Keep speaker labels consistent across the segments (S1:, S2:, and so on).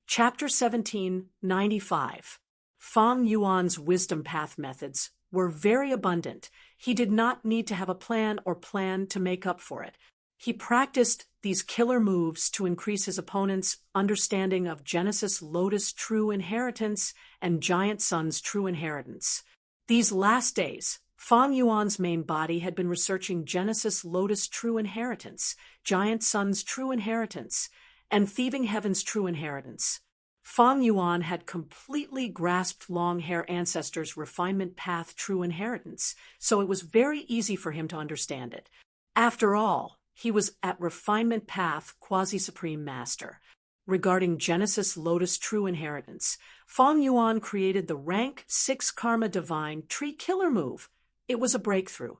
S1: Chapter 1795. Fang Yuan's wisdom path methods were very abundant. He did not need to have a plan or plan to make up for it. He practiced these killer moves to increase his opponent's understanding of Genesis Lotus true inheritance and Giant Sun's true inheritance. These last days, Fang Yuan's main body had been researching Genesis Lotus true inheritance, Giant Sun's true inheritance, and Thieving Heaven's true inheritance. Fang Yuan had completely grasped Long Hair Ancestors' refinement path true inheritance, so it was very easy for him to understand it. After all, he was at refinement path quasi-supreme master. Regarding Genesis Lotus true inheritance, Fang Yuan created the rank 6 Karma Divine Tree Killer move. It was a breakthrough.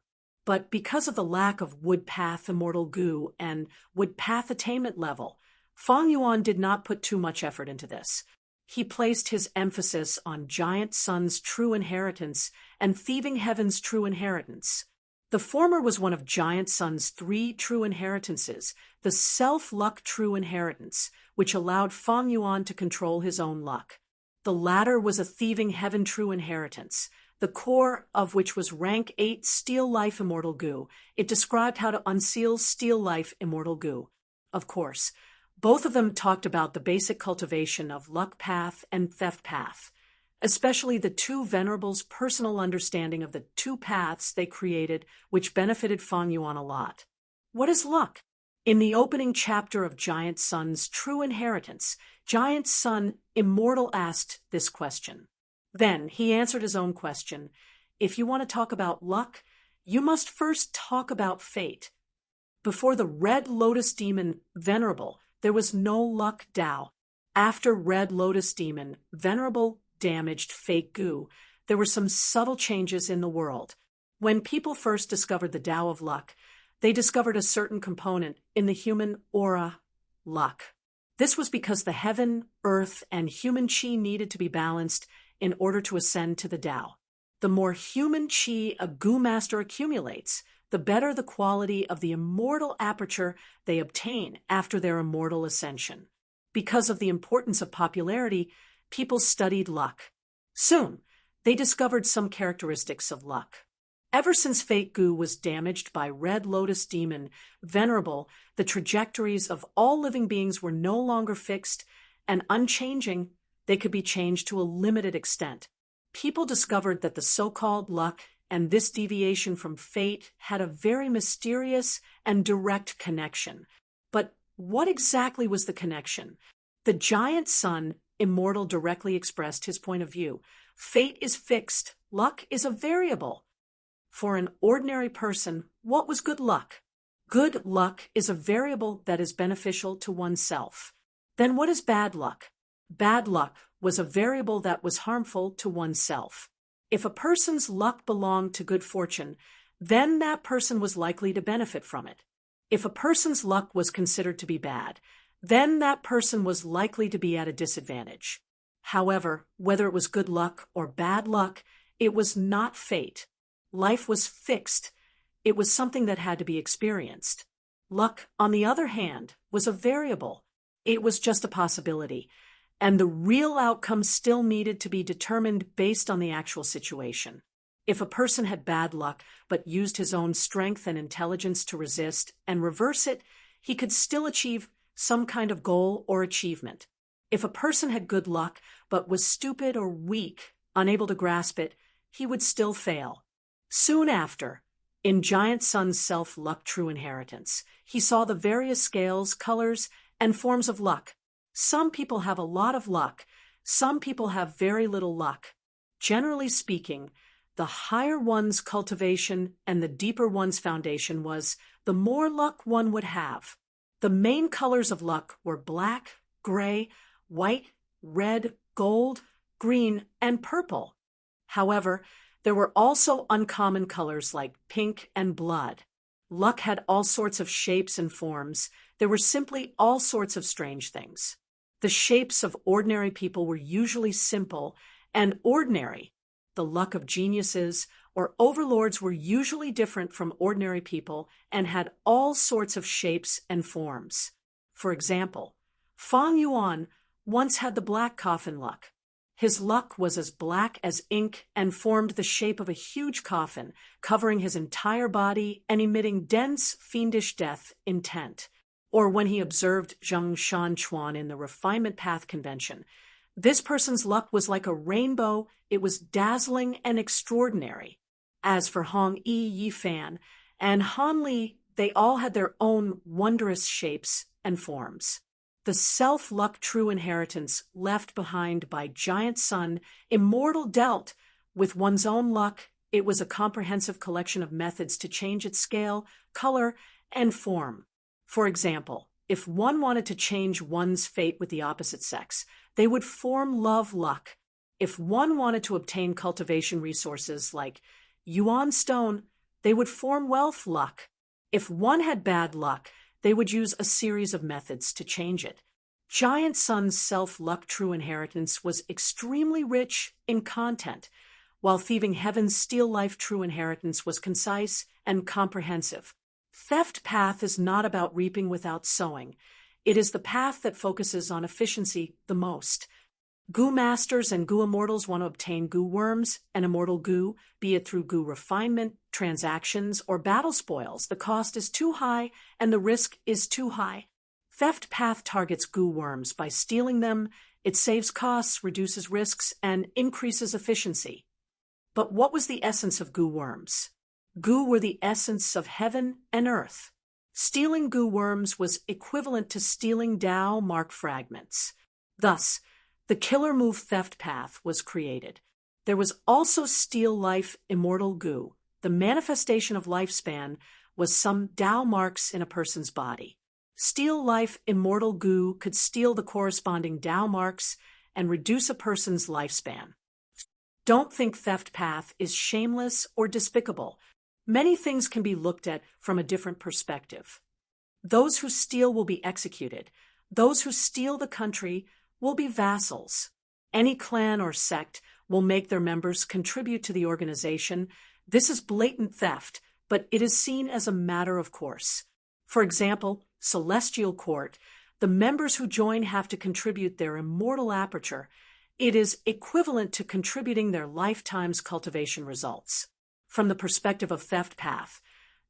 S1: But because of the lack of Wood Path Immortal Goo and Wood Path Attainment level, Fang Yuan did not put too much effort into this. He placed his emphasis on Giant Sun's true inheritance and Thieving Heaven's true inheritance. The former was one of Giant Sun's 3 true inheritances, the self-luck true inheritance, which allowed Fang Yuan to control his own luck. The latter was a Thieving Heaven true inheritance, the core of which was rank 8 Steel Life Immortal Goo. It described how to unseal Steel Life Immortal Goo. Of course, both of them talked about the basic cultivation of luck path and theft path, especially the two venerables' personal understanding of the two paths they created, which benefited Fang Yuan a lot. What is luck? In the opening chapter of Giant Sun's True Inheritance, Giant Sun Immortal asked this question. Then he answered his own question. If you want to talk about luck, you must first talk about fate. Before the Red Lotus Demon Venerable, there was no luck Tao. After Red Lotus Demon Venerable damaged fake goo, there were some subtle changes in the world. When people first discovered the Tao of luck, they discovered a certain component in the human aura, luck. This was because the heaven, earth, and human chi needed to be balanced in order to ascend to the Tao. The more human chi a goo master accumulates, the better the quality of the immortal aperture they obtain after their immortal ascension. Because of the importance of popularity, people studied luck. Soon, they discovered some characteristics of luck. Ever since fake goo was damaged by Red Lotus Demon Venerable, the trajectories of all living beings were no longer fixed and unchanging. They could be changed to a limited extent. People discovered that the so-called luck and this deviation from fate had a very mysterious and direct connection. But what exactly was the connection? The Giant Sun Immortal directly expressed his point of view. Fate is fixed. Luck is a variable. For an ordinary person, what was good luck? Good luck is a variable that is beneficial to oneself. Then what is bad luck? Bad luck was a variable that was harmful to oneself. If a person's luck belonged to good fortune, then that person was likely to benefit from it. If a person's luck was considered to be bad, then that person was likely to be at a disadvantage. However, whether it was good luck or bad luck, it was not fate. Life was fixed. It was something that had to be experienced. Luck, on the other hand, was a variable. It was just a possibility, and the real outcome still needed to be determined based on the actual situation. If a person had bad luck but used his own strength and intelligence to resist and reverse it, he could still achieve some kind of goal or achievement. If a person had good luck but was stupid or weak, unable to grasp it, he would still fail. Soon after, in Giant Sun's self-luck true inheritance, he saw the various scales, colors, and forms of luck. Some people have a lot of luck. Some people have very little luck. Generally speaking, the higher one's cultivation and the deeper one's foundation was, the more luck one would have. The main colors of luck were black, gray, white, red, gold, green, and purple. However, there were also uncommon colors like pink and blood. Luck had all sorts of shapes and forms. There were simply all sorts of strange things. The shapes of ordinary people were usually simple and ordinary. The luck of geniuses or overlords were usually different from ordinary people and had all sorts of shapes and forms. For example, Fang Yuan once had the black coffin luck. His luck was as black as ink and formed the shape of a huge coffin, covering his entire body and emitting dense, fiendish death intent. Or when he observed Zheng Shanchuan in the Refinement Path Convention, this person's luck was like a rainbow. It was dazzling and extraordinary. As for Hong Yi Yifan and Han Li, they all had their own wondrous shapes and forms. The self-luck true inheritance left behind by Giant Sun, immortal dealt with one's own luck. It was a comprehensive collection of methods to change its scale, color, and form. For example, if one wanted to change one's fate with the opposite sex, they would form love luck. If one wanted to obtain cultivation resources like Yuan Stone, they would form wealth luck. If one had bad luck, they would use a series of methods to change it. Giant Sun's self-luck true inheritance was extremely rich in content, while Thieving Heaven's Steel Life true inheritance was concise and comprehensive. Theft Path is not about reaping without sowing. It is the path that focuses on efficiency the most. Goo Masters and Goo Immortals want to obtain Goo Worms and Immortal Goo, be it through Goo Refinement, transactions, or battle spoils. The cost is too high and the risk is too high. Theft Path targets Goo Worms. By stealing them, it saves costs, reduces risks, and increases efficiency. But what was the essence of Goo Worms? Goo were the essence of heaven and earth. Stealing Goo Worms was equivalent to stealing Tao Mark fragments. Thus, the killer move Theft Path was created. There was also Steel Life Immortal Goo. The manifestation of lifespan was some Tao marks in a person's body. Steel Life Immortal Goo could steal the corresponding Tao marks and reduce a person's lifespan. Don't think Theft Path is shameless or despicable. Many things can be looked at from a different perspective. Those who steal will be executed. Those who steal the country will be vassals. Any clan or sect will make their members contribute to the organization. This is blatant theft, but it is seen as a matter of course. For example, Celestial Court, the members who join have to contribute their immortal aperture. It is equivalent to contributing their lifetime's cultivation results. From the perspective of Theft Path,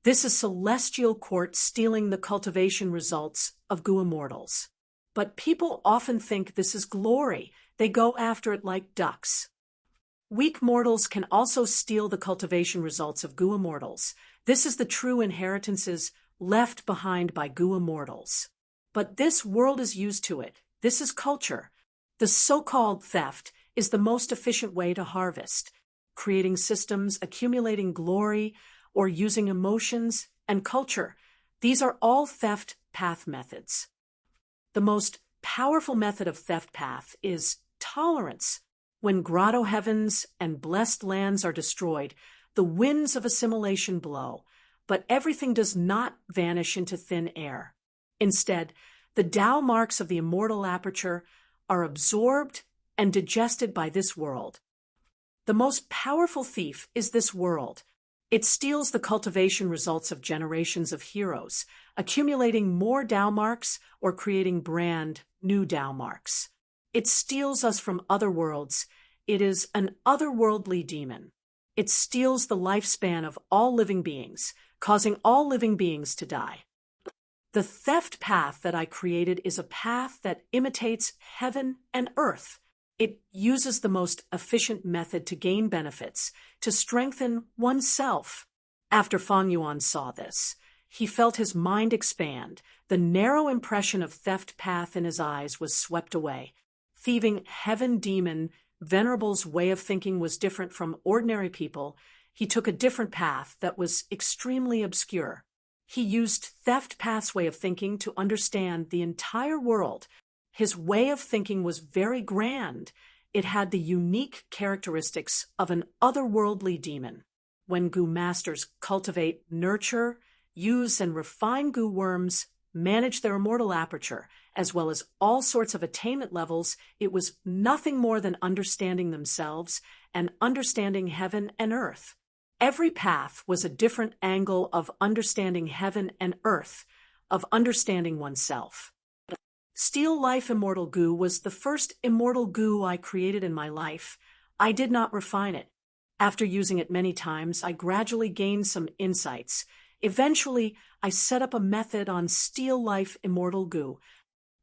S1: this is Celestial Court stealing the cultivation results of Goo Immortals. But people often think this is glory. They go after it like ducks. Weak mortals can also steal the cultivation results of Goo Immortals. This is the true inheritances left behind by Goo Immortals. But this world is used to it. This is culture. The so-called theft is the most efficient way to harvest, creating systems, accumulating glory, or using emotions and culture. These are all Theft Path methods. The most powerful method of Theft Path is tolerance. When grotto heavens and blessed lands are destroyed, the winds of assimilation blow, but everything does not vanish into thin air. Instead, the Tao marks of the immortal aperture are absorbed and digested by this world. The most powerful thief is this world. It steals the cultivation results of generations of heroes, accumulating more Tao marks or creating brand new Tao marks. It steals us from other worlds. It is an otherworldly demon. It steals the lifespan of all living beings, causing all living beings to die. The theft path that I created is a path that imitates heaven and earth. It uses the most efficient method to gain benefits, to strengthen oneself. After Fang Yuan saw this, he felt his mind expand. The narrow impression of theft path in his eyes was swept away. Thieving heaven demon, Venerable's way of thinking was different from ordinary people. He took a different path that was extremely obscure. He used theft path's way of thinking to understand the entire world. His way of thinking was very grand. It had the unique characteristics of an otherworldly demon. When Goo Masters cultivate, nurture, use, and refine Goo Worms, manage their immortal aperture, as well as all sorts of attainment levels, it was nothing more than understanding themselves and understanding heaven and earth. Every path was a different angle of understanding heaven and earth, of understanding oneself. Steel Life Immortal Goo was the first immortal goo I created in my life. I did not refine it. After using it many times, I gradually gained some insights. Eventually, I set up a method on Steel Life Immortal Goo.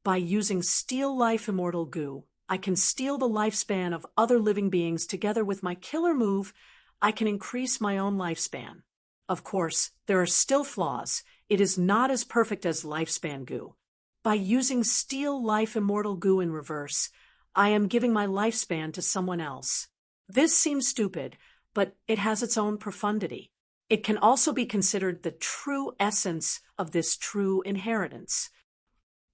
S1: By using Steel Life Immortal Goo, I can steal the lifespan of other living beings. Together with my killer move, I can increase my own lifespan. Of course, there are still flaws. It is not as perfect as Lifespan Goo. By using Steel Life Immortal Goo in reverse, I am giving my lifespan to someone else. This seems stupid, but it has its own profundity. It can also be considered the true essence of this true inheritance.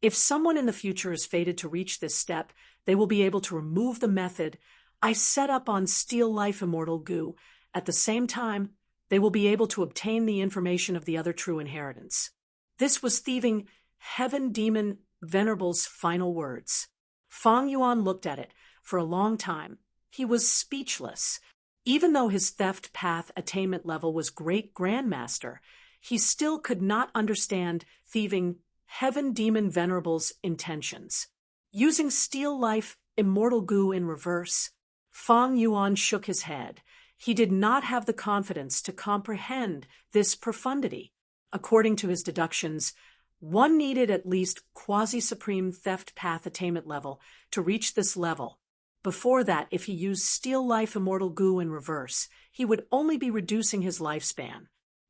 S1: If someone in the future is fated to reach this step, they will be able to remove the method I set up on Steel Life Immortal Goo. At the same time, they will be able to obtain the information of the other true inheritance. This was Thieving Heaven Demon Venerable's final words. Fang Yuan looked at it for a long time. He was speechless. Even though his theft path attainment level was Great Grandmaster, he still could not understand Thieving Heaven Demon Venerable's intentions. Using Steel Life Immortal Goo in reverse, Fang Yuan shook his head. He did not have the confidence to comprehend this profundity. According to his deductions, one needed at least quasi-supreme theft path attainment level to reach this level. Before that, if he used Steel Life Immortal Goo in reverse, he would only be reducing his lifespan.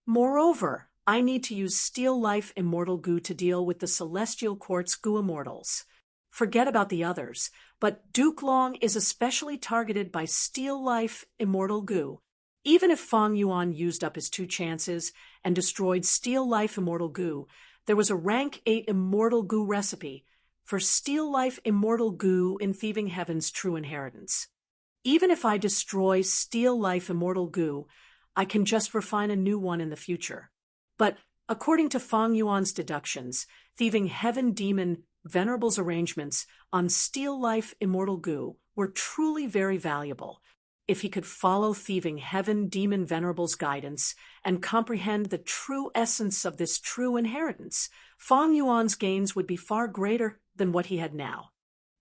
S1: Moreover, I need to use Steel Life Immortal Goo to deal with the Celestial Quartz Goo Immortals. Forget about the others, but Duke Long is especially targeted by Steel Life Immortal Goo. Even if Fang Yuan used up his 2 chances and destroyed Steel Life Immortal Goo, there was a rank 8 Immortal Goo recipe for Steel Life Immortal Goo in Thieving Heaven's true inheritance. Even if I destroy Steel Life Immortal Goo, I can just refine a new one in the future. But according to Fang Yuan's deductions, Thieving Heaven Demon Venerable's arrangements on Steel Life Immortal Goo were truly very valuable. If he could follow Thieving Heaven Demon Venerable's guidance and comprehend the true essence of this true inheritance, Fang Yuan's gains would be far greater than what he had now.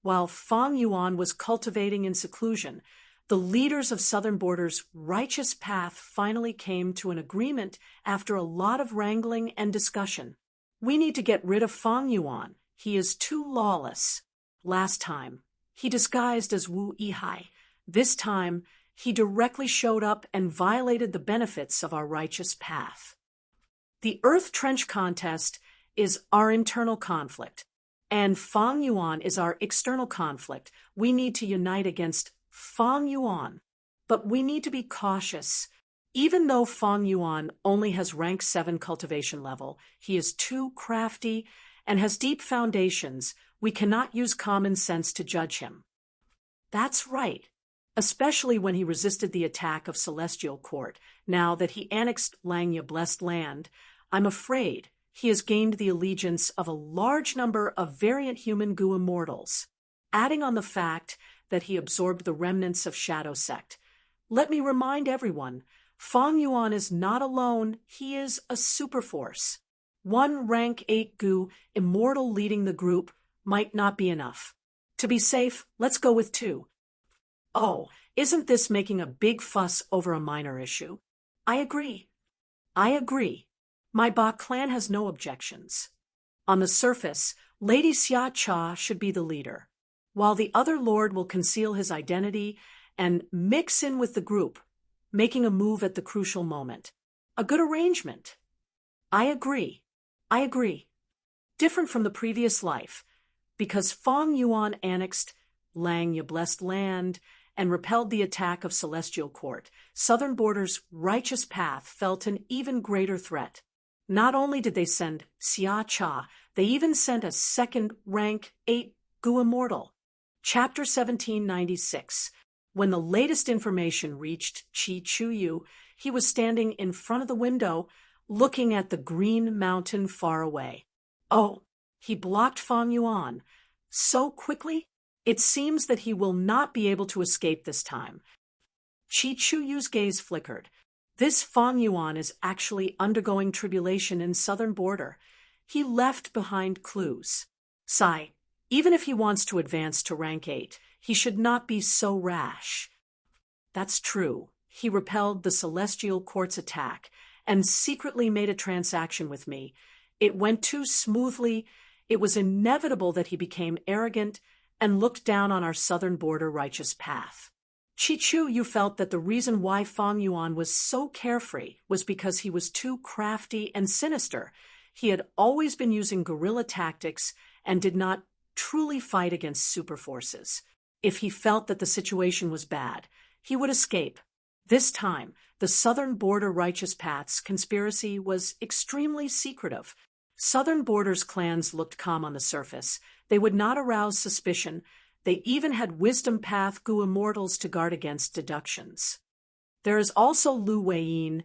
S1: While Fang Yuan was cultivating in seclusion, the leaders of Southern Border's righteous path finally came to an agreement after a lot of wrangling and discussion. We need to get rid of Fang Yuan. He is too lawless. Last time, he disguised as Wu Yihai. This time, he directly showed up and violated the benefits of our righteous path. The Earth Trench Contest is our internal conflict, and Fang Yuan is our external conflict. We need to unite against Fang Yuan, but we need to be cautious. Even though Fang Yuan only has rank 7 cultivation level, he is too crafty and has deep foundations. We cannot use common sense to judge him. That's right, especially when he resisted the attack of Celestial Court. Now that he annexed Langya Blessed Land, I'm afraid he has gained the allegiance of a large number of variant human Goo immortals, adding on the fact that he absorbed the remnants of Shadow Sect. Let me remind everyone, Fang Yuan is not alone. He is a superforce. One rank 8 Goo immortal leading the group might not be enough. To be safe, let's go with 2. Oh, isn't this making a big fuss over a minor issue? I agree. My Ba clan has no objections. On the surface, Lady Xia Cha should be the leader, while the other lord will conceal his identity and mix in with the group, making a move at the crucial moment. A good arrangement. I agree. Different from the previous life, because Fang Yuan annexed Langya Blessed Land and repelled the attack of Celestial Court, Southern Border's righteous path felt an even greater threat. Not only did they send Xia Cha, they even sent a second rank 8 Goo Immortal. Chapter 1796. When the latest information reached Chi Chuyu, he was standing in front of the window, looking at the green mountain far away. Oh, he blocked Fang Yuan so quickly, it seems that he will not be able to escape this time. Chi Chuyu's gaze flickered. This Fang Yuan is actually undergoing tribulation in Southern Border. He left behind clues. Sigh. Even if he wants to advance to rank 8, he should not be so rash. That's true. He repelled the Celestial Court's attack and secretly made a transaction with me. It went too smoothly. It was inevitable that he became arrogant and looked down on our southern border righteous path. Chi-Chu, you felt that the reason why Fang Yuan was so carefree was because he was too crafty and sinister. He had always been using guerrilla tactics and did not truly fight against super forces. If he felt that the situation was bad, he would escape. This time, the southern border righteous path's conspiracy was extremely secretive. Southern border's clans looked calm on the surface. They would not arouse suspicion. They even had wisdom path Gu immortals to guard against deductions. There is also Lu Weiyin.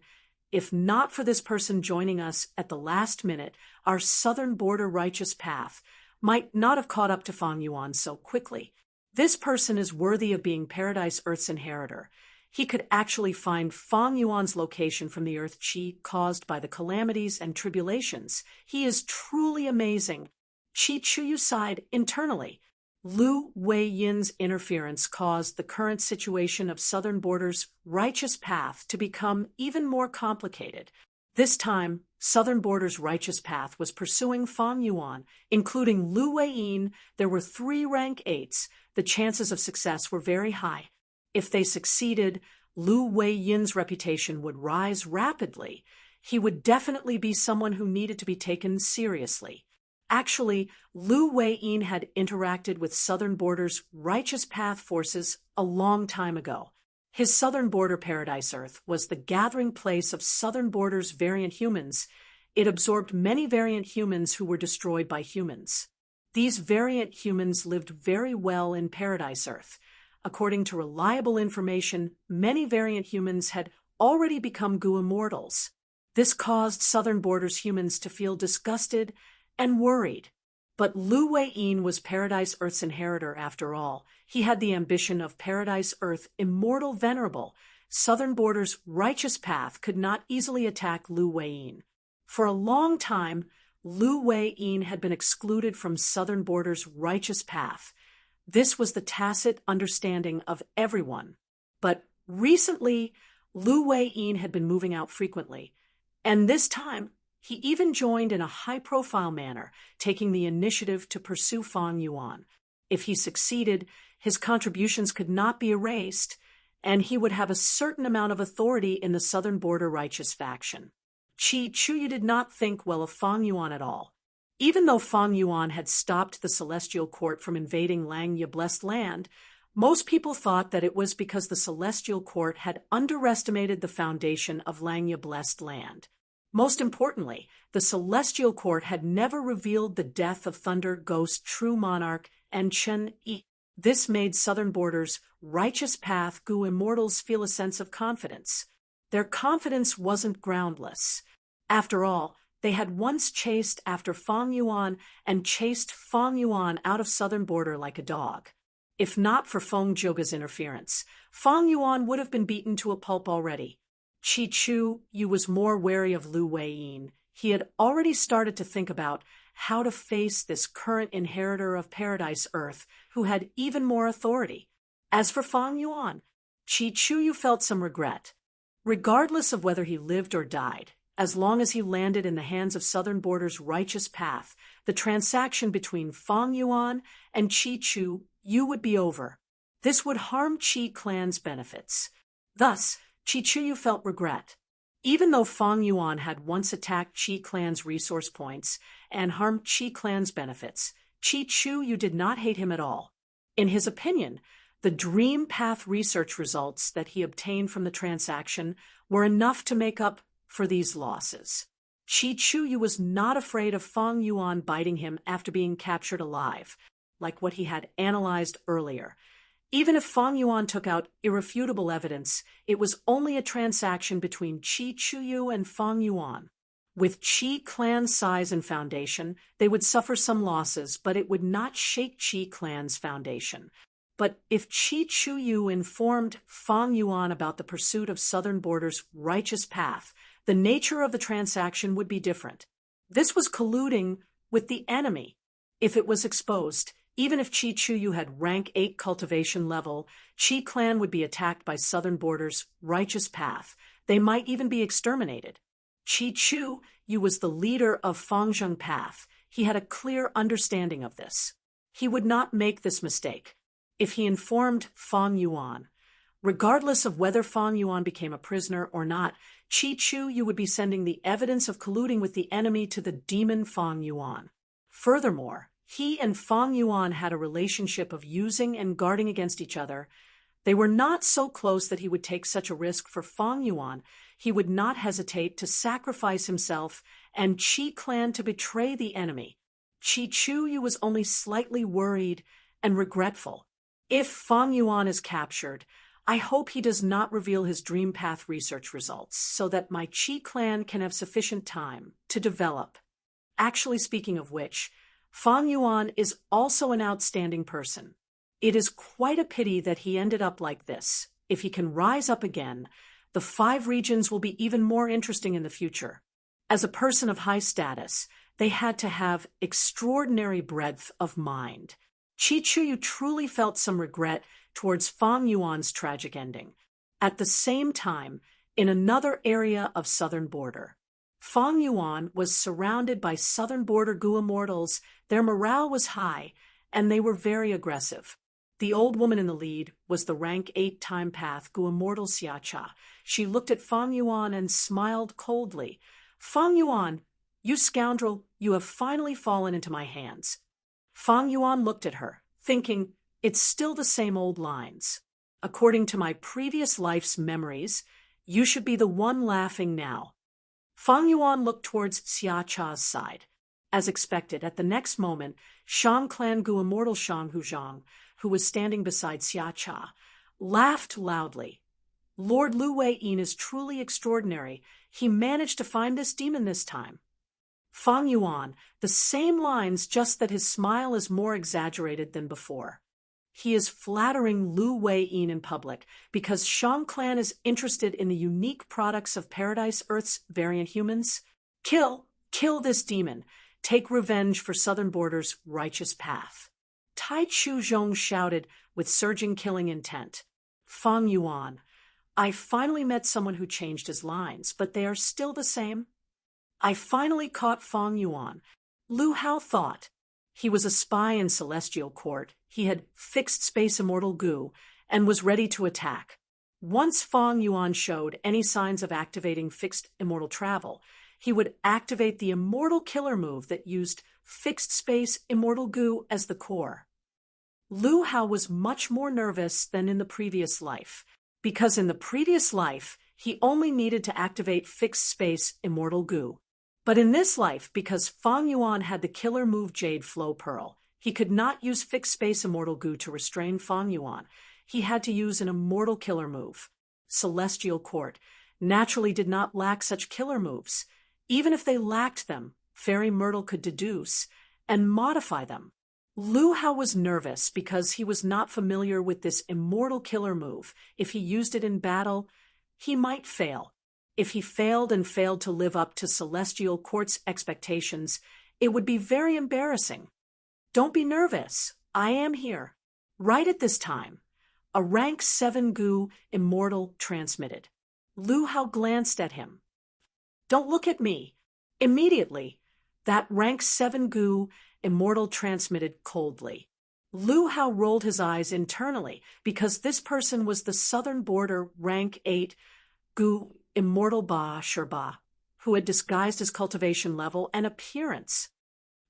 S1: If not for this person joining us at the last minute, our southern border righteous path might not have caught up to Fang Yuan so quickly. This person is worthy of being Paradise Earth's inheritor. He could actually find Fang Yuan's location from the earth chi caused by the calamities and tribulations. He is truly amazing. Chi Chuyu sighed internally. Lu Weiyin's interference caused the current situation of southern border's righteous path to become even more complicated. This time, southern border's righteous path was pursuing Fang Yuan, including Lu Weiyin. There were 3 rank 8s. The chances of success were very high. If they succeeded, Lu Weiyin's reputation would rise rapidly. He would definitely be someone who needed to be taken seriously. Actually, Lu Weiyin had interacted with southern border's righteous path forces a long time ago. His southern border Paradise Earth was the gathering place of southern border's variant humans. It absorbed many variant humans who were destroyed by humans. These variant humans lived very well in Paradise Earth. According to reliable information, many variant humans had already become Gu immortals. This caused southern border's humans to feel disgusted and worried. But Lu Weiyin was Paradise Earth's inheritor after all. He had the ambition of Paradise Earth immortal venerable. Southern border's righteous path could not easily attack Lu Weiyin. For a long time, Lu Weiyin had been excluded from southern border's righteous path. This was the tacit understanding of everyone. But recently, Lu Weiyin had been moving out frequently, and this time he even joined in a high-profile manner, taking the initiative to pursue Fang Yuan. If he succeeded, his contributions could not be erased, and he would have a certain amount of authority in the southern border righteous faction. Chi Chuyu did not think well of Fang Yuan at all. Even though Fang Yuan had stopped the Celestial Court from invading Langya Blessed Land, most people thought that it was because the Celestial Court had underestimated the foundation of Langya Blessed Land. Most importantly, the Celestial Court had never revealed the death of Thunder Ghost True Monarch and Chen Yi. This made southern border's righteous path Gu immortals feel a sense of confidence. Their confidence wasn't groundless. After all, they had once chased after Fang Yuan and chased Fang Yuan out of southern border like a dog. If not for Feng Zhouge's interference, Fang Yuan would have been beaten to a pulp already. Chi Chuyu was more wary of Lu Weiyin. He had already started to think about how to face this current inheritor of Paradise Earth, who had even more authority. As for Fang Yuan, Chi Chuyu felt some regret. Regardless of whether he lived or died, as long as he landed in the hands of southern border's righteous path, the transaction between Fang Yuan and Chi Chuyu would be over. This would harm Chi clan's benefits. Thus, Chi Chuyu felt regret. Even though Fang Yuan had once attacked Chi clan's resource points and harmed Chi clan's benefits, Chi Chuyu did not hate him at all. In his opinion, the Dream Path research results that he obtained from the transaction were enough to make up for these losses. Chi Chuyu was not afraid of Fang Yuan biting him after being captured alive, like what he had analyzed earlier. Even if Fang Yuan took out irrefutable evidence, it was only a transaction between Chi Chuyu and Fang Yuan. With Chi clan's size and foundation, they would suffer some losses, but it would not shake Chi clan's foundation. But if Chi Chuyu informed Fang Yuan about the pursuit of southern border's righteous path, the nature of the transaction would be different. This was colluding with the enemy. If it was exposed, Even if Chi Chuyu had rank 8 cultivation level, Chi clan would be attacked by Southern Border's righteous path. They might even be exterminated. Chi Chuyu was the leader of Fangzheng path. He had a clear understanding of this. He would not make this mistake. If he informed Fang Yuan, regardless of whether Fang Yuan became a prisoner or not, Chi Chuyu would be sending the evidence of colluding with the enemy to the demon Fang Yuan. Furthermore, he and Fang Yuan had a relationship of using and guarding against each other. They were not so close that he would take such a risk for Fang Yuan. He would not hesitate to sacrifice himself and Chi clan to betray the enemy. Chi Chuyu was only slightly worried and regretful. If Fang Yuan is captured, I hope he does not reveal his Dream Path research results so that my Chi clan can have sufficient time to develop. Actually, speaking of which, Fang Yuan is also an outstanding person. It is quite a pity that he ended up like this. If he can rise up again, the 5 regions will be even more interesting in the future. As a person of high status, they had to have extraordinary breadth of mind. Chi Chuyu truly felt some regret towards Fang Yuan's tragic ending. At the same time, in another area of Southern Border, Fang Yuan was surrounded by Southern Border Gu immortals. Their morale was high, and they were very aggressive. The old woman in the lead was the rank 8 time path Gu immortal Xiacha. She looked at Fang Yuan and smiled coldly. Fang Yuan, you scoundrel, you have finally fallen into my hands. Fang Yuan looked at her, thinking, it's still the same old lines. According to my previous life's memories, you should be the one laughing now. Fang Yuan looked towards Xiacha's side. As expected, at the next moment, Shang clan Gu immortal Shang Huzhang, who was standing beside Xiacha, laughed loudly. Lord Lu Weiyin is truly extraordinary. He managed to find this demon this time. Fang Yuan, the same lines, just that his smile is more exaggerated than before. He is flattering Lu Weiyin in public because Shang clan is interested in the unique products of Paradise Earth's variant humans. Kill this demon. Take revenge for Southern Border's righteous path. Tai Chu Zhong shouted with surging killing intent. Fang Yuan, I finally met someone who changed his lines, but they are still the same. I finally caught Fang Yuan. Lu Hao thought. He was a spy in Celestial Court. He had fixed space immortal Gu and was ready to attack. Once Fang Yuan showed any signs of activating fixed immortal travel, he would activate the immortal killer move that used fixed space immortal Gu as the core. Lu Hao was much more nervous than in the previous life, because in the previous life, he only needed to activate fixed space immortal Gu. But in this life, because Fang Yuan had the killer move Jade Flow Pearl, he could not use fixed space immortal Gu to restrain Fang Yuan. He had to use an immortal killer move. Celestial Court naturally did not lack such killer moves. Even if they lacked them, Fairy Myrtle could deduce and modify them. Lu Hao was nervous because he was not familiar with this immortal killer move. If he used it in battle, he might fail. If he failed to live up to Celestial Court's expectations, it would be very embarrassing. Don't be nervous. I am here. Right at this time, a rank 7 Gu immortal transmitted. Lu Hao glanced at him. Don't look at me. Immediately, that rank 7 Gu immortal transmitted coldly. Lu Hao rolled his eyes internally because this person was the Southern Border rank 8 Gu immortal Ba Sherba, who had disguised his cultivation level and appearance.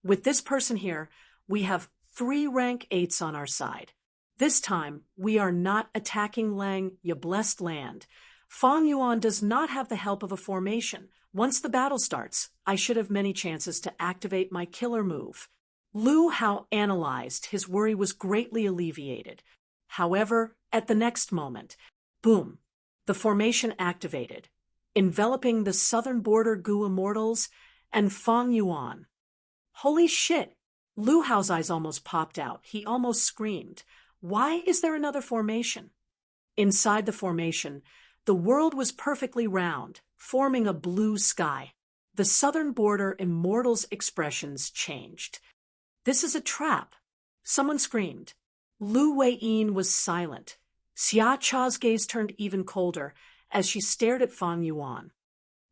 S1: With this person here, we have 3 rank 8s on our side. This time, we are not attacking Lang, ya blessed land. Fang Yuan does not have the help of a formation. Once the battle starts, I should have many chances to activate my killer move. Lu Hao analyzed. His worry was greatly alleviated. However, at the next moment, boom, the formation activated, enveloping the Southern Border Gu immortals and Fang Yuan. Holy shit! Lu Hao's eyes almost popped out. He almost screamed. Why is there another formation? Inside the formation, the world was perfectly round, forming a blue sky. The Southern Border immortals' expressions changed. This is a trap. Someone screamed. Lu Weiyin was silent. Xia Cha's gaze turned even colder as she stared at Fang Yuan.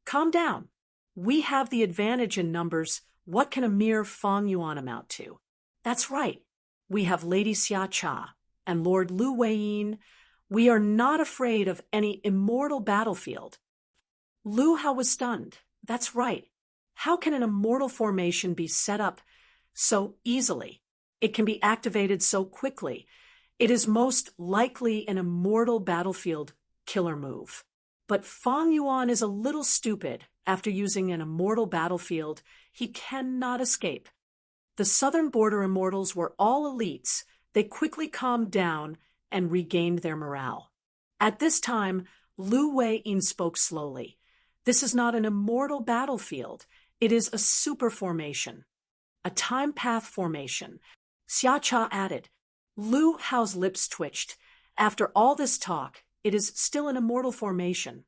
S1: Calm down. We have the advantage in numbers. What can a mere Fang Yuan amount to? That's right. We have Lady Xia Cha and Lord Lu Weiyin. We are not afraid of any immortal battlefield. Lu Hao was stunned. That's right. How can an immortal formation be set up so easily? It can be activated so quickly. It is most likely an immortal battlefield killer move. But Fang Yuan is a little stupid. After using an immortal battlefield, he cannot escape. The southern border immortals were all elites. They quickly calmed down and regained their morale. At this time, Lu Weiyin spoke slowly. This is not an immortal battlefield. It is a super formation, a time path formation. Xia Cha added. Lu Hao's lips twitched. After all this talk, it is still an immortal formation.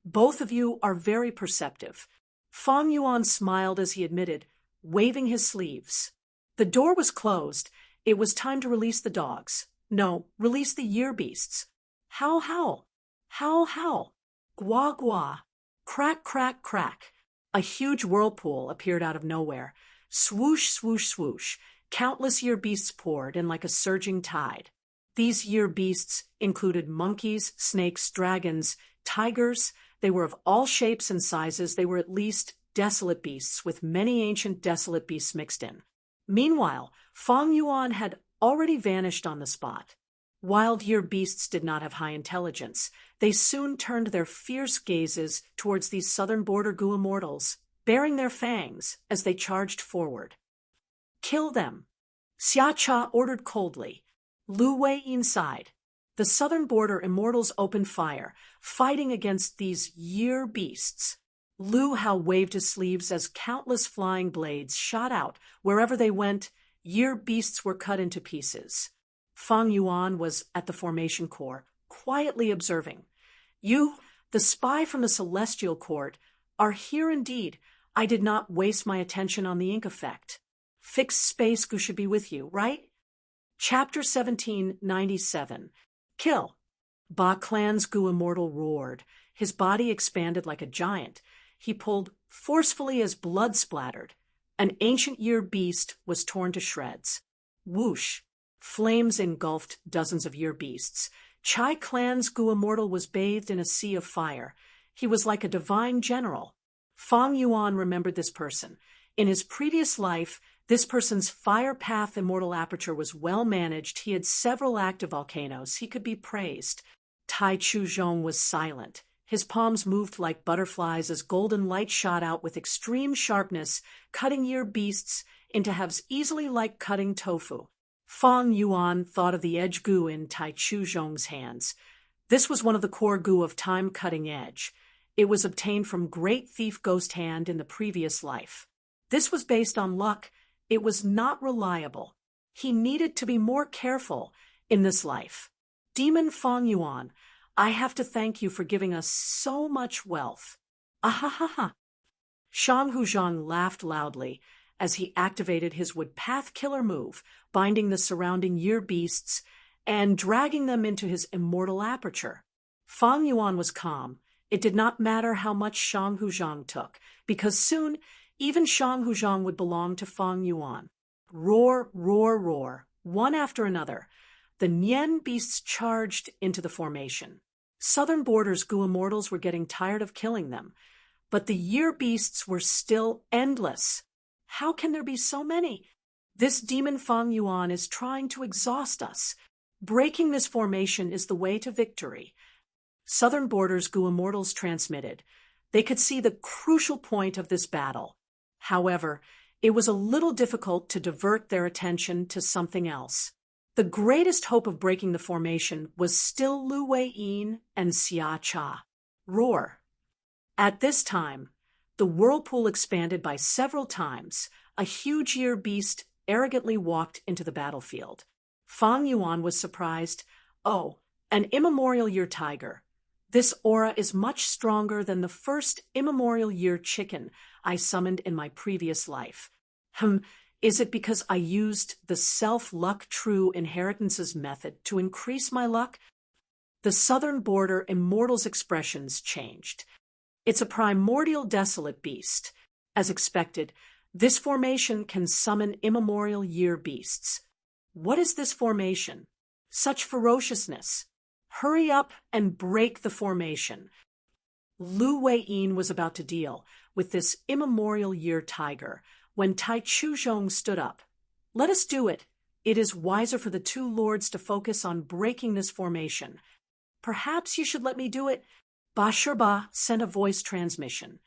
S1: Both of you are very perceptive. Fang Yuan smiled as he admitted, waving his sleeves. The door was closed. It was time to release the dogs. No, release the year beasts. Howl, howl. Howl, howl. Gua, gua. Crack, crack, crack. A huge whirlpool appeared out of nowhere. Swoosh, swoosh, swoosh. Countless year beasts poured in like a surging tide. These year beasts included monkeys, snakes, dragons, tigers. They were of all shapes and sizes. They were at least desolate beasts, with many ancient desolate beasts mixed in. Meanwhile, Fang Yuan had already vanished on the spot. Wild year beasts did not have high intelligence. They soon turned their fierce gazes towards these southern border Gu immortals, baring their fangs as they charged forward. Kill them, Xia Cha ordered coldly. Lu Weiyin sighed. The southern border immortals opened fire, fighting against these year beasts. Lu Hao waved his sleeves as countless flying blades shot out. Wherever they went, year beasts were cut into pieces. Fang Yuan was at the formation core, quietly observing. You, the spy from the celestial court, are here indeed. I did not waste my attention on the ink effect. Fixed space Gu should be with you, right? Chapter 1797. Kill. Ba Clan's Gu immortal roared. His body expanded like a giant. He pulled forcefully as blood splattered. An ancient year beast was torn to shreds. Whoosh. Flames engulfed dozens of year beasts. Chai Clan's Gu immortal was bathed in a sea of fire. He was like a divine general. Fang Yuan remembered this person. In his previous life, this person's fire path immortal aperture was well managed. He had several active volcanoes. He could be praised. Tai Chu Zhong was silent. His palms moved like butterflies as golden light shot out with extreme sharpness, cutting year beasts into halves easily like cutting tofu. Fang Yuan thought of the edge Gu in Tai Chu Zhong's hands. This was one of the core Gu of time cutting edge. It was obtained from Great Thief Ghost Hand in the previous life. This was based on luck. It was not reliable. He needed to be more careful in this life. Demon Fang Yuan, I have to thank you for giving us so much wealth. Ahahaha. Shang Huzhang laughed loudly as he activated his woodpath killer move, binding the surrounding year beasts and dragging them into his immortal aperture. Fang Yuan was calm. It did not matter how much Shang Huzhang took, because soon even Shang Huzhang would belong to Fang Yuan. Roar, roar, roar, one after another. The Nian beasts charged into the formation. Southern borders Gu immortals were getting tired of killing them, but the year beasts were still endless. How can there be so many? This demon Fang Yuan is trying to exhaust us. Breaking this formation is the way to victory. Southern borders Gu immortals transmitted. They could see the crucial point of this battle. However, it was a little difficult to divert their attention to something else. The greatest hope of breaking the formation was still Lu Weiyin and Xia Cha. Roar. At this time, the whirlpool expanded by several times. A huge year beast arrogantly walked into the battlefield. Fang Yuan was surprised. Oh, an immemorial year tiger. This aura is much stronger than the first immemorial year chicken I summoned in my previous life. Is it because I used the self-luck true inheritances method to increase my luck? The southern border immortal's expressions changed. It's a primordial desolate beast. As expected, this formation can summon immemorial year beasts. What is this formation? Such ferociousness. Hurry up and break the formation. Lu Wei-yin was about to deal with this immemorial year tiger when Tai Chuzhong stood up. Let us do it. It is wiser for the two lords to focus on breaking this formation. Perhaps you should let me do it. Ba Shirba sent a voice transmission.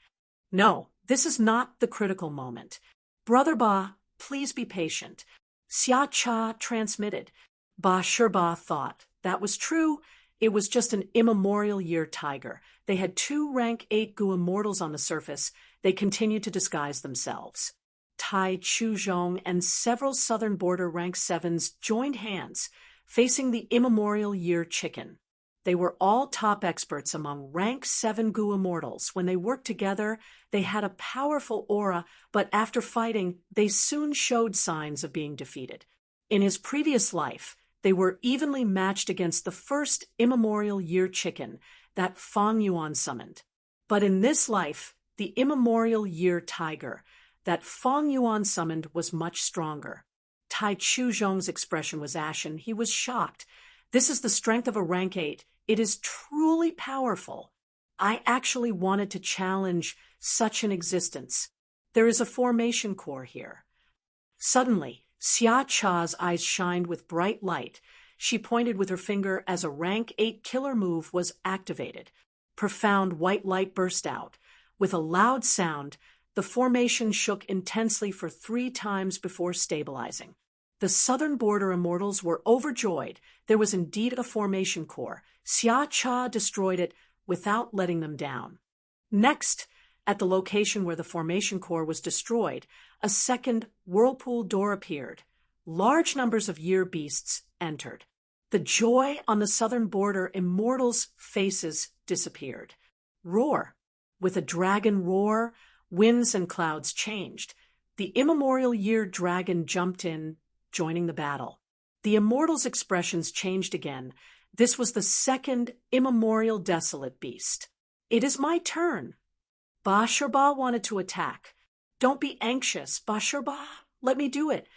S1: No, this is not the critical moment. Brother Ba, please be patient. Xia Cha transmitted. Ba Shirba thought. That was true. It was just an immemorial year tiger. They had 2 rank 8 Gu immortals on the surface. They continued to disguise themselves. Tai Chuzhong and several southern border rank 7s joined hands, facing the immemorial year chicken. They were all top experts among rank 7 Gu immortals. When they worked together, they had a powerful aura, but after fighting, they soon showed signs of being defeated. In his previous life, they were evenly matched against the first immemorial year chicken that Fang Yuan summoned. But in this life, the immemorial year tiger that Fang Yuan summoned was much stronger. Tai Chuzhong's expression was ashen. He was shocked. This is the strength of a rank 8. It is truly powerful. I actually wanted to challenge such an existence. There is a formation core here. Suddenly, Xia Cha's eyes shined with bright light. She pointed with her finger as a rank 8 killer move was activated. Profound white light burst out. With a loud sound, the formation shook intensely for 3 times before stabilizing. The southern border immortals were overjoyed. There was indeed a formation core. Xia Cha destroyed it without letting them down. Next, at the location where the formation core was destroyed, a second whirlpool door appeared. Large numbers of year beasts entered. The joy on the southern border immortals' faces disappeared. Roar. With a dragon roar, winds and clouds changed. The immemorial year dragon jumped in, joining the battle. The immortals' expressions changed again. This was the second immemorial desolate beast. It is my turn. Ba Shirba wanted to attack. Don't be anxious, Ba Shirba. Let me do it.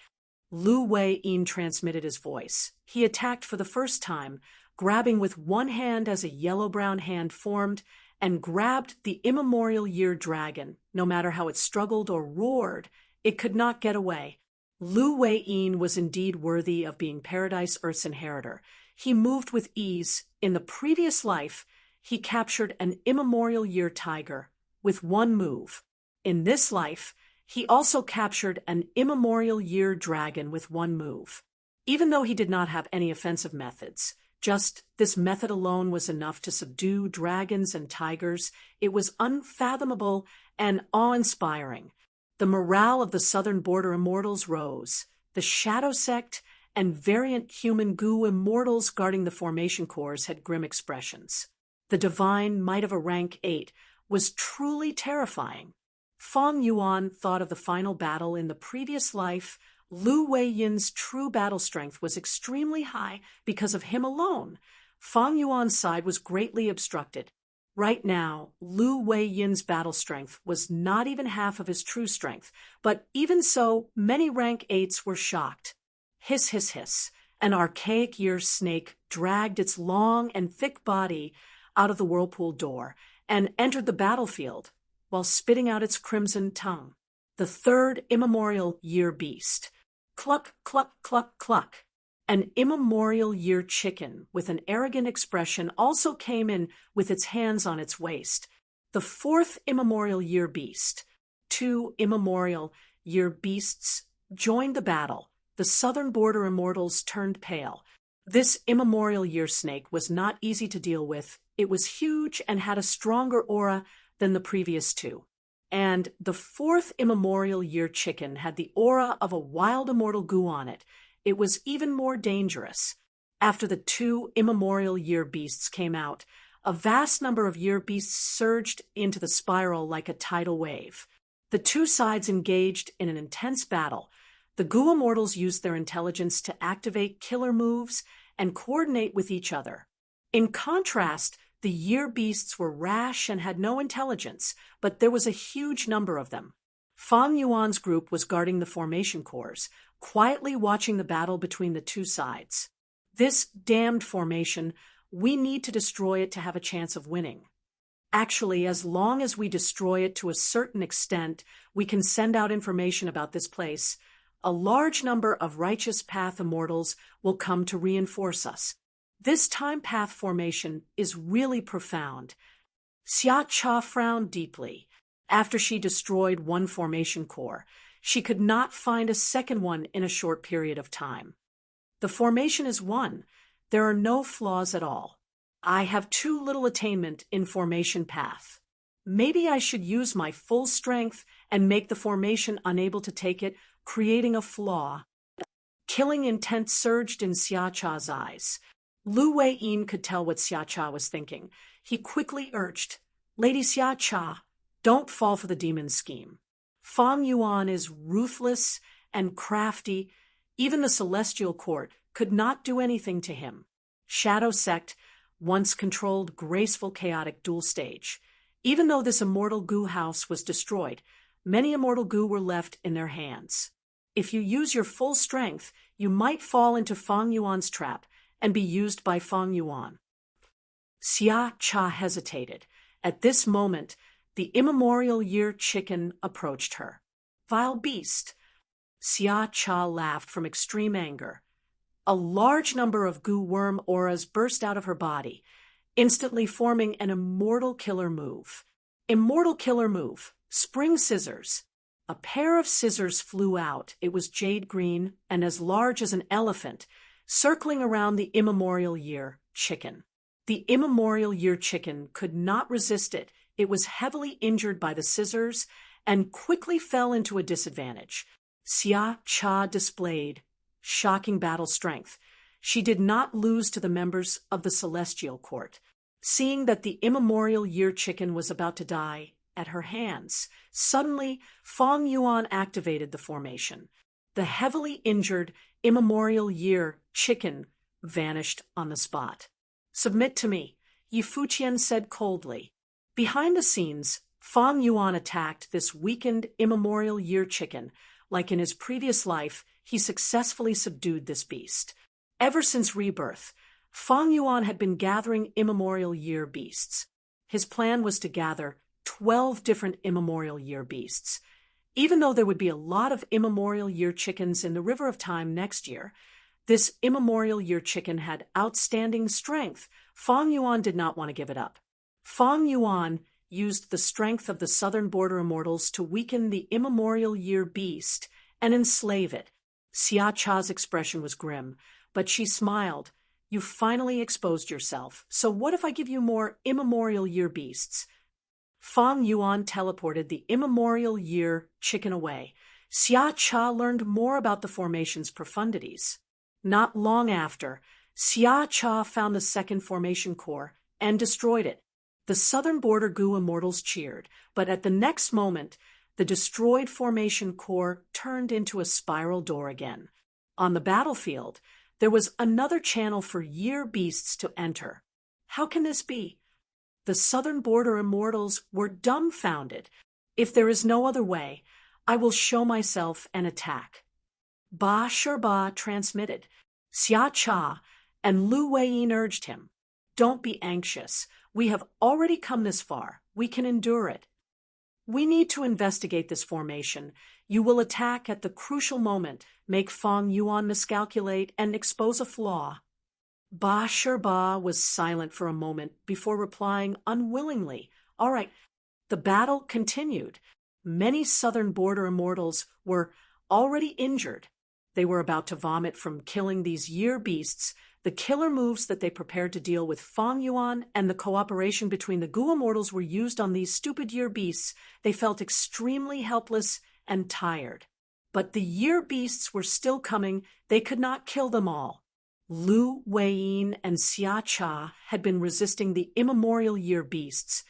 S1: Lu Wei-yin transmitted his voice. He attacked for the first time, grabbing with one hand as a yellow-brown hand formed, and grabbed the immemorial year dragon. No matter how it struggled or roared, it could not get away. Lu Wei-yin was indeed worthy of being Paradise Earth's inheritor. He moved with ease. In the previous life, he captured an immemorial year tiger with one move. In this life, he also captured an immemorial year dragon with one move. Even though he did not have any offensive methods, just this method alone was enough to subdue dragons and tigers. It was unfathomable and awe-inspiring. The morale of the southern border immortals rose. The Shadow Sect and variant human Gu immortals guarding the formation cores had grim expressions. The divine might of a rank 8 was truly terrifying. Fang Yuan thought of the final battle in the previous life. Lu Wei-yin's true battle strength was extremely high because of him alone. Fang Yuan's side was greatly obstructed. Right now, Lu Wei-yin's battle strength was not even half of his true strength, but even so, many rank 8s were shocked. Hiss, hiss, hiss. An archaic year snake dragged its long and thick body out of the whirlpool door and entered the battlefield while spitting out its crimson tongue. The third immemorial year beast. Cluck, cluck, cluck, cluck. An immemorial year chicken with an arrogant expression also came in with its hands on its waist. The fourth immemorial year beast. 2 immemorial year beasts joined the battle. The southern border immortals turned pale. This immemorial year snake was not easy to deal with. It was huge and had a stronger aura than the previous 2. And the fourth immemorial year chicken had the aura of a wild immortal Gu on it. It was even more dangerous. After the 2 immemorial year beasts came out, a vast number of year beasts surged into the spiral like a tidal wave. The 2 sides engaged in an intense battle. The Gua mortals used their intelligence to activate killer moves and coordinate with each other. In contrast, the year beasts were rash and had no intelligence, but there was a huge number of them. Fang Yuan's group was guarding the formation cores, quietly watching the battle between the two sides. This damned formation, we need to destroy it to have a chance of winning. Actually, as long as we destroy it to a certain extent, we can send out information about this place. A large number of righteous path immortals will come to reinforce us. This time path formation is really profound. Xia Cha frowned deeply. After she destroyed one formation core, she could not find a second one in a short period of time. The formation is one. There are no flaws at all. I have too little attainment in formation path. Maybe I should use my full strength and make the formation unable to take it, creating a flaw. Killing intent surged in Xia Cha's eyes. Lu Wei-yin could tell what Xia Cha was thinking. He quickly urged, "Lady Xia Cha, don't fall for the demon's scheme. Fang Yuan is ruthless and crafty. Even the celestial court could not do anything to him." Shadow Sect once controlled graceful chaotic dual stage. Even though this immortal Gu house was destroyed, many immortal Gu were left in their hands. If you use your full strength, you might fall into Fang Yuan's trap and be used by Fang Yuan. Xia Cha hesitated. At this moment, the immemorial year chicken approached her. "Vile beast!" Xia Cha laughed from extreme anger. A large number of Gu worm auras burst out of her body, instantly forming an immortal killer move. Immortal killer move, Spring Scissors. A pair of scissors flew out. It was jade green and as large as an elephant, circling around the immemorial year chicken. The immemorial year chicken could not resist it. It was heavily injured by the scissors and quickly fell into a disadvantage. Xia Cha displayed shocking battle strength. She did not lose to the members of the Celestial Court. Seeing that the immemorial year chicken was about to die at her hands, suddenly Fang Yuan activated the formation. The heavily injured immemorial year chicken vanished on the spot. "Submit to me," Yi Fuqian said coldly. Behind the scenes, Fang Yuan attacked this weakened immemorial year chicken. Like in his previous life, he successfully subdued this beast. Ever since rebirth, Fang Yuan had been gathering immemorial year beasts. His plan was to gather 12 different immemorial year beasts. Even though there would be a lot of immemorial year chickens in the River of Time next year, this immemorial year chicken had outstanding strength. Fang Yuan did not want to give it up. Fang Yuan used the strength of the southern border immortals to weaken the immemorial year beast and enslave it. Xia Cha's expression was grim, but she smiled. "You finally exposed yourself, so what if I give you more immemorial year beasts?" Fang Yuan teleported the immemorial year chicken away. Xia Cha learned more about the formation's profundities. Not long after, Xia Cha found the second formation core and destroyed it. The southern border Gu immortals cheered, but at the next moment, the destroyed formation core turned into a spiral door again. On the battlefield, there was another channel for year beasts to enter. How can this be? The southern border immortals were dumbfounded. "If there is no other way, I will show myself and attack." Ba Shirba transmitted. Xia Cha and Lu Wei-yin urged him. "Don't be anxious. We have already come this far. We can endure it. We need to investigate this formation. You will attack at the crucial moment, make Fang Yuan miscalculate, and expose a flaw." Ba Shirba was silent for a moment before replying unwillingly. "All right." The battle continued. Many southern border immortals were already injured. They were about to vomit from killing these year beasts. The killer moves that they prepared to deal with Fang Yuan and the cooperation between the Gu immortals were used on these stupid year beasts. They felt extremely helpless and tired. But the year beasts were still coming. They could not kill them all. Lu Wei-yin and Xia Cha had been resisting the immemorial year beasts.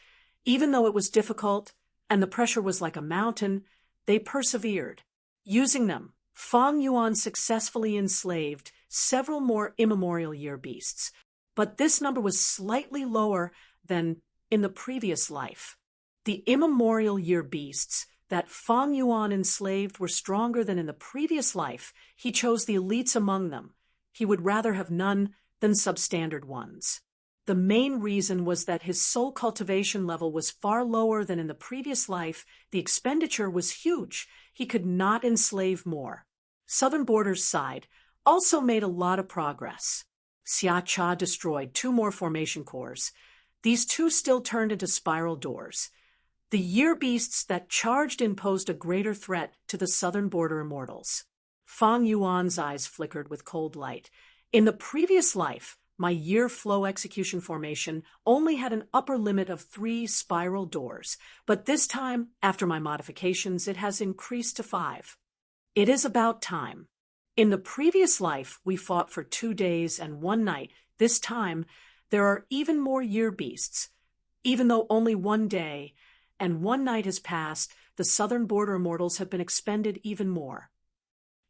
S1: Even though it was difficult and the pressure was like a mountain, they persevered. Using them, Fang Yuan successfully enslaved several more immemorial year beasts, but this number was slightly lower than in the previous life. The immemorial year beasts that Fang Yuan enslaved were stronger than in the previous life. He chose the elites among them. He would rather have none than substandard ones. The main reason was that his soul cultivation level was far lower than in the previous life. The expenditure was huge. He could not enslave more. Southern Border's side also made a lot of progress. Xia Cha destroyed 2 more formation cores. These 2 still turned into spiral doors. The year beasts that charged in posed a greater threat to the Southern Border immortals. Fang Yuan's eyes flickered with cold light. In the previous life, my year flow execution formation only had an upper limit of 3 spiral doors, but this time, after my modifications, it has increased to 5. It is about time. In the previous life, we fought for 2 days and 1 night. This time, there are even more year beasts. Even though only 1 day and 1 night has passed, the Southern Border immortals have been expended even more.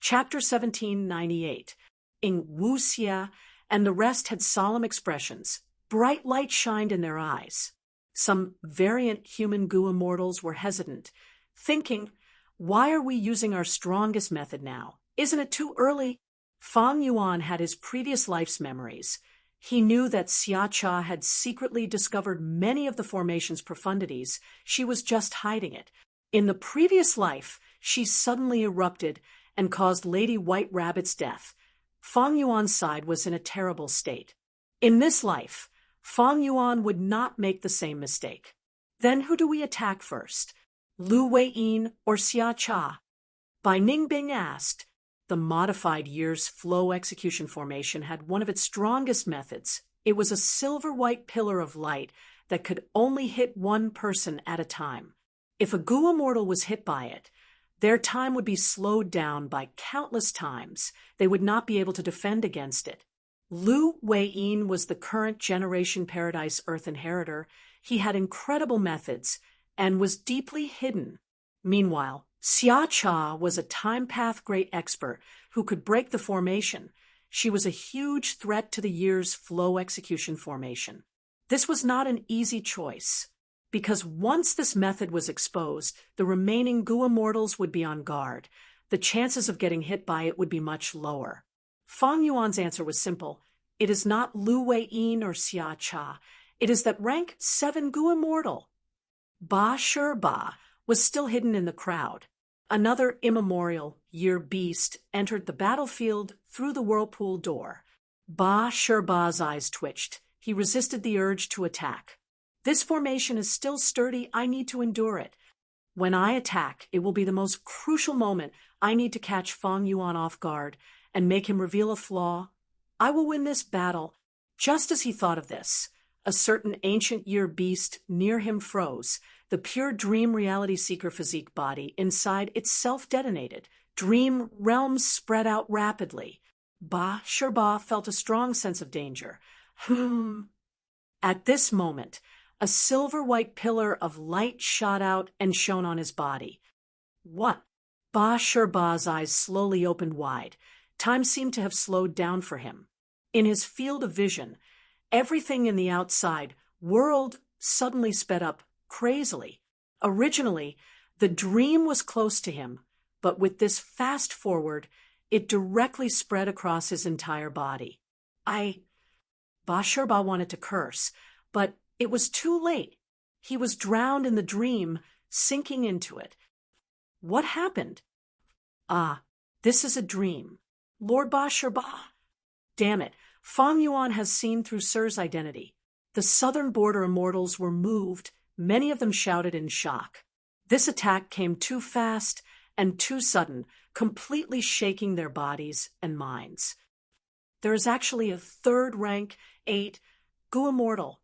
S1: Chapter 1798. Ing Wuxia and the rest had solemn expressions. Bright light shined in their eyes. Some variant human goo immortals were hesitant, thinking, why are we using our strongest method now? Isn't it too early? Fang Yuan had his previous life's memories. He knew that Xia Cha had secretly discovered many of the formation's profundities. She was just hiding it. In the previous life, she suddenly erupted and caused Lady White Rabbit's death. Fang Yuan's side was in a terrible state. In this life, Fang Yuan would not make the same mistake. Then who do we attack first? Lu Weiyin or Xia Cha? Bai Ningbing asked. The modified year's flow execution formation had one of its strongest methods. It was a silver-white pillar of light that could only hit 1 person at a time. If a goo immortal was hit by it, their time would be slowed down by countless times. They would not be able to defend against it. Lu Weiyin was the current generation Paradise Earth inheritor. He had incredible methods and was deeply hidden. Meanwhile, Xia Cha was a time path great expert who could break the formation. She was a huge threat to the year's flow execution formation. This was not an easy choice, because once this method was exposed, the remaining goo immortals would be on guard. The chances of getting hit by it would be much lower. Fang Yuan's answer was simple. It is not Lu Weiyin or Xia Cha. It is that rank 7 goo immortal. Ba Shirba was still hidden in the crowd. Another immemorial year beast entered the battlefield through the whirlpool door. Ba Shirba's eyes twitched. He resisted the urge to attack. This formation is still sturdy. I need to endure it. When I attack, it will be the most crucial moment. I need to catch Fang Yuan off guard and make him reveal a flaw. I will win this battle. Just as he thought of this, a certain ancient year beast near him froze. The pure dream reality seeker physique body inside itself detonated. Dream realms spread out rapidly. Ba Shirba felt a strong sense of danger. At this moment, a silver-white pillar of light shot out and shone on his body. What? Ba Shirba's eyes slowly opened wide. Time seemed to have slowed down for him. In his field of vision, everything in the outside world suddenly sped up crazily. Originally, the dream was close to him, but with this fast forward, it directly spread across his entire body. Ba Shirba wanted to curse, but it was too late. He was drowned in the dream, sinking into it. What happened? This is a dream. Lord Ba Shirba. Damn it, Fang Yuan has seen through Sir's identity. The Southern Border immortals were moved. Many of them shouted in shock. This attack came too fast and too sudden, completely shaking their bodies and minds. There is actually a 3rd rank 8 goo immortal.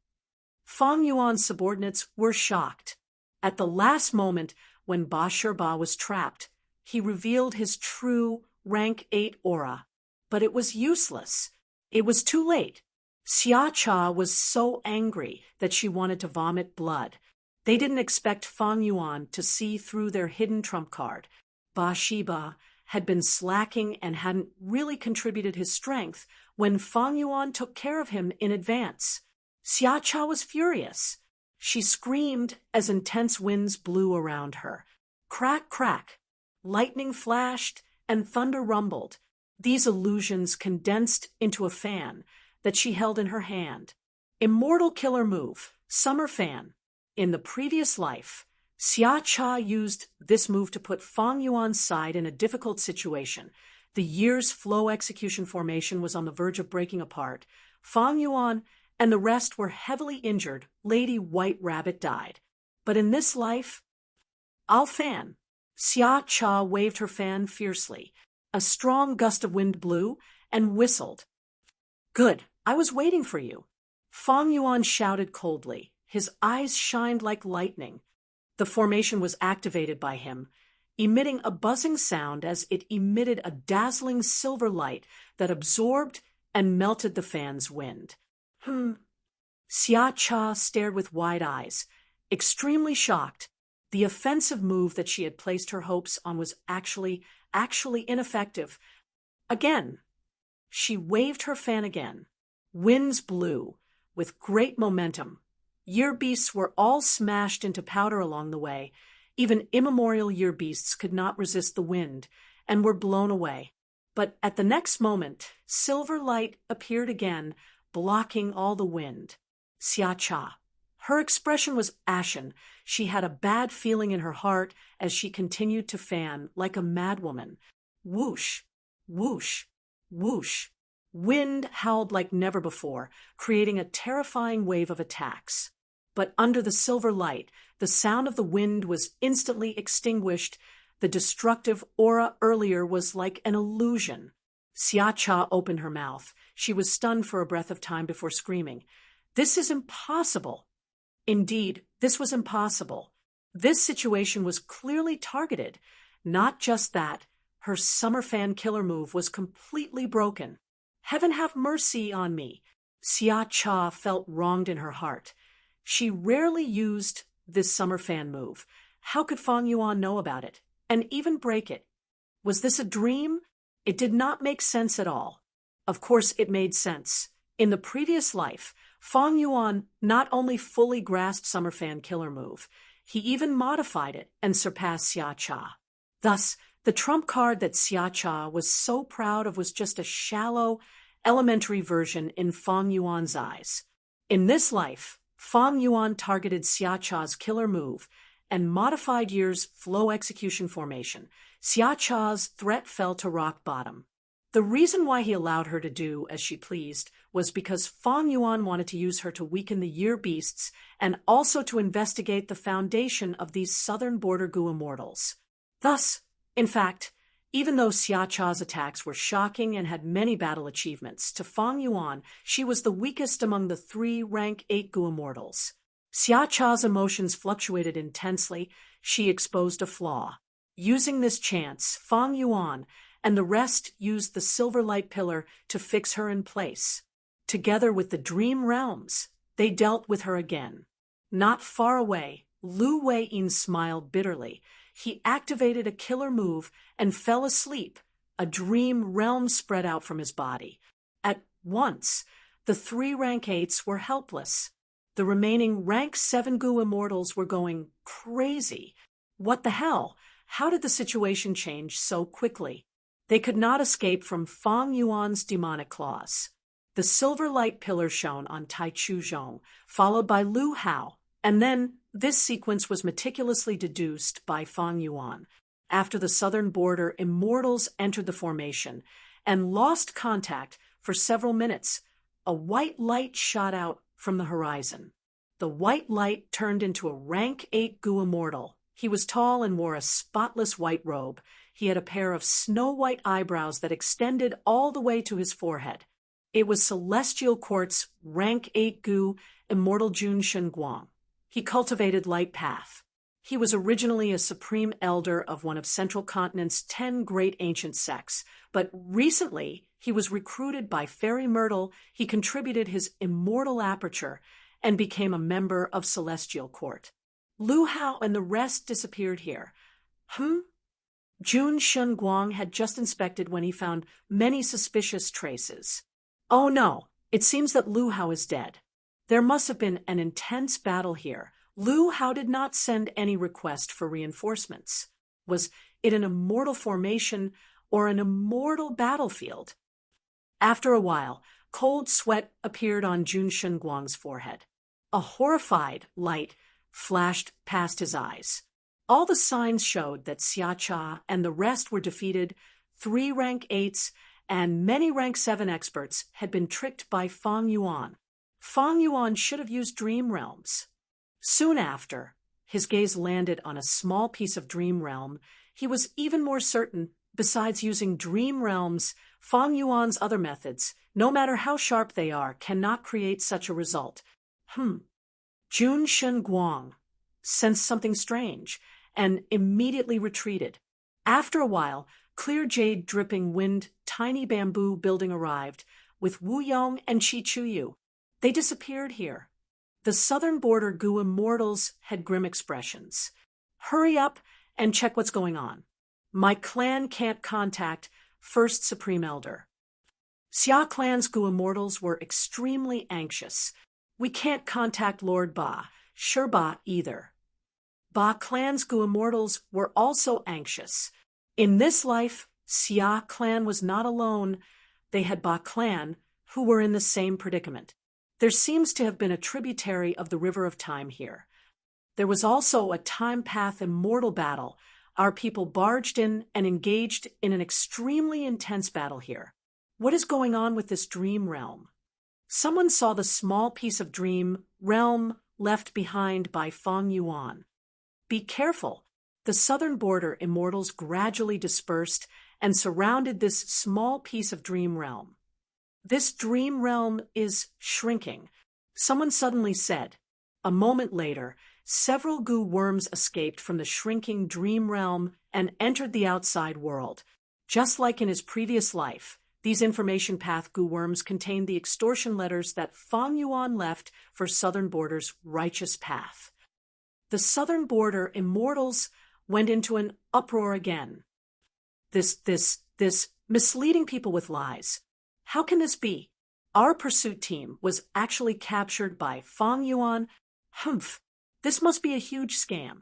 S1: Fang Yuan's subordinates were shocked. At the last moment, when Ba Shirba was trapped, he revealed his true rank 8 aura. But it was useless. It was too late. Xia Cha was so angry that she wanted to vomit blood. They didn't expect Fang Yuan to see through their hidden trump card. Ba Shiba had been slacking and hadn't really contributed his strength when Fang Yuan took care of him in advance. Xiacha was furious. She screamed as intense winds blew around her. Crack, crack. Lightning flashed and thunder rumbled. These illusions condensed into a fan that she held in her hand. Immortal killer move, Summer Fan. In the previous life, Xia Cha used this move to put Fang Yuan's side in a difficult situation. The year's flow execution formation was on the verge of breaking apart. Fang Yuan and the rest were heavily injured. Lady White Rabbit died. But in this life, I'll fan. Xia Cha waved her fan fiercely. A strong gust of wind blew and whistled. Good, I was waiting for you. Fang Yuan shouted coldly. His eyes shined like lightning. The formation was activated by him, emitting a buzzing sound as it emitted a dazzling silver light that absorbed and melted the fan's wind. Xia Cha stared with wide eyes, extremely shocked. The offensive move that she had placed her hopes on was actually ineffective. Again, she waved her fan again. Winds blew, with great momentum. Year beasts were all smashed into powder along the way. Even immemorial year beasts could not resist the wind, and were blown away. But at the next moment, silver light appeared again, blocking all the wind. Xia Cha. Her expression was ashen. She had a bad feeling in her heart as she continued to fan like a madwoman. Whoosh, whoosh, whoosh. Wind howled like never before, creating a terrifying wave of attacks. But under the silver light, the sound of the wind was instantly extinguished. The destructive aura earlier was like an illusion. Xia Cha opened her mouth. She was stunned for a breath of time before screaming. This is impossible. Indeed, this was impossible. This situation was clearly targeted. Not just that, her summer fan killer move was completely broken. Heaven have mercy on me. Xia Cha felt wronged in her heart. She rarely used this summer fan move. How could Fang Yuan know about it, and even break it? Was this a dream? It did not make sense at all. Of course it made sense. In the previous life, Fang Yuan not only fully grasped summer fan killer move, he even modified it and surpassed Xia Cha. Thus, the trump card that Xia Cha was so proud of was just a shallow, elementary version in Fang Yuan's eyes. In this life, Fang Yuan targeted Xia Cha's killer move and modified year's flow execution formation. Xia Cha's threat fell to rock bottom. The reason why he allowed her to do as she pleased was because Fang Yuan wanted to use her to weaken the year beasts and also to investigate the foundation of these southern border Gu immortals. Thus, in fact, even though Xia Cha's attacks were shocking and had many battle achievements, to Fang Yuan, she was the weakest among the 3 rank 8 Gu immortals. Xia Cha's emotions fluctuated intensely. She exposed a flaw. Using this chance, Fang Yuan and the rest used the silver light pillar to fix her in place. Together with the dream realms, they dealt with her again. Not far away, Lu Wei-yin smiled bitterly. He activated a killer move and fell asleep. A dream realm spread out from his body. At once, the 3 rank 8s were helpless. The remaining rank 7 Gu immortals were going crazy. What the hell? How did the situation change so quickly? They could not escape from Fang Yuan's demonic claws. The silver light pillar shone on Tai Chu Zhong, followed by Lu Hao, and then this sequence was meticulously deduced by Fang Yuan. After the southern border, immortals entered the formation and lost contact for several minutes. A white light shot out from the horizon. The white light turned into a rank 8 Gu immortal. He was tall and wore a spotless white robe. He had a pair of snow-white eyebrows that extended all the way to his forehead. It was Celestial Quartz, rank 8 Gu, Immortal Jun Shenguang. He cultivated light path. He was originally a supreme elder of one of Central Continent's 10 great ancient sects, but recently he was recruited by Fairy Myrtle. He contributed his immortal aperture and became a member of Celestial Court. Lu Hao and the rest disappeared here. Jun Shunguang had just inspected when he found many suspicious traces. Oh no, it seems that Lu Hao is dead. There must have been an intense battle here. Lu Hao did not send any request for reinforcements. Was it an immortal formation or an immortal battlefield? After a while, cold sweat appeared on Jun Shunguang's forehead. A horrified light flashed past his eyes. All the signs showed that Xia Cha and the rest were defeated. 3 rank 8s and many rank 7 experts had been tricked by Fang Yuan. Fang Yuan should have used dream realms. Soon after, his gaze landed on a small piece of dream realm. He was even more certain, besides using dream realms, Fang Yuan's other methods, no matter how sharp they are, cannot create such a result. Jun Shunguang sensed something strange and immediately retreated. After a while, clear jade dripping wind, tiny bamboo building arrived with Wu Yong and Chi Chuyu. They disappeared here. The southern border Gu immortals had grim expressions. Hurry up and check what's going on. My clan can't contact First Supreme Elder. Xia clan's Gu immortals were extremely anxious. We can't contact Lord Ba, Sherba either. Ba clan's Gu immortals were also anxious. In this life, Xia clan was not alone. They had Ba clan, who were in the same predicament. There seems to have been a tributary of the River of Time here. There was also a time path immortal battle. Our people barged in and engaged in an extremely intense battle here. What is going on with this dream realm? Someone saw the small piece of dream realm left behind by Fang Yuan. Be careful. The southern border immortals gradually dispersed and surrounded this small piece of dream realm. This dream realm is shrinking, someone suddenly said. A moment later, several Gu worms escaped from the shrinking dream realm and entered the outside world. Just like in his previous life, these information path Gu worms contained the extortion letters that Fang Yuan left for southern border's righteous path. The southern border immortals went into an uproar again. This misleading people with lies. How can this be? Our pursuit team was actually captured by Fang Yuan. This must be a huge scam.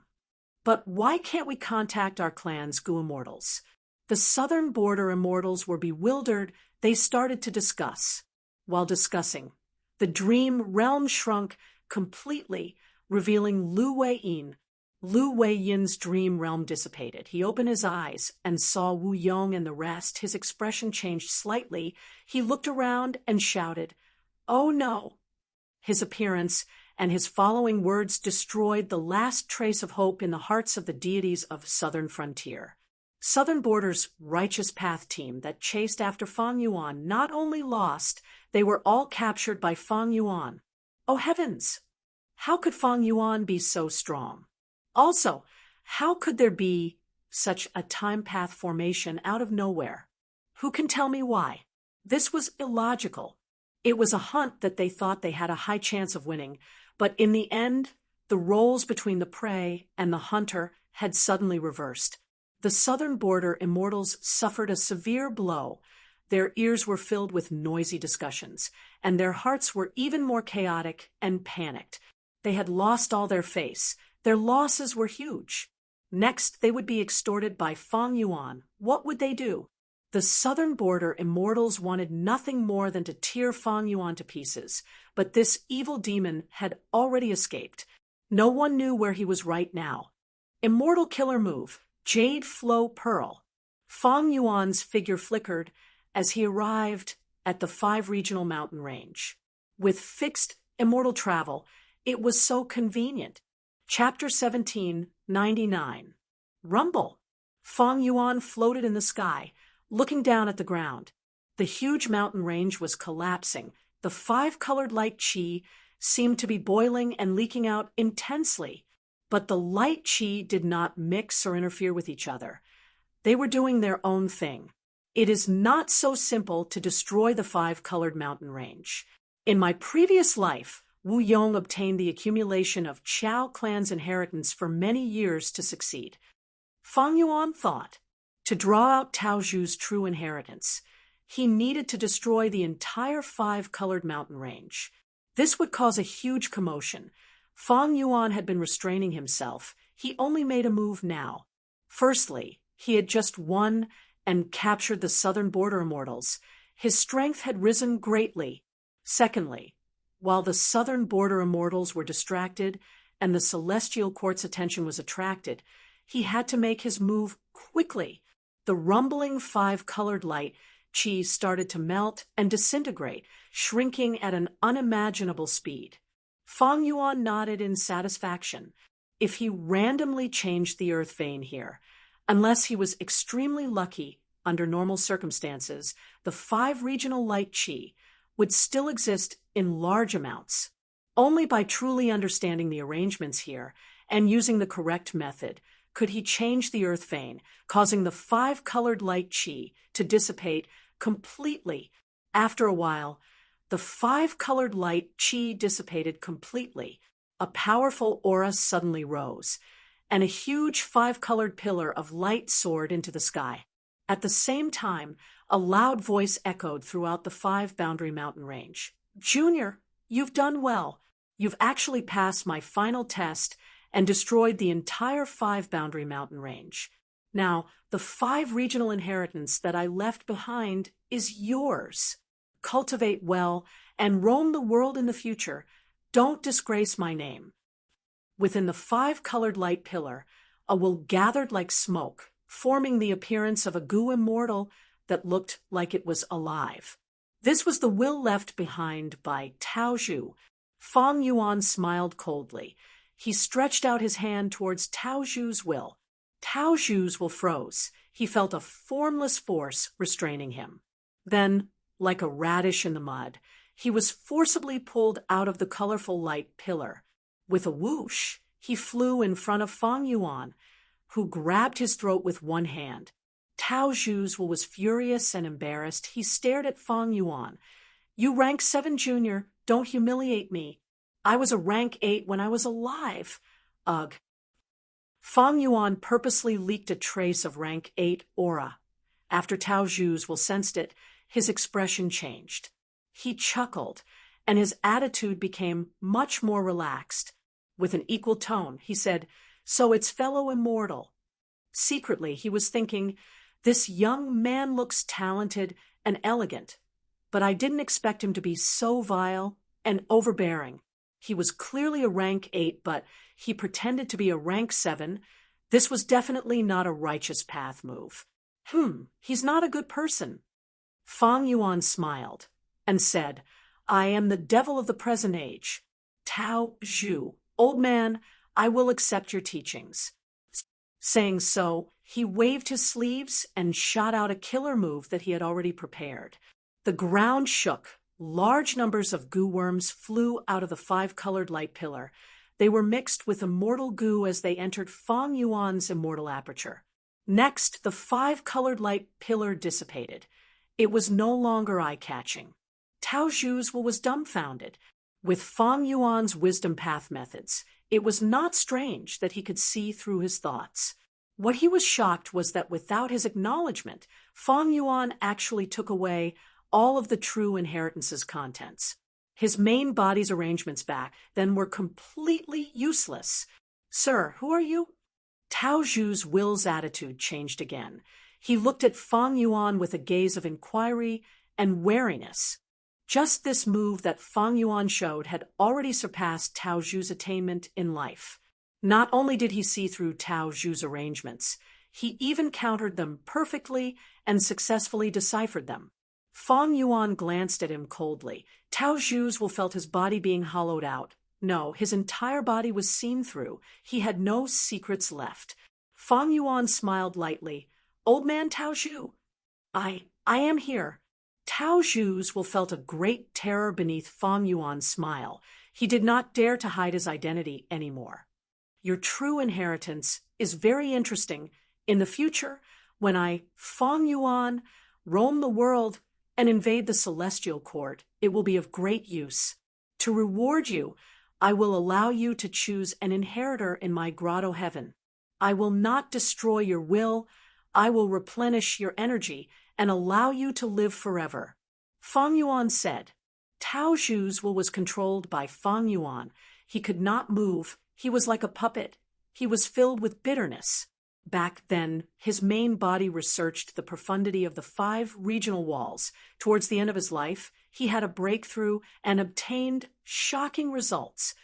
S1: But why can't we contact our clan's Gu immortals? The southern border immortals were bewildered. They started to discuss. While discussing, the dream realm shrunk completely, revealing Lu Weiyin. Lu Weiyin's dream realm dissipated. He opened his eyes and saw Wu Yong and the rest. His expression changed slightly. He looked around and shouted, "Oh no!" His appearance and his following words destroyed the last trace of hope in the hearts of the deities of Southern Frontier. Southern Border's Righteous Path team that chased after Fang Yuan not only lost, they were all captured by Fang Yuan. Oh heavens! How could Fang Yuan be so strong? Also, how could there be such a time path formation out of nowhere? Who can tell me why? This was illogical. It was a hunt that they thought they had a high chance of winning, but in the end, the roles between the prey and the hunter had suddenly reversed. The southern border immortals suffered a severe blow. Their ears were filled with noisy discussions, and their hearts were even more chaotic and panicked. They had lost all their face. Their losses were huge. Next, they would be extorted by Fang Yuan. What would they do? The southern border immortals wanted nothing more than to tear Fang Yuan to pieces, but this evil demon had already escaped. No one knew where he was right now. Immortal killer move, Jade Flow Pearl. Fang Yuan's figure flickered as he arrived at the 5 regional mountain range. With fixed immortal travel, it was so convenient. Chapter 1799. Rumble. Fang Yuan floated in the sky, looking down at the ground. The huge mountain range was collapsing. The 5-colored light chi seemed to be boiling and leaking out intensely. But the light chi did not mix or interfere with each other. They were doing their own thing. It is not so simple to destroy the 5-colored mountain range. In my previous life, Wu Yong obtained the accumulation of Chao clan's inheritance for many years to succeed. Fang Yuan thought, To draw out Tao Zhu's true inheritance, he needed to destroy the entire five-colored mountain range. This would cause a huge commotion. Fang Yuan had been restraining himself. He only made a move now. Firstly, he had just won and captured the southern border immortals. His strength had risen greatly. Secondly, while the southern border immortals were distracted and the celestial court's attention was attracted, he had to make his move quickly. The rumbling five-colored light chi started to melt and disintegrate, shrinking at an unimaginable speed. Fang Yuan nodded in satisfaction. If he randomly changed the earth vein here, unless he was extremely lucky under normal circumstances, the five regional light chi would still exist in large amounts. Only by truly understanding the arrangements here and using the correct method could he change the earth vein, causing the five-colored light chi to dissipate completely. After a while, the five-colored light chi dissipated completely. A powerful aura suddenly rose, and a huge five-colored pillar of light soared into the sky. At the same time, a loud voice echoed throughout the five-boundary mountain range. "Junior, you've done well. You've actually passed my final test and destroyed the entire five-boundary mountain range. Now, the five regional inheritance that I left behind is yours. Cultivate well and roam the world in the future. Don't disgrace my name." Within the five-colored light pillar, a will gathered like smoke, forming the appearance of a goo immortal that looked like it was alive. This was the will left behind by Tao Zhu. Fang Yuan smiled coldly. He stretched out his hand towards Tao Zhu's will. Tao Zhu's will froze. He felt a formless force restraining him. Then, like a radish in the mud, he was forcibly pulled out of the colorful light pillar. With a whoosh, he flew in front of Fang Yuan, who grabbed his throat with one hand. Tao Zhu's will was furious and embarrassed. He stared at Fang Yuan. "You rank 7 junior, don't humiliate me. I was a rank 8 when I was alive. Ugh." Fang Yuan purposely leaked a trace of rank 8 aura. After Tao Zhu's will sensed it, his expression changed. He chuckled, and his attitude became much more relaxed. With an equal tone, he said, "So it's fellow immortal." Secretly, he was thinking, "This young man looks talented and elegant, but I didn't expect him to be so vile and overbearing. He was clearly a rank 8, but he pretended to be a rank 7. This was definitely not a righteous path move. He's not a good person." Fang Yuan smiled and said, "I am the devil of the present age. Tao Zhu, old man, I will accept your teachings." Saying so, he waved his sleeves and shot out a killer move that he had already prepared. The ground shook. Large numbers of goo worms flew out of the five-colored light pillar. They were mixed with immortal goo as they entered Fang Yuan's immortal aperture. Next, the five-colored light pillar dissipated. It was no longer eye-catching. Tao Zhu's will was dumbfounded. With Fang Yuan's wisdom path methods, it was not strange that he could see through his thoughts. What he was shocked was that without his acknowledgement, Fang Yuan actually took away all of the true inheritance's contents. His main body's arrangements back then were completely useless. "Sir, who are you?" Tao Zhu's will's attitude changed again. He looked at Fang Yuan with a gaze of inquiry and wariness. Just this move that Fang Yuan showed had already surpassed Tao Zhu's attainment in life. Not only did he see through Tao Zhu's arrangements, he even countered them perfectly and successfully deciphered them. Fang Yuan glanced at him coldly. Tao Zhu's will felt his body being hollowed out. No, his entire body was seen through. He had no secrets left. Fang Yuan smiled lightly. "Old man Tao Zhu, I am here." Tao Zhu's will felt a great terror beneath Fang Yuan's smile. He did not dare to hide his identity anymore. "Your true inheritance is very interesting. In the future, when I, Fang Yuan, roam the world and invade the celestial court, it will be of great use. To reward you, I will allow you to choose an inheritor in my grotto heaven. I will not destroy your will I will replenish your energy and allow you to live forever. Feng Yuan said. Tao Zhu's will was controlled by Feng Yuan. He could not move. He was like a puppet. He was filled with bitterness. Back then, his main body researched the profundity of the 5 regional walls. Towards the end of his life, he had a breakthrough and obtained shocking results.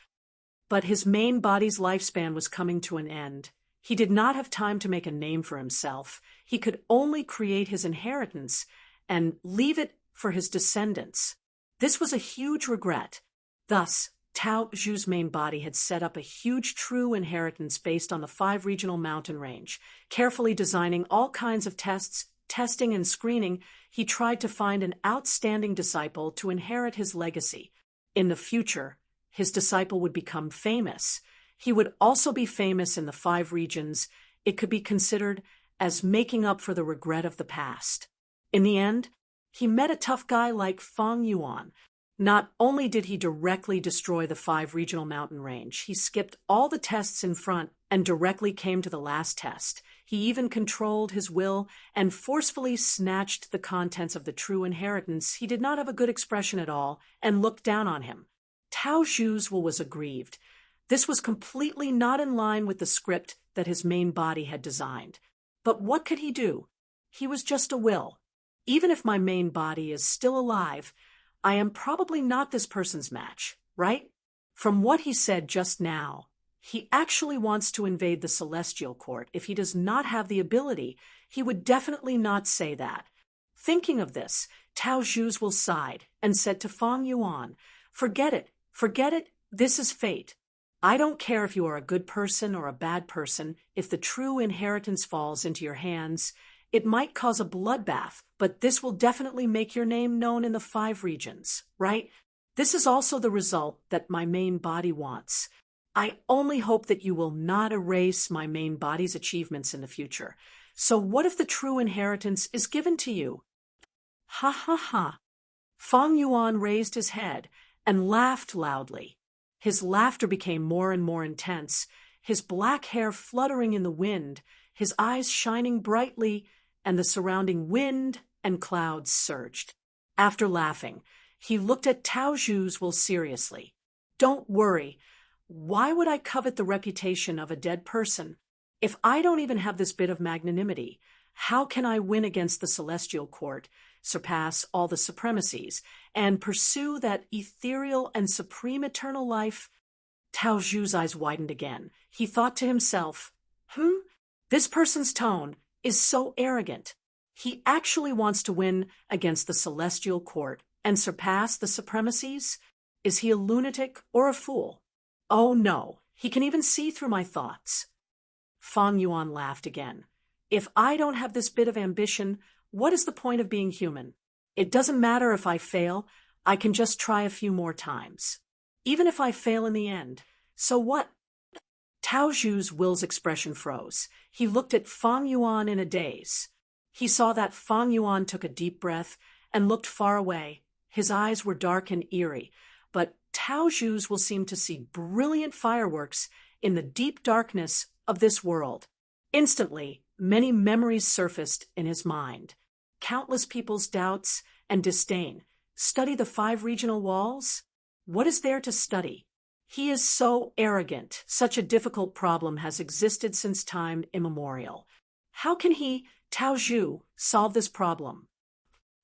S1: But his main body's lifespan was coming to an end. He did not have time to make a name for himself. He could only create his inheritance and leave it for his descendants. This was a huge regret. Thus, Tao Zhu's main body had set up a huge true inheritance based on the 5 regional mountain range. Carefully designing all kinds of tests, testing and screening, he tried to find an outstanding disciple to inherit his legacy. In the future, his disciple would become famous. He would also be famous in the 5 regions. It could be considered as making up for the regret of the past. In the end, he met a tough guy like Feng Yuan. Not only did he directly destroy the 5 regional mountain range, he skipped all the tests in front and directly came to the last test. He even controlled his will and forcefully snatched the contents of the true inheritance. He did not have a good expression at all and looked down on him. Tao Zhu's will was aggrieved. This was completely not in line with the script that his main body had designed. But what could he do? He was just a will. Even if my main body is still alive, I am probably not this person's match, right? From what he said just now, he actually wants to invade the celestial court. If he does not have the ability, he would definitely not say that. Thinking of this, Tao Zhu's will sighed and said to Feng Yuan, forget it, this is fate. I don't care if you are a good person or a bad person, if the true inheritance falls into your hands. It might cause a bloodbath, but this will definitely make your name known in the 5 regions, right? This is also the result that my main body wants. I only hope that you will not erase my main body's achievements in the future. So what if the true inheritance is given to you? Ha ha ha. Feng Yuan raised his head and laughed loudly. His laughter became more and more intense, his black hair fluttering in the wind, his eyes shining brightly, and the surrounding wind and clouds surged. After laughing, he looked at Tao Zhu's will seriously. Don't worry. Why would I covet the reputation of a dead person? If I don't even have this bit of magnanimity, how can I win against the celestial court, surpass all the supremacies, and pursue that ethereal and supreme eternal life? Tao Zhu's eyes widened again. He thought to himself, this person's tone is so arrogant. He actually wants to win against the celestial court and surpass the supremacies? Is he a lunatic or a fool? Oh no, he can even see through my thoughts. Feng Yuan laughed again. If I don't have this bit of ambition, what is the point of being human? It doesn't matter if I fail, I can just try a few more times. Even if I fail in the end, so what? Tao Zhu's will's expression froze. He looked at Feng Yuan in a daze. He saw that Feng Yuan took a deep breath and looked far away. His eyes were dark and eerie, but Tao Zhu's will seemed to see brilliant fireworks in the deep darkness of this world. Instantly, many memories surfaced in his mind. Countless people's doubts and disdain. Study the 5 regional walls? What is there to study? He is so arrogant. Such a difficult problem has existed since time immemorial. How can he, Tao Zhu, solve this problem?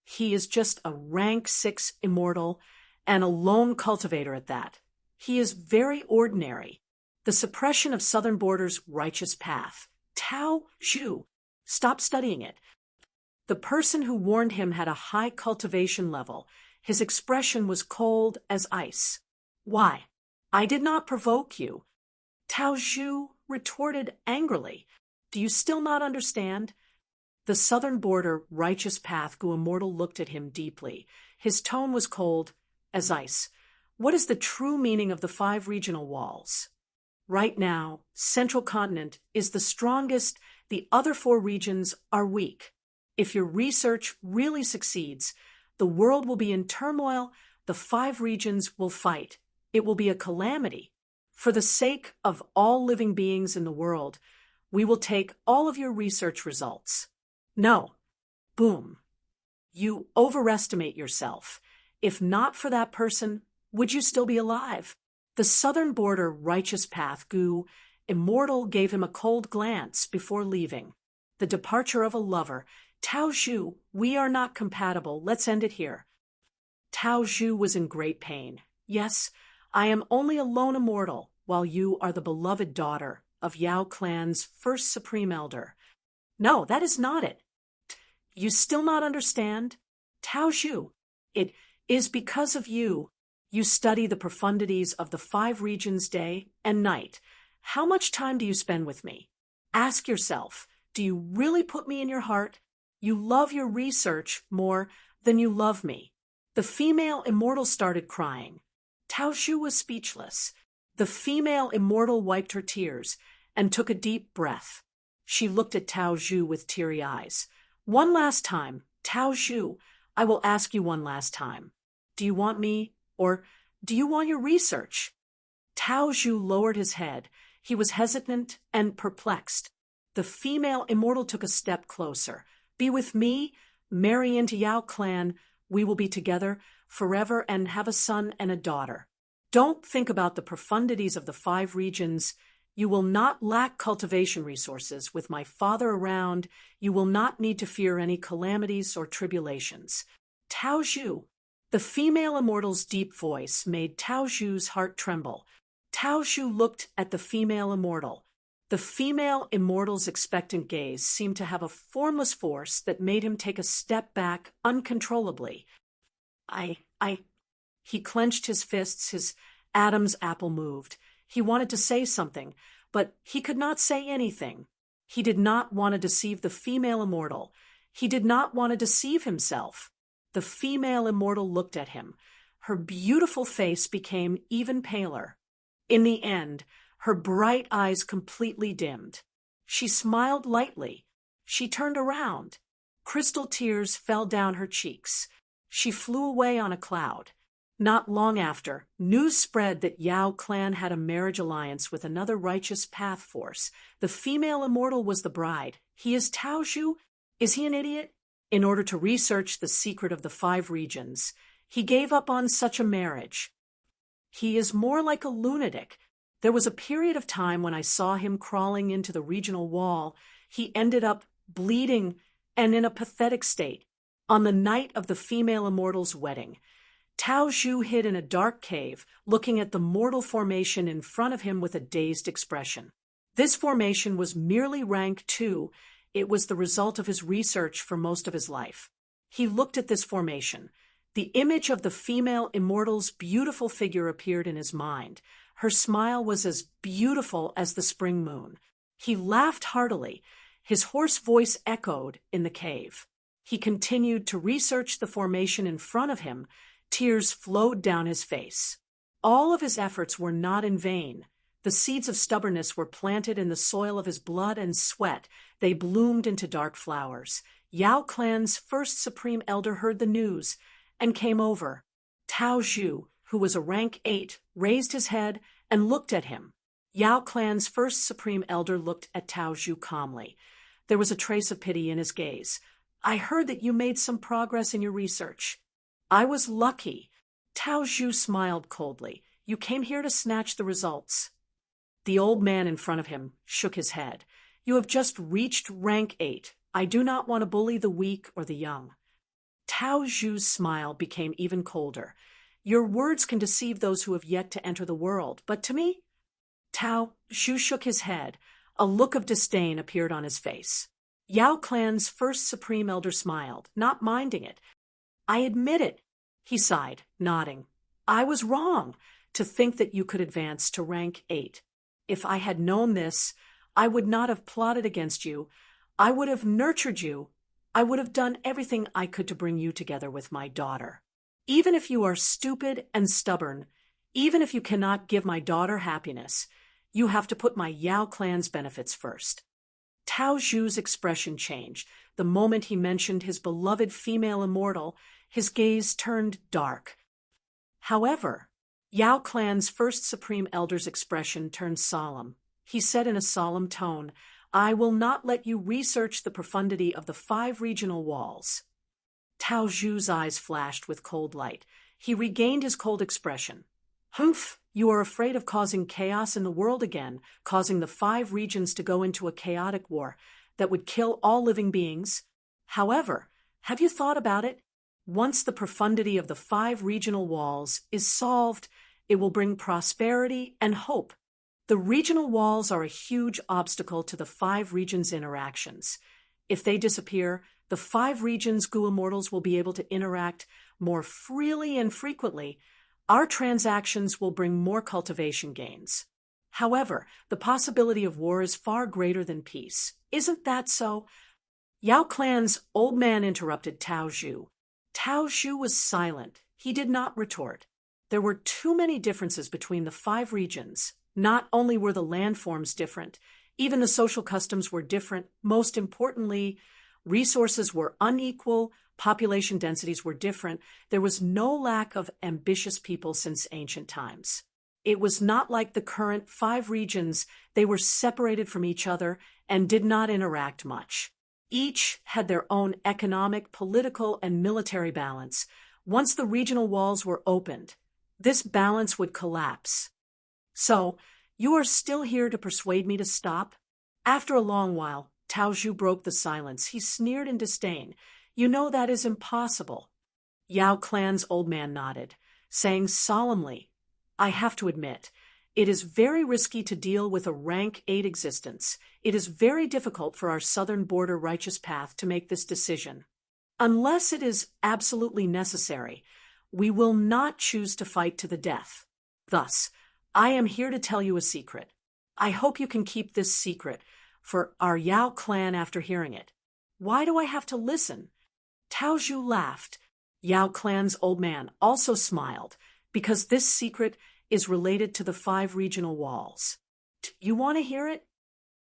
S1: He is just a rank 6 immortal and a lone cultivator at that. He is very ordinary. The suppression of Southern Border's righteous path. Tao Zhu, stop studying it. The person who warned him had a high cultivation level. His expression was cold as ice. Why? I did not provoke you. Tao Zhu retorted angrily. Do you still not understand? The Southern Border righteous path Gu Immortal looked at him deeply. His tone was cold as ice. What is the true meaning of the 5 regional walls? Right now, Central Continent is the strongest, the other 4 regions are weak. If your research really succeeds, the world will be in turmoil, the 5 regions will fight. It will be a calamity. For the sake of all living beings in the world, we will take all of your research results. No. Boom. You overestimate yourself. If not for that person, would you still be alive? The southern border righteous path Gu, immortal, gave him a cold glance before leaving. The departure of a lover. Tao Zhu, we are not compatible. Let's end it here. Tao Zhu was in great pain. Yes, I am only a lone immortal, while you are the beloved daughter of Yao clan's first supreme elder. No, that is not it. You still not understand? Tao Zhu, it is because of you. You study the profundities of the 5 regions day and night. How much time do you spend with me? Ask yourself, do you really put me in your heart? You love your research more than you love me. The female immortal started crying. Tao Zhu was speechless. The female immortal wiped her tears and took a deep breath. She looked at Tao Zhu with teary eyes. One last time, Tao Zhu, I will ask you one last time. Do you want me, or do you want your research? Tao Zhu lowered his head. He was hesitant and perplexed. The female immortal took a step closer. Be with me, marry into Yao clan. We will be together forever and have a son and a daughter. Don't think about the profundities of the 5 regions. You will not lack cultivation resources. With my father around, you will not need to fear any calamities or tribulations. Tao Zhu. The female immortal's deep voice made Tao Zhu's heart tremble. Tao Zhu looked at the female immortal. The female immortal's expectant gaze seemed to have a formless force that made him take a step back uncontrollably. He clenched his fists, his Adam's apple moved. He wanted to say something, but he could not say anything. He did not want to deceive the female immortal. He did not want to deceive himself. The female immortal looked at him. Her beautiful face became even paler. In the end, her bright eyes completely dimmed. She smiled lightly. She turned around. Crystal tears fell down her cheeks. She flew away on a cloud. Not long after, news spread that Yao clan had a marriage alliance with another righteous path force. The female immortal was the bride. He is Tao Zhu? Is he an idiot? In order to research the secret of the 5 regions, he gave up on such a marriage. He is more like a lunatic. There was a period of time when I saw him crawling into the regional wall. He ended up bleeding and in a pathetic state. On the night of the female immortal's wedding, Tao Zhu hid in a dark cave, looking at the mortal formation in front of him with a dazed expression. This formation was merely rank 2. It was the result of his research for most of his life. He looked at this formation. The image of the female immortal's beautiful figure appeared in his mind. Her smile was as beautiful as the spring moon. He laughed heartily. His hoarse voice echoed in the cave. He continued to research the formation in front of him. Tears flowed down his face. All of his efforts were not in vain. The seeds of stubbornness were planted in the soil of his blood and sweat. They bloomed into dark flowers. Yao clan's first supreme elder heard the news and came over. Tao Zhu, who was a rank 8, raised his head and looked at him. Yao clan's first supreme elder looked at Tao Zhu calmly. There was a trace of pity in his gaze. I heard that you made some progress in your research. I was lucky. Tao Zhu smiled coldly. You came here to snatch the results. The old man in front of him shook his head. You have just reached rank 8. I do not want to bully the weak or the young. Tao Zhu's smile became even colder. Your words can deceive those who have yet to enter the world, but to me? Tao Zhu shook his head. A look of disdain appeared on his face. Yao clan's first supreme elder smiled, not minding it. I admit it, he sighed, nodding. I was wrong to think that you could advance to rank 8. If I had known this, I would not have plotted against you. I would have nurtured you. I would have done everything I could to bring you together with my daughter. Even if you are stupid and stubborn, even if you cannot give my daughter happiness, you have to put my Yao clan's benefits first. Tao Zhu's expression changed. The moment he mentioned his beloved female immortal, his gaze turned dark. However, Yao clan's first supreme elder's expression turned solemn. He said in a solemn tone, I will not let you research the profundity of the 5 regional walls. Tao Zhu's eyes flashed with cold light. He regained his cold expression. Humph, you are afraid of causing chaos in the world again, causing the 5 regions to go into a chaotic war that would kill all living beings. However, have you thought about it? Once the profundity of the 5 regional walls is solved, it will bring prosperity and hope. The regional walls are a huge obstacle to the 5 regions' interactions. If they disappear, the 5 regions' goo immortals will be able to interact more freely and frequently. Our transactions will bring more cultivation gains. However, the possibility of war is far greater than peace. Isn't that so? Yao Clan's old man interrupted Tao Zhu. Tao Zhu was silent. He did not retort. There were too many differences between the 5 regions. Not only were the landforms different, even the social customs were different. Most importantly, resources were unequal, population densities were different. There was no lack of ambitious people since ancient times. It was not like the current 5 regions. They were separated from each other and did not interact much. Each had their own economic, political, and military balance. Once the regional walls were opened, this balance would collapse. So, you are still here to persuade me to stop? After a long while, Tao Zhu broke the silence. He sneered in disdain. You know that is impossible. Yao Clan's old man nodded, saying solemnly, I have to admit, it is very risky to deal with a rank 8 existence. It is very difficult for our southern border righteous path to make this decision. Unless it is absolutely necessary, we will not choose to fight to the death. Thus, I am here to tell you a secret. I hope you can keep this secret for our Yao clan after hearing it. Why do I have to listen? Tao Zhu laughed. Yao clan's old man also smiled, because this secret is related to the 5 regional walls. You want to hear it?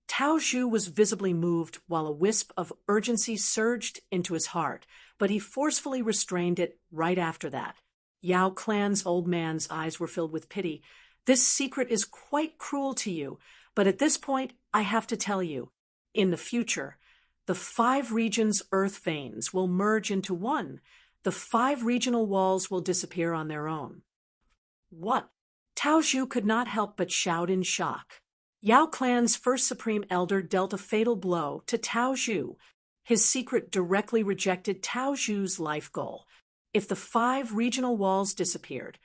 S1: Tao Zhu was visibly moved while a wisp of urgency surged into his heart, but he forcefully restrained it right after that. Yao clan's old man's eyes were filled with pity. This secret is quite cruel to you, but at this point, I have to tell you. In the future, the 5 regions' earth veins will merge into one. The 5 regional walls will disappear on their own. What? Tao Zhu could not help but shout in shock. Yao clan's first supreme elder dealt a fatal blow to Tao Zhu. His secret directly rejected Tao Zhu's life goal. If the 5 regional walls disappeared,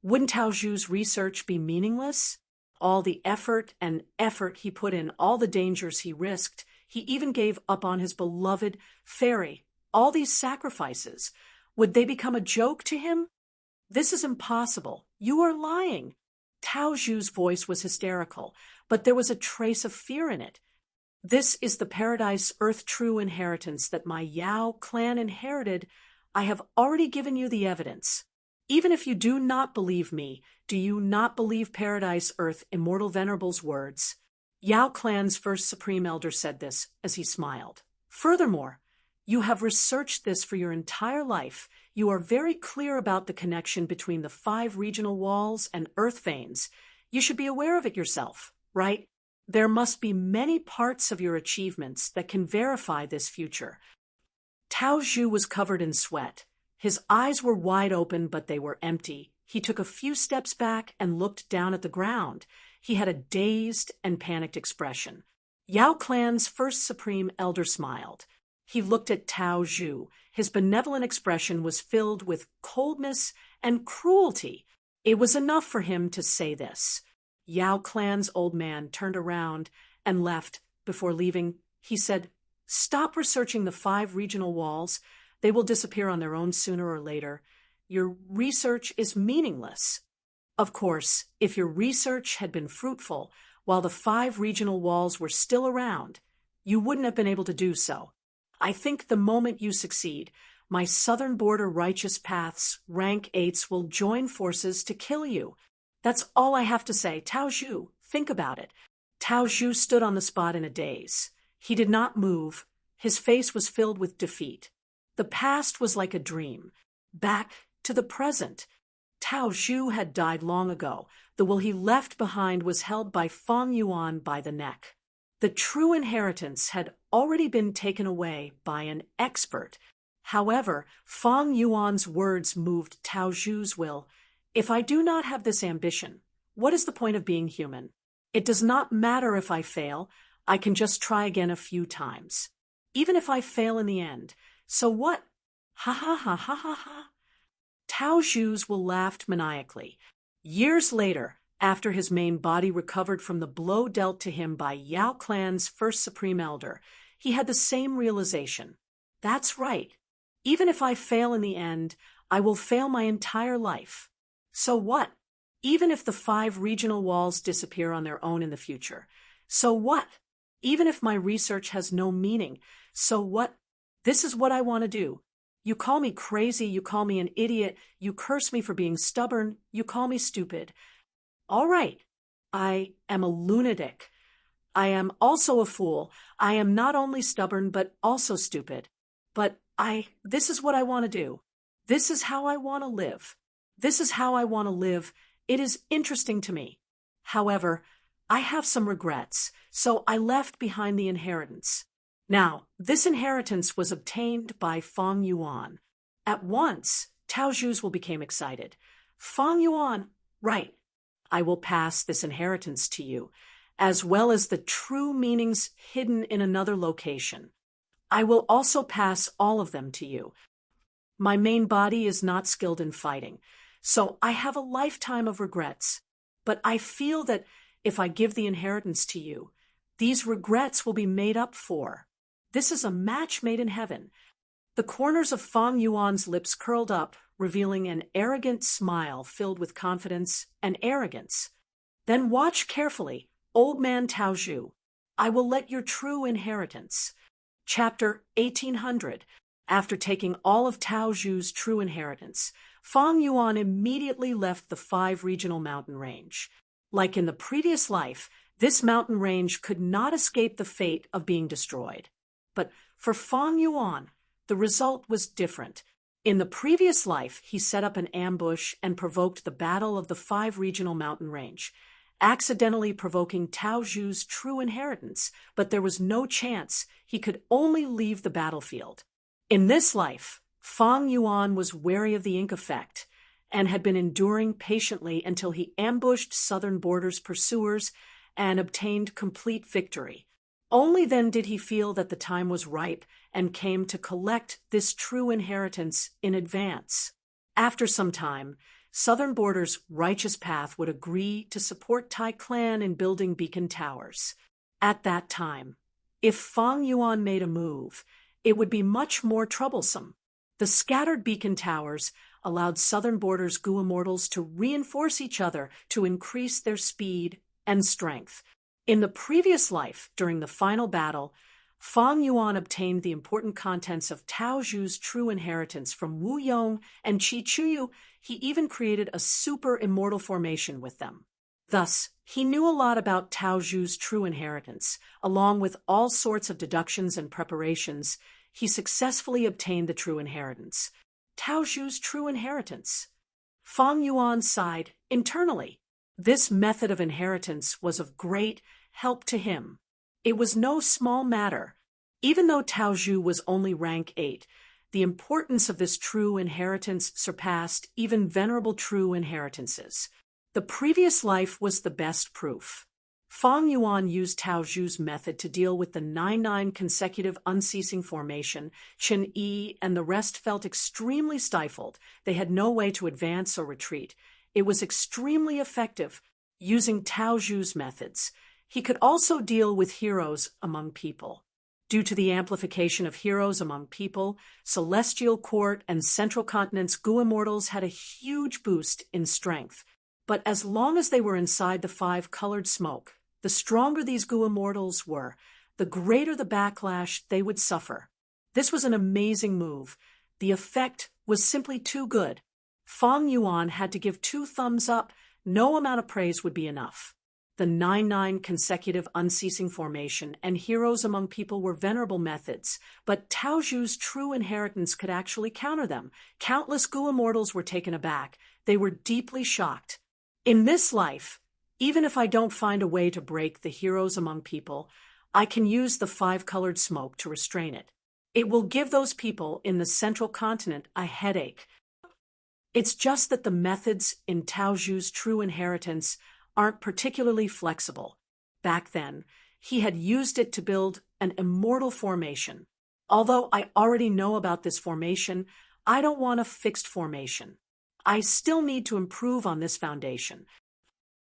S1: wouldn't Tao Zhu's research be meaningless? All the effort he put in, all the dangers he risked, he even gave up on his beloved fairy. All these sacrifices, would they become a joke to him? This is impossible. You are lying. Tao Zhu's voice was hysterical, but there was a trace of fear in it. This is the paradise earth true inheritance that my Yao clan inherited. I have already given you the evidence. Even if you do not believe me, do you not believe Paradise Earth Immortal Venerable's words? Yao clan's first supreme elder said this as he smiled. Furthermore, you have researched this for your entire life. You are very clear about the connection between the 5 regional walls and earth veins. You should be aware of it yourself, right? There must be many parts of your achievements that can verify this future. Tao Zhu was covered in sweat. His eyes were wide open, but they were empty. He took a few steps back and looked down at the ground. He had a dazed and panicked expression. Yao clan's first supreme elder smiled. He looked at Tao Zhu. His benevolent expression was filled with coldness and cruelty. It was enough for him to say this. Yao clan's old man turned around and left. Before leaving, he said, Stop researching the 5 regional walls. They will disappear on their own sooner or later. Your research is meaningless. Of course, if your research had been fruitful while the 5 regional walls were still around, you wouldn't have been able to do so. I think the moment you succeed, my southern border righteous paths, rank 8s, will join forces to kill you. That's all I have to say. Tao Zhu, think about it. Tao Zhu stood on the spot in a daze. He did not move. His face was filled with defeat. The past was like a dream. Back to the present. Tao Zhu had died long ago. The will he left behind was held by Feng Yuan by the neck. The true inheritance had already been taken away by an expert. However, Fang Yuan's words moved Tao Zhu's will. If I do not have this ambition, what is the point of being human? It does not matter if I fail, I can just try again a few times. Even if I fail in the end, so what? Ha ha ha ha ha ha. Tao Zhu's will laughed maniacally. Years later, after his main body recovered from the blow dealt to him by Yao clan's first supreme elder, he had the same realization. That's right. Even if I fail in the end, I will fail my entire life. So what? Even if the 5 regional walls disappear on their own in the future. So what? Even if my research has no meaning. So what? This is what I want to do. You call me crazy, you call me an idiot, you curse me for being stubborn, you call me stupid. All right, I am a lunatic. I am also a fool. I am not only stubborn, but also stupid. But this is what I want to do. This is how I want to live. This is how I want to live. It is interesting to me. However, I have some regrets, so I left behind the inheritance. Now, this inheritance was obtained by Fang Yuan. At once, Tao Zhu's will became excited. Fang Yuan, right. I will pass this inheritance to you, as well as the true meanings hidden in another location. I will also pass all of them to you. My main body is not skilled in fighting, so I have a lifetime of regrets. But I feel that if I give the inheritance to you, these regrets will be made up for. This is a match made in heaven. The corners of Fang Yuan's lips curled up, revealing an arrogant smile filled with confidence and arrogance. Then watch carefully, old man Tao Zhu. I will let your true inheritance. Chapter 1800. After taking all of Tao Zhu's true inheritance, Fang Yuan immediately left the 5 regional mountain range. Like in the previous life, this mountain range could not escape the fate of being destroyed. But for Fang Yuan, the result was different. In the previous life, he set up an ambush and provoked the battle of the 5 regional mountain range, accidentally provoking Tao Zhu's true inheritance, but there was no chance. He could only leave the battlefield. In this life, Fang Yuan was wary of the ink effect and had been enduring patiently until he ambushed Southern Border's pursuers and obtained complete victory. Only then did he feel that the time was ripe and came to collect this true inheritance in advance. After some time, Southern Border's righteous path would agree to support Tai Clan in building beacon towers. At that time, if Fang Yuan made a move, it would be much more troublesome. The scattered beacon towers allowed Southern Border's Gu Immortals to reinforce each other to increase their speed and strength. In the previous life, during the final battle, Fang Yuan obtained the important contents of Tao Zhu's true inheritance from Wu Yong and Qi Chuyu. He even created a super immortal formation with them. Thus, he knew a lot about Tao Zhu's true inheritance. Along with all sorts of deductions and preparations, he successfully obtained the true inheritance. Tao Zhu's true inheritance. Fang Yuan sighed internally. This method of inheritance was of great help to him. It was no small matter. Even though Tao Zhu was only rank 8, the importance of this true inheritance surpassed even venerable true inheritances. The previous life was the best proof. Fang Yuan used Tao Zhu's method to deal with the 9 consecutive unceasing formation. Chen Yi and the rest felt extremely stifled. They had no way to advance or retreat. It was extremely effective, using Tao Zhu's methods. He could also deal with heroes among people. Due to the amplification of heroes among people, Celestial Court and Central Continent's Gu Immortals had a huge boost in strength. But as long as they were inside the 5-colored smoke, the stronger these Gu Immortals were, the greater the backlash they would suffer. This was an amazing move. The effect was simply too good. Fang Yuan had to give 2 thumbs up. No amount of praise would be enough. The 9 consecutive unceasing formation and heroes among people were venerable methods, but Tao Zhu's true inheritance could actually counter them. Countless Gu Immortals were taken aback. They were deeply shocked. In this life, even if I don't find a way to break the heroes among people, I can use the 5-colored smoke to restrain it. It will give those people in the central continent a headache. It's just that the methods in Tao Zhu's true inheritance aren't particularly flexible. Back then, he had used it to build an immortal formation. Although I already know about this formation, I don't want a fixed formation. I still need to improve on this foundation.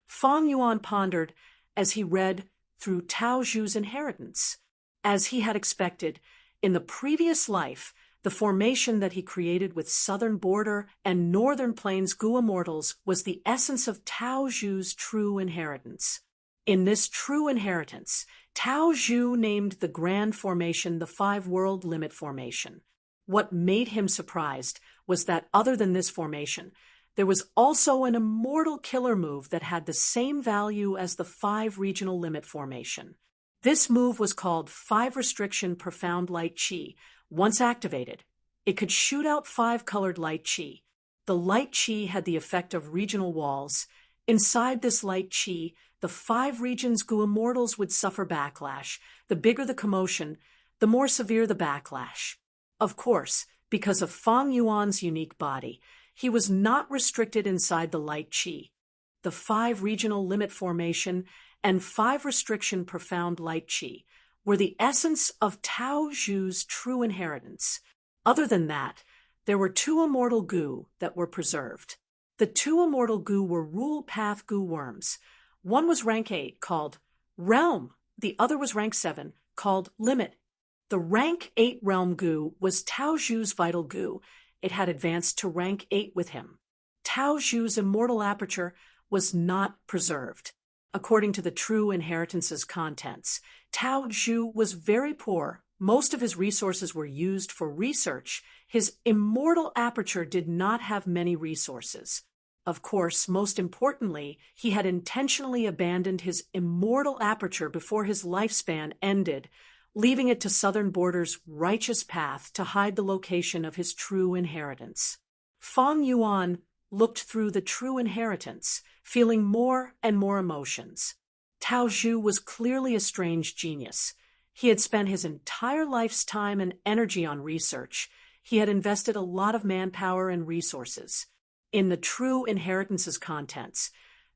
S1: Fang Yuan pondered as he read through Tao Zhu's inheritance. As he had expected, in the previous life, the formation that he created with Southern Border and Northern Plains Gu immortals was the essence of Tao Zhu's true inheritance. In this true inheritance, Tao Zhu named the grand formation the 5-world limit formation. What made him surprised was that other than this formation, there was also an immortal killer move that had the same value as the 5 regional limit formation. This move was called 5 Restriction Profound Light Qi. Once activated, it could shoot out 5-colored light qi. The light qi had the effect of regional walls. Inside this light qi, the 5 regions Gu immortals would suffer backlash. The bigger the commotion, the more severe the backlash. Of course, because of Fang Yuan's unique body, he was not restricted inside the light qi. The 5 regional limit formation and 5 restriction profound light qi were the essence of Tao Zhu's true inheritance. Other than that, there were 2 immortal Gu that were preserved. The 2 immortal Gu were rule path Gu worms. One was rank 8, called Realm. The other was rank 7, called Limit. The rank 8 Realm Gu was Tao Zhu's vital Gu. It had advanced to rank 8 with him. Tao Zhu's immortal aperture was not preserved. According to the true inheritance's contents, Tao Zhu was very poor. Most of his resources were used for research. His immortal aperture did not have many resources. Of course, most importantly, he had intentionally abandoned his immortal aperture before his lifespan ended, leaving it to Southern Border's righteous path to hide the location of his true inheritance. Fang Yuan looked through the true inheritance, feeling more and more emotions. Tao Zhu was clearly a strange genius. He had spent his entire life's time and energy on research. He had invested a lot of manpower and resources. In the true inheritance's contents,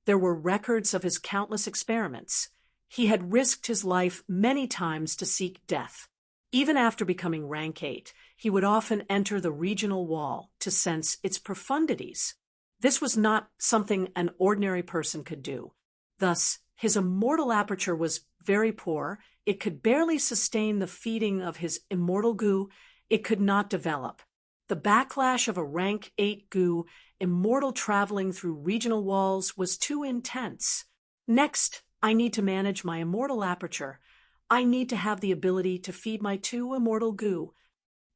S1: there were records of his countless experiments. He had risked his life many times to seek death. Even after becoming rank 8, he would often enter the regional wall to sense its profundities. This was not something an ordinary person could do. Thus, his immortal aperture was very poor. It could barely sustain the feeding of his immortal Gu. It could not develop. The backlash of a rank 8 Gu, immortal traveling through regional walls, was too intense. Next, I need to manage my immortal aperture. I need to have the ability to feed my 2 immortal Gu.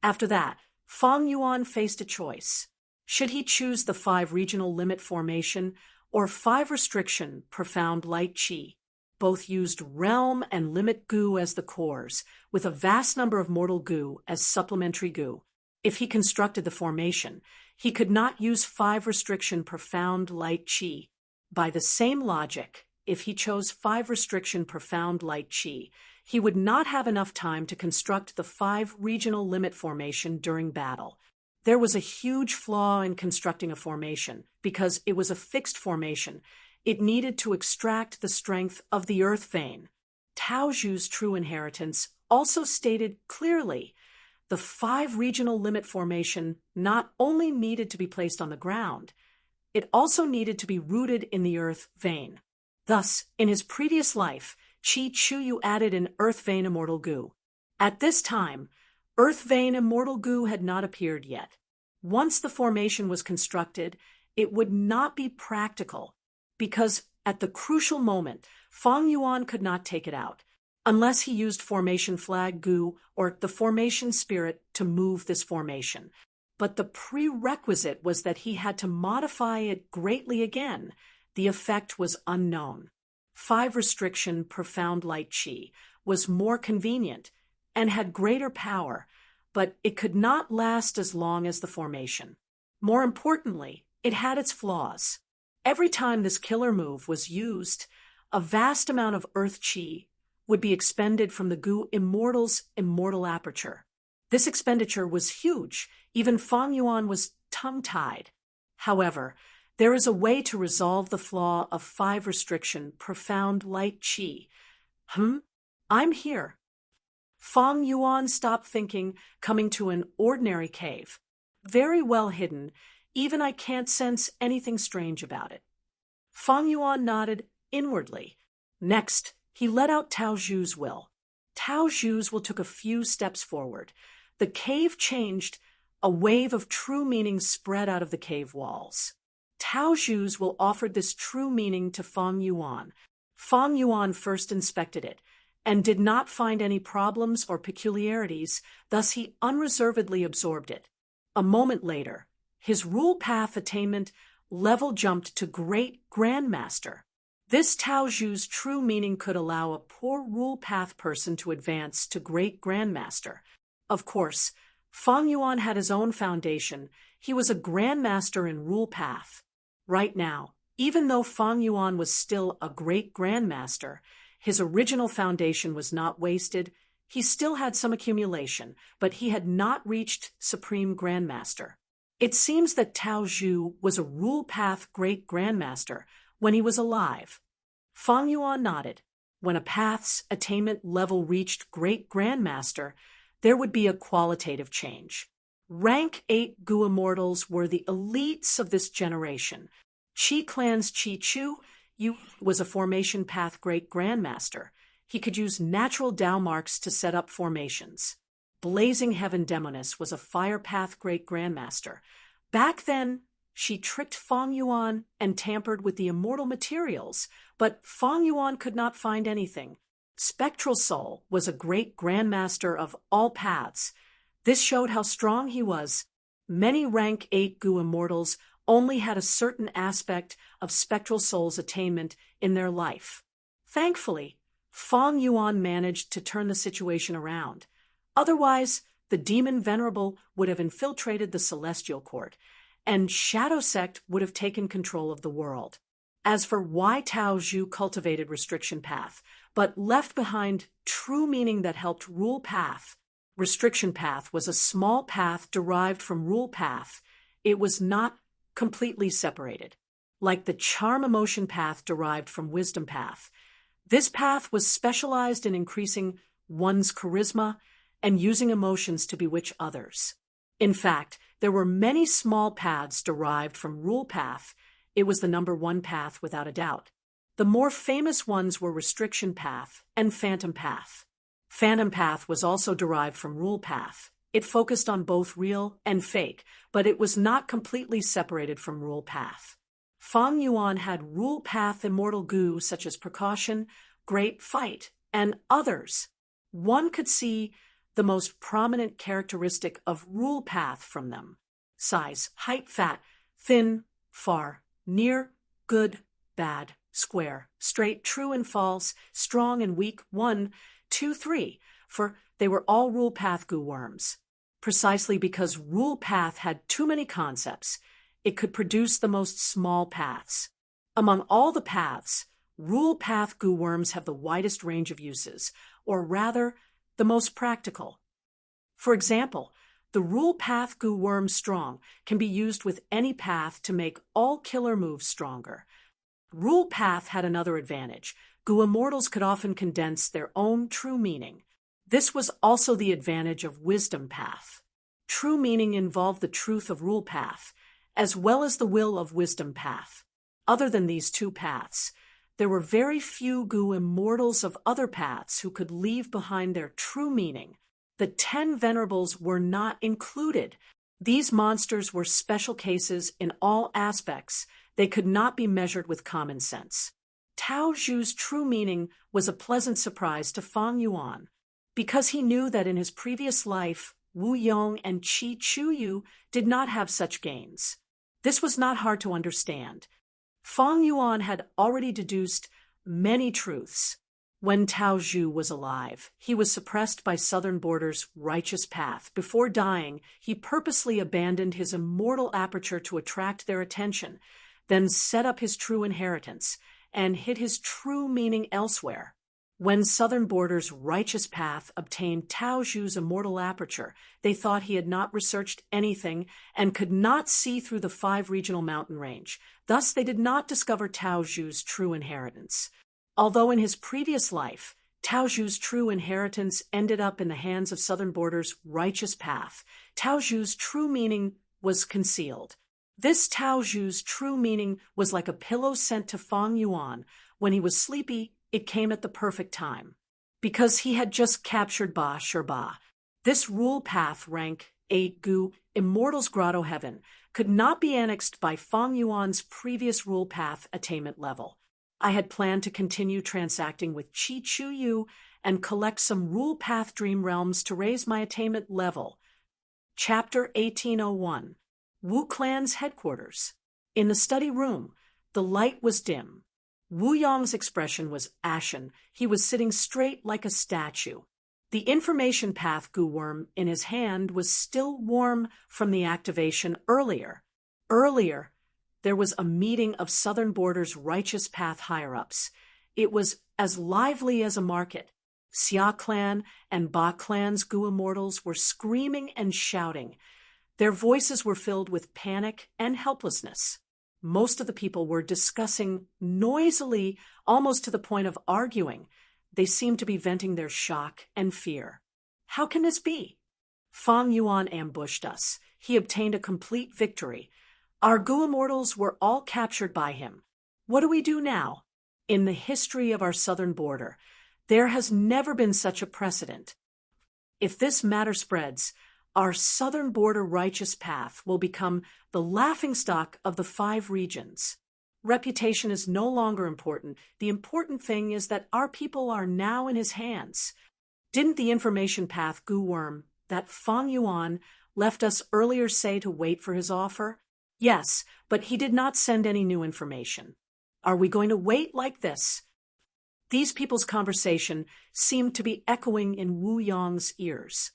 S1: After that, Fang Yuan faced a choice. Should he choose the 5 regional limit formation or 5 restriction profound light qi? Both used realm and limit Gu as the cores, with a vast number of mortal Gu as supplementary Gu. If he constructed the formation, he could not use 5 restriction profound light qi. By the same logic, if he chose 5 restriction profound light qi, he would not have enough time to construct the 5 regional limit formation during battle. There was a huge flaw in constructing a formation. Because it was a fixed formation, it needed to extract the strength of the earth vein. Tao Zhu's true inheritance also stated clearly the 5 regional limit formation not only needed to be placed on the ground, it also needed to be rooted in the earth vein. Thus, in his previous life, Qi Chuyu added an earth vein immortal Gu. At this time, earth vein immortal Gu had not appeared yet. Once the formation was constructed, it would not be practical, because at the crucial moment, Fang Yuan could not take it out, unless he used formation flag Gu or the formation spirit to move this formation. But the prerequisite was that he had to modify it greatly again. The effect was unknown. 5 restriction profound light qi was more convenient and had greater power, but it could not last as long as the formation. More importantly, it had its flaws. Every time this killer move was used, a vast amount of earth qi would be expended from the Gu Immortal's immortal aperture. This expenditure was huge. Even Fang Yuan was tongue-tied. However, there is a way to resolve the flaw of 5 restriction, profound light qi. I'm here. Fang Yuan stopped thinking, coming to an ordinary cave. Very well hidden, even I can't sense anything strange about it. Fang Yuan nodded inwardly. Next, he let out Tao Zhu's will. Tao Zhu's will took a few steps forward. The cave changed. A wave of true meaning spread out of the cave walls. Tao Zhu's will offered this true meaning to Fang Yuan. Fang Yuan first inspected it, and did not find any problems or peculiarities, thus he unreservedly absorbed it. A moment later, his rule path attainment level jumped to Great Grandmaster. This Tao Zhu's true meaning could allow a poor rule path person to advance to Great Grandmaster. Of course, Fang Yuan had his own foundation. He was a Grandmaster in rule path. Right now, even though Fang Yuan was still a Great Grandmaster, his original foundation was not wasted. He still had some accumulation, but he had not reached Supreme Grandmaster. It seems that Tao Zhu was a rule path Great Grandmaster when he was alive. Fang Yuan nodded. When a path's attainment level reached Great Grandmaster, there would be a qualitative change. Rank 8 Gu Immortals were the elites of this generation. Qi Clan's Qi Chu was a formation path Great Grandmaster. He could use natural Tao marks to set up formations. Blazing Heaven Demoness was a fire path Great Grandmaster. Back then, she tricked Fang Yuan and tampered with the immortal materials, but Fang Yuan could not find anything. Spectral Soul was a Great Grandmaster of all paths. This showed how strong he was. Many rank 8 Gu Immortals only had a certain aspect of Spectral Soul's attainment in their life. Thankfully, Fang Yuan managed to turn the situation around. Otherwise, the demon Venerable would have infiltrated the Celestial Court, and Shadow Sect would have taken control of the world. As for why Tao Zhu cultivated Restriction Path, but left behind true meaning that helped Rule Path, Restriction Path was a small path derived from Rule Path. It was not completely separated. Like the Charm Emotion Path derived from Wisdom Path, this path was specialized in increasing one's charisma and using emotions to bewitch others. In fact, there were many small paths derived from Rule Path. It was the number 1 path without a doubt. The more famous ones were Restriction Path and Phantom Path. Phantom Path was also derived from Rule Path. It focused on both real and fake, but it was not completely separated from Rule Path. Fang Yuan had Rule Path immortal Gu such as Precaution, Great Fight, and others. One could see the most prominent characteristic of Rule Path from them: size, height, fat, thin, far, near, good, bad, square, straight, true and false, strong and weak, 1, 2, 3, for they were all Rule Path Gu worms. Precisely because Rule Path had too many concepts, it could produce the most small paths. Among all the paths, Rule Path Gu worms have the widest range of uses, or rather, the most practical. For example, the Rule Path Gu worm strong can be used with any path to make all killer moves stronger. Rule Path had another advantage. Gu Immortals could often condense their own true meaning. This was also the advantage of Wisdom Path. True meaning involved the truth of Rule Path, as well as the will of Wisdom Path. Other than these 2 paths, there were very few Gu Immortals of other paths who could leave behind their true meaning. The 10 Venerables were not included. These monsters were special cases in all aspects. They could not be measured with common sense. Tao Zhu's true meaning was a pleasant surprise to Fang Yuan, because he knew that in his previous life, Wu Yong and Qi Chuyu did not have such gains. This was not hard to understand. Fang Yuan had already deduced many truths. When Tao Zhu was alive, he was suppressed by Southern Border's righteous path. Before dying, he purposely abandoned his immortal aperture to attract their attention, then set up his true inheritance and hid his true meaning elsewhere. When Southern Border's righteous path obtained Tao Zhu's immortal aperture, they thought he had not researched anything and could not see through the 5 regional mountain range. Thus, they did not discover Tao Zhu's true inheritance. Although in his previous life, Tao Zhu's true inheritance ended up in the hands of Southern Border's righteous path, Tao Zhu's true meaning was concealed. This Tao Zhu's true meaning was like a pillow sent to Fang Yuan. When he was sleepy, it came at the perfect time. Because he had just captured Ba Shirba. This rule path rank 8 Gu, Immortal's Grotto Heaven, could not be annexed by Fang Yuan's previous rule path attainment level. I had planned to continue transacting with Qi Chu Yu and collect some rule path dream realms to raise my attainment level. Chapter 1801. Wu Clan's Headquarters. In the study room, the light was dim. Wu Yong's expression was ashen. He was sitting straight like a statue. The information path Gu worm in his hand was still warm from the activation earlier. There was a meeting of Southern Border's righteous path higher-ups. It was as lively as a market. Xia Clan and Ba Clan's Gu immortals were screaming and shouting. Their voices were filled with panic and helplessness. Most of the people were discussing noisily, almost to the point of arguing. They seemed to be venting their shock and fear. How can this be? Fang Yuan ambushed us. He obtained a complete victory. Our Gu immortals were all captured by him. What do we do now? In the history of our Southern Border, there has never been such a precedent. If this matter spreads, our Southern Border righteous path will become the laughingstock of the 5 regions. Reputation is no longer important. The important thing is that our people are now in his hands. Didn't the information path Gu worm, that Fang Yuan, left us earlier say to wait for his offer? Yes, but he did not send any new information. Are we going to wait like this? These people's conversation seemed to be echoing in Wu Yong's ears.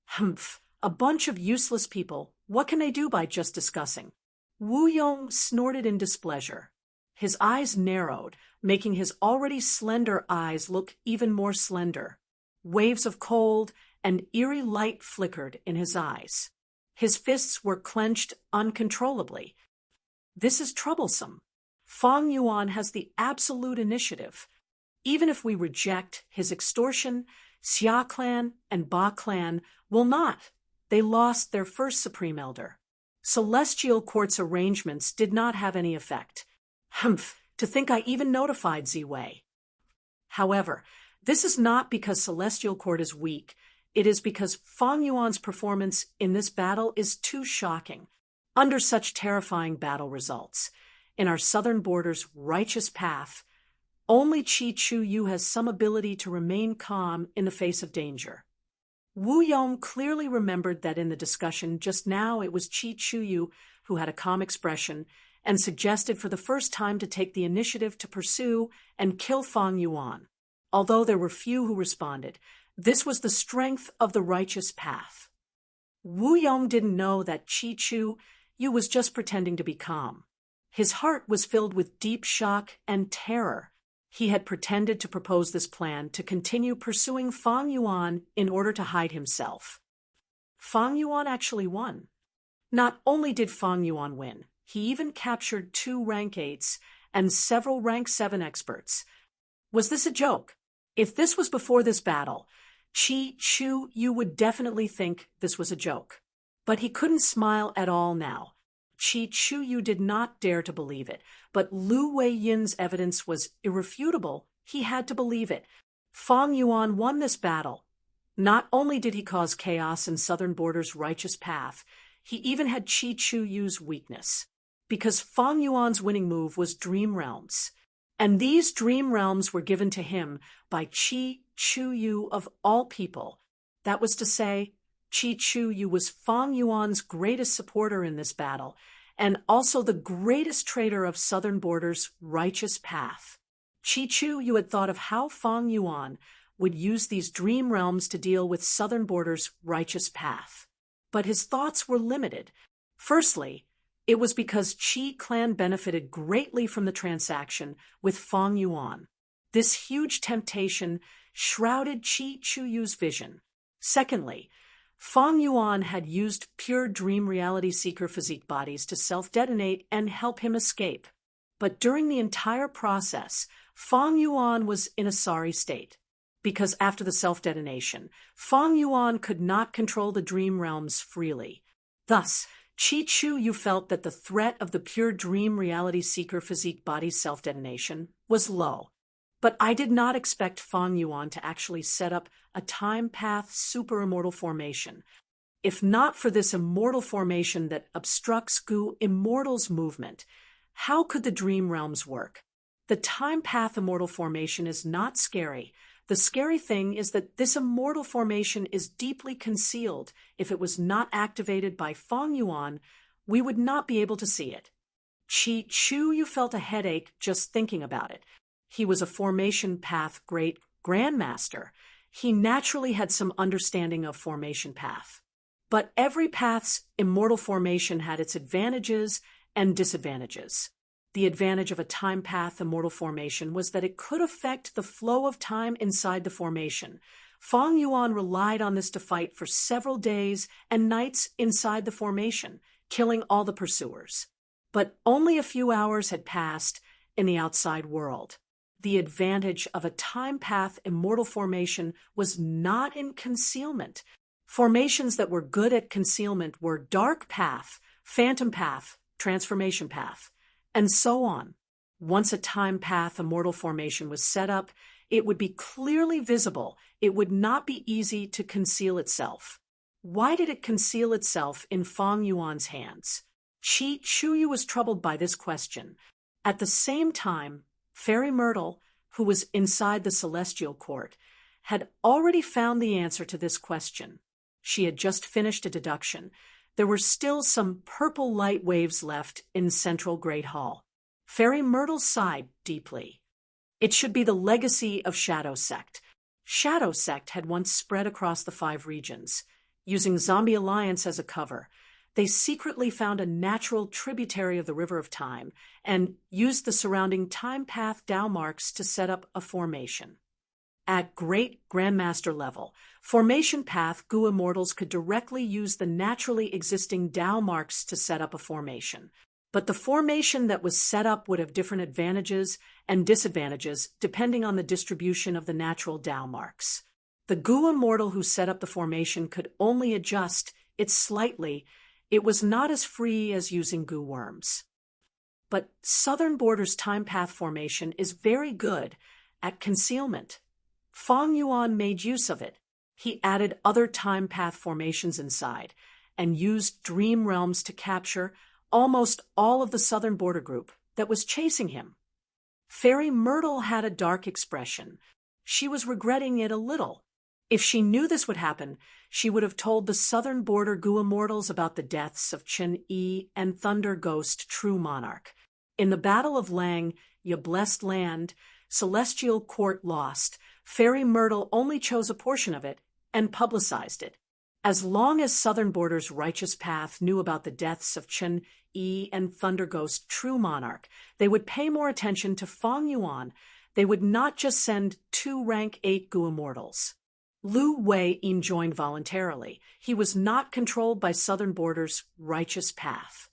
S1: Humph, a bunch of useless people. What can they do by just discussing? Wu Yong snorted in displeasure. His eyes narrowed, making his already slender eyes look even more slender. Waves of cold and eerie light flickered in his eyes. His fists were clenched uncontrollably. This is troublesome. Fang Yuan has the absolute initiative. Even if we reject his extortion, Xia Clan and Ba Clan will not. They lost their first Supreme Elder. Celestial Court's arrangements did not have any effect. Humph, to think I even notified Ziwei. However, this is not because Celestial Court is weak. It is because Fang Yuan's performance in this battle is too shocking. Under such terrifying battle results, in our Southern Border's righteous path, only Qi Chu Yu has some ability to remain calm in the face of danger. Wu Yong clearly remembered that in the discussion just now it was Qi Chu Yu who had a calm expression and suggested for the first time to take the initiative to pursue and kill Fang Yuan. Although there were few who responded, this was the strength of the righteous path. Wu Yong didn't know that Qi Chu Yu was just pretending to be calm. His heart was filled with deep shock and terror. He had pretended to propose this plan to continue pursuing Fang Yuan in order to hide himself. Fang Yuan actually won. Not only did Fang Yuan win, he even captured 2 rank 8s and several rank 7 experts. Was this a joke? If this was before this battle, Qi Chu Yu would definitely think this was a joke. But he couldn't smile at all now. Qi Chu Yu did not dare to believe it, but Lu Wei Yin's evidence was irrefutable. He had to believe it. Fang Yuan won this battle. Not only did he cause chaos in Southern Border's righteous path, he even had Qi Chu Yu's weakness. Because Fang Yuan's winning move was Dream Realms. And these Dream Realms were given to him by Qi Chu Yu of all people. That was to say, Qi Chu Yu was Fang Yuan's greatest supporter in this battle, and also the greatest traitor of Southern Border's righteous path. Qi Chu Yu had thought of how Fang Yuan would use these Dream Realms to deal with Southern Border's righteous path. But his thoughts were limited. Firstly, it was because Qi Clan benefited greatly from the transaction with Fang Yuan. This huge temptation shrouded Qi Chuyu's vision. Secondly, Feng Yuan had used pure dream reality seeker physique bodies to self-detonate and help him escape. But during the entire process, Feng Yuan was in a sorry state. Because after the self-detonation, Feng Yuan could not control the dream realms freely. Thus, Qi Chuyu felt that the threat of the pure dream reality seeker physique body self-detonation was low. But I did not expect Feng Yuan to actually set up a time path super immortal formation. If not for this immortal formation that obstructs Gu Immortal's movement, how could the dream realms work? The time path immortal formation is not scary. The scary thing is that this immortal formation is deeply concealed. If it was not activated by Feng Yuan, we would not be able to see it. Qi Chuyu felt a headache just thinking about it. He was a formation path great grandmaster. He naturally had some understanding of formation path. But every path's immortal formation had its advantages and disadvantages. The advantage of a time path immortal formation was that it could affect the flow of time inside the formation. Feng Yuan relied on this to fight for several days and nights inside the formation, killing all the pursuers. But only a few hours had passed in the outside world. The advantage of a time path immortal formation was not in concealment. Formations that were good at concealment were dark path, phantom path, transformation path, and so on. Once a time path immortal formation was set up, it would be clearly visible. It would not be easy to conceal itself. Why did it conceal itself in Feng Yuan's hands? Qi Chuyu was troubled by this question. At the same time, Fairy Myrtle, who was inside the celestial court, had already found the answer to this question. She had just finished a deduction. There were still some purple light waves left in Central Great Hall. Fairy Myrtle sighed deeply. It should be the legacy of Shadow Sect. Shadow Sect had once spread across the 5 regions. Using Zombie Alliance as a cover, they secretly found a natural tributary of the River of Time and used the surrounding time path Dao marks to set up a formation. At Great Grandmaster level, formation path Gu Immortals could directly use the naturally existing Dao marks to set up a formation. But the formation that was set up would have different advantages and disadvantages depending on the distribution of the natural Dao marks. The Gu Immortal who set up the formation could only adjust it slightly. It was not as free as using Gu worms. But Southern Border's time path formation is very good at concealment. Feng Yuan made use of it. He added other time path formations inside and used dream realms to capture almost all of the Southern Border group that was chasing him. Fairy Myrtle had a dark expression. She was regretting it a little. If she knew this would happen, she would have told the Southern Border Gu Immortals about the deaths of Chen Yi and Thunder Ghost True Monarch. In the Battle of Lang, Ya Blessed Land, Celestial Court lost. Fairy Myrtle only chose a portion of it and publicized it. As long as Southern Border's Righteous Path knew about the deaths of Chen Yi and Thunder Ghost True Monarch, they would pay more attention to Feng Yuan. They would not just send 2 rank 8 Gu Immortals. Lu Wei-yin joined voluntarily. He was not controlled by Southern Border's Righteous Path.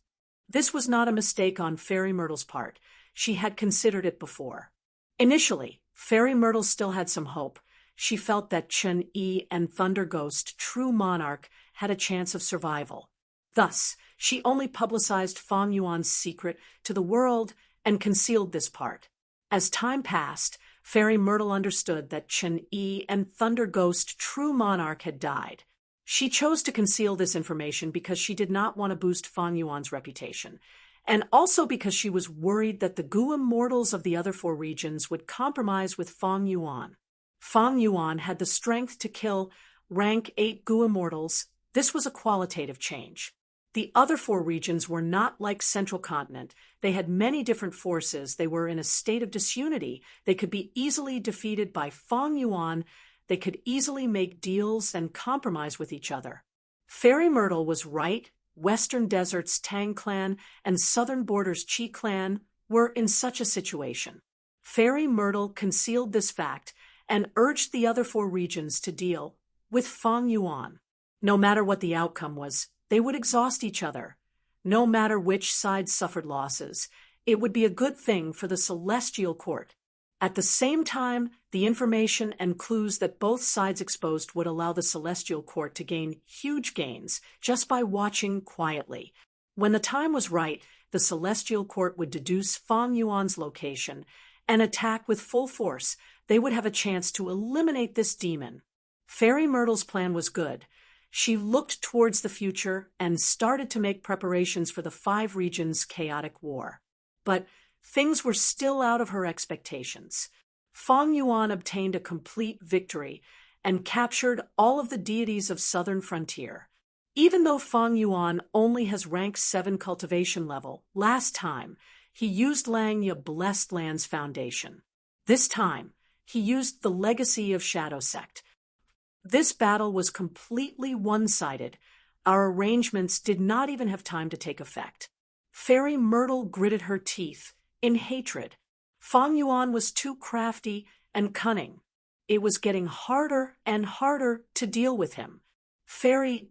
S1: This was not a mistake on Fairy Myrtle's part. She had considered it before. Initially, Fairy Myrtle still had some hope. She felt that Chen Yi and Thunder Ghost True Monarch had a chance of survival. Thus, she only publicized Feng Yuan's secret to the world and concealed this part. As time passed, Fairy Myrtle understood that Chen Yi and Thunder Ghost True Monarch had died. She chose to conceal this information because she did not want to boost Feng Yuan's reputation, and also because she was worried that the Gu Immortals of the other 4 regions would compromise with Feng Yuan. Feng Yuan had the strength to kill rank 8 Gu Immortals. This was a qualitative change. The other 4 regions were not like Central Continent. They had many different forces. They were in a state of disunity. They could be easily defeated by Feng Yuan. They could easily make deals and compromise with each other. Fairy Myrtle was right. Western Desert's Tang clan and Southern Border's Qi clan were in such a situation. Fairy Myrtle concealed this fact and urged the other 4 regions to deal with Feng Yuan. No matter what the outcome was, they would exhaust each other. No matter which side suffered losses, it would be a good thing for the Celestial Court. At the same time, the information and clues that both sides exposed would allow the Celestial Court to gain huge gains just by watching quietly. When the time was right, the Celestial Court would deduce Feng Yuan's location and attack with full force. They would have a chance to eliminate this demon. Fairy Myrtle's plan was good. She looked towards the future and started to make preparations for the 5 regions' chaotic war. But things were still out of her expectations. Feng Yuan obtained a complete victory and captured all of the deities of southern frontier. Even though Feng Yuan only has rank 7 cultivation level, last time he used Langya Blessed Land's foundation. This time, he used the legacy of Shadow Sect. This battle was completely one-sided. Our arrangements did not even have time to take effect. Fairy Myrtle gritted her teeth in hatred. Feng Yuan was too crafty and cunning. It was getting harder and harder to deal with him. Fairy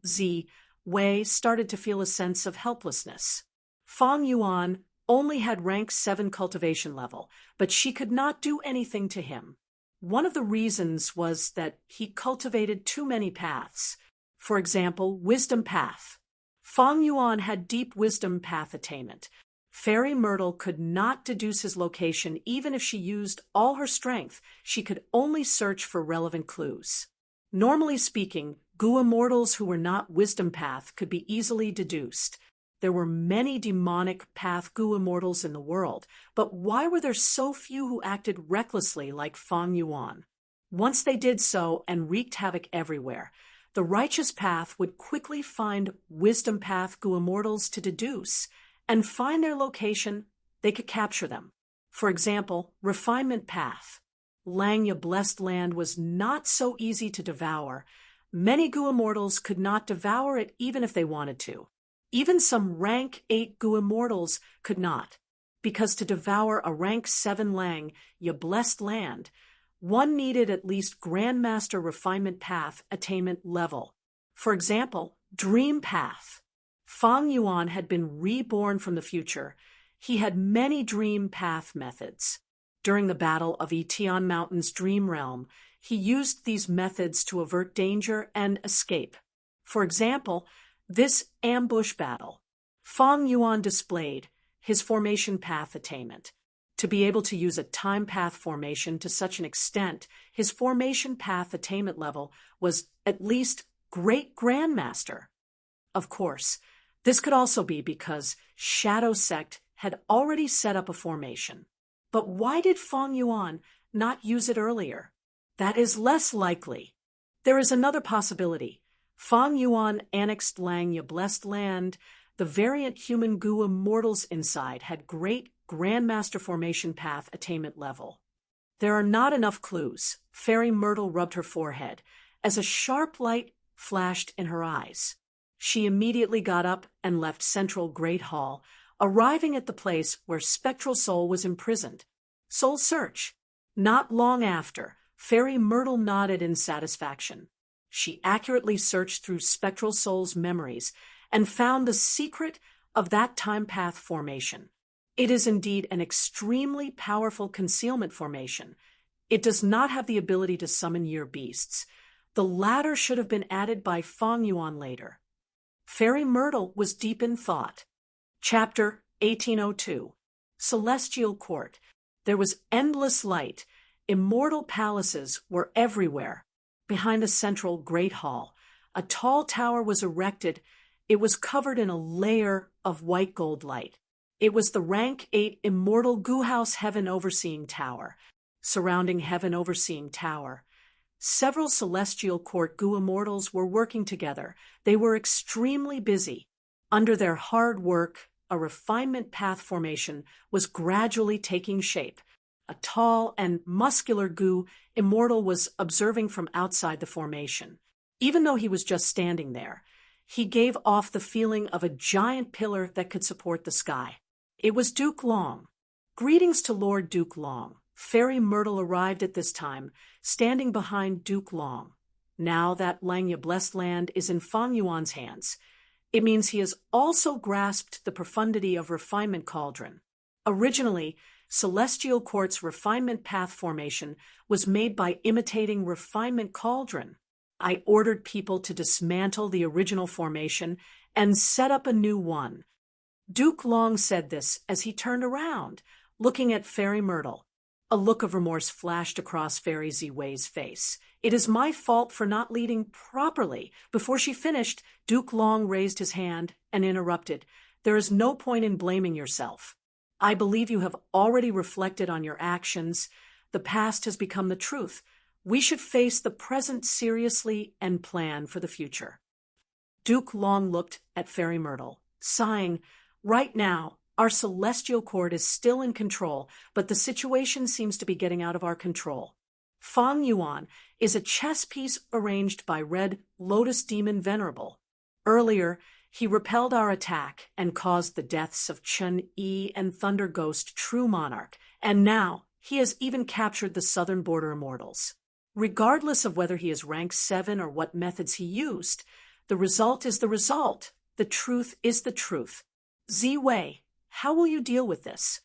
S1: Wei started to feel a sense of helplessness. Feng Yuan only had rank 7 cultivation level, but she could not do anything to him. One of the reasons was that he cultivated too many paths. For example, Wisdom Path. Feng Yuan had deep Wisdom Path attainment. Fairy Myrtle could not deduce his location even if she used all her strength. She could only search for relevant clues. Normally speaking, Gua mortals who were not Wisdom Path could be easily deduced. There were many demonic path Gua mortals in the world, but why were there so few who acted recklessly like Feng Yuan? Once they did so and wreaked havoc everywhere, the righteous path would quickly find Wisdom Path Gua mortals to deduce and find their location. They could capture them. For example, Refinement Path. Langya Blessed Land was not so easy to devour. Many Gua mortals could not devour it even if they wanted to. Even some rank 8 Gua mortals could not, because to devour a rank 7 Langya Blessed Land, one needed at least Grandmaster Refinement Path attainment level. For example, Dream Path. Feng Yuan had been reborn from the future. He had many Dream Path methods. During the Battle of Etian Mountain's Dream Realm, he used these methods to avert danger and escape. For example, this ambush battle, Feng Yuan displayed his formation path attainment. To be able to use a time path formation to such an extent, his formation path attainment level was at least Great Grandmaster. Of course, this could also be because Shadow Sect had already set up a formation. But why did Feng Yuan not use it earlier? That is less likely. There is another possibility. Feng Yuan annexed Langya Blessed Land. The variant human Gua mortals inside had great Grandmaster formation path attainment level. There are not enough clues. Fairy Myrtle rubbed her forehead as a sharp light flashed in her eyes. She immediately got up and left Central Great Hall, arriving at the place where Spectral Soul was imprisoned. Soul Search. Not long after, Fairy Myrtle nodded in satisfaction. She accurately searched through Spectral Soul's memories and found the secret of that time path formation. It is indeed an extremely powerful concealment formation. It does not have the ability to summon year beasts. The latter should have been added by Feng Yuan later. Fairy Myrtle was deep in thought. Chapter 1802. Celestial Court. There was endless light. Immortal palaces were everywhere. Behind the central Great Hall, a tall tower was erected. It was covered in a layer of white gold light. It was the rank 8 Immortal Goo House Heaven Overseeing Tower. Surrounding Heaven Overseeing Tower, several Celestial Court Goo Immortals were working together. They were extremely busy. Under their hard work, a refinement path formation was gradually taking shape. A tall and muscular Goo Immortal was observing from outside the formation. Even though he was just standing there, he gave off the feeling of a giant pillar that could support the sky. It was Duke Long. Greetings to Lord Duke Long, Fairy Myrtle arrived at this time, standing behind Duke Long. Now that Langya Blessed Land is in Fang Yuan's hands, it means he has also grasped the profundity of Refinement Cauldron. Originally, Celestial Court's Refinement Path formation was made by imitating Refinement Cauldron. I ordered people to dismantle the original formation and set up a new one. Duke Long said this as he turned around, looking at Fairy Myrtle. A look of remorse flashed across Fairy Ziwei's face. It is my fault for not leading properly. Before she finished, Duke Long raised his hand and interrupted. There is no point in blaming yourself. I believe you have already reflected on your actions. The past has become the truth. We should face the present seriously and plan for the future. Duke Long looked at Fairy Myrtle, sighing. Right now, our celestial court is still in control, but the situation seems to be getting out of our control. Fang Yuan is a chess piece arranged by Red Lotus Demon Venerable. Earlier, he repelled our attack and caused the deaths of Chen Yi and Thunder Ghost True Monarch, and now he has even captured the southern border immortals. Regardless of whether he is rank 7 or what methods he used, the result is the result. The truth is the truth. Ziwei, how will you deal with this?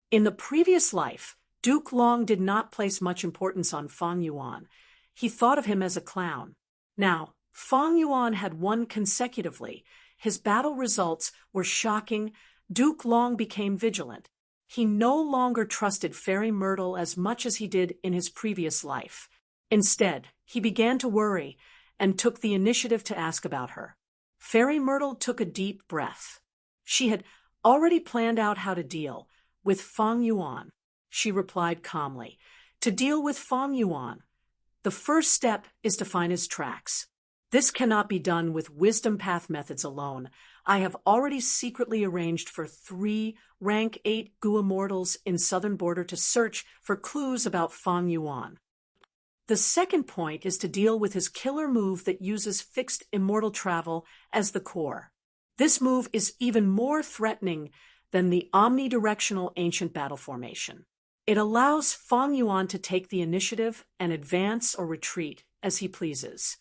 S1: In the previous life, Duke Long did not place much importance on Fang Yuan. He thought of him as a clown. Now, Fang Yuan had won consecutively. His battle results were shocking. Duke Long became vigilant. He no longer trusted Fairy Myrtle as much as he did in his previous life. Instead, he began to worry and took the initiative to ask about her. Fairy Myrtle took a deep breath. She had already planned out how to deal with Fang Yuan. She replied calmly. To deal with Fang Yuan, the first step is to find his tracks. This cannot be done with wisdom path methods alone. I have already secretly arranged for 3 rank 8 Gu immortals in southern border to search for clues about Fang Yuan. The second point is to deal with his killer move that uses fixed immortal travel as the core. This move is even more threatening than the omnidirectional ancient battle formation. It allows Fang Yuan to take the initiative and advance or retreat as he pleases.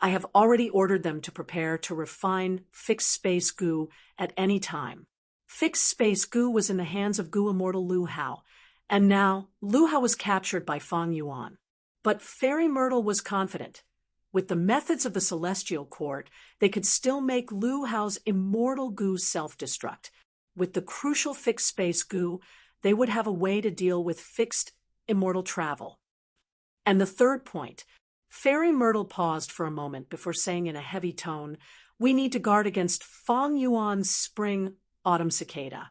S1: I have already ordered them to prepare to refine fixed space Gu at any time. Fixed space Gu was in the hands of Gu immortal Lu Hao, and now Lu Hao was captured by Fang Yuan. But Fairy Myrtle was confident. With the methods of the Celestial Court, they could still make Lu Hao's immortal Gu self-destruct. With the crucial fixed space Gu, they would have a way to deal with fixed immortal travel. And the third point, Fairy Myrtle paused for a moment before saying in a heavy tone, we need to guard against Fang Yuan's spring autumn cicada.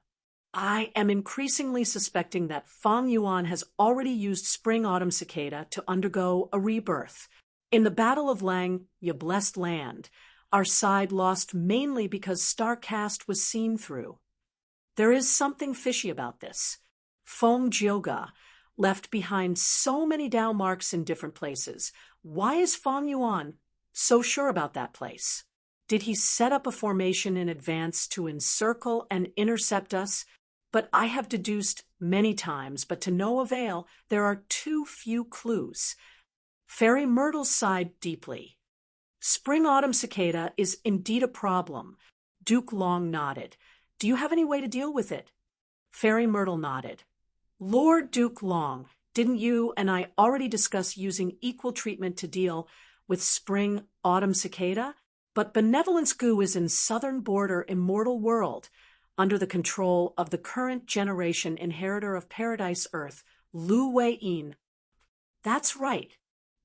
S1: I am increasingly suspecting that Fang Yuan has already used spring autumn cicada to undergo a rebirth. In the Battle of Langya Blessed Land, our side lost mainly because Starcast was seen through. There is something fishy about this. Feng Jioga left behind so many Dao marks in different places. Why is Fang Yuan so sure about that place? Did he set up a formation in advance to encircle and intercept us? But I have deduced many times, but to no avail, there are too few clues. Fairy Myrtle sighed deeply. Spring-autumn cicada is indeed a problem. Duke Long nodded. Do you have any way to deal with it? Fairy Myrtle nodded. Lord Duke Long, didn't you and I already discuss using equal treatment to deal with spring-autumn cicada? But Benevolence Gu is in southern border immortal world, under the control of the current generation inheritor of Paradise Earth, Lu Wei-yin. That's right.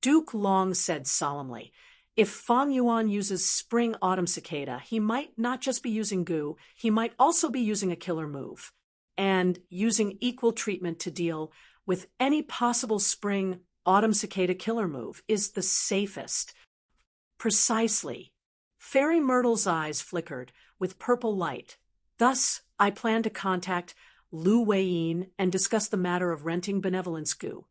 S1: Duke Long said solemnly, if Fang Yuan uses spring-autumn cicada, he might not just be using Gu, he might also be using a killer move, and using equal treatment to deal with any possible spring-autumn cicada killer move is the safest. Precisely. Fairy Myrtle's eyes flickered with purple light. Thus, I plan to contact Lu Wei-yin and discuss the matter of renting Benevolence Gu.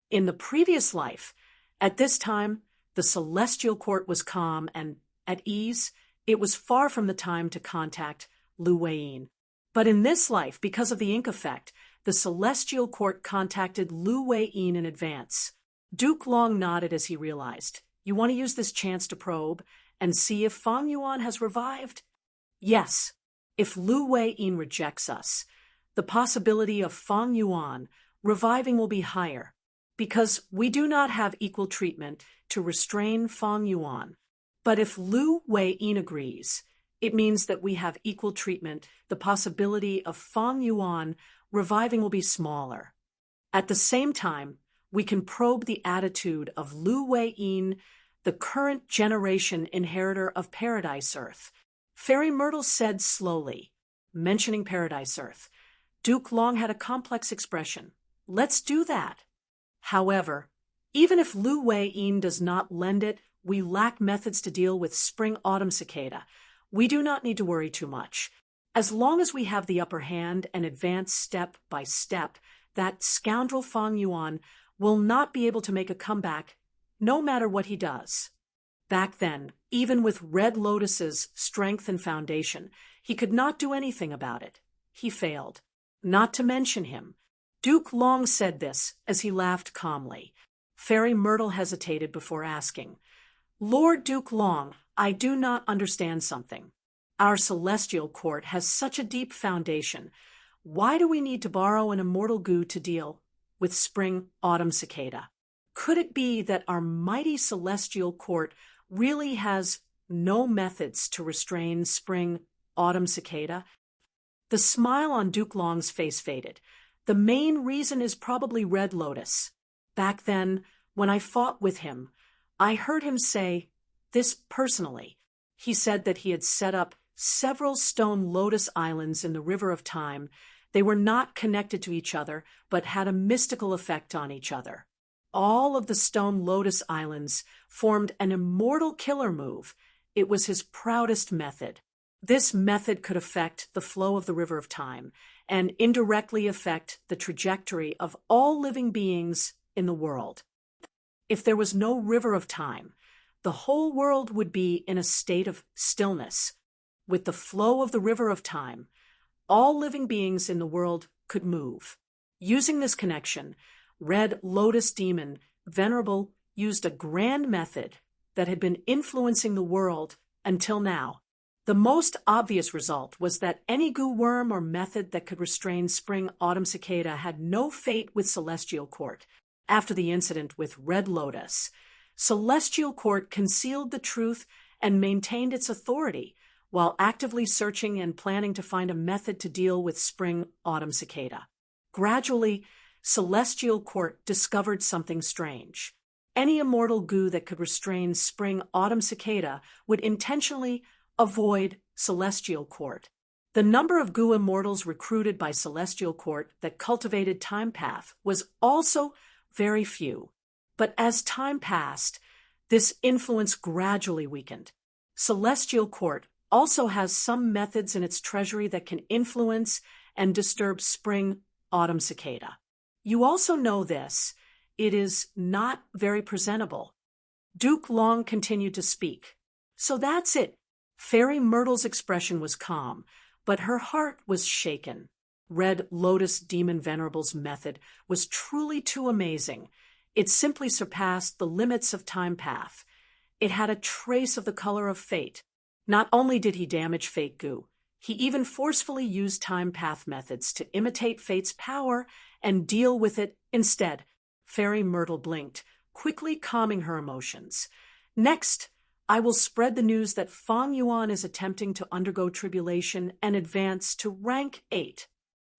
S1: In the previous life, at this time, the Celestial Court was calm and at ease. It was far from the time to contact Lu Wei-yin. But in this life, because of the ink effect, the Celestial Court contacted Lu Wei-yin in advance. Duke Long nodded as he realized. You want to use this chance to probe and see if Fang Yuan has revived? Yes. If Lu Wei-yin rejects us, the possibility of Fang Yuan reviving will be higher, because we do not have equal treatment to restrain Fang Yuan. But if Lu Wei-yin agrees, it means that we have equal treatment. The possibility of Fang Yuan reviving will be smaller. At the same time, we can probe the attitude of Lu Wei-yin, the current generation inheritor of Paradise Earth. Fairy Myrtle said slowly, mentioning Paradise Earth. Duke Long had a complex expression. Let's do that. However, even if Lu Wei-yin does not lend it, we lack methods to deal with spring-autumn cicada. We do not need to worry too much. As long as we have the upper hand and advance step by step, that scoundrel Fang Yuan will not be able to make a comeback, no matter what he does. Back then, even with Red Lotus's strength and foundation, he could not do anything about it. He failed. Not to mention him. Duke Long said this as he laughed calmly. Fairy Myrtle hesitated before asking, Lord Duke Long, I do not understand something. Our Celestial Court has such a deep foundation. Why do we need to borrow an immortal goo to deal with spring-autumn cicada? Could it be that our mighty Celestial Court really has no methods to restrain spring-autumn cicada? The smile on Duke Long's face faded. The main reason is probably Red Lotus. Back then, when I fought with him, I heard him say this personally. He said that he had set up several stone lotus islands in the River of Time. They were not connected to each other, but had a mystical effect on each other. All of the stone lotus islands formed an immortal killer move. It was his proudest method. This method could affect the flow of the River of Time and indirectly affect the trajectory of all living beings in the world. If there was no River of Time, the whole world would be in a state of stillness. With the flow of the River of Time, all living beings in the world could move. Using this connection, Red Lotus Demon Venerable used a grand method that had been influencing the world until now. The most obvious result was that any goo worm or method that could restrain spring-autumn cicada had no fate with Celestial Court. After the incident with Red Lotus, Celestial Court concealed the truth and maintained its authority while actively searching and planning to find a method to deal with spring-autumn cicada. Gradually, Celestial Court discovered something strange. Any immortal goo that could restrain spring-autumn cicada would intentionally avoid Celestial Court. The number of goo immortals recruited by Celestial Court that cultivated Time Path was also very few. But as time passed, this influence gradually weakened. Celestial Court also has some methods in its treasury that can influence and disturb spring-autumn cicada. You also know this. It is not very presentable. Duke Long continued to speak. So that's it. Fairy Myrtle's expression was calm, but her heart was shaken. Red Lotus Demon Venerable's method was truly too amazing. It simply surpassed the limits of Time Path. It had a trace of the color of fate. Not only did he damage fate goo, he even forcefully used Time Path methods to imitate fate's power and deal with it instead. Fairy Myrtle blinked, quickly calming her emotions. Next, I will spread the news that Fang Yuan is attempting to undergo tribulation and advance to rank 8.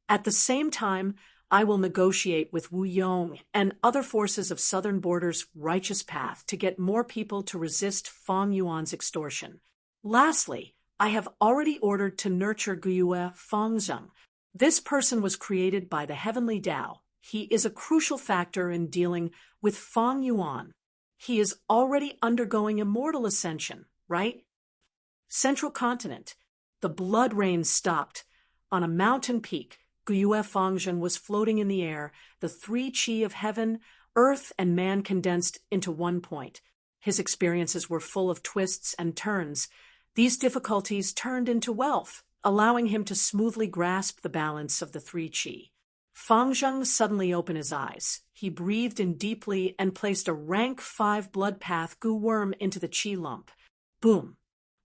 S1: At the same time, I will negotiate with Wu Yong and other forces of Southern Border's righteous path to get more people to resist Fang Yuan's extortion. Lastly, I have already ordered to nurture Guyue Fangzheng. This person was created by the Heavenly Tao. He is a crucial factor in dealing with Fang Yuan. He is already undergoing immortal ascension, right? Central Continent. The blood rain stopped. On a mountain peak, Guyue Fangzheng was floating in the air, the three chi of heaven, earth, and man condensed into one point. His experiences were full of twists and turns. These difficulties turned into wealth, allowing him to smoothly grasp the balance of the three chi. Fang Zheng suddenly opened his eyes. He breathed in deeply and placed a rank 5 blood path goo worm into the qi lump. Boom!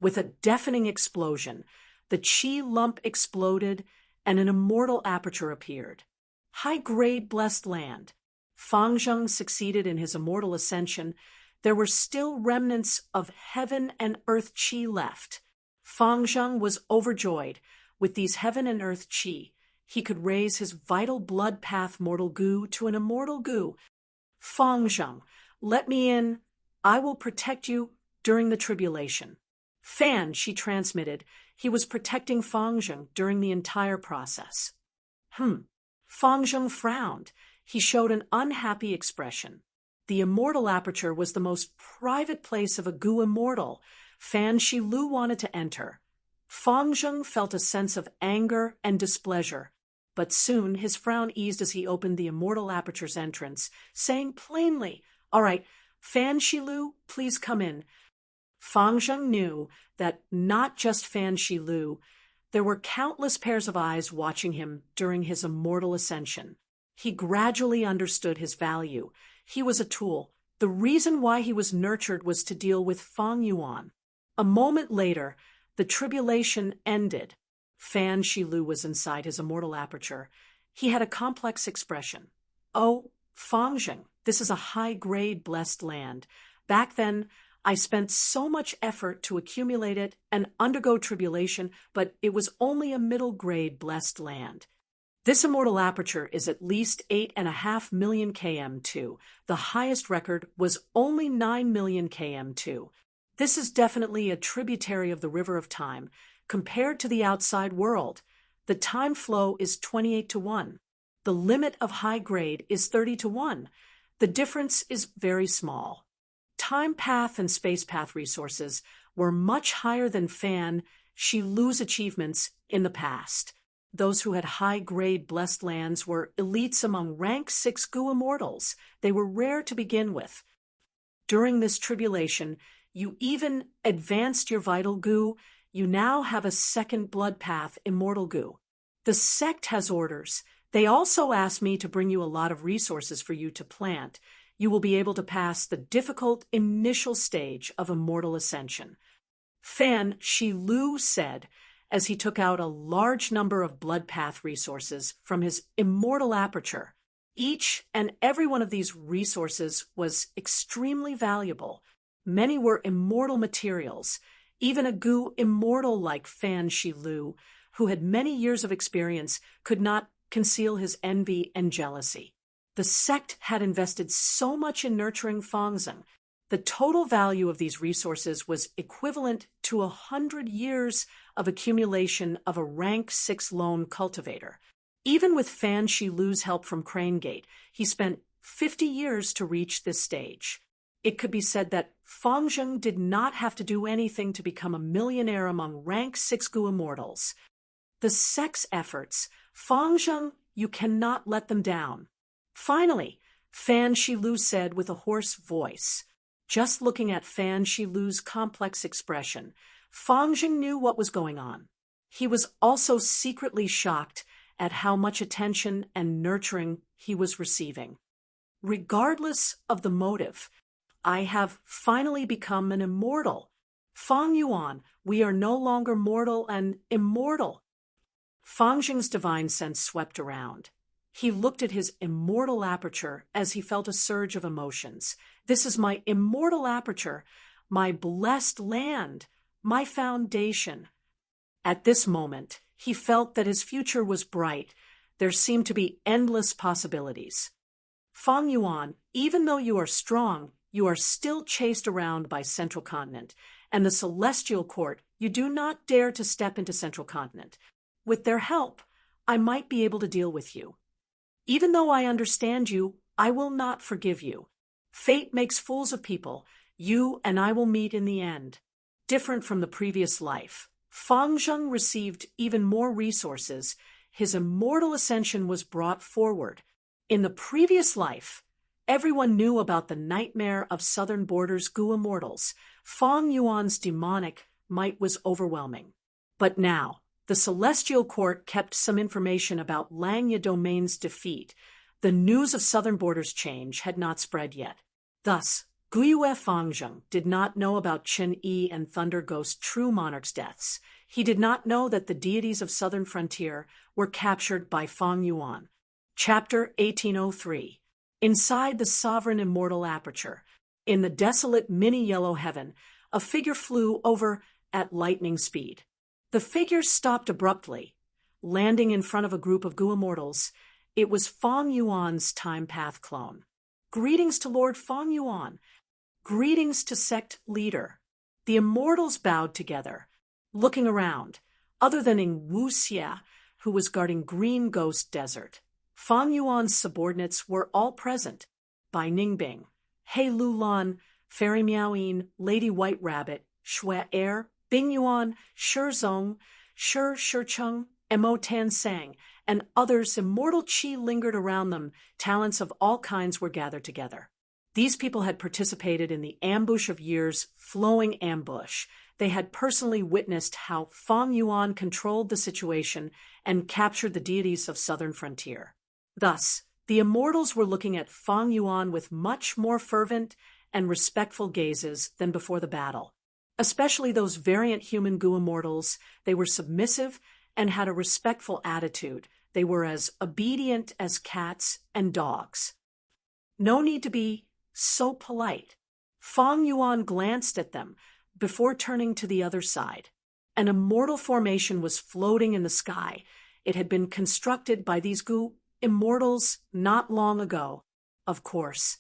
S1: With a deafening explosion, the qi lump exploded and an immortal aperture appeared. High-grade blessed land. Fang Zheng succeeded in his immortal ascension. There were still remnants of heaven and earth qi left. Fang Zheng was overjoyed. With these heaven and earth qi, he could raise his vital blood path mortal goo to an immortal goo. Fang Zheng, let me in. I will protect you during the tribulation. Fan, she transmitted. He was protecting Fang Zheng during the entire process. Fang Zheng frowned. He showed an unhappy expression. The immortal aperture was the most private place of a goo immortal. Fan Shilu wanted to enter. Fang Zheng felt a sense of anger and displeasure, but soon his frown eased as he opened the immortal aperture's entrance, saying plainly, "All right, Fan Shilu, please come in." Fang Zheng knew that not just Fan Shilu, there were countless pairs of eyes watching him during his immortal ascension. He gradually understood his value. He was a tool. The reason why he was nurtured was to deal with Fang Yuan. A moment later, the tribulation ended. Fan Shilu was inside his immortal aperture. He had a complex expression. "Oh, Fang Zheng, this is a high-grade blessed land. Back then, I spent so much effort to accumulate it and undergo tribulation, but it was only a middle-grade blessed land. This immortal aperture is at least 8.5 million km2. The highest record was only 9 million km2. This is definitely a tributary of the river of time. Compared to the outside world, the time flow is 28:1. The limit of high grade is 30:1. The difference is very small. Time path and space path resources were much higher than Fan Shilu's achievements in the past. Those who had high-grade blessed lands were elites among rank 6 goo immortals. They were rare to begin with. During this tribulation, you even advanced your vital goo. You now have a second blood path immortal goo. The sect has orders. They also asked me to bring you a lot of resources for you to plant. You will be able to pass the difficult initial stage of immortal ascension." Fan Shilu said, as he took out a large number of blood path resources from his immortal aperture. Each and every one of these resources was extremely valuable. Many were immortal materials. Even a goo immortal like Fan Shilu, who had many years of experience, could not conceal his envy and jealousy. The sect had invested so much in nurturing Fang Zheng. The total value of these resources was equivalent to 100 years of accumulation of a rank 6 lone cultivator. Even with Fan Shilu's help from Crane Gate, he spent 50 years to reach this stage. It could be said that Fang Zheng did not have to do anything to become a millionaire among rank 6 goo immortals. The sect's efforts, Fang Zheng, you cannot let them down. Finally, Fan Shilu said with a hoarse voice. Just looking at Fan Shilu's complex expression, Fang Zheng knew what was going on. He was also secretly shocked at how much attention and nurturing he was receiving. Regardless of the motive, I have finally become an immortal. Fang Yuan, we are no longer mortal and immortal. Fang Zheng's divine sense swept around. He looked at his immortal aperture as he felt a surge of emotions. This is my immortal aperture, my blessed land, my foundation. At this moment, he felt that his future was bright. There seemed to be endless possibilities. Fang Yuan, even though you are strong, you are still chased around by Central Continent, and the Celestial Court. You do not dare to step into Central Continent. With their help, I might be able to deal with you. Even though I understand you, I will not forgive you. Fate makes fools of people. You and I will meet in the end. Different from the previous life, Fang Zheng received even more resources. His immortal ascension was brought forward. In the previous life, everyone knew about the nightmare of southern borders goo immortals. Fang Yuan's demonic might was overwhelming. But now, The Celestial Court kept some information about Langya Domain's defeat. The news of Southern Border's change had not spread yet. Thus, Guyue Fangjung did not know about Chen Yi and Thunder Ghost True Monarch's deaths. He did not know that the deities of Southern Frontier were captured by Fang Yuan. Chapter 1803. Inside the sovereign immortal aperture, in the desolate mini-yellow heaven, a figure flew over at lightning speed. The figure stopped abruptly, landing in front of a group of Gu immortals. It was Fang Yuan's time path clone. Greetings to Lord Fang Yuan. Greetings to sect leader. The immortals bowed together, looking around, other than in Wu Xia, who was guarding Green Ghost Desert. Fang Yuan's subordinates were all present. Bai Ningbing, He Lulan, Fairy Miaoyin, Lady White Rabbit, Xue Er, Bing Yuan, Shi Zong, Shi Shicheng, Mo Tan Sang, and others. Immortal qi lingered around them. Talents of all kinds were gathered together. These people had participated in the ambush of years, flowing ambush. They had personally witnessed how Fang Yuan controlled the situation and captured the deities of Southern Frontier. Thus, the immortals were looking at Fang Yuan with much more fervent and respectful gazes than before the battle. Especially those variant human Gu immortals, they were submissive and had a respectful attitude. They were as obedient as cats and dogs. No need to be so polite. Fang Yuan glanced at them before turning to the other side. An immortal formation was floating in the sky. It had been constructed by these Gu immortals not long ago. Of course,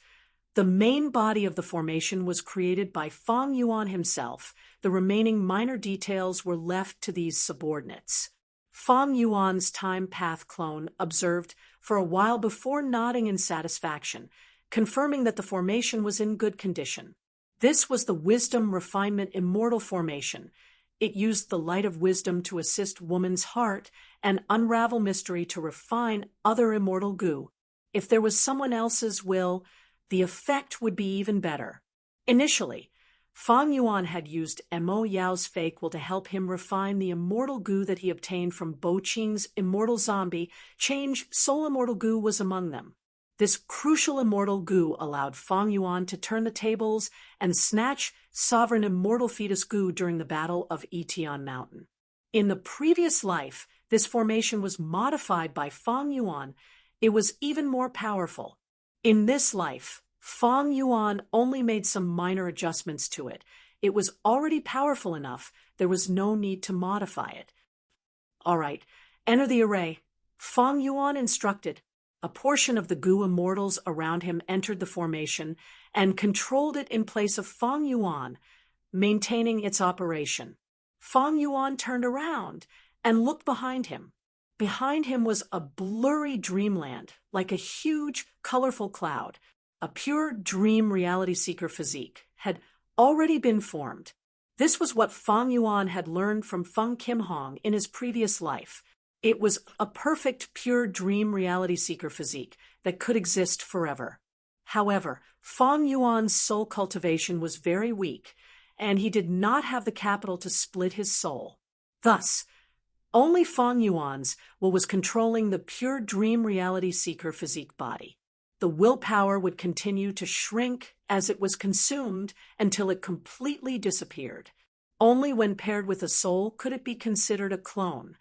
S1: the main body of the formation was created by Fang Yuan himself. The remaining minor details were left to these subordinates. Fang Yuan's time path clone observed for a while before nodding in satisfaction, confirming that the formation was in good condition. This was the Wisdom Refinement Immortal Formation. It used the light of wisdom to assist woman's heart and unravel mystery to refine other immortal Gu. If there was someone else's will, the effect would be even better. Initially, Fang Yuan had used Mo Yao's fake will to help him refine the immortal Gu that he obtained from Bo Qing's immortal zombie. Change Soul Immortal Gu was among them. This crucial immortal Gu allowed Fang Yuan to turn the tables and snatch sovereign immortal fetus Gu during the Battle of Etian Mountain. In the previous life, this formation was modified by Fang Yuan. It was even more powerful. In this life, Fang Yuan only made some minor adjustments to it. It was already powerful enough. There was no need to modify it. All right, enter the array. Fang Yuan instructed. A portion of the Gu immortals around him entered the formation and controlled it in place of Fang Yuan, maintaining its operation. Fang Yuan turned around and looked behind him. Behind him was a blurry dreamland, like a huge, colorful cloud. A pure dream reality seeker physique had already been formed. This was what Fang Yuan had learned from Feng Kim Hong in his previous life. It was a perfect, pure dream reality seeker physique that could exist forever. However, Fang Yuan's soul cultivation was very weak, and he did not have the capital to split his soul. Thus, only Fang Yuan's will was controlling the pure dream reality seeker physique body. The willpower would continue to shrink as it was consumed until it completely disappeared. Only when paired with a soul could it be considered a clone.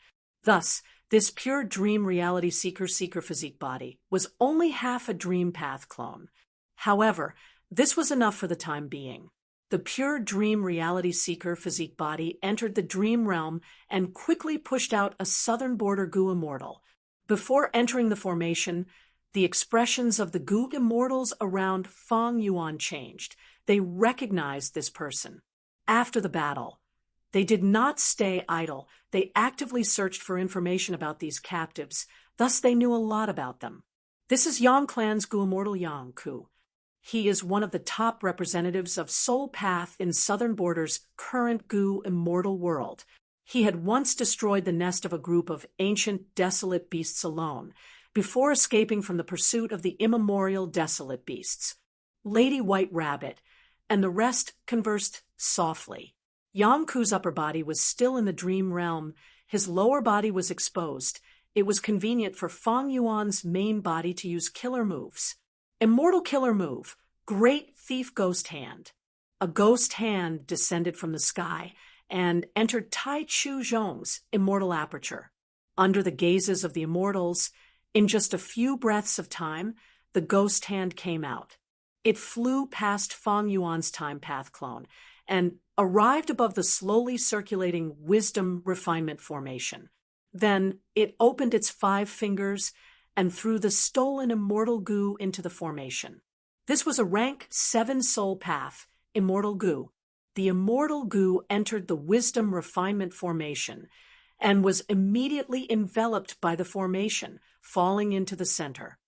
S1: Thus, this pure dream reality seeker physique body was only half a dream path clone. However, this was enough for the time being. The pure dream reality seeker physique body entered the dream realm and quickly pushed out a southern border Gu immortal. Before entering the formation, the expressions of the Gu immortals around Fang Yuan changed. They recognized this person. After the battle, they did not stay idle. They actively searched for information about these captives. Thus, they knew a lot about them. This is Yang Clan's Gu immortal Yang Ku. He is one of the top representatives of Soul Path in Southern Border's current Gu immortal world. He had once destroyed the nest of a group of ancient, desolate beasts alone, before escaping from the pursuit of the immemorial desolate beasts. Lady White Rabbit and the rest conversed softly. Yang Ku's upper body was still in the dream realm. His lower body was exposed. It was convenient for Fang Yuan's main body to use killer moves. Immortal killer move, Great Thief Ghost Hand. A ghost hand descended from the sky and entered Tai Chu Zhong's immortal aperture. Under the gazes of the immortals, in just a few breaths of time, the ghost hand came out. It flew past Fang Yuan's time path clone and arrived above the slowly circulating wisdom refinement formation. Then it opened its 5 fingers and threw the stolen immortal goo into the formation. This was a rank 7 soul path, immortal goo. The immortal goo entered the wisdom refinement formation and was immediately enveloped by the formation, falling into the center.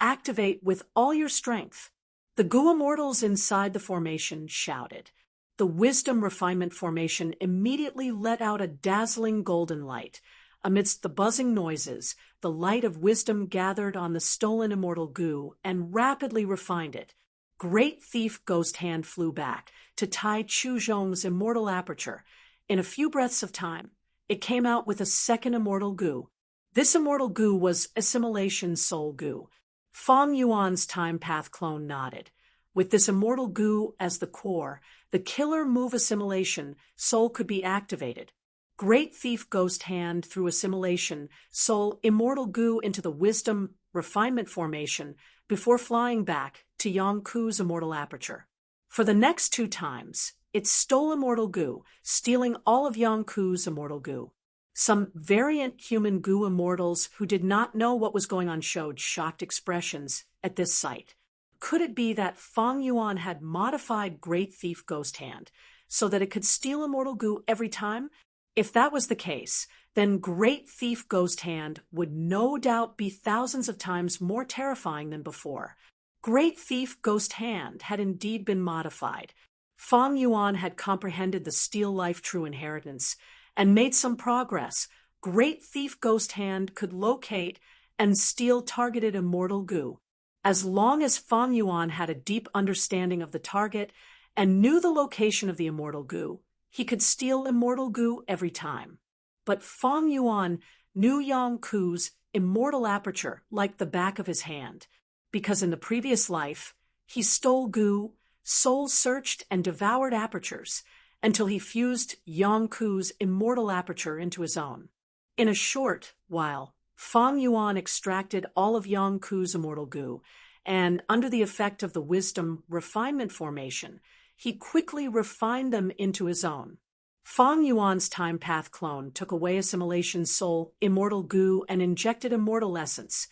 S1: Activate with all your strength. The goo immortals inside the formation shouted. The wisdom refinement formation immediately let out a dazzling golden light. Amidst the buzzing noises, the light of wisdom gathered on the stolen immortal goo and rapidly refined it. Great Thief Ghost Hand flew back to Tai Chu Zhong's immortal aperture. In a few breaths of time, it came out with a second immortal goo. This immortal goo was Assimilation Soul Goo. Fang Yuan's time path clone nodded. With this immortal goo as the core, the killer move Assimilation Soul could be activated. Great Thief Ghost Hand threw Assimilation Soul immortal goo into the wisdom refinement formation before flying back to Yang Ku's immortal aperture. For the next 2 times, it stole immortal goo, stealing all of Yang Ku's immortal goo. Some variant human goo immortals who did not know what was going on showed shocked expressions at this sight. Could it be that Fang Yuan had modified Great Thief Ghost Hand so that it could steal immortal goo every time? If that was the case, then Great Thief Ghost Hand would no doubt be thousands of times more terrifying than before. Great Thief Ghost Hand had indeed been modified. Fang Yuan had comprehended the Steel Life True Inheritance and made some progress. Great Thief Ghost Hand could locate and steal targeted immortal goo. As long as Fang Yuan had a deep understanding of the target and knew the location of the immortal goo, he could steal immortal goo every time. But Fang Yuan knew Yang Ku's immortal aperture like the back of his hand, because in the previous life, he stole goo, soul-searched and devoured apertures until he fused Yang Ku's immortal aperture into his own. In a short while, Fang Yuan extracted all of Yang Ku's immortal goo, and under the effect of the wisdom refinement formation, he quickly refined them into his own. Fang Yuan's time path clone took away Assimilation Soul immortal goo and injected immortal essence,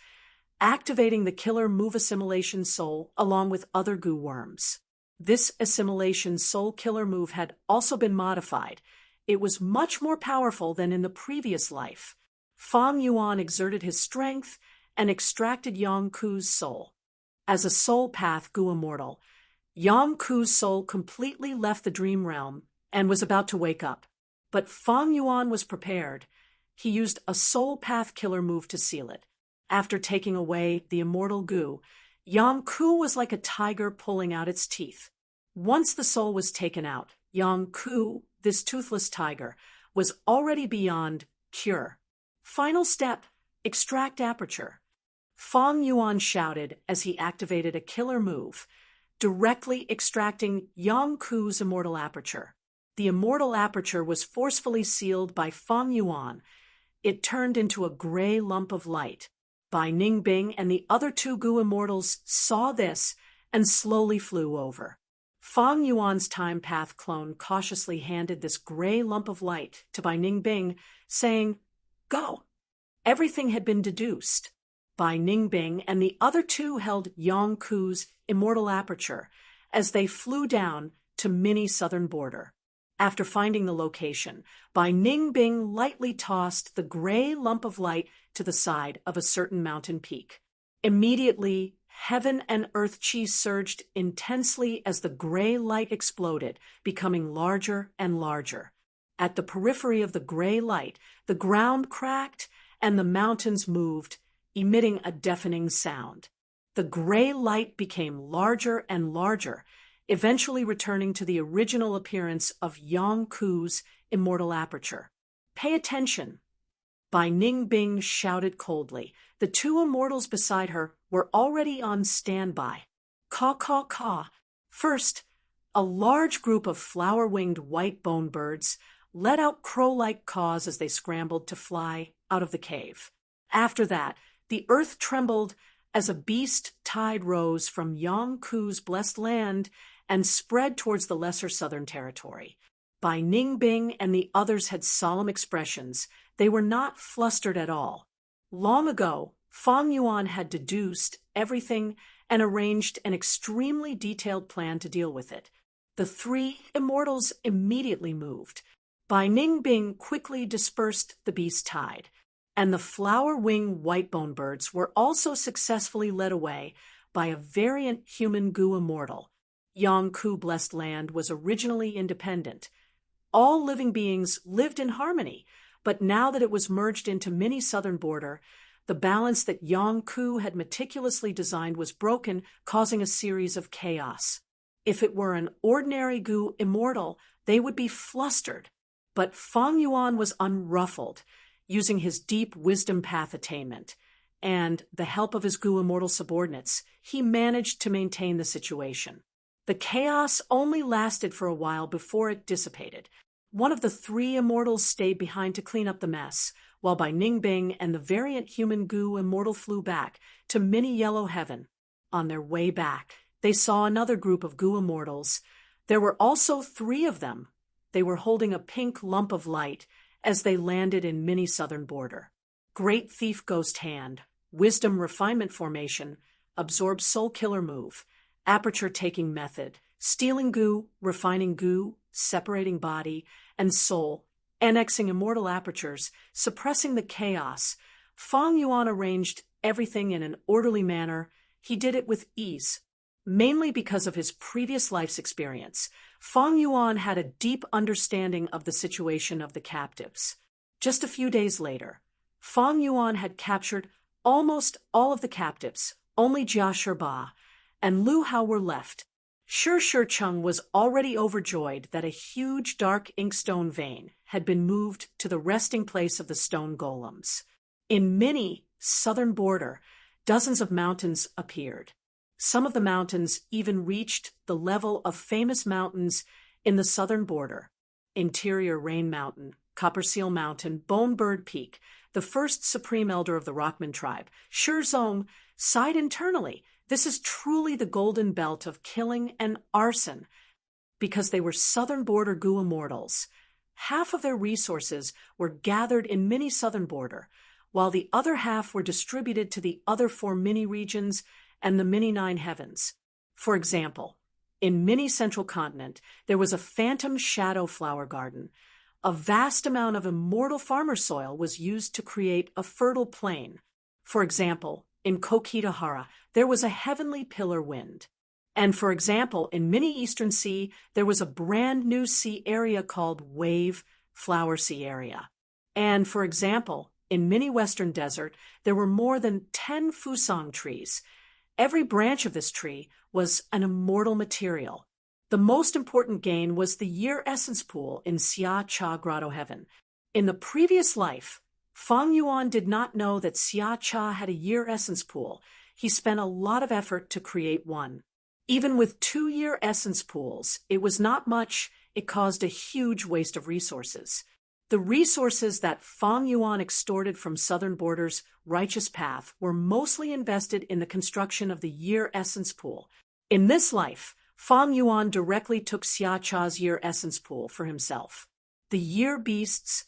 S1: activating the killer move Assimilation Soul along with other goo worms. This Assimilation Soul killer move had also been modified. It was much more powerful than in the previous life. Fang Yuan exerted his strength and extracted Yang Ku's soul. As a soul path goo immortal, Yang Ku's soul completely left the dream realm and was about to wake up. But Fang Yuan was prepared. He used a soul path killer move to seal it. After taking away the immortal goo, Yang Ku was like a tiger pulling out its teeth. Once the soul was taken out, Yang Ku, this toothless tiger, was already beyond cure. Final step, extract aperture. Fang Yuan shouted as he activated a killer move, directly extracting Yang Ku's immortal aperture. The immortal aperture was forcefully sealed by Fang Yuan. It turned into a gray lump of light. Bai Ningbing and the other 2 goo immortals saw this and slowly flew over. Fang Yuan's time path clone cautiously handed this gray lump of light to Bai Ningbing, saying, "Go." Everything had been deduced. Bai Ningbing and the other 2 held Yang Ku's immortal aperture as they flew down to mini southern border. After finding the location, Bai Ningbing lightly tossed the gray lump of light to the side of a certain mountain peak. Immediately, heaven and earth chi surged intensely as the gray light exploded, becoming larger and larger. At the periphery of the gray light, the ground cracked and the mountains moved, emitting a deafening sound. The gray light became larger and larger, eventually returning to the original appearance of Yang Ku's immortal aperture. Pay attention. Bai Ningbing shouted coldly. The two immortals beside her were already on standby. Caw, caw, caw. First, a large group of flower-winged white bone birds let out crow-like caws as they scrambled to fly out of the cave. After that, the earth trembled as a beast tide rose from Yangku's blessed land and spread towards the lesser southern territory. Bai Ningbing and the others had solemn expressions. They were not flustered at all. Long ago, Fang Yuan had deduced everything and arranged an extremely detailed plan to deal with it. The three immortals immediately moved. Bai Ningbing quickly dispersed the beast tide, and the flower-wing white-bone birds were also successfully led away by a variant human goo immortal. Yangku blessed land was originally independent. All living beings lived in harmony, but now that it was merged into mini southern border, the balance that Yangku had meticulously designed was broken, causing a series of chaos. If it were an ordinary goo immortal, they would be flustered. But Fang Yuan was unruffled, using his deep wisdom path attainment, and the help of his goo immortal subordinates, he managed to maintain the situation. The chaos only lasted for a while before it dissipated. One of the three immortals stayed behind to clean up the mess, while Bai Ningbing and the variant human goo immortal flew back to mini yellow heaven. On their way back, they saw another group of goo immortals. There were also three of them. They were holding a pink lump of light as they landed in mini southern border. Great thief ghost hand, wisdom refinement formation, absorb soul killer move, aperture taking method, stealing goo, refining goo, separating body and soul, annexing immortal apertures, suppressing the chaos. Fang Yuan arranged everything in an orderly manner. He did it with ease. Mainly because of his previous life's experience, Fang Yuan had a deep understanding of the situation of the captives. Just a few days later, Fang Yuan had captured almost all of the captives. Only Jia Shirba and Lu Hao were left. Shi Shircheng was already overjoyed that a huge dark inkstone vein had been moved to the resting place of the stone golems. In mini southern border, dozens of mountains appeared. Some of the mountains even reached the level of famous mountains in the southern border: Interior Rain Mountain, Copper Seal Mountain, Bonebird Peak. The first supreme elder of the Rockman tribe, Shizong, sighed internally. This is truly the golden belt of killing and arson. Because they were southern border goo immortals, half of their resources were gathered in mini southern border, while the other half were distributed to the other 4 mini regions and the mini 9 heavens. For example, in mini central continent, there was a phantom shadow flower garden. A vast amount of immortal farmer soil was used to create a fertile plain. For example, in Kokitahara, there was a heavenly pillar wind. And for example, in mini eastern sea, there was a brand new sea area called Wave Flower Sea Area. And for example, in mini western desert, there were more than 10 fusang trees. Every branch of this tree was an immortal material. The most important gain was the year essence pool in Xia Cha Grotto Heaven. In the previous life, Fang Yuan did not know that Xia Cha had a year essence pool. He spent a lot of effort to create one. Even with 2-year essence pools, it was not much. It caused a huge waste of resources. The resources that Fang Yuan extorted from southern border's righteous path were mostly invested in the construction of the year essence pool. In this life, Fang Yuan directly took Xia Cha's year essence pool for himself. The year beasts,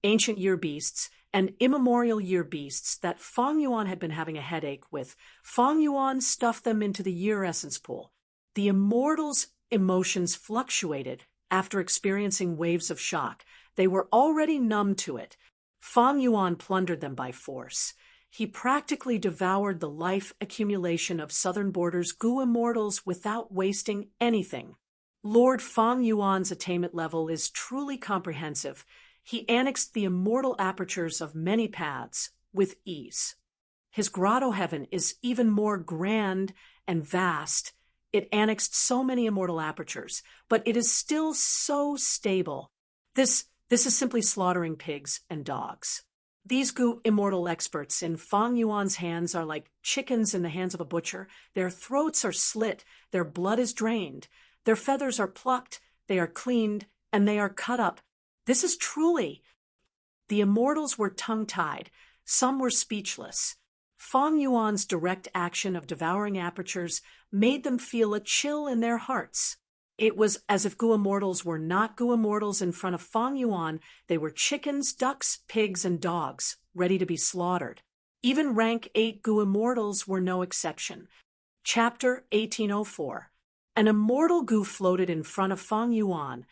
S1: ancient year beasts, and immemorial year beasts that Fang Yuan had been having a headache with, Fang Yuan stuffed them into the year essence pool. The immortals' emotions fluctuated after experiencing waves of shock. They were already numb to it. Fang Yuan plundered them by force. He practically devoured the life accumulation of southern border's goo immortals without wasting anything. Lord Fang Yuan's attainment level is truly comprehensive. He annexed the immortal apertures of many paths with ease. His grotto heaven is even more grand and vast. It annexed so many immortal apertures, but it is still so stable. This This is simply slaughtering pigs and dogs. These goo immortal experts in Fang Yuan's hands are like chickens in the hands of a butcher. Their throats are slit, their blood is drained, their feathers are plucked, they are cleaned, and they are cut up. This is truly. The immortals were tongue-tied, some were speechless. Fang Yuan's direct action of devouring apertures made them feel a chill in their hearts. It was as if goo immortals were not goo immortals in front of Fang Yuan. They were chickens, ducks, pigs, and dogs, ready to be slaughtered. Even rank 8 goo immortals were no exception. Chapter 1804. An immortal goo floated in front of Fang Yuan,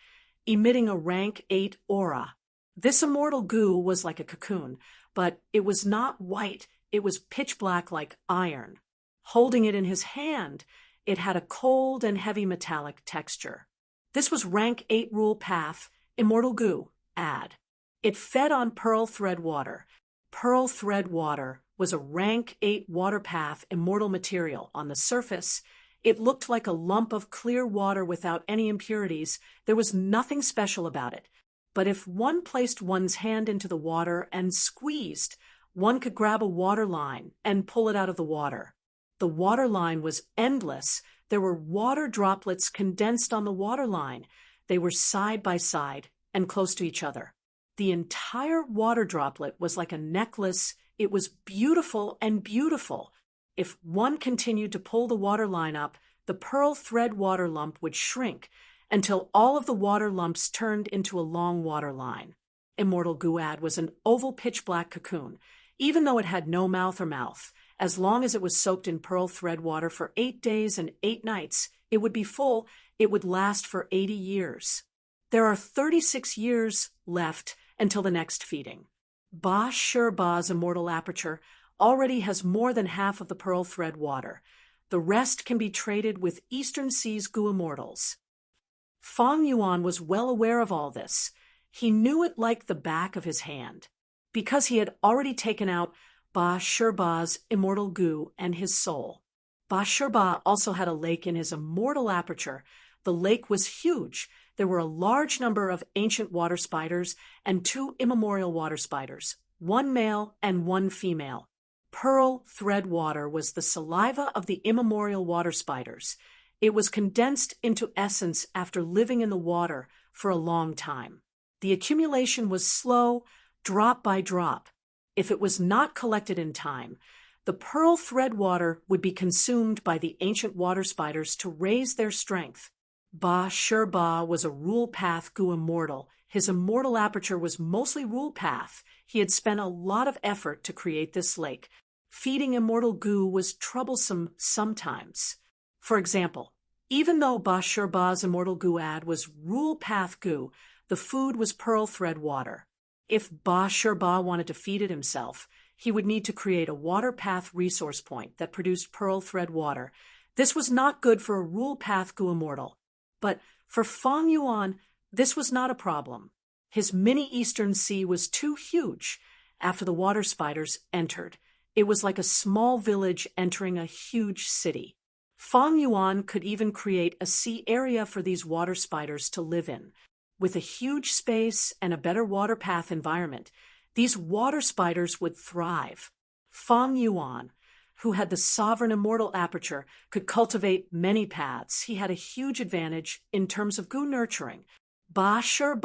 S1: emitting a rank 8 aura. This immortal goo was like a cocoon, but it was not white, it was pitch black like iron. Holding it in his hand, it had a cold and heavy metallic texture. This was rank 8 rule path, immortal goo, add. It fed on pearl thread water. Pearl thread water was a rank 8 water path immortal material. On the surface, it looked like a lump of clear water without any impurities. There was nothing special about it. But if one placed one's hand into the water and squeezed, one could grab a water line and pull it out of the water. The water line was endless. There were water droplets condensed on the water line. They were side by side and close to each other. The entire water droplet was like a necklace. It was beautiful and beautiful. If one continued to pull the water line up, the pearl thread water lump would shrink until all of the water lumps turned into a long water line. Immortal Guad was an oval pitch-black cocoon. Even though it had no mouth or mouth, as long as it was soaked in pearl thread water for 8 days and 8 nights, it would be full. It would last for 80 years. There are 36 years left until the next feeding. Ba Shur Ba's immortal aperture already has more than half of the pearl thread water. The rest can be traded with Eastern Sea's goo immortals. Fang Yuan was well aware of all this. He knew it like the back of his hand, because he had already taken out Ba Shur Ba's immortal goo and his soul. Ba Shur Ba also had a lake in his immortal aperture. The lake was huge. There were a large number of ancient water spiders and 2 immemorial water spiders, 1 male and 1 female. Pearl thread water was the saliva of the immemorial water spiders. It was condensed into essence after living in the water for a long time. The accumulation was slow, drop by drop. If it was not collected in time, the pearl thread water would be consumed by the ancient water spiders to raise their strength. Ba Shur Ba was a rule path goo immortal. His immortal aperture was mostly rule path. He had spent a lot of effort to create this lake. Feeding immortal goo was troublesome sometimes. For example, even though Ba Shur Ba's immortal guad was rule path goo, the food was pearl thread water. If Ba Shur Ba wanted to feed it himself, he would need to create a water path resource point that produced pearl thread water. This was not good for a rule path goo immortal. But for Fang Yuan, this was not a problem. His mini Eastern Sea was too huge. After the water spiders entered, it was like a small village entering a huge city. Fang Yuan could even create a sea area for these water spiders to live in. With a huge space and a better water path environment, these water spiders would thrive. Fang Yuan, who had the sovereign immortal aperture, could cultivate many paths. He had a huge advantage in terms of goo nurturing. Ba Shur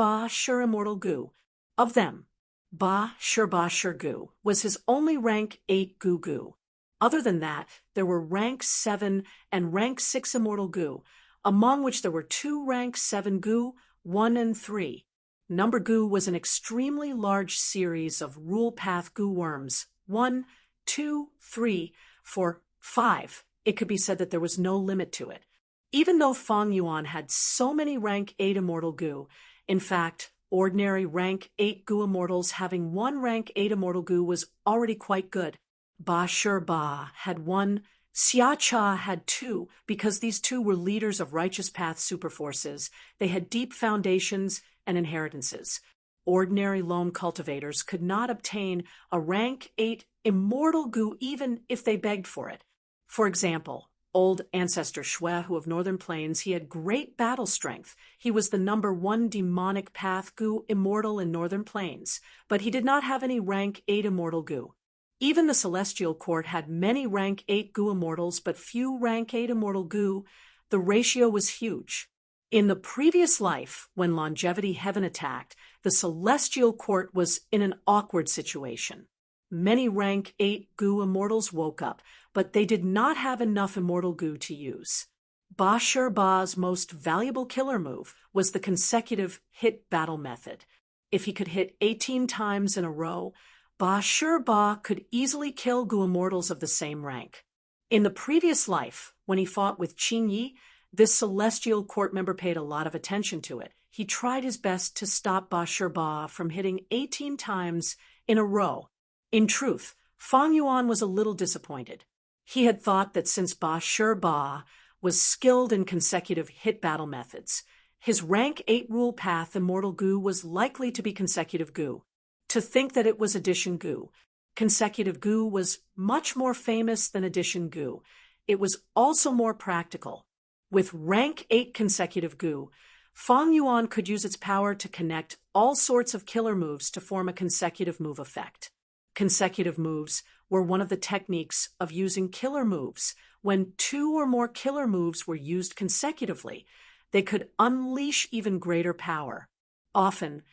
S1: immortal goo. Of them, Ba Shur goo was his only rank 8 goo. Other than that, there were rank 7 and rank 6 immortal goo, among which there were 2 rank 7 goo, 1 and 3. Number goo was an extremely large series of rule path goo worms. 1, 2, 3, 4, 5. It could be said that there was no limit to it. Even though Fang Yuan had so many rank 8 immortal goo, in fact, ordinary rank 8 goo immortals having 1 rank 8 immortal goo was already quite good. Ba Shur Ba had 1, Xia Cha had 2, because these 2 were leaders of righteous path superforces. They had deep foundations and inheritances. Ordinary lone cultivators could not obtain a rank 8 immortal goo even if they begged for it. For example, old ancestor Shuehu of Northern Plains, he had great battle strength. He was the #1 demonic path Gu immortal in Northern Plains, but he did not have any rank 8 immortal Gu. Even the Celestial Court had many rank 8 Gu immortals, but few rank 8 immortal Gu. The ratio was huge. In the previous life, when Longevity Heaven attacked, the Celestial Court was in an awkward situation. Many rank 8 Gu immortals woke up, but they did not have enough immortal Gu to use. Ba Shur Ba's most valuable killer move was the consecutive hit battle method. If he could hit 18 times in a row, Ba Shur Ba could easily kill Gu immortals of the same rank. In the previous life, when he fought with Qin Yi, this Celestial Court member paid a lot of attention to it. He tried his best to stop Ba Shur Ba from hitting 18 times in a row. In truth, Fang Yuan was a little disappointed. He had thought that since Ba Shur Ba was skilled in consecutive hit battle methods, his rank 8 rule path immortal Gu was likely to be consecutive Gu. To think that it was addition Gu. Consecutive Gu was much more famous than addition Gu. It was also more practical. With rank 8 consecutive Gu, Fang Yuan could use its power to connect all sorts of killer moves to form a consecutive move effect. Consecutive moves were one of the techniques of using killer moves. When 2 or more killer moves were used consecutively, they could unleash even greater power. Often,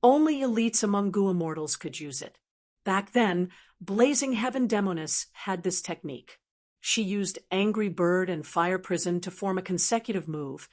S1: only elites among Gu immortals could use it. Back then, Blazing Heaven Demoness had this technique. She used Angry Bird and Fire Prison to form a consecutive move.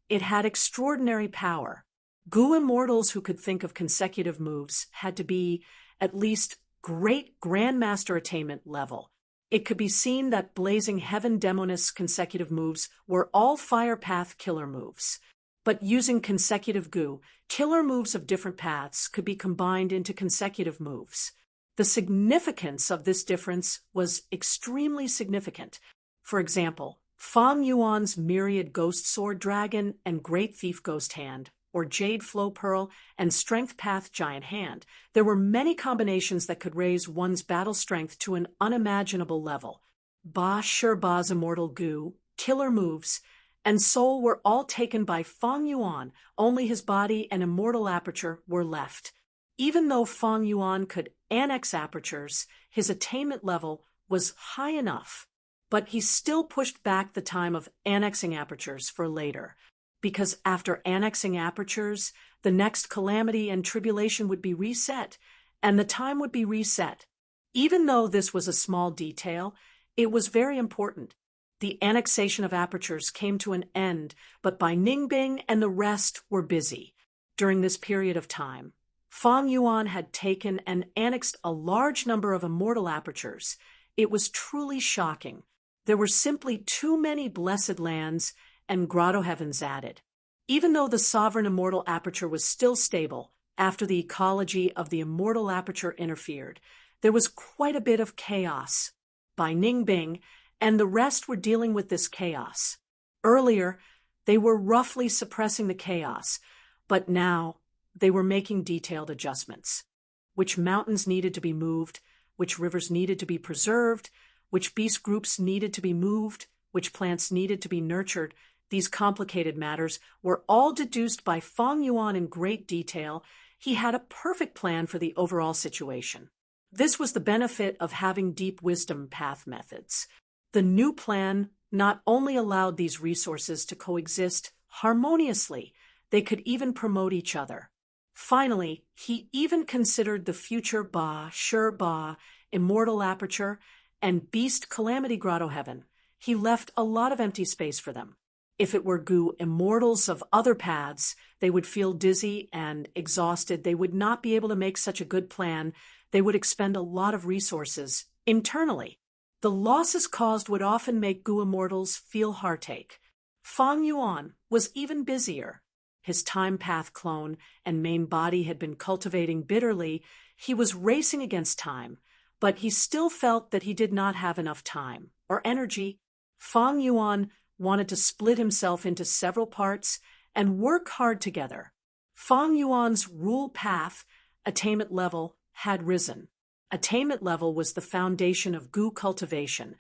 S1: It had extraordinary power. Gu immortals who could think of consecutive moves had to be at least great Grandmaster attainment level. It could be seen that Blazing Heaven Demoness consecutive moves were all Fire Path killer moves. But using consecutive Gu, killer moves of different paths could be combined into consecutive moves. The significance of this difference was extremely significant. For example, Fang Yuan's Myriad Ghost Sword Dragon and Great Thief Ghost Hand, or Jade Flow Pearl and Strength Path Giant Hand. There were many combinations that could raise one's battle strength to an unimaginable level. Ba Shur Ba's immortal Gu, killer moves, and soul were all taken by Fang Yuan. Only his body and immortal aperture were left. Even though Fang Yuan could annex apertures, his attainment level was high enough, but he still pushed back the time of annexing apertures for later, because after annexing apertures, the next calamity and tribulation would be reset, and the time would be reset. Even though this was a small detail, it was very important. The annexation of apertures came to an end, but Bai Ningbing and the rest were busy. During this period of time, Fang Yuan had taken and annexed a large number of immortal apertures. It was truly shocking. There were simply too many blessed lands and grotto heavens added. Even though the sovereign immortal aperture was still stable, after the ecology of the immortal aperture interfered, there was quite a bit of chaos. Bai Ningbing and the rest were dealing with this chaos. Earlier, they were roughly suppressing the chaos, but now they were making detailed adjustments. Which mountains needed to be moved, which rivers needed to be preserved, which beast groups needed to be moved, which plants needed to be nurtured. These complicated matters were all deduced by Fang Yuan in great detail. He had a perfect plan for the overall situation. This was the benefit of having deep wisdom path methods. The new plan not only allowed these resources to coexist harmoniously, they could even promote each other. Finally, he even considered the future Ba Shur Ba, immortal aperture, and beast calamity grotto heaven. He left a lot of empty space for them. If it were Gu immortals of other paths, they would feel dizzy and exhausted. They would not be able to make such a good plan. They would expend a lot of resources internally. The losses caused would often make Gu immortals feel heartache. Fang Yuan was even busier. His time path clone and main body had been cultivating bitterly. He was racing against time, but he still felt that he did not have enough time or energy. Fang Yuan wanted to split himself into several parts and work hard together. Fang Yuan's rule path, attainment level, had risen. Attainment level was the foundation of Gu cultivation.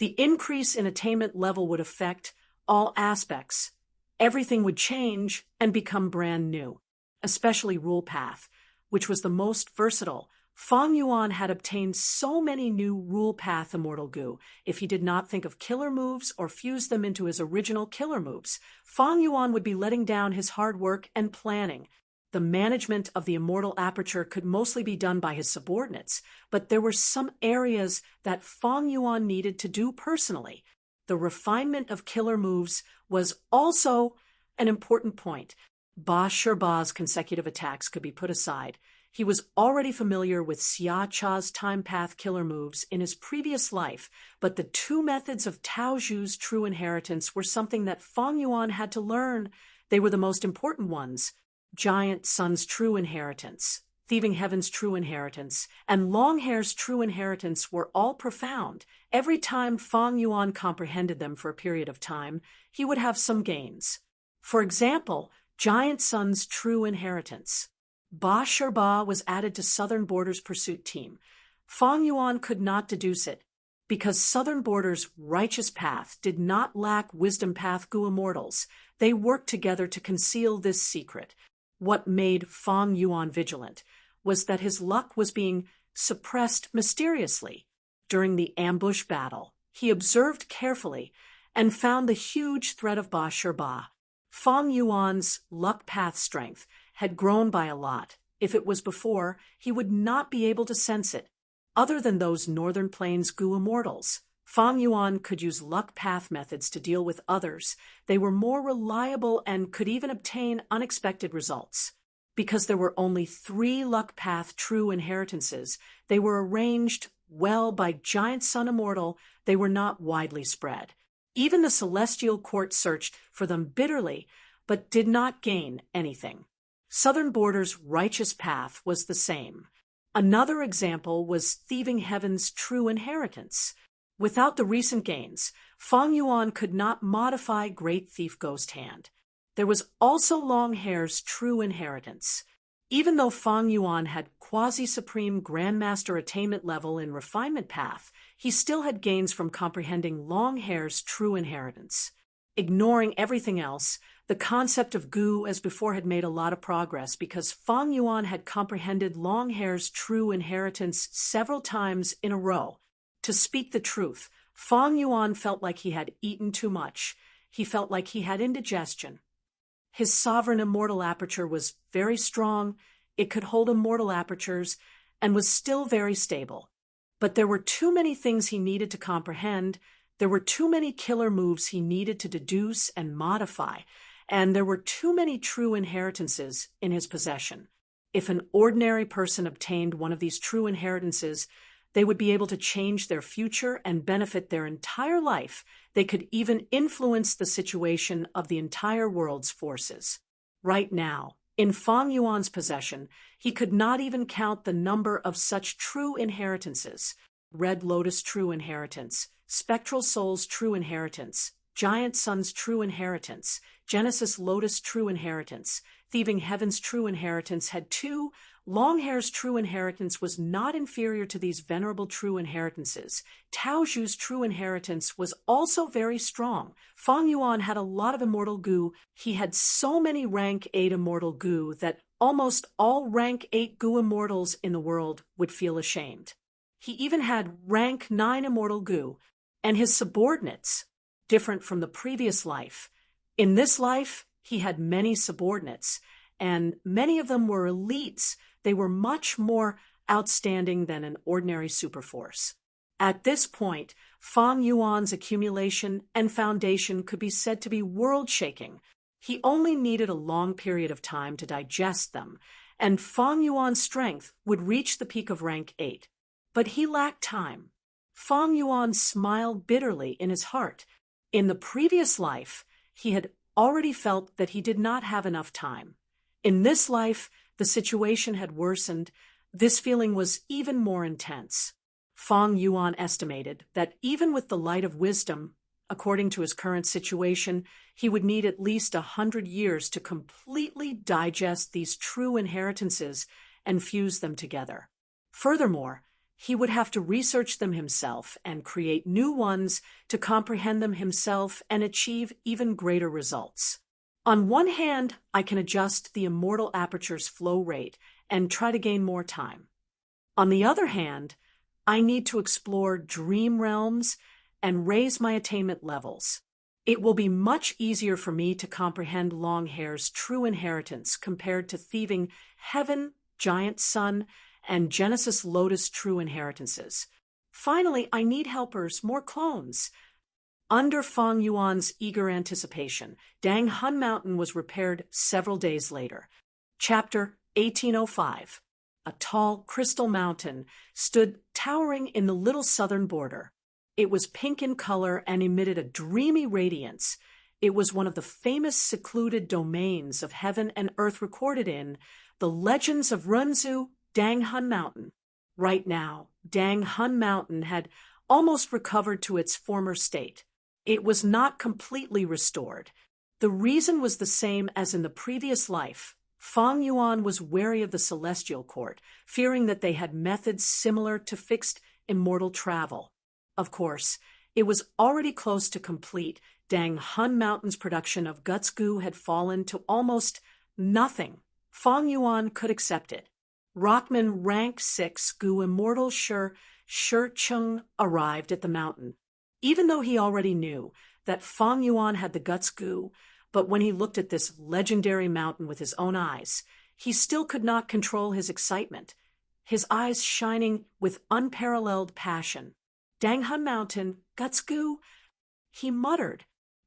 S1: The increase in attainment level would affect all aspects. Everything would change and become brand new, especially Rule Path, which was the most versatile. Fang Yuan had obtained so many new Rule Path Immortal Goo. If he did not think of killer moves or fuse them into his original killer moves, Fang Yuan would be letting down his hard work and planning. The management of the Immortal Aperture could mostly be done by his subordinates, but there were some areas that Fang Yuan needed to do personally. The refinement of killer moves was also an important point. Ba Shiba's consecutive attacks could be put aside. He was already familiar with Xia Cha's time path killer moves in his previous life, but the two methods of Tao Zhu's true inheritance were something that Fang Yuan had to learn. They were the most important ones: Giant Sun's true inheritance, Thieving Heaven's true inheritance, and Longhair's true inheritance were all profound. Every time Fang Yuan comprehended them for a period of time, he would have some gains. For example, Giant Sun's true inheritance. Ba Shiba was added to Southern Border's pursuit team. Fang Yuan could not deduce it, because Southern Border's righteous path did not lack wisdom path Goo immortals. They worked together to conceal this secret. What made Fang Yuan vigilant was that his luck was being suppressed mysteriously. During the ambush battle, he observed carefully and found the huge threat of Ba Shiba. Fang Yuan's luck path strength had grown by a lot. If it was before, he would not be able to sense it. Other than those Northern Plains Goo immortals, Fang Yuan could use luck path methods to deal with others. They were more reliable and could even obtain unexpected results. Because there were only 3 luck path true inheritances, they were arranged well by Giant Sun Immortal. They were not widely spread. Even the Celestial Court searched for them bitterly, but did not gain anything. Southern Border's righteous path was the same. Another example was Thieving Heaven's true inheritance. Without the recent gains, Fang Yuan could not modify Great Thief Ghost Hand. There was also Longhair's true inheritance. Even though Fang Yuan had quasi-supreme Grandmaster attainment level in Refinement Path, he still had gains from comprehending Longhair's true inheritance. Ignoring everything else, the concept of Goo as before had made a lot of progress because Fang Yuan had comprehended Longhair's true inheritance several times in a row. To speak the truth, Fang Yuan felt like he had eaten too much. He felt like he had indigestion. His sovereign immortal aperture was very strong, it could hold immortal apertures, and was still very stable. But there were too many things he needed to comprehend, there were too many killer moves he needed to deduce and modify, and there were too many true inheritances in his possession. If an ordinary person obtained one of these true inheritances, they would be able to change their future and benefit their entire life. They could even influence the situation of the entire world's forces. Right now, in Fang Yuan's possession, he could not even count the number of such true inheritances. Red Lotus true inheritance, Spectral Soul's true inheritance, Giant Sun's true inheritance, Genesis Lotus true inheritance, Thieving Heaven's true inheritance had 2. Longhair's true inheritance was not inferior to these venerable true inheritances. Tao Zhu's true inheritance was also very strong. Fang Yuan had a lot of immortal Goo. He had so many rank 8 immortal Goo that almost all rank 8 Goo immortals in the world would feel ashamed. He even had rank 9 immortal Goo, and his subordinates, different from the previous life. In this life, he had many subordinates, and many of them were elites. They were much more outstanding than an ordinary superforce. At this point, Fang Yuan's accumulation and foundation could be said to be world-shaking. He only needed a long period of time to digest them, and Fang Yuan's strength would reach the peak of rank 8. But he lacked time. Fang Yuan smiled bitterly in his heart. In the previous life, he had already felt that he did not have enough time. In this life, the situation had worsened. This feeling was even more intense. Fang Yuan estimated that even with the light of wisdom, according to his current situation, he would need at least 100 years to completely digest these true inheritances and fuse them together. Furthermore, He would have to research them himself and create new ones to comprehend them himself and achieve even greater results. On one hand, I can adjust the immortal aperture's flow rate and try to gain more time. On the other hand, I need to explore dream realms and raise my attainment levels. It will be much easier for me to comprehend Longhair's true inheritance compared to thieving Heaven, Giant Sun, and Genesis Lotus true inheritances. Finally, I need helpers, more clones. Under Fang Yuan's eager anticipation, Dang Hun Mountain was repaired several days later. Chapter 1805. A tall crystal mountain stood towering in the little southern border. It was pink in color and emitted a dreamy radiance. It was one of the famous secluded domains of heaven and earth recorded in the Legends of Runzu, Dang Hun Mountain. Right now, Dang Hun Mountain had almost recovered to its former state. It was not completely restored. The reason was the same as in the previous life. Fang Yuan was wary of the Celestial Court, fearing that they had methods similar to fixed immortal travel. Of course, it was already close to complete. Dang Hun Mountain's production of Guts Goo had fallen to almost nothing. Fang Yuan could accept it. Rockman Rank 6 Goo Immortal Shi Chung arrived at the mountain. Even though he already knew that Fang Yuan had the Guts Goo, but when he looked at this legendary mountain with his own eyes, he still could not control his excitement, his eyes shining with unparalleled passion. Dang Hun Mountain, Guts Goo? He muttered.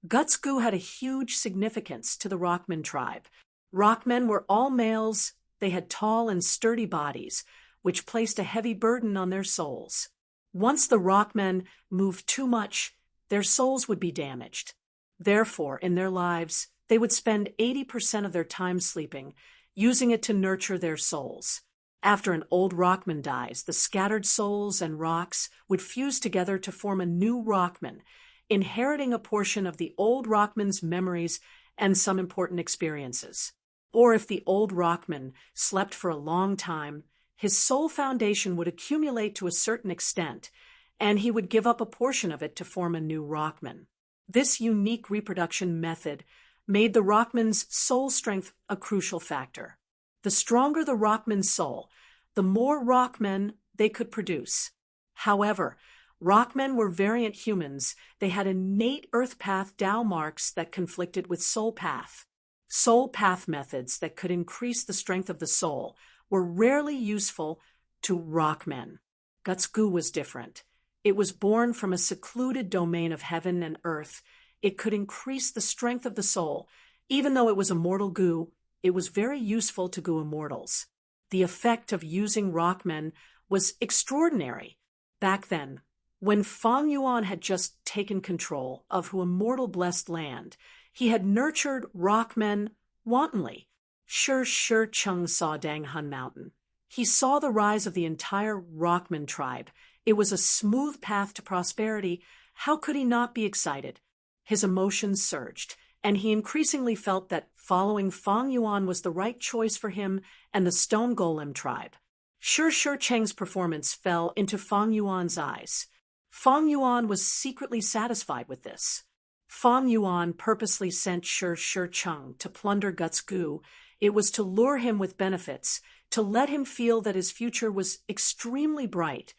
S1: Guts Goo had a huge significance to the Rockman tribe. Rockmen were all males. They had tall and sturdy bodies, which placed a heavy burden on their souls. Once the Rockmen moved too much, their souls would be damaged. Therefore, in their lives, they would spend 80% of their time sleeping, using it to nurture their souls. After an old Rockman dies, the scattered souls and rocks would fuse together to form a new Rockman, inheriting a portion of the old Rockman's memories and some important experiences. Or if the old Rockman slept for a long time, his soul foundation would accumulate to a certain extent, and he would give up a portion of it to form a new Rockman. This unique reproduction method made the Rockman's soul strength a crucial factor. The stronger the Rockman's soul, the more Rockmen they could produce. However, Rockmen were variant humans. They had innate Earth Path Tao marks that conflicted with Soul Path. Soul Path methods that could increase the strength of the soul were rarely useful to Rockmen. Guts Goo was different. It was born from a secluded domain of heaven and earth. It could increase the strength of the soul. Even though it was a mortal goo, it was very useful to goo immortals. The effect of using Rockmen was extraordinary. Back then, when Fang Yuan had just taken control of Hu Immortal Blessed Land, he had nurtured Rockmen wantonly. Shi Chung saw Dang Hun Mountain. He saw the rise of the entire Rockman tribe. It was a smooth path to prosperity. How could he not be excited? His emotions surged, and he increasingly felt that following Fang Yuan was the right choice for him and the Stone Golem tribe. Shi Cheng's performance fell into Fang Yuan's eyes. Fang Yuan was secretly satisfied with this. Fang Yuan purposely sent Shi Cheng to plunder Guts Goo. It was to lure him with benefits, to let him feel that his future was extremely bright.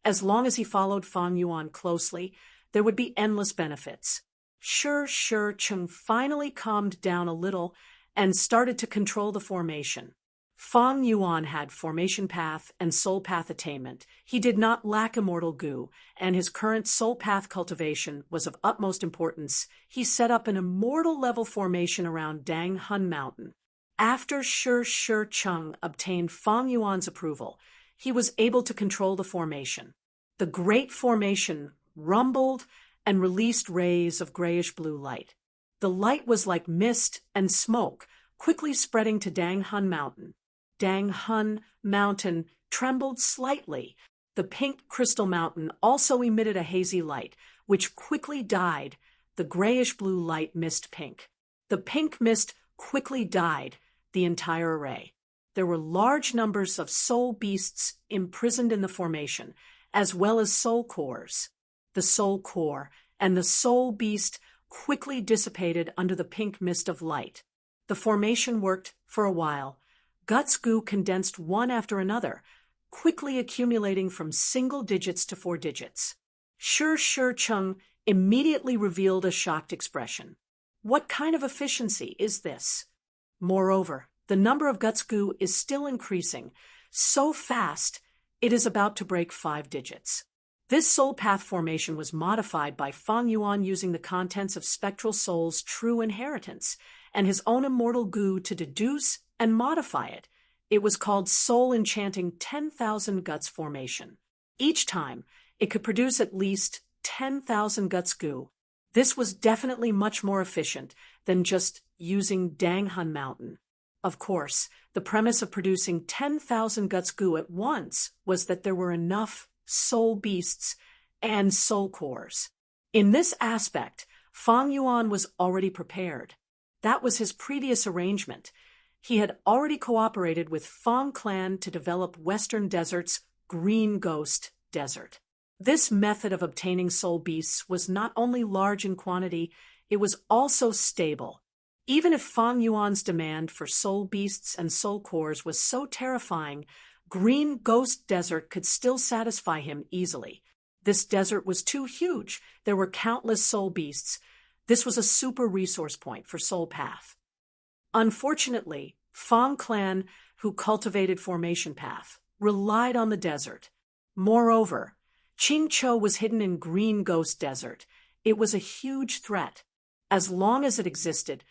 S1: As long as he followed Fang Yuan closely, there would be endless benefits. Shi Cheng finally calmed down a little and started to control the formation. Fang Yuan had formation path and soul path attainment. He did not lack immortal goo, and his current soul path cultivation was of utmost importance. He set up an immortal level formation around Dang Hun Mountain. After Shi Cheng obtained Fang Yuan's approval, he was able to control the formation. The great formation rumbled and released rays of grayish-blue light. The light was like mist and smoke, quickly spreading to Dang Hun Mountain. Dang Hun Mountain trembled slightly. The pink crystal mountain also emitted a hazy light, which quickly dyed the grayish-blue light mist pink. The pink mist quickly dyed the entire array. there were large numbers of soul beasts imprisoned in the formation, as well as soul cores. The soul core and the soul beast quickly dissipated under the pink mist of light. The formation worked for a while. Guts goo condensed one after another, quickly accumulating from single digits to 4 digits. Shi Chung immediately revealed a shocked expression. What kind of efficiency is this? Moreover, the number of guts goo is still increasing, so fast it is about to break 5 digits. This soul path formation was modified by Fang Yuan using the contents of Spectral Soul's true inheritance and his own immortal goo to deduce and modify it. It was called Soul Enchanting 10,000 Guts Formation. Each time, it could produce at least 10,000 guts goo. This was definitely much more efficient than just using Danghun Mountain. Of course, the premise of producing 10,000 guts goo at once was that there were enough soul beasts and soul cores. In this aspect, Fang Yuan was already prepared. That was his previous arrangement. He had already cooperated with Fang Clan to develop Western Desert's Green Ghost Desert. This method of obtaining soul beasts was not only large in quantity, it was also stable. Even if Fang Yuan's demand for soul beasts and soul cores was so terrifying, Green Ghost Desert could still satisfy him easily. This desert was too huge. There were countless soul beasts. This was a super resource point for Soul Path. Unfortunately, Fang Clan, who cultivated Formation Path, relied on the desert. Moreover, Qing Chou was hidden in Green Ghost Desert. It was a huge threat. As long as it existed,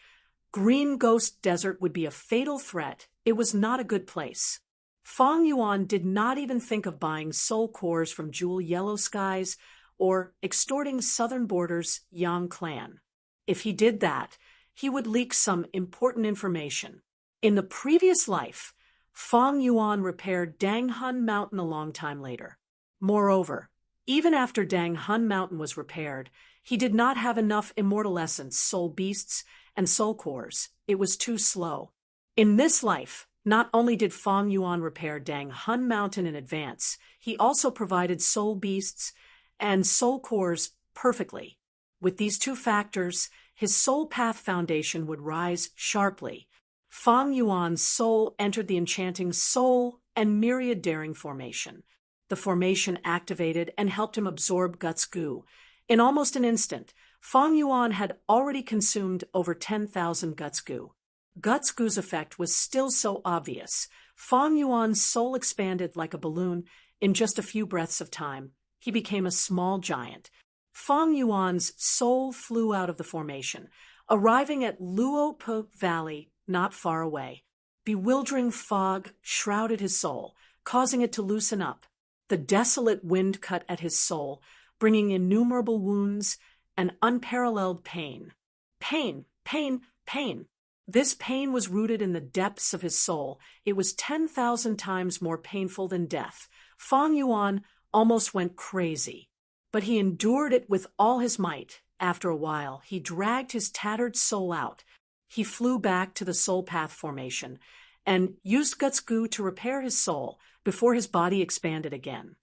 S1: Green Ghost Desert would be a fatal threat. It was not a good place. Fang Yuan did not even think of buying soul cores from Jewel Yellow Skies or extorting Southern Border's Yang Clan. If he did that, he would leak some important information. In the previous life, Fang Yuan repaired Danghun Mountain a long time later. Moreover, even after Danghun Mountain was repaired, he did not have enough immortal essence, soul beasts, and soul cores. It was too slow. In this life, not only did Fang Yuan repair Danghun Mountain in advance, he also provided soul beasts and soul cores perfectly. With these two factors, his soul path foundation would rise sharply. Fang Yuan's soul entered the enchanting soul and myriad daring formation. The formation activated and helped him absorb guts goo. In almost an instant, Fang Yuan had already consumed over 10,000 guts goo. Guts goo's effect was still so obvious. Fang Yuan's soul expanded like a balloon in just a few breaths of time. He became a small giant. Fang Yuan's soul flew out of the formation, arriving at Luope Valley not far away. Bewildering fog shrouded his soul, causing it to loosen up. The desolate wind cut at his soul, bringing innumerable wounds and unparalleled pain. Pain, pain, pain. This pain was rooted in the depths of his soul. It was 10,000 times more painful than death. Fang Yuan almost went crazy. But he endured it with all his might. After a while, he dragged his tattered soul out. He flew back to the soul path formation and used guts goo to repair his soul before his body expanded again.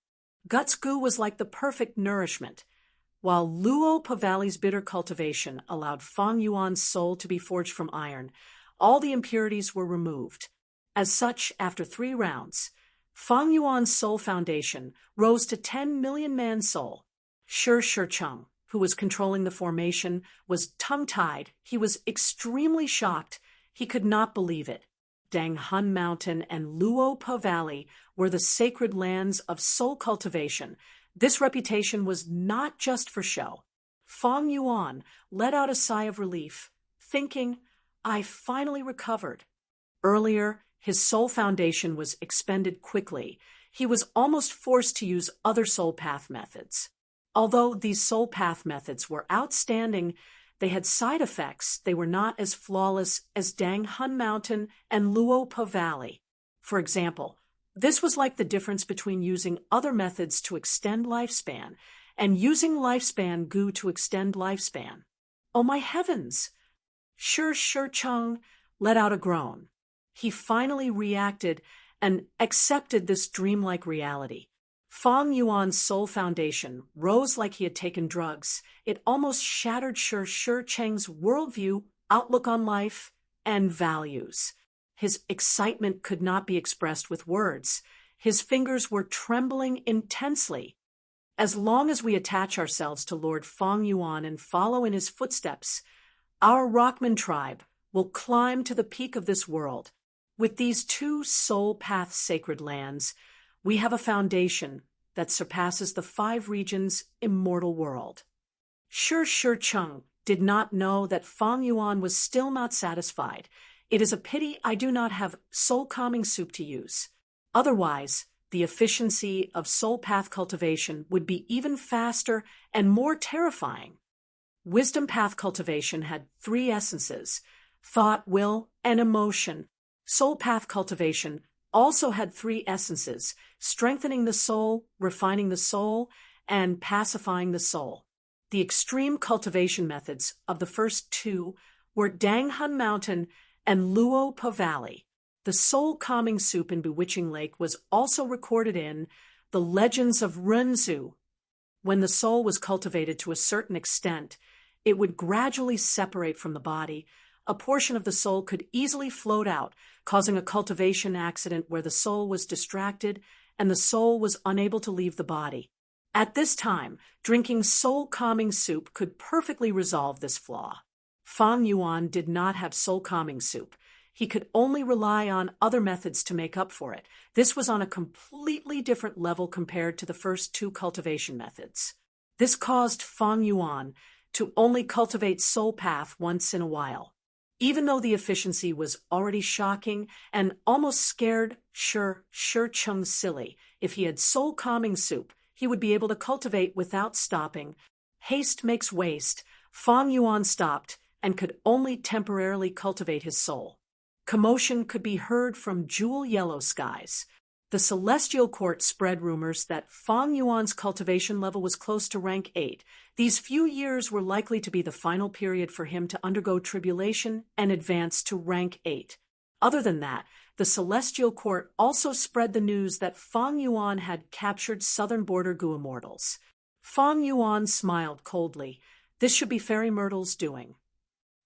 S1: Guts goo was like the perfect nourishment. While Luope Valley's bitter cultivation allowed Fang Yuan's soul to be forged from iron, all the impurities were removed. As such, after 3 rounds, Fang Yuan's soul foundation rose to 10 million man soul. Shi Chung, who was controlling the formation, was tongue-tied. He was extremely shocked. He could not believe it. Danghun Mountain and Luope Valley were the sacred lands of soul cultivation. This reputation was not just for show. Fang Yuan let out a sigh of relief, thinking, I finally recovered. Earlier, his soul foundation was expended quickly. He was almost forced to use other soul path methods. Although these soul path methods were outstanding, they had side effects. They were not as flawless as Danghun Mountain and Luope Valley. For example, this was like the difference between using other methods to extend lifespan and using lifespan goo to extend lifespan. Oh my heavens! Shi Chung let out a groan. he finally reacted and accepted this dreamlike reality. Fang Yuan's soul foundation rose like he had taken drugs. It almost shattered Shi Cheng's worldview, outlook on life, and values. His excitement could not be expressed with words. His fingers were trembling intensely. As long as we attach ourselves to Lord Fang Yuan and follow in his footsteps, our Rockman tribe will climb to the peak of this world. With these two soul path sacred lands, we have a foundation that surpasses the 5 regions' immortal world. Shi Cheng did not know that Fang Yuan was still not satisfied. It is a pity I do not have soul calming soup to use. Otherwise, the efficiency of soul path cultivation would be even faster and more terrifying. Wisdom path cultivation had 3 essences: thought, will, and emotion. Soul path cultivation also had 3 essences: strengthening the soul, refining the soul, and pacifying the soul. The extreme cultivation methods of the first 2 were Danghun Mountain and Luo Po Valley. The soul-calming soup in Bewitching Lake was also recorded in the Legends of Renzu. When the soul was cultivated to a certain extent, it would gradually separate from the body. A portion of the soul could easily float out, causing a cultivation accident where the soul was distracted and the soul was unable to leave the body. At this time, drinking soul-calming soup could perfectly resolve this flaw. Fang Yuan did not have soul-calming soup. He could only rely on other methods to make up for it. This was on a completely different level compared to the first 2 cultivation methods. This caused Fang Yuan to only cultivate soul path once in a while. Even though the efficiency was already shocking and almost scared Shi Cheng silly, if he had soul-calming soup, he would be able to cultivate without stopping. Haste makes waste. Fang Yuan stopped and could only temporarily cultivate his soul. Commotion could be heard from jewel-yellow skies. The Celestial Court spread rumors that Fang Yuan's cultivation level was close to rank 8. These few years were likely to be the final period for him to undergo tribulation and advance to rank 8. Other than that, the Celestial Court also spread the news that Fang Yuan had captured southern border Gu immortals. Fang Yuan smiled coldly. This should be Fairy Myrtle's doing.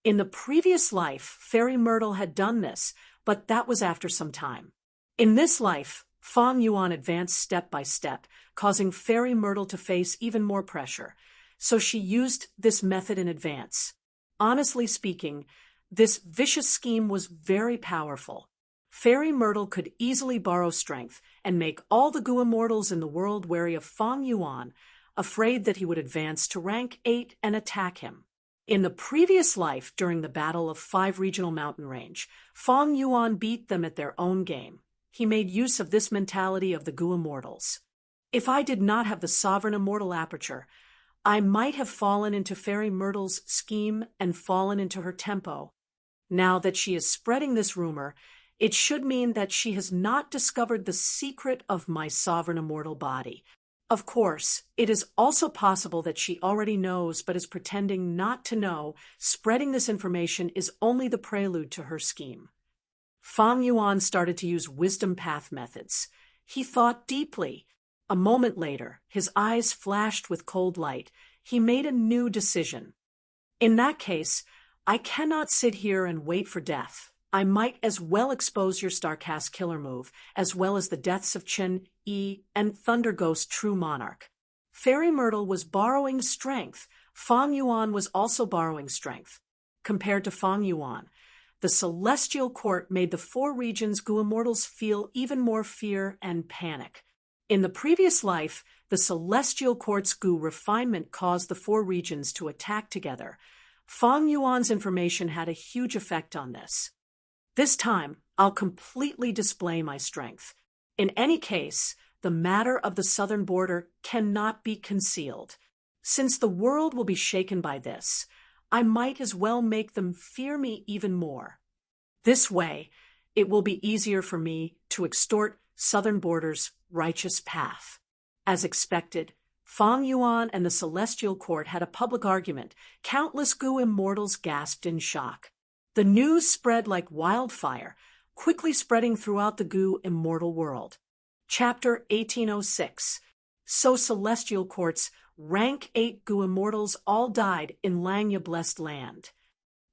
S1: In the previous life, Fairy Myrtle had done this, but that was after some time. In this life, Fang Yuan advanced step by step, causing Fairy Myrtle to face even more pressure, so she used this method in advance. Honestly speaking, this vicious scheme was very powerful. Fairy Myrtle could easily borrow strength and make all the Gu immortals in the world wary of Fang Yuan, afraid that he would advance to rank 8 and attack him. In the previous life, during the Battle of 5 Regional Mountain Range, Fang Yuan beat them at their own game. He made use of this mentality of the Gu immortals. If I did not have the Sovereign Immortal Aperture, I might have fallen into Fairy Myrtle's scheme and fallen into her tempo. Now that she is spreading this rumor, it should mean that she has not discovered the secret of my Sovereign Immortal body. Of course, it is also possible that she already knows but is pretending not to know. Spreading this information is only the prelude to her scheme. Fang Yuan started to use wisdom path methods. He thought deeply. A moment later, his eyes flashed with cold light. He made a new decision. In that case, I cannot sit here and wait for death. I might as well expose your Starcast killer move, as well as the deaths of Chen Yi and Thunder Ghost True Monarch. Fairy Myrtle was borrowing strength. Fang Yuan was also borrowing strength. Compared to Fang Yuan, the Celestial Court made the 4 regions Gu immortals feel even more fear and panic. In the previous life, the Celestial Court's Gu refinement caused the 4 regions to attack together. Fang Yuan's information had a huge effect on this. This time, I'll completely display my strength. In any case, the matter of the southern border cannot be concealed. Since the world will be shaken by this, I might as well make them fear me even more. This way, it will be easier for me to extort southern border's righteous path. As expected, Fang Yuan and the Celestial Court had a public argument. Countless Gu immortals gasped in shock. The news spread like wildfire. quickly spreading throughout the Gu immortal world. Chapter 1806. So Celestial Court's rank 8 Gu immortals all died in Langya blessed land.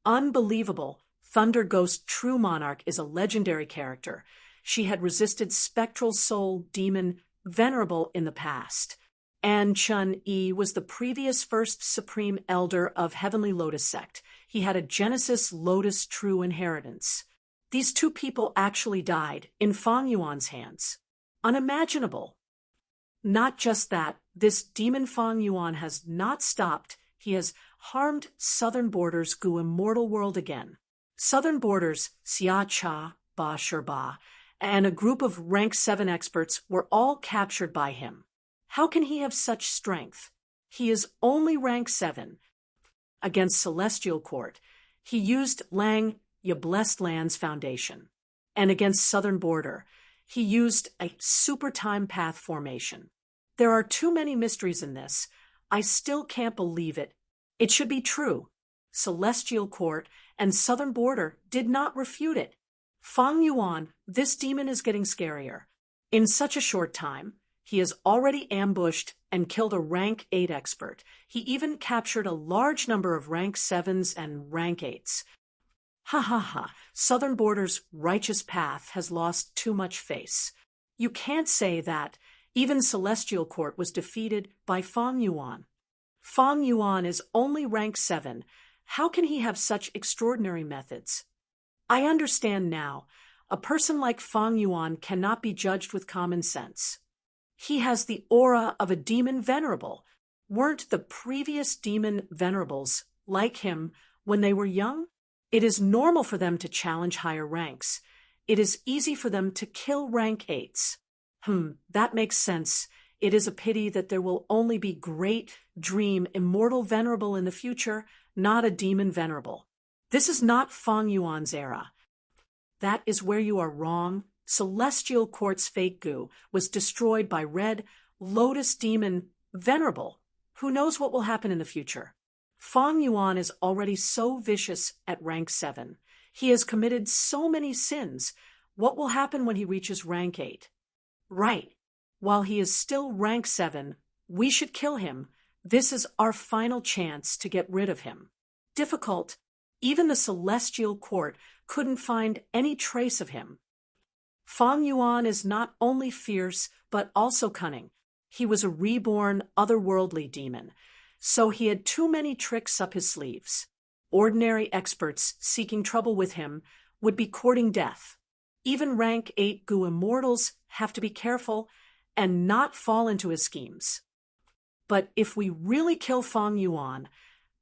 S1: Unbelievable. Thunder Ghost True Monarch is a legendary character. She had resisted spectral soul demon Venerable in the past. An Chun-Yi was the previous first supreme elder of Heavenly Lotus Sect. He had a Genesis Lotus True inheritance. These two people actually died in Fang Yuan's hands. Unimaginable. Not just that, this demon Fang Yuan has not stopped. He has harmed Southern Borders Gu immortal world again. Southern Borders, Xia Cha, Ba Sherba, and a group of rank 7 experts were all captured by him. How can he have such strength? He is only rank 7. Against Celestial Court, he used Lang Ya Blessed Lands Foundation. And against Southern Border, he used a super time path formation. There are too many mysteries in this. I still can't believe it. It should be true. Celestial Court and Southern Border did not refute it. Fang Yuan, this demon is getting scarier. In such a short time, he has already ambushed and killed a rank 8 expert. He even captured a large number of rank 7s and rank 8s. Ha ha ha, Southern Border's righteous path has lost too much face. You can't say that. Even Celestial Court was defeated by Fang Yuan. Fang Yuan is only rank 7. How can he have such extraordinary methods? I understand now. A person like Fang Yuan cannot be judged with common sense. He has the aura of a demon venerable. Weren't the previous demon venerables like him when they were young? It is normal for them to challenge higher ranks. It is easy for them to kill rank 8s. That makes sense. It is a pity that there will only be great, dream, immortal venerable in the future, not a demon venerable. This is not Fang Yuan's era. That is where you are wrong. Celestial Court's fake Gu was destroyed by Red Lotus Demon Venerable. Who knows what will happen in the future? Fang Yuan is already so vicious at rank 7. He has committed so many sins. What will happen when he reaches rank 8? Right. While he is still rank 7, we should kill him. This is our final chance to get rid of him. Difficult. Even the Celestial Court couldn't find any trace of him. Fang Yuan is not only fierce, but also cunning. He was a reborn, otherworldly demon, so he had too many tricks up his sleeves. Ordinary experts seeking trouble with him would be courting death. Even rank 8 Gu immortals have to be careful and not fall into his schemes. But if we really kill Fang Yuan,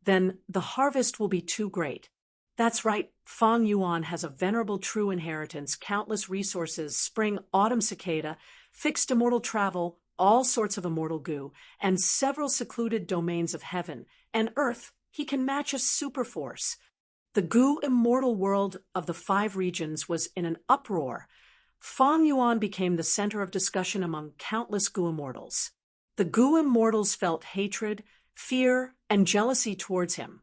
S1: then the harvest will be too great. That's right, Fang Yuan has a venerable true inheritance, countless resources, spring, autumn cicada, fixed immortal travel, all sorts of immortal Gu, and several secluded domains of heaven and earth. He can match a super force. The Gu immortal world of the 5 regions was in an uproar. Fang Yuan became the center of discussion among countless Gu immortals. The Gu immortals felt hatred, fear, and jealousy towards him.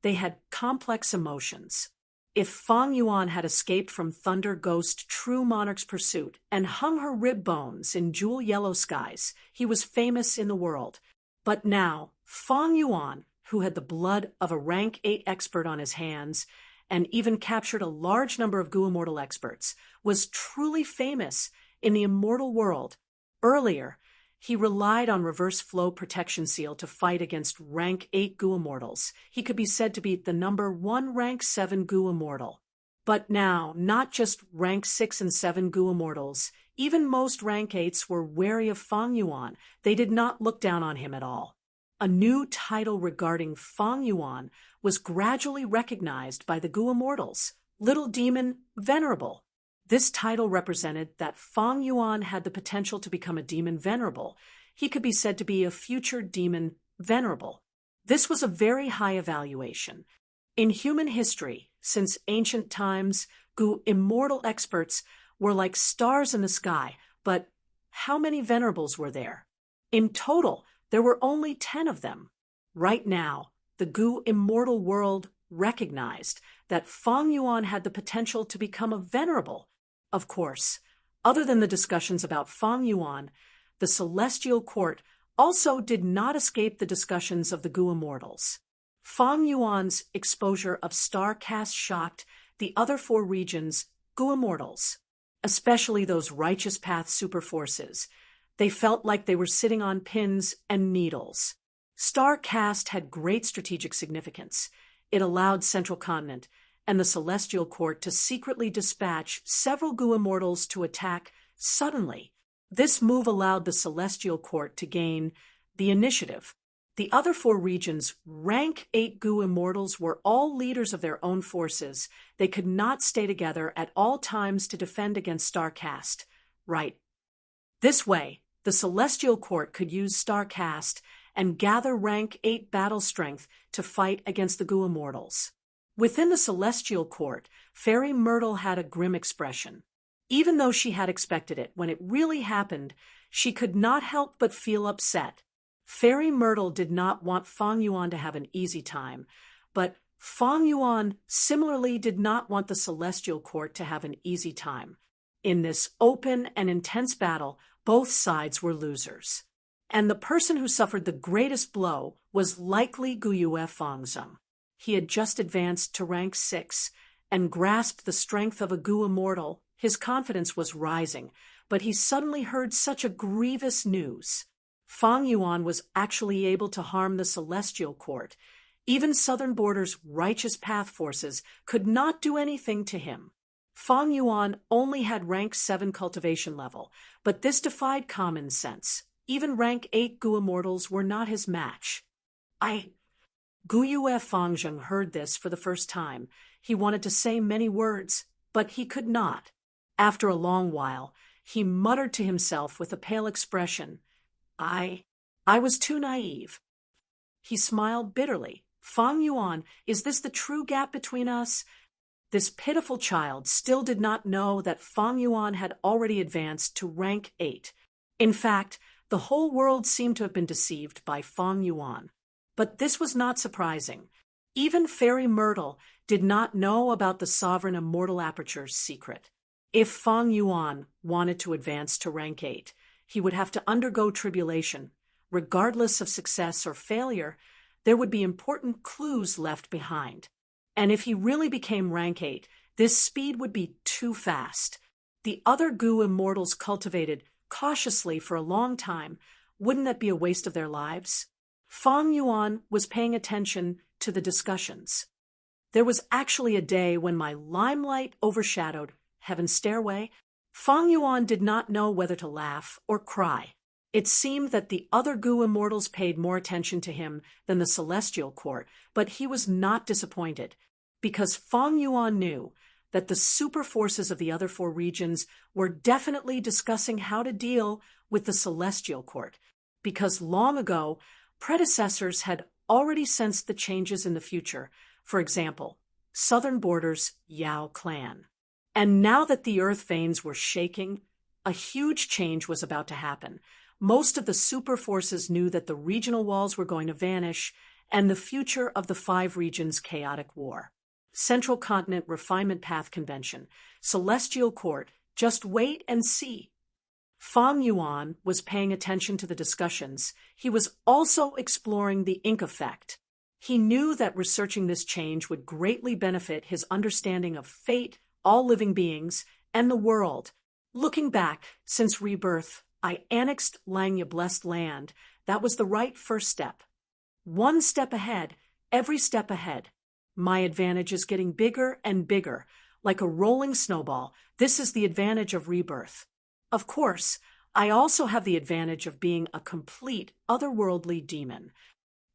S1: They had complex emotions. If Fang Yuan had escaped from Thunder Ghost True Monarch's pursuit and hung her rib bones in jewel yellow skies, he was famous in the world. But now, Fang Yuan, who had the blood of a rank 8 expert on his hands and even captured a large number of Gu immortal experts, was truly famous in the immortal world. Earlier, he relied on reverse flow protection seal to fight against rank 8 Gu immortals. He could be said to be the number 1 rank 7 Gu immortal. But now, not just rank 6 and 7 Gu immortals, even most rank 8s were wary of Fang Yuan. They did not look down on him at all. A new title regarding Fang Yuan was gradually recognized by the Gu immortals, Little Demon Venerable. This title represented that Fang Yuan had the potential to become a demon venerable. He could be said to be a future demon venerable. This was a very high evaluation. In human history, since ancient times, Gu immortal experts were like stars in the sky, but how many venerables were there? In total, there were only 10 of them. Right now, the Gu immortal world recognized that Fang Yuan had the potential to become a venerable. Of course, other than the discussions about Feng Yuan, the Celestial Court also did not escape the discussions of the Gu Immortals. Feng Yuan's exposure of star caste shocked the other four regions' Gu Immortals, especially those righteous path superforces. They felt like they were sitting on pins and needles. Star caste had great strategic significance. It allowed Central Continent and the Celestial Court to secretly dispatch several Gu Immortals to attack suddenly. This move allowed the Celestial Court to gain the initiative. The other four regions' rank 8 Gu Immortals were all leaders of their own forces. They could not stay together at all times to defend against Star Caste. Right. This way, the Celestial Court could use Star Caste and gather rank 8 battle strength to fight against the Gu Immortals. Within the Celestial Court, Fairy Myrtle had a grim expression. Even though she had expected it, when it really happened, she could not help but feel upset. Fairy Myrtle did not want Feng Yuan to have an easy time, but Feng Yuan similarly did not want the Celestial Court to have an easy time. In this open and intense battle, both sides were losers. And the person who suffered the greatest blow was likely Guyue Fengzheng. He had just advanced to rank 6 and grasped the strength of a Gu Immortal. His confidence was rising, but he suddenly heard such a grievous news. Feng Yuan was actually able to harm the Celestial Court. Even Southern Border's righteous path forces could not do anything to him. Feng Yuan only had rank 7 cultivation level, but this defied common sense. Even rank 8 Gu Immortals were not his match. Guyue Fengzheng heard this for the first time. He wanted to say many words, but he could not. After a long while, he muttered to himself with a pale expression, I was too naive. He smiled bitterly. Feng Yuan, is this the true gap between us? This pitiful child still did not know that Feng Yuan had already advanced to rank 8. In fact, the whole world seemed to have been deceived by Feng Yuan. But this was not surprising. Even Fairy Myrtle did not know about the Sovereign Immortal Aperture's secret. If Feng Yuan wanted to advance to rank 8, he would have to undergo tribulation. Regardless of success or failure, there would be important clues left behind. And if he really became rank 8, this speed would be too fast. The other Gu Immortals cultivated cautiously for a long time. Wouldn't that be a waste of their lives? Feng Yuan was paying attention to the discussions. There was actually a day when my limelight overshadowed Heaven's Stairway. Feng Yuan did not know whether to laugh or cry. It seemed that the other Gu Immortals paid more attention to him than the Celestial Court, but he was not disappointed, because Feng Yuan knew that the super forces of the other four regions were definitely discussing how to deal with the Celestial Court, because long ago, predecessors had already sensed the changes in the future. For example, Southern Border's Yao clan. And now that the earth veins were shaking, a huge change was about to happen. Most of the super forces knew that the regional walls were going to vanish and the future of the 5 regions' chaotic war. Central Continent Refinement Path Convention, Celestial Court, just wait and see. Feng Yuan was paying attention to the discussions. He was also exploring the ink effect. He knew that researching this change would greatly benefit his understanding of fate, all living beings, and the world. Looking back, since rebirth, I annexed Langya Blessed Land. That was the right first step. One step ahead, every step ahead. My advantage is getting bigger and bigger, like a rolling snowball. This is the advantage of rebirth. Of course, I also have the advantage of being a complete otherworldly demon,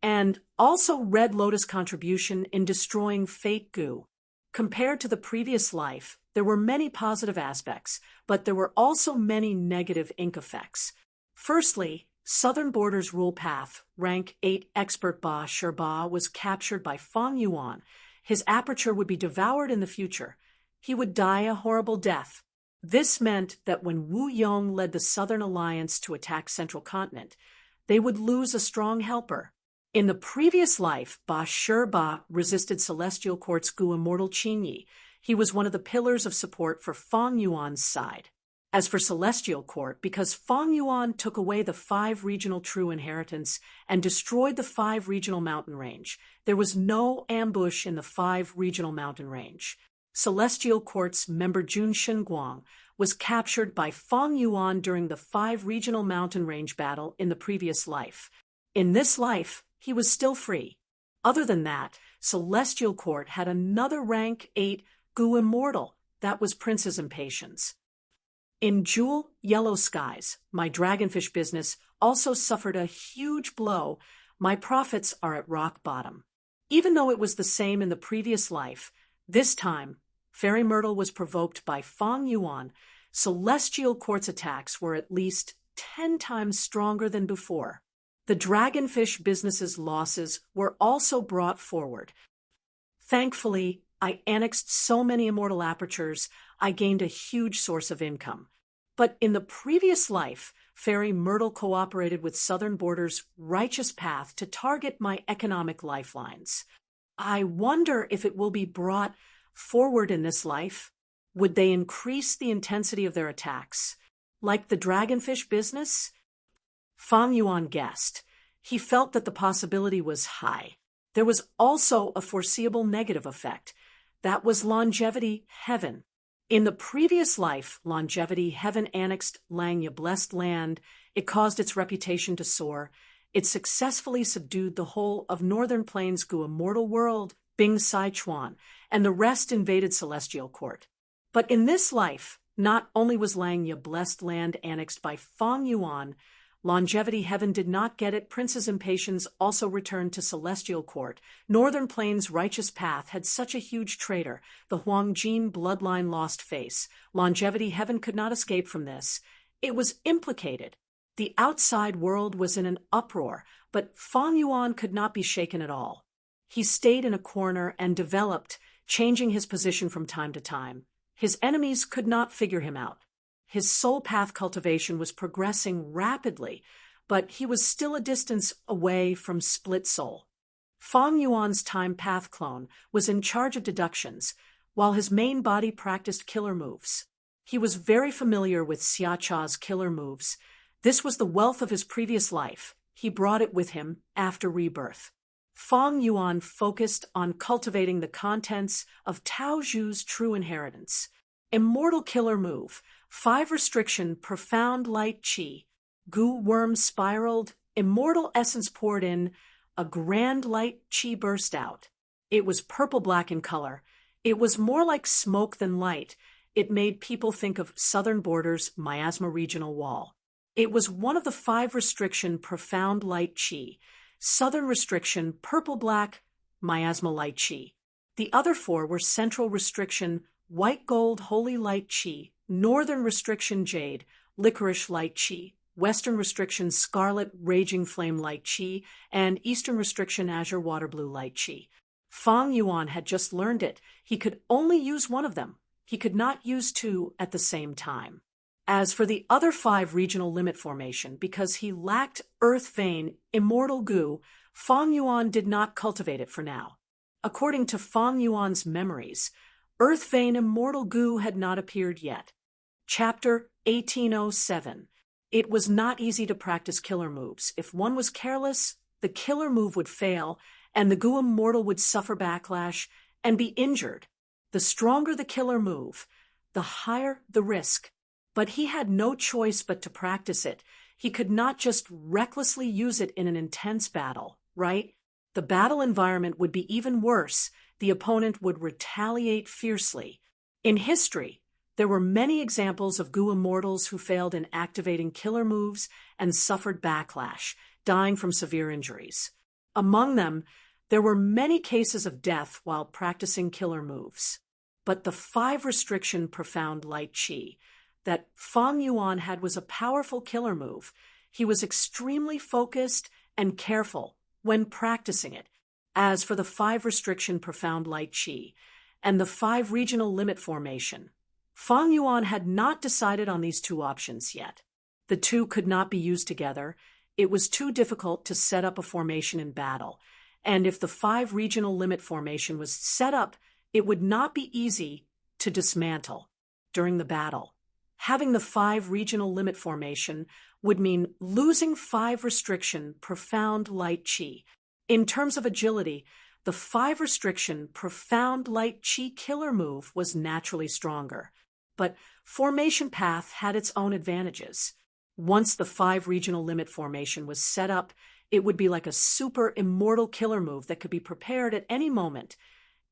S1: and also Red Lotus' contribution in destroying fake goo. Compared to the previous life, there were many positive aspects, but there were also many negative ink effects. Firstly, Southern Border's rule path, rank 8 expert Ba Sherba, was captured by Feng Yuan. His aperture would be devoured in the future. He would die a horrible death. This meant that when Wu Yong led the Southern Alliance to attack Central Continent, they would lose a strong helper. In the previous life, Ba Sherba resisted Celestial Court's Gu Immortal Qinyi. He was one of the pillars of support for Feng Yuan's side. As for Celestial Court, because Feng Yuan took away the 5 regional true inheritance and destroyed the 5 regional mountain range, there was no ambush in the 5 regional mountain range. Celestial Court's member Jun Shenguang was captured by Feng Yuan during the 5 regional mountain range battle in the previous life. In this life, he was still free. Other than that, Celestial Court had another rank 8 Gu Immortal, that was Prince's Impatience. In Jewel Yellow Skies, my dragonfish business also suffered a huge blow. My profits are at rock bottom. Even though it was the same in the previous life, this time, Fairy Myrtle was provoked by Feng Yuan. Celestial Court's attacks were at least 10 times stronger than before. The dragonfish business's losses were also brought forward. Thankfully, I annexed so many immortal apertures, I gained a huge source of income. But in the previous life, Fairy Myrtle cooperated with Southern Border's Righteous Path to target my economic lifelines. I wonder if it will be brought forward in this life. Would they increase the intensity of their attacks? Like the dragonfish business? Feng Yuan guessed. He felt that the possibility was high. There was also a foreseeable negative effect. That was Longevity Heaven. In the previous life, Longevity Heaven annexed Langya Blessed Land. It caused its reputation to soar. It successfully subdued the whole of Northern Plains Gu Immortal World, Bing Sichuan, and the rest invaded Celestial Court. But in this life, not only was Langya Blessed Land annexed by Feng Yuan, Longevity Heaven did not get it. Prince's Impatience also returned to Celestial Court. Northern Plains' Righteous Path had such a huge traitor. The Huangjin bloodline lost face. Longevity Heaven could not escape from this. It was implicated. The outside world was in an uproar, but Feng Yuan could not be shaken at all. He stayed in a corner and developed, changing his position from time to time. His enemies could not figure him out. His soul path cultivation was progressing rapidly, but he was still a distance away from split soul. Feng Yuan's time path clone was in charge of deductions, while his main body practiced killer moves. He was very familiar with Xia Cha's killer moves. This was the wealth of his previous life. He brought it with him after rebirth. Feng Yuan focused on cultivating the contents of Tao Zhu's true inheritance. Immortal Killer Move, 5 Restriction, Profound Light Qi, Gu Worm spiraled, Immortal Essence poured in, a grand light Qi burst out. It was purple-black in color. It was more like smoke than light. It made people think of Southern Border's Miasma Regional Wall. It was one of the 5 Restriction, Profound Light Qi. Southern Restriction, Purple-Black, Miasma Light Qi. The other 4 were Central Restriction, White Gold Holy Light Qi, Northern Restriction Jade, Licorice Light Qi, Western Restriction Scarlet Raging Flame Light Qi, and Eastern Restriction Azure Water Blue Light Qi. Feng Yuan had just learned it. He could only use one of them. He could not use 2 at the same time. As for the other 5 regional limit formation, because he lacked Earth Vein, Immortal Gu, Feng Yuan did not cultivate it for now. According to Feng Yuan's memories, Earth Vein Immortal Gu had not appeared yet. Chapter 1807. It was not easy to practice killer moves. If one was careless, the killer move would fail, and the Gu Immortal would suffer backlash and be injured. The stronger the killer move, the higher the risk. But he had no choice but to practice it. He could not just recklessly use it in an intense battle, right? The battle environment would be even worse. The opponent would retaliate fiercely. In history, there were many examples of Gu Immortals who failed in activating killer moves and suffered backlash, dying from severe injuries. Among them, there were many cases of death while practicing killer moves. But the 5 Restriction Profound Light Qi that Feng Yuan had was a powerful killer move. He was extremely focused and careful when practicing it. As for the 5 Restriction Profound Light Qi and the 5 Regional Limit Formation, Feng Yuan had not decided on these 2 options yet. The 2 could not be used together. It was too difficult to set up a formation in battle, and if the 5 Regional Limit Formation was set up, it would not be easy to dismantle during the battle. Having the 5 regional limit formation would mean losing 5 restriction profound light chi. In terms of agility, the 5 restriction profound light chi killer move was naturally stronger. But formation path had its own advantages. Once the 5 regional limit formation was set up, it would be like a super immortal killer move that could be prepared at any moment.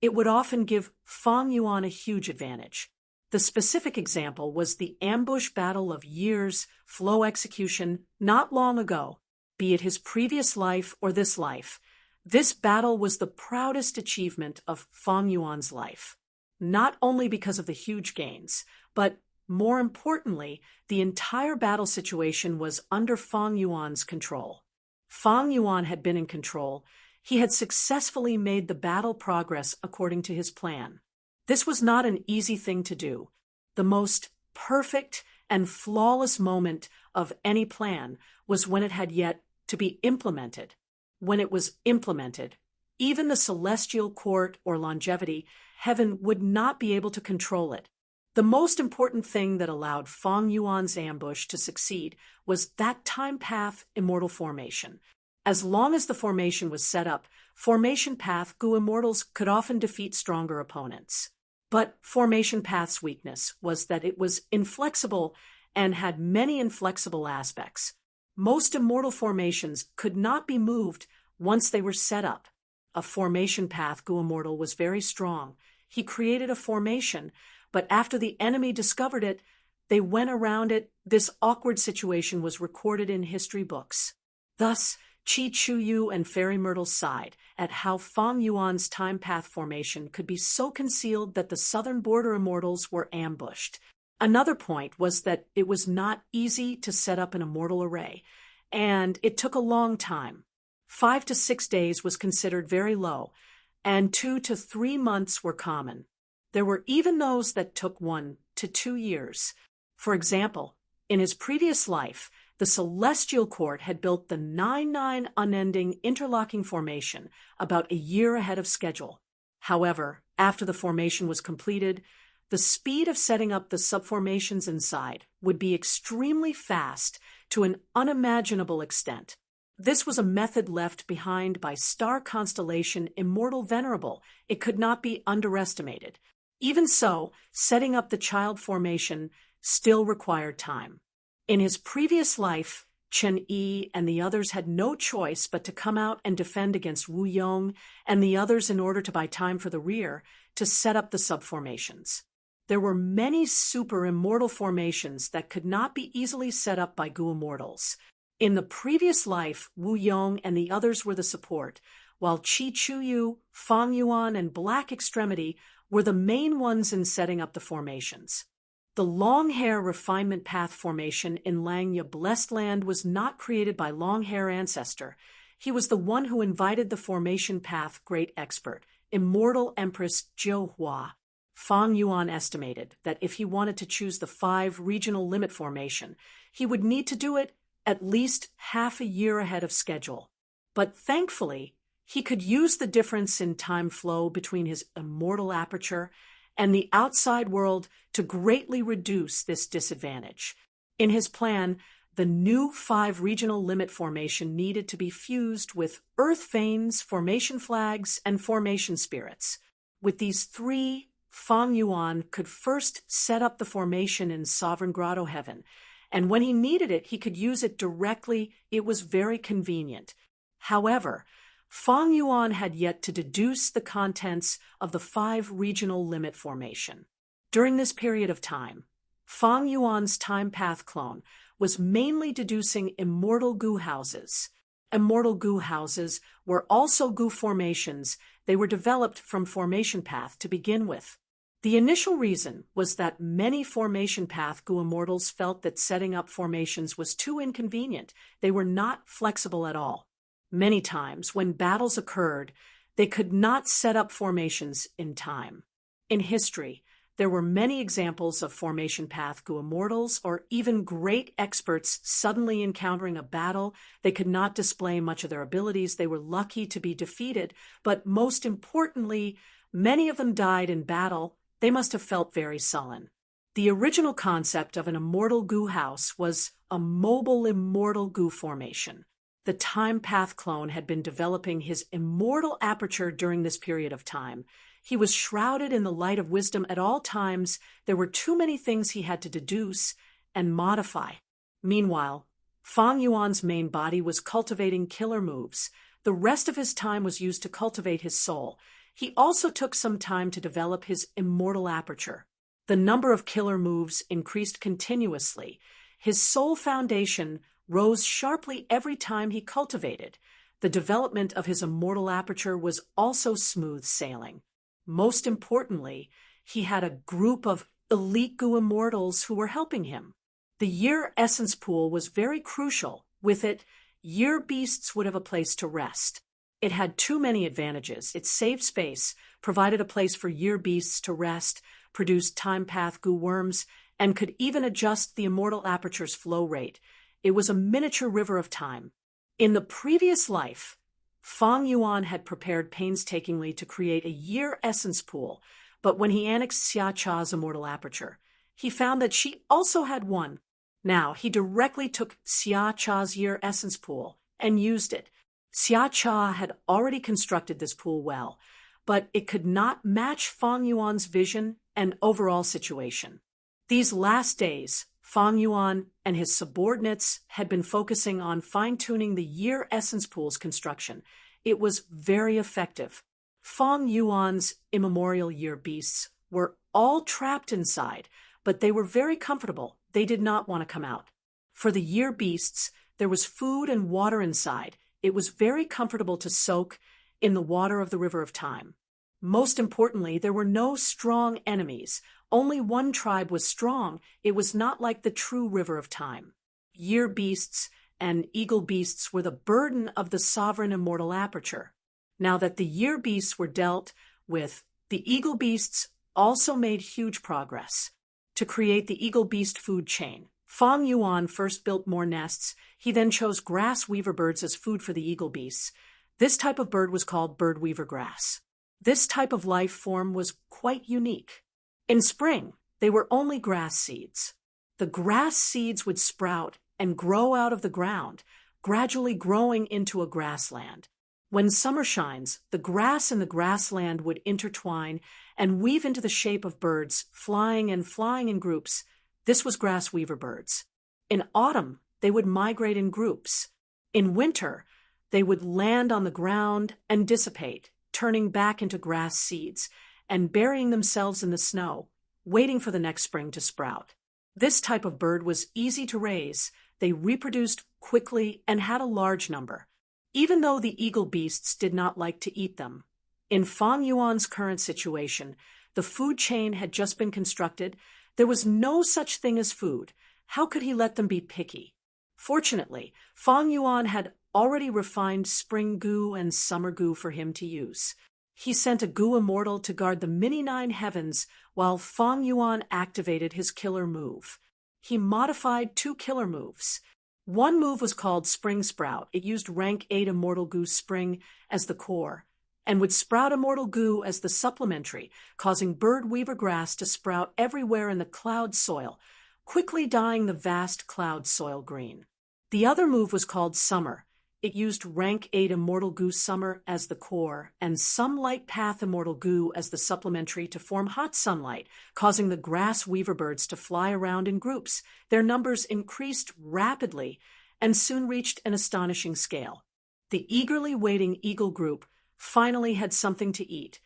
S1: It would often give Fang Yuan a huge advantage. The specific example was the ambush battle of years, flow execution, not long ago, be it his previous life or this life. This battle was the proudest achievement of Fang Yuan's life, not only because of the huge gains, but more importantly, the entire battle situation was under Fang Yuan's control. Fang Yuan had been in control. He had successfully made the battle progress according to his plan. This was not an easy thing to do. The most perfect and flawless moment of any plan was when it had yet to be implemented. When it was implemented, even the celestial court or longevity, heaven would not be able to control it. The most important thing that allowed Fang Yuan's ambush to succeed was that time path immortal formation. As long as the formation was set up, formation path Gu immortals could often defeat stronger opponents. But formation path's weakness was that it was inflexible and had many inflexible aspects. Most immortal formations could not be moved once they were set up. A formation path Gu immortal was very strong. He created a formation, but after the enemy discovered it, they went around it. This awkward situation was recorded in history books. Thus, Qi Chuyu and Fairy Myrtle sighed at how Fang Yuan's time path formation could be so concealed that the southern border immortals were ambushed. Another point was that it was not easy to set up an immortal array, and it took a long time. 5 to 6 days was considered very low, and 2 to 3 months were common. There were even those that took 1 to 2 years. For example, in his previous life, the Celestial Court had built the 9-9 unending interlocking formation about a year ahead of schedule. However, after the formation was completed, the speed of setting up the subformations inside would be extremely fast to an unimaginable extent. This was a method left behind by star constellation Immortal Venerable. It could not be underestimated. Even so, setting up the child formation still required time. In his previous life, Chen Yi and the others had no choice but to come out and defend against Wu Yong and the others in order to buy time for the rear to set up the subformations. There were many super immortal formations that could not be easily set up by Gu immortals. In the previous life, Wu Yong and the others were the support, while Qi Chuyu, Fang Yuan, and Black Extremity were the main ones in setting up the formations. The long hair refinement path formation in Langya Blessed Land was not created by long hair ancestor. He was the one who invited the formation path great expert, Immortal Empress Zhou Hua. Fang Yuan estimated that if he wanted to choose the 5 regional limit formation, he would need to do it at least half a year ahead of schedule. But thankfully, he could use the difference in time flow between his immortal aperture and the outside world to greatly reduce this disadvantage. In his plan, the new 5 regional limit formation needed to be fused with earth veins, formation flags, and formation spirits. With these 3, Fang Yuan could first set up the formation in Sovereign Grotto Heaven, and when he needed it, he could use it directly. It was very convenient. However, Fang Yuan had yet to deduce the contents of the 5 regional limit formation. During this period of time, Fang Yuan's time path clone was mainly deducing immortal Gu houses. Immortal Gu houses were also Gu formations. They were developed from formation path to begin with. The initial reason was that many formation path Gu immortals felt that setting up formations was too inconvenient. They were not flexible at all. Many times, when battles occurred, they could not set up formations in time. In history, there were many examples of formation path Gu immortals or even great experts suddenly encountering a battle. They could not display much of their abilities. They were lucky to be defeated, but most importantly, many of them died in battle They must have felt very sullen. The original concept of an immortal goo house was a mobile immortal goo formation. The time path clone had been developing his immortal aperture during this period of time. He was shrouded in the light of wisdom at all times. There were too many things he had to deduce and modify. Meanwhile, Fang Yuan's main body was cultivating killer moves. The rest of his time was used to cultivate his soul. He also took some time to develop his immortal aperture. The number of killer moves increased continuously. His soul foundation rose sharply every time he cultivated. The development of his immortal aperture was also smooth sailing. Most importantly, he had a group of elite goo immortals who were helping him. The year essence pool was very crucial. With it, year beasts would have a place to rest. It had too many advantages. It saved space, provided a place for year beasts to rest, produced time path goo worms, and could even adjust the immortal aperture's flow rate. It was a miniature river of time. In the previous life, Fang Yuan had prepared painstakingly to create a year essence pool, but when he annexed Xia Cha's immortal aperture, he found that she also had one. Now, he directly took Xia Cha's year essence pool and used it. Xia Cha had already constructed this pool well, but it could not match Fang Yuan's vision and overall situation. These last days, Fang Yuan and his subordinates had been focusing on fine-tuning the year essence pool's construction. It was very effective. Fang Yuan's immemorial year beasts were all trapped inside, but they were very comfortable. They did not want to come out. For the year beasts, there was food and water inside. It was very comfortable to soak in the water of the river of time. Most importantly, there were no strong enemies. Only one tribe was strong. It was not like the true river of time. Year beasts and eagle beasts were the burden of the sovereign immortal aperture. Now that the year beasts were dealt with, the eagle beasts also made huge progress. To create the eagle beast food chain, Fang Yuan first built more nests. He then chose grass weaver birds as food for the eagle beasts. This type of bird was called bird weaver grass. This type of life form was quite unique. In spring, they were only grass seeds. The grass seeds would sprout and grow out of the ground, gradually growing into a grassland. When summer shines, the grass and the grassland would intertwine and weave into the shape of birds, flying in groups. This was grass weaver birds. In autumn, they would migrate in groups. In winter, they would land on the ground and dissipate, turning back into grass seeds and burying themselves in the snow, waiting for the next spring to sprout. This type of bird was easy to raise. They reproduced quickly and had a large number, even though the eagle beasts did not like to eat them. In Fang Yuan's current situation, the food chain had just been constructed. There was no such thing as food. How could he let them be picky? Fortunately, Fang Yuan had already refined spring goo and summer goo for him to use. He sent a goo immortal to guard the mini-9 heavens while Fang Yuan activated his killer move. He modified 2 killer moves. One move was called Spring Sprout. It used rank 8 immortal goo spring as the core, and would sprout immortal goo as the supplementary, causing bird weaver grass to sprout everywhere in the cloud soil, quickly dyeing the vast cloud soil green. The other move was called Summer. It used rank 8 immortal goo summer as the core, and some light path immortal goo as the supplementary to form hot sunlight, causing the grass weaver birds to fly around in groups. Their numbers increased rapidly and soon reached an astonishing scale. The eagerly waiting eagle group finally had something to eat.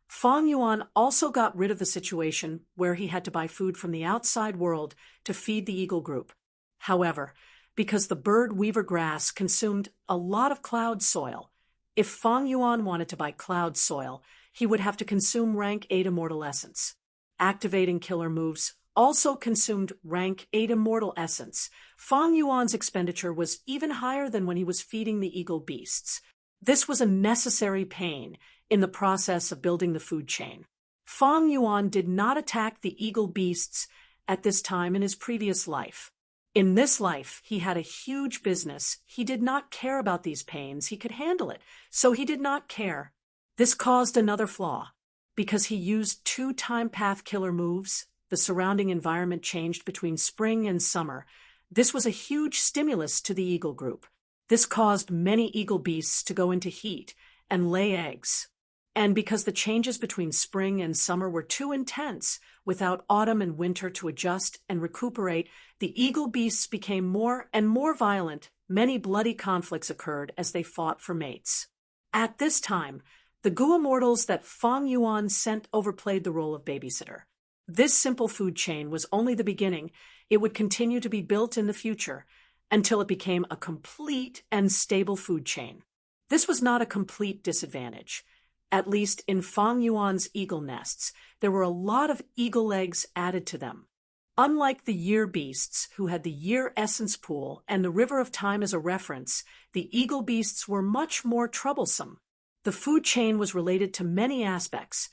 S1: Fang Yuan also got rid of the situation where he had to buy food from the outside world to feed the eagle group. However, because the bird weaver grass consumed a lot of cloud soil, if Fang Yuan wanted to buy cloud soil, he would have to consume rank 8 immortal essence. Activating killer moves also consumed rank 8 immortal essence. Fang Yuan's expenditure was even higher than when he was feeding the eagle beasts. This was a necessary pain in the process of building the food chain. Fang Yuan did not attack the eagle beasts at this time in his previous life. In this life, he had a huge business. He did not care about these pains. He could handle it, so he did not care. This caused another flaw. Because he used 2 time path killer moves, the surrounding environment changed between spring and summer. This was a huge stimulus to the eagle group. This caused many eagle beasts to go into heat and lay eggs. And because the changes between spring and summer were too intense, without autumn and winter to adjust and recuperate, the eagle beasts became more and more violent. Many bloody conflicts occurred as they fought for mates. At this time, the Gu immortals that Feng Yuan sent overplayed the role of babysitter. This simple food chain was only the beginning. It would continue to be built in the future until it became a complete and stable food chain. This was not a complete disadvantage. At least in Feng Yuan's eagle nests, there were a lot of eagle eggs added to them. Unlike the year beasts, who had the year essence pool and the river of time as a reference, the eagle beasts were much more troublesome. The food chain was related to many aspects.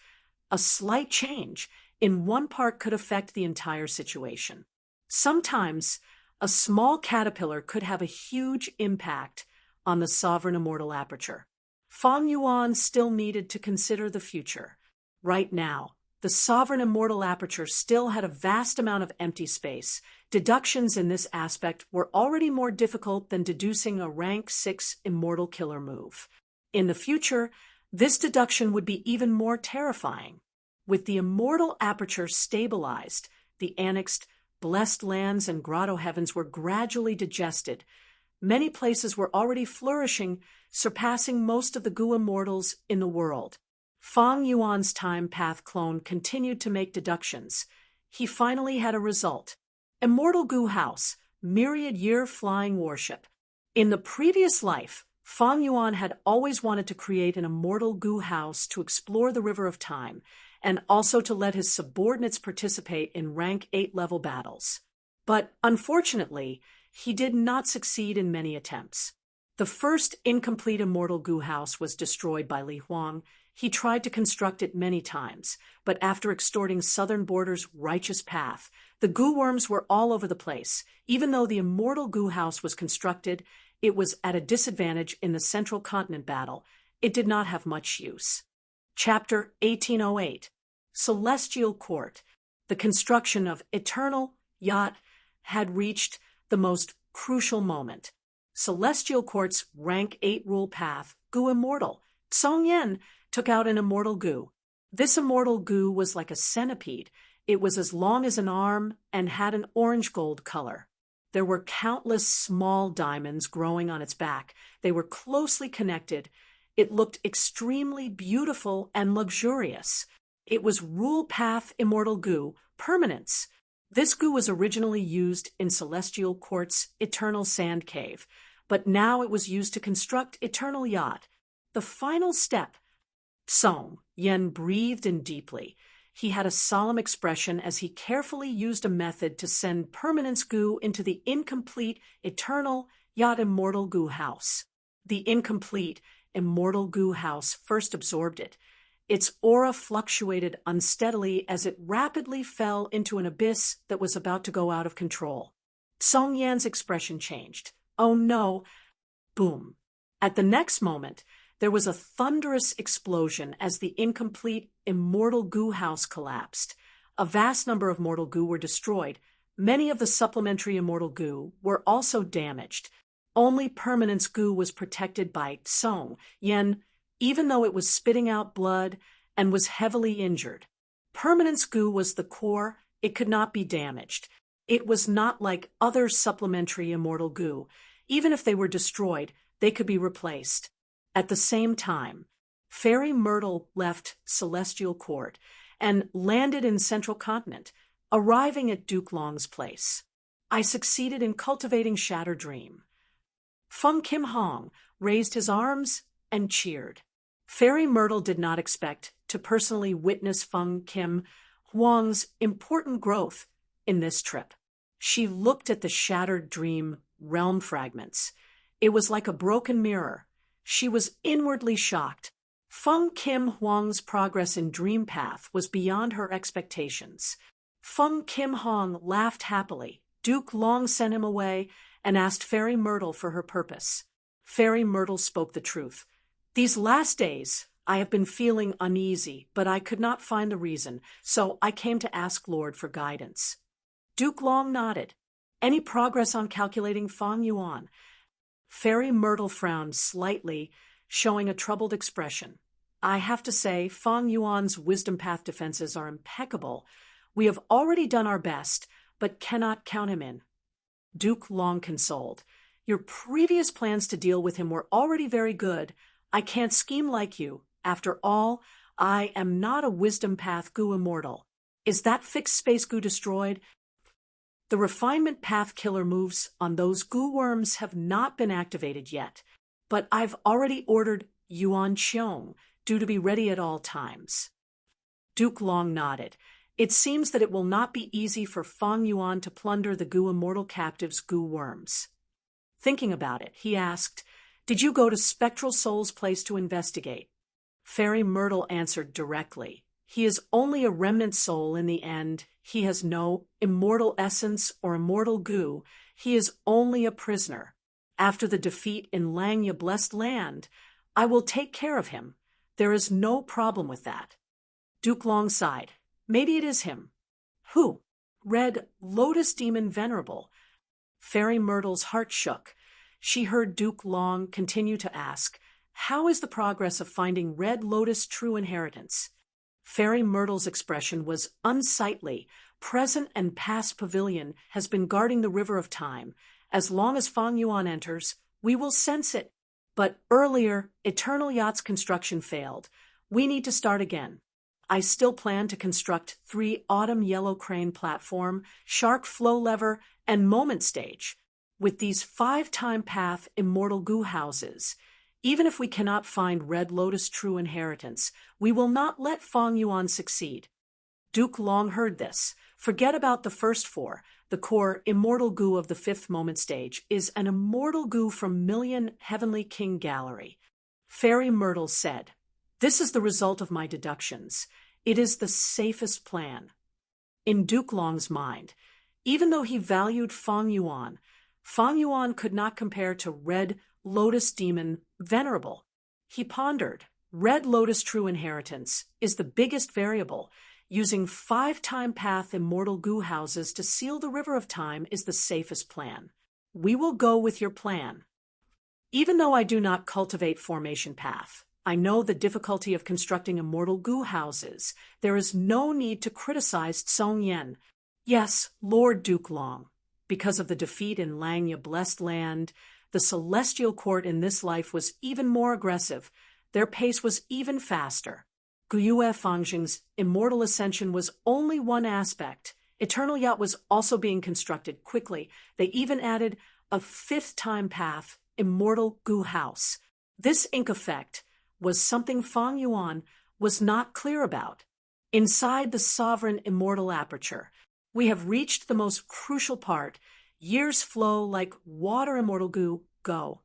S1: A slight change in one part could affect the entire situation. Sometimes, a small caterpillar could have a huge impact on the sovereign immortal aperture. Feng Yuan still needed to consider the future. Right now, the sovereign immortal aperture still had a vast amount of empty space. Deductions in this aspect were already more difficult than deducing a rank 6 immortal killer move. In the future, this deduction would be even more terrifying. With the immortal aperture stabilized, the annexed, blessed lands and grotto heavens were gradually digested. Many places were already flourishing, surpassing most of the Gu immortals in the world. Feng Yuan's time path clone continued to make deductions. He finally had a result. Immortal Gu House, myriad year flying warship. In the previous life, Feng Yuan had always wanted to create an immortal Gu House to explore the river of time, and also to let his subordinates participate in rank 8 level battles. But unfortunately, he did not succeed in many attempts. The first incomplete immortal Gu House was destroyed by Li Huang. He tried to construct it many times, but after extorting Southern Border's righteous path, the Gu worms were all over the place. Even though the immortal Gu House was constructed, it was at a disadvantage in the Central Continent battle. It did not have much use. Chapter 1808. Celestial Court. The construction of Eternal Yacht had reached the most crucial moment. Celestial Court's rank 8 rule path, Gu Immortal. Song Yen took out an immortal Gu. This immortal Gu was like a centipede. It was as long as an arm and had an orange-gold color. There were countless small diamonds growing on its back. They were closely connected. It looked extremely beautiful and luxurious. It was Rule Path Immortal Gu, Permanence. This Gu was originally used in Celestial Court's Eternal Sand Cave, but now it was used to construct Eternal Yacht. The final step. Song Yen breathed in deeply. He had a solemn expression as he carefully used a method to send Permanence Gu into the incomplete Eternal Yacht Immortal Gu House. The incomplete Immortal Gu House first absorbed it. Its aura fluctuated unsteadily as it rapidly fell into an abyss that was about to go out of control. Song Yan's expression changed. Oh no! Boom. At the next moment, there was a thunderous explosion as the incomplete Immortal Gu House collapsed. A vast number of mortal Gu were destroyed. Many of the supplementary Immortal Gu were also damaged. Only Permanence Gu was protected by Song Yen, even though it was spitting out blood and was heavily injured. Permanence Gu was the core. It could not be damaged. It was not like other supplementary Immortal Gu. Even if they were destroyed, they could be replaced. At the same time, Fairy Myrtle left Celestial Court and landed in Central Continent, arriving at Duke Long's place. I succeeded in cultivating Shatter Dream. Feng Kim Hong raised his arms and cheered. Fairy Myrtle did not expect to personally witness Feng Kim Huang's important growth in this trip. She looked at the Shattered Dream realm fragments. It was like a broken mirror. She was inwardly shocked. Feng Kim Huang's progress in Dream Path was beyond her expectations. Feng Kim Hong laughed happily. Duke Long sent him away and asked Fairy Myrtle for her purpose. Fairy Myrtle spoke the truth. These last days, I have been feeling uneasy, but I could not find the reason, so I came to ask Lord for guidance. Duke Long nodded. Any progress on calculating Fang Yuan? Fairy Myrtle frowned slightly, showing a troubled expression. I have to say, Fang Yuan's wisdom path defenses are impeccable. We have already done our best, but cannot count him in. Duke Long consoled. Your previous plans to deal with him were already very good. I can't scheme like you. After all, I am not a wisdom path goo immortal. Is that fixed space goo destroyed? The refinement path killer moves on those goo worms have not been activated yet, but I've already ordered Yuan Qiong, due to be ready at all times. Duke Long nodded. It seems that it will not be easy for Fang Yuan to plunder the goo immortal captive's goo worms. Thinking about it, he asked, Did you go to Spectral Soul's place to investigate? Fairy Myrtle answered directly. He is only a remnant soul in the end. He has no immortal essence or immortal goo. He is only a prisoner. After the defeat in Langya Blessed Land, I will take care of him. There is no problem with that. Duke Long sighed. Maybe it is him. Who? Red Lotus Demon Venerable. Fairy Myrtle's heart shook. She heard Duke Long continue to ask, How is the progress of finding Red Lotus true inheritance? Fairy Myrtle's expression was unsightly. Present and past pavilion has been guarding the river of time. As long as Fang Yuan enters, we will sense it. But earlier, Eternal Yacht's construction failed. We need to start again. I still plan to construct 3 Autumn Yellow Crane platform, Shark Flow Lever, and Moment Stage. With these 5-time path immortal goo houses, even if we cannot find Red Lotus true inheritance, we will not let Fang Yuan succeed. Duke Long heard this. Forget about the first 4. The core immortal goo of the 5th moment stage is an immortal goo from Million Heavenly King Gallery. Fairy Myrtle said, This is the result of my deductions. It is the safest plan. In Duke Long's mind, even though he valued Fang Yuan could not compare to Red Lotus Demon Venerable. He pondered, Red Lotus true inheritance is the biggest variable. Using 5-time path immortal goo houses to seal the river of time is the safest plan. We will go with your plan. Even though I do not cultivate formation path, I know the difficulty of constructing immortal goo houses. There is no need to criticize Tsong Yen. Yes, Lord Duke Long. Because of the defeat in Langya Blessed Land, the celestial court in this life was even more aggressive. Their pace was even faster. Guyue Fangjing's immortal ascension was only one aspect. Eternal Yacht was also being constructed quickly. They even added a 5th-time path immortal goo house. This ink effect was something Fang Yuan was not clear about. Inside the sovereign immortal aperture, we have reached the most crucial part. Years flow like water immortal goo go.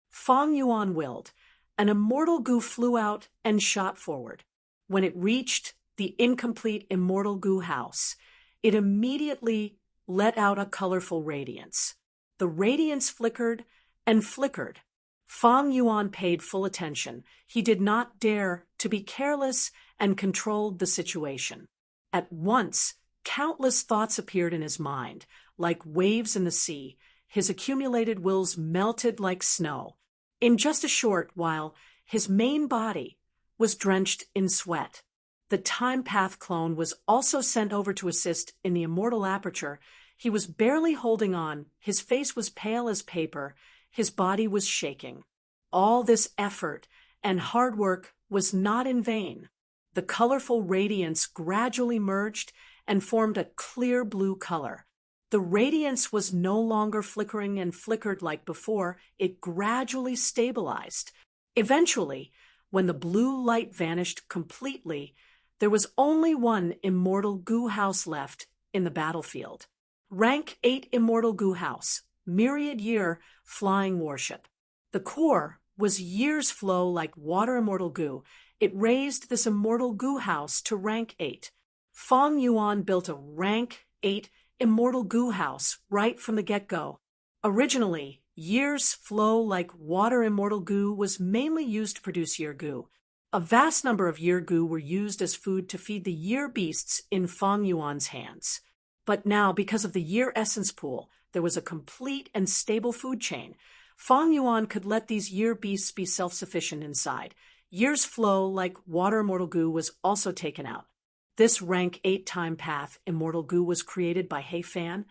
S1: Fang Yuan willed. An immortal goo flew out and shot forward. When it reached the incomplete immortal goo house, it immediately let out a colorful radiance. The radiance flickered and flickered. Fang Yuan paid full attention. He did not dare to be careless and controlled the situation. At once, countless thoughts appeared in his mind, like waves in the sea. His accumulated wills melted like snow. In just a short while, his main body was drenched in sweat. The time path clone was also sent over to assist in the immortal aperture. He was barely holding on. His face was pale as paper. His body was shaking. All this effort and hard work was not in vain. The colorful radiance gradually merged and formed a clear blue color. The radiance was no longer flickering and flickered like before. It gradually stabilized. Eventually, when the blue light vanished completely, there was only one immortal goo house left in the battlefield. Rank 8 immortal goo house, myriad year flying warship. The core was years flow like water immortal goo. It raised this immortal goo house to rank 8. Fang Yuan built a rank 8 immortal goo house right from the get-go. Originally, years flow like water immortal goo was mainly used to produce year goo. A vast number of year goo were used as food to feed the year beasts in Fang Yuan's hands. But now, because of the year essence pool, there was a complete and stable food chain. Fang Yuan could let these year beasts be self-sufficient inside. Year's flow, like water immortal goo, was also taken out. This rank 8 time path immortal goo was created by He Fan.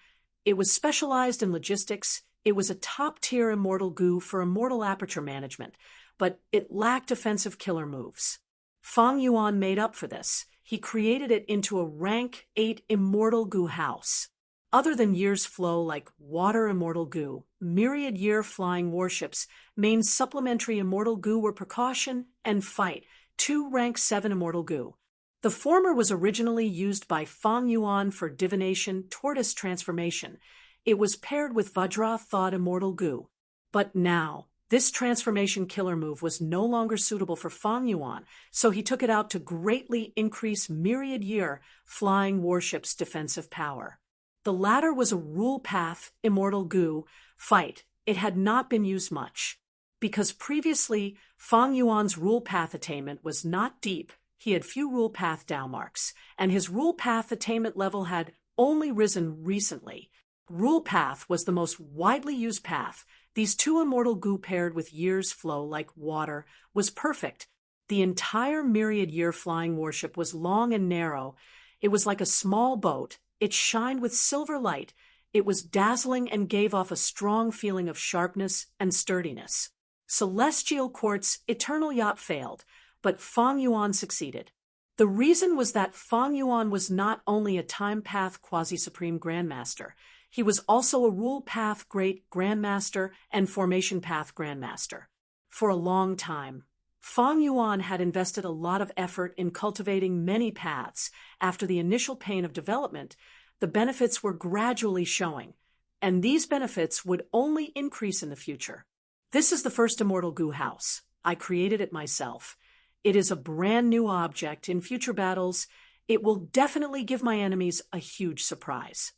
S1: It was specialized in logistics. It was a top-tier immortal goo for immortal aperture management, but it lacked offensive killer moves. Fang Yuan made up for this. He created it into a rank 8 immortal goo house. Other than year's flow like water immortal goo, myriad year flying warships, main supplementary immortal goo were precaution and fight, 2 rank 7 immortal goo. The former was originally used by Fang Yuan for divination tortoise transformation. It was paired with Vajra thawed immortal goo. But now, this transformation killer move was no longer suitable for Fang Yuan, so he took it out to greatly increase myriad year flying warships' defensive power. The latter was a rule path immortal goo fight. It had not been used much. Because previously, Fang Yuan's rule path attainment was not deep, he had few rule path down marks, and his rule path attainment level had only risen recently. Rule path was the most widely used path. These 2 immortal goo paired with year's flow like water was perfect. The entire myriad year flying warship was long and narrow. It was like a small boat. It shined with silver light. It was dazzling and gave off a strong feeling of sharpness and sturdiness. Celestial Court's eternal yacht failed, but Fang Yuan succeeded. The reason was that Fang Yuan was not only a time path quasi-supreme grandmaster, he was also a rule path great grandmaster and formation path grandmaster. For a long time, Fang Yuan had invested a lot of effort in cultivating many paths. After the initial pain of development, the benefits were gradually showing, and these benefits would only increase in the future. This is the first immortal goo house. I created it myself. It is a brand new object. In future battles, it will definitely give my enemies a huge surprise.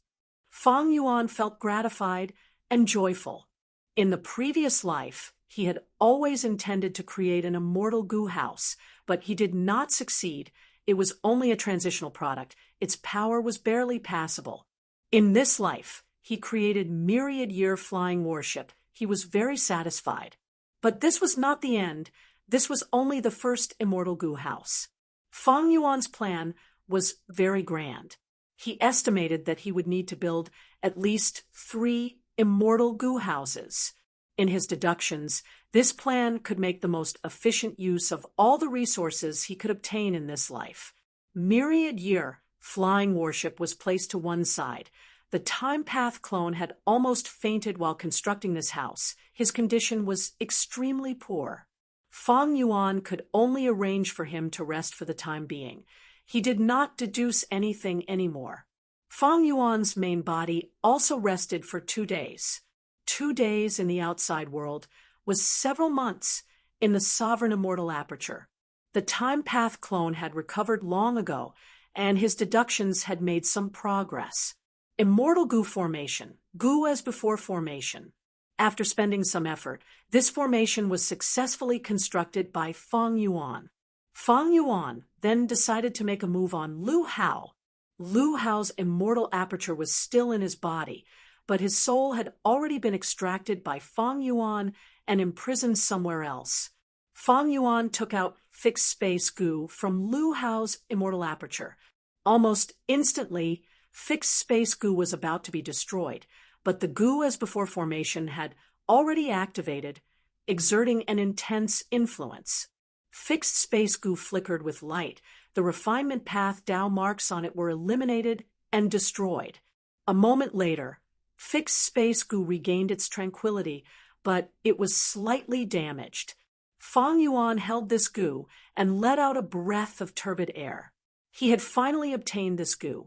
S1: Fang Yuan felt gratified and joyful. In the previous life, he had always intended to create an immortal goo house, but he did not succeed. It was only a transitional product. Its power was barely passable. In this life, he created myriad year flying warship. He was very satisfied. But this was not the end. This was only the first immortal goo house. Fang Yuan's plan was very grand. He estimated that he would need to build at least 3 immortal goo houses. In his deductions, this plan could make the most efficient use of all the resources he could obtain in this life. Myriad year flying warship was placed to one side. The time path clone had almost fainted while constructing this house. His condition was extremely poor. Fang Yuan could only arrange for him to rest for the time being. He did not deduce anything anymore. Fang Yuan's main body also rested for 2 days. 2 days in the outside world was several months in the sovereign immortal aperture. The time path clone had recovered long ago, and his deductions had made some progress. Immortal goo formation, goo as before formation. After spending some effort, this formation was successfully constructed by Fang Yuan. Fang Yuan then decided to make a move on Lu Hao. Lu Hao's immortal aperture was still in his body, but his soul had already been extracted by Fang Yuan and imprisoned somewhere else. Fang Yuan took out fixed space goo from Lu Hao's immortal aperture. Almost instantly, fixed space goo was about to be destroyed, but the goo as before formation had already activated, exerting an intense influence. Fixed space goo flickered with light. The refinement path Dao marks on it were eliminated and destroyed. A moment later, fixed space goo regained its tranquility, but it was slightly damaged. Fang Yuan held this goo and let out a breath of turbid air. He had finally obtained this goo.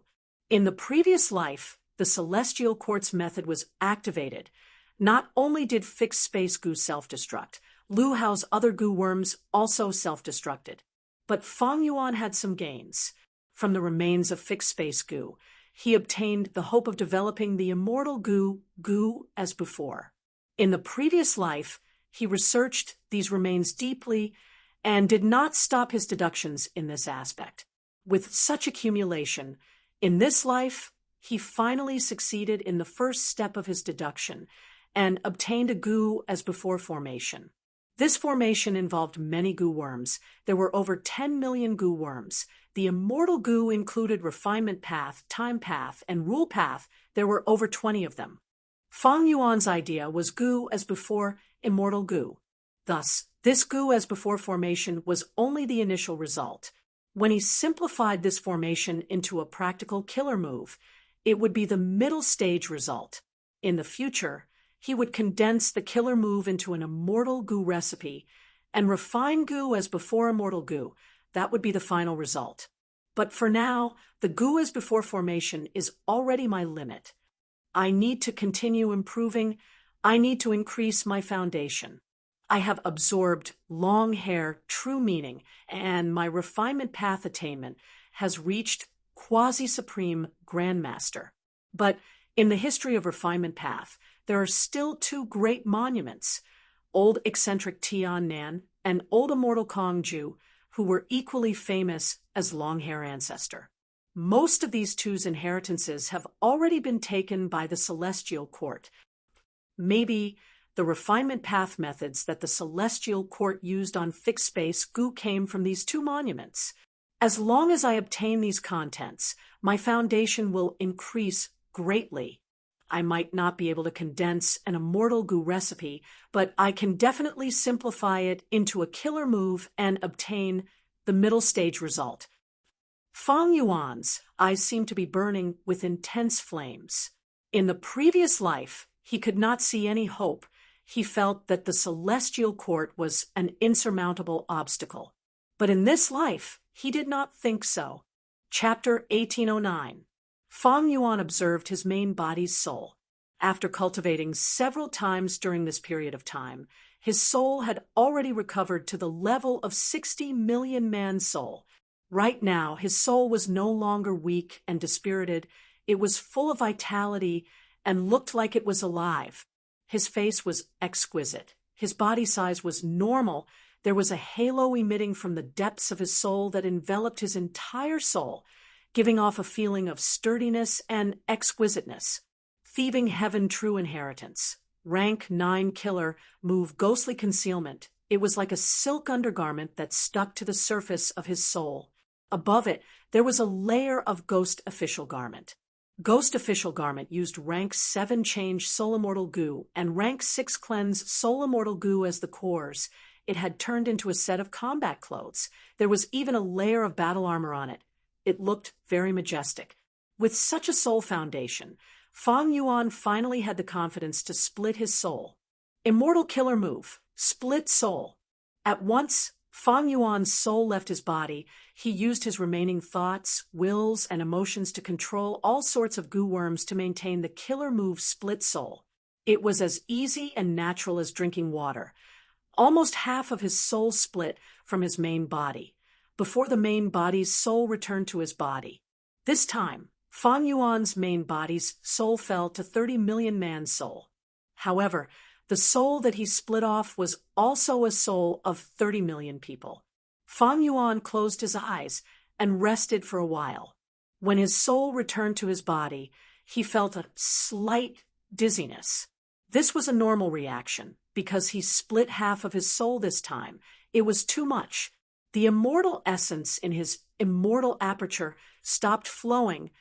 S1: In the previous life, the Celestial Quartz method was activated. Not only did fixed space goo self-destruct, Lu Hao's other goo worms also self-destructed. But Fang Yuan had some gains. From the remains of fixed space goo, he obtained the hope of developing the immortal goo as before. In the previous life, he researched these remains deeply, and did not stop his deductions in this aspect. With such accumulation, in this life, he finally succeeded in the first step of his deduction and obtained a goo as before formation. This formation involved many goo worms. There were over 10 million goo worms. The immortal goo included refinement path, time path, and rule path. There were over 20 of them. Fang Yuan's idea was goo as before, immortal goo. Thus, this goo as before formation was only the initial result. When he simplified this formation into a practical killer move, it would be the middle stage result. In the future, he would condense the killer move into an immortal goo recipe and refine goo as before immortal goo. That would be the final result. But for now, the goo as before formation is already my limit. I need to continue improving. I need to increase my foundation. I have absorbed long hair true meaning, and my refinement path attainment has reached quasi-supreme grandmaster. But in the history of refinement path, there are still two great monuments, old eccentric Tian Nan and old immortal Kong Ju, who were equally famous as long hair ancestor. Most of these two's inheritances have already been taken by the celestial court. Maybe the refinement path methods that the celestial court used on fixed space goo came from these two monuments. As long as I obtain these contents, my foundation will increase greatly. I might not be able to condense an immortal goo recipe, but I can definitely simplify it into a killer move and obtain the middle stage result. Fang Yuan's eyes seemed to be burning with intense flames. In the previous life, he could not see any hope. He felt that the celestial court was an insurmountable obstacle. But in this life, he did not think so. Chapter 1809. Fang Yuan observed his main body's soul. After cultivating several times during this period of time, his soul had already recovered to the level of 60 million man's soul. Right now, his soul was no longer weak and dispirited. It was full of vitality and looked like it was alive. His face was exquisite. His body size was normal. There was a halo emitting from the depths of his soul that enveloped his entire soul, giving off a feeling of sturdiness and exquisiteness. Thieving heaven true inheritance. Rank 9 killer, move ghostly concealment. It was like a silk undergarment that stuck to the surface of his soul. Above it, there was a layer of ghost official garment. Ghost official garment used rank 7 change soul immortal goo and rank 6 cleanse soul immortal goo as the cores. It had turned into a set of combat clothes. There was even a layer of battle armor on it. It looked very majestic. With such a soul foundation, Fang Yuan finally had the confidence to split his soul. Immortal killer move, split soul. At once, Fang Yuan's soul left his body. He used his remaining thoughts, wills, and emotions to control all sorts of goo worms to maintain the killer move split soul. It was as easy and natural as drinking water. Almost half of his soul split from his main body, before the main body's soul returned to his body. This time, Fang Yuan's main body's soul fell to 30 million man's soul. However, the soul that he split off was also a soul of 30 million people. Fang Yuan closed his eyes and rested for a while. When his soul returned to his body, he felt a slight dizziness. This was a normal reaction because he split half of his soul this time. It was too much. The immortal essence in his immortal aperture stopped flowing.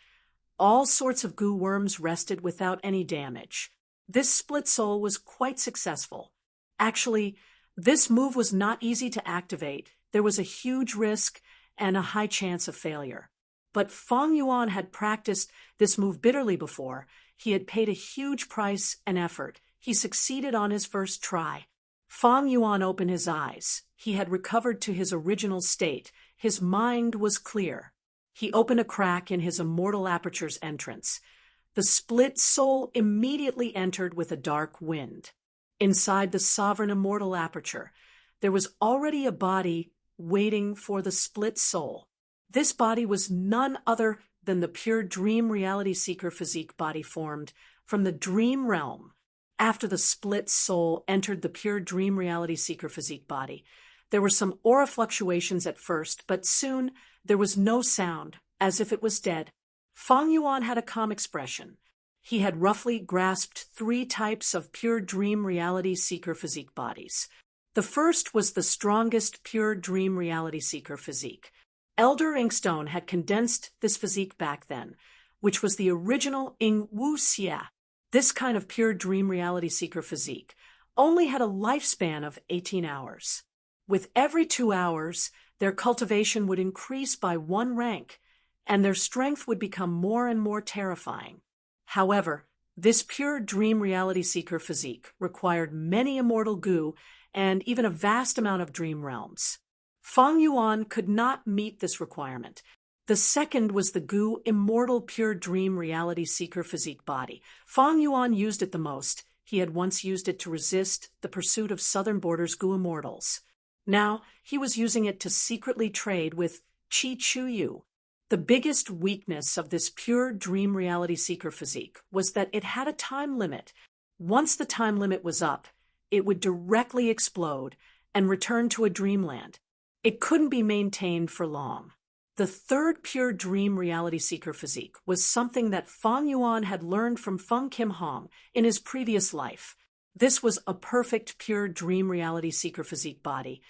S1: All sorts of goo worms rested without any damage. This split soul was quite successful. Actually, this move was not easy to activate. There was a huge risk and a high chance of failure. But Fang Yuan had practiced this move bitterly before. He had paid a huge price and effort. He succeeded on his first try. Fang Yuan opened his eyes. He had recovered to his original state. His mind was clear. He opened a crack in his immortal aperture's entrance. The split soul immediately entered with a dark wind. Inside the sovereign immortal aperture, there was already a body waiting for the split soul. This body was none other than the pure dream reality seeker physique body formed from the dream realm. After the split soul entered the pure dream reality seeker physique body, There were some aura fluctuations at first, but soon there was no sound, as if it was dead. Fang Yuan had a calm expression. He had roughly grasped 3 types of pure dream reality seeker physique bodies. The first was the strongest pure dream reality seeker physique. Elder Inkstone had condensed this physique back then, which was the original Ing Wu Xia. This kind of pure dream reality seeker physique only had a lifespan of 18 hours. With every 2 hours, their cultivation would increase by 1 rank, and their strength would become more and more terrifying. However, this pure dream reality seeker physique required many immortal goo and even a vast amount of dream realms. Fang Yuan could not meet this requirement. The second was the goo immortal pure dream reality seeker physique body. Fang Yuan used it the most. He had once used it to resist the pursuit of Southern Border's goo immortals. Now he was using it to secretly trade with Qi Chuyu. The biggest weakness of this pure dream reality seeker physique was that it had a time limit. Once the time limit was up, it would directly explode and return to a dreamland. It couldn't be maintained for long. The third pure dream reality seeker physique was something that Fang Yuan had learned from Feng Kim Hong in his previous life. This was a perfect pure dream reality seeker physique body.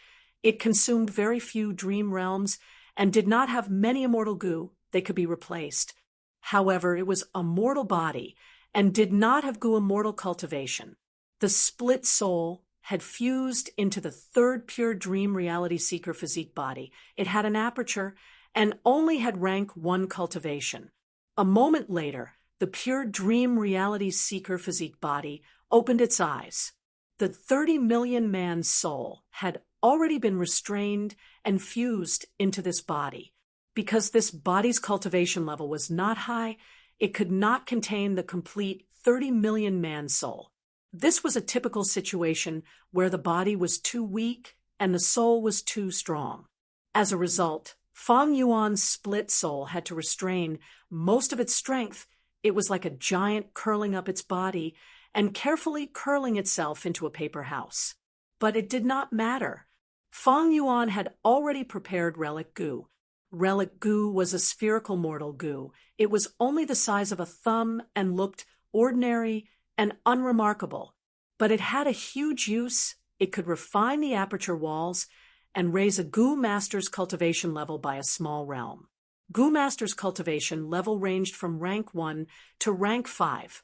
S1: It consumed very few dream realms and did not have many immortal goo. They could be replaced. However, it was a mortal body and did not have goo immortal cultivation. The split soul had fused into the third pure dream reality seeker physique body. It had an aperture and only had rank 1 cultivation. A moment later, the pure dream reality seeker physique body opened its eyes. The 30 million man soul had already been restrained and fused into this body. Because this body's cultivation level was not high, it could not contain the complete 30 million man soul. This was a typical situation where the body was too weak and the soul was too strong. As a result, Fang Yuan's split soul had to restrain most of its strength. It was like a giant curling up its body and carefully curling itself into a paper house. But it did not matter. Fang Yuan had already prepared relic goo. Relic goo was a spherical mortal goo. It was only the size of a thumb and looked ordinary and unremarkable. But it had a huge use. It could refine the aperture walls and raise a goo master's cultivation level by a small realm. Goo master's cultivation level ranged from rank 1 to rank 5.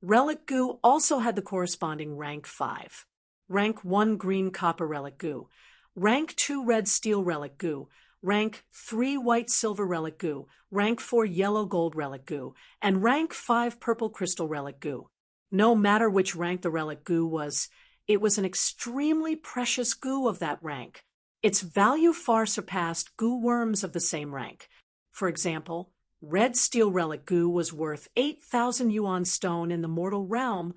S1: Relic goo also had the corresponding rank 5. Rank 1 green copper relic goo, rank 2 red steel relic goo, rank 3 white silver relic goo, rank 4 yellow gold relic goo, and rank 5 purple crystal relic goo. No matter which rank the relic goo was, it was an extremely precious goo of that rank. Its value far surpassed goo worms of the same rank. For example, red steel relic goo was worth 8,000 yuan stone in the mortal realm.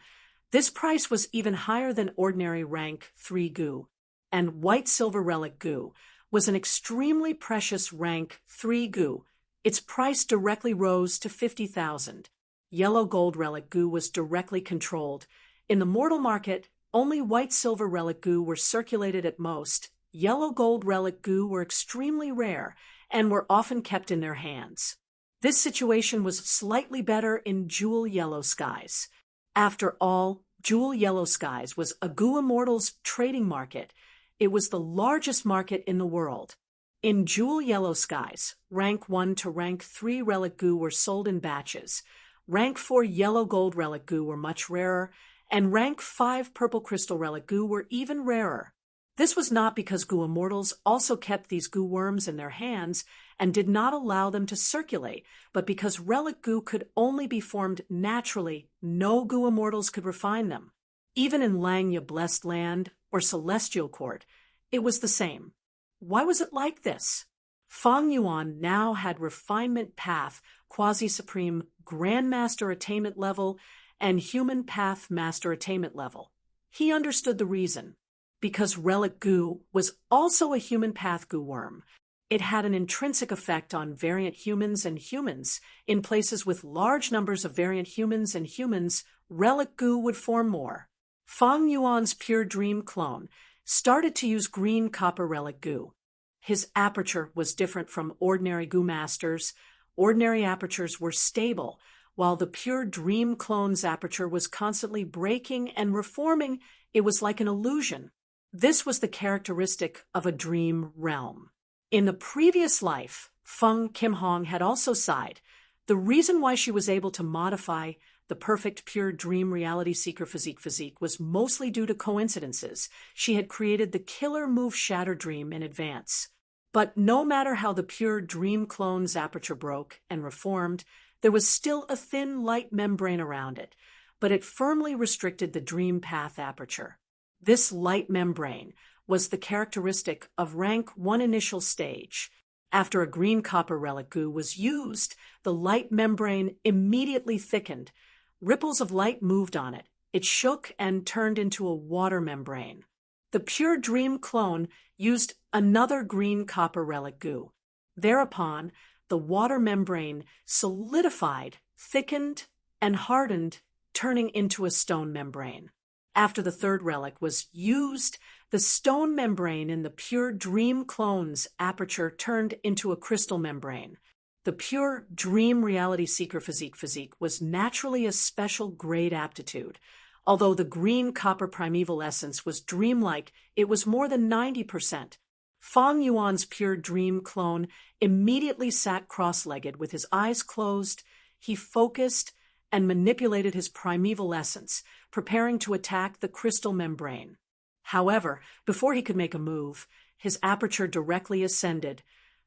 S1: This price was even higher than ordinary rank 3 goo. And white silver relic goo was an extremely precious rank 3 goo. Its price directly rose to 50,000. Yellow gold relic goo was directly controlled. In the mortal market, only white silver relic goo were circulated at most. Yellow gold relic goo were extremely rare and were often kept in their hands. This situation was slightly better in Jewel Yellow Skies. After all, Jewel Yellow Skies was a goo immortals trading market. It was the largest market in the world. In Jewel Yellow Skies, rank 1 to rank 3 relic goo were sold in batches. Rank 4 yellow gold relic goo were much rarer, and rank 5 purple crystal relic goo were even rarer. This was not because goo immortals also kept these goo worms in their hands and did not allow them to circulate, but because relic goo could only be formed naturally. No goo immortals could refine them. Even in Langya Blessed Land or Celestial Court, it was the same. Why was it like this? Fang Yuan now had refinement path, quasi-supreme grandmaster attainment level, and human path master attainment level. He understood the reason. Because relic goo was also a human path goo worm. It had an intrinsic effect on variant humans and humans. In places with large numbers of variant humans and humans, relic goo would form more. Fang Yuan's pure dream clone started to use green copper relic goo. His aperture was different from ordinary goo masters. Ordinary apertures were stable, while the pure dream clone's aperture was constantly breaking and reforming. It was like an illusion. This was the characteristic of a dream realm. In the previous life, Feng Kim Hong had also sighed. The reason why she was able to modify the perfect pure dream reality seeker physique was mostly due to coincidences. She had created the killer move Shatter Dream in advance. But no matter how the pure dream clone's aperture broke and reformed, there was still a thin light membrane around it, but it firmly restricted the dream path aperture. This light membrane was the characteristic of rank 1 initial stage. After a green copper relic goo was used, the light membrane immediately thickened. Ripples of light moved on it. It shook and turned into a water membrane. The pure dream clone used another green copper relic goo. Thereupon, the water membrane solidified, thickened, and hardened, turning into a stone membrane. After the third relic was used, the stone membrane in the pure dream clone's aperture turned into a crystal membrane. The pure dream reality seeker physique was naturally a special grade aptitude. Although the green copper primeval essence was dreamlike, it was more than 90%. Feng Yuan's pure dream clone immediately sat cross-legged with his eyes closed. He focused and manipulated his primeval essence, preparing to attack the crystal membrane. However, before he could make a move, his aperture directly ascended.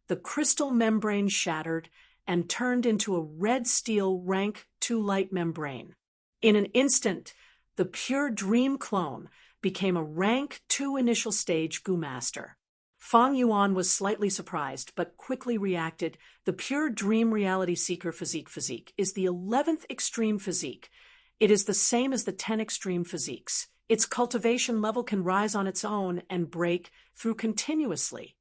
S1: The crystal membrane shattered and turned into a red steel rank 2 light membrane. In an instant, the pure dream clone became a rank 2 initial stage goo master. Feng Yuan was slightly surprised, but quickly reacted. The pure dream reality seeker physique is the 11th extreme physique. It is the same as the 10 extreme physiques. Its cultivation level can rise on its own and break through continuously.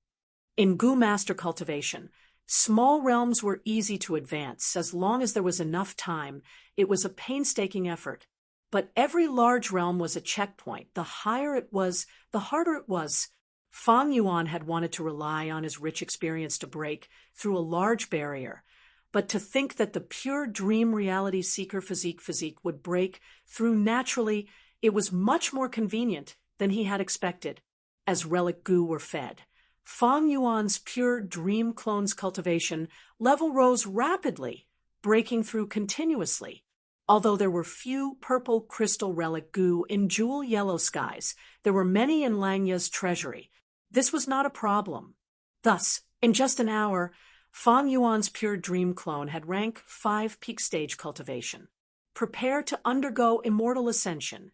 S1: In goo master cultivation, small realms were easy to advance as long as there was enough time. It was a painstaking effort. But every large realm was a checkpoint. The higher it was, the harder it was. Feng Yuan had wanted to rely on his rich experience to break through a large barrier, but to think that the pure dream reality seeker physique would break through naturally, it was much more convenient than he had expected. As relic goo were fed, Feng Yuan's pure dream clone's cultivation level rose rapidly, breaking through continuously. Although there were few purple crystal relic goo in jewel yellow skies, there were many in Langya's treasury. This was not a problem. Thus, in just an hour, Feng Yuan's pure dream clone had rank 5 peak stage cultivation. Prepare to undergo immortal ascension.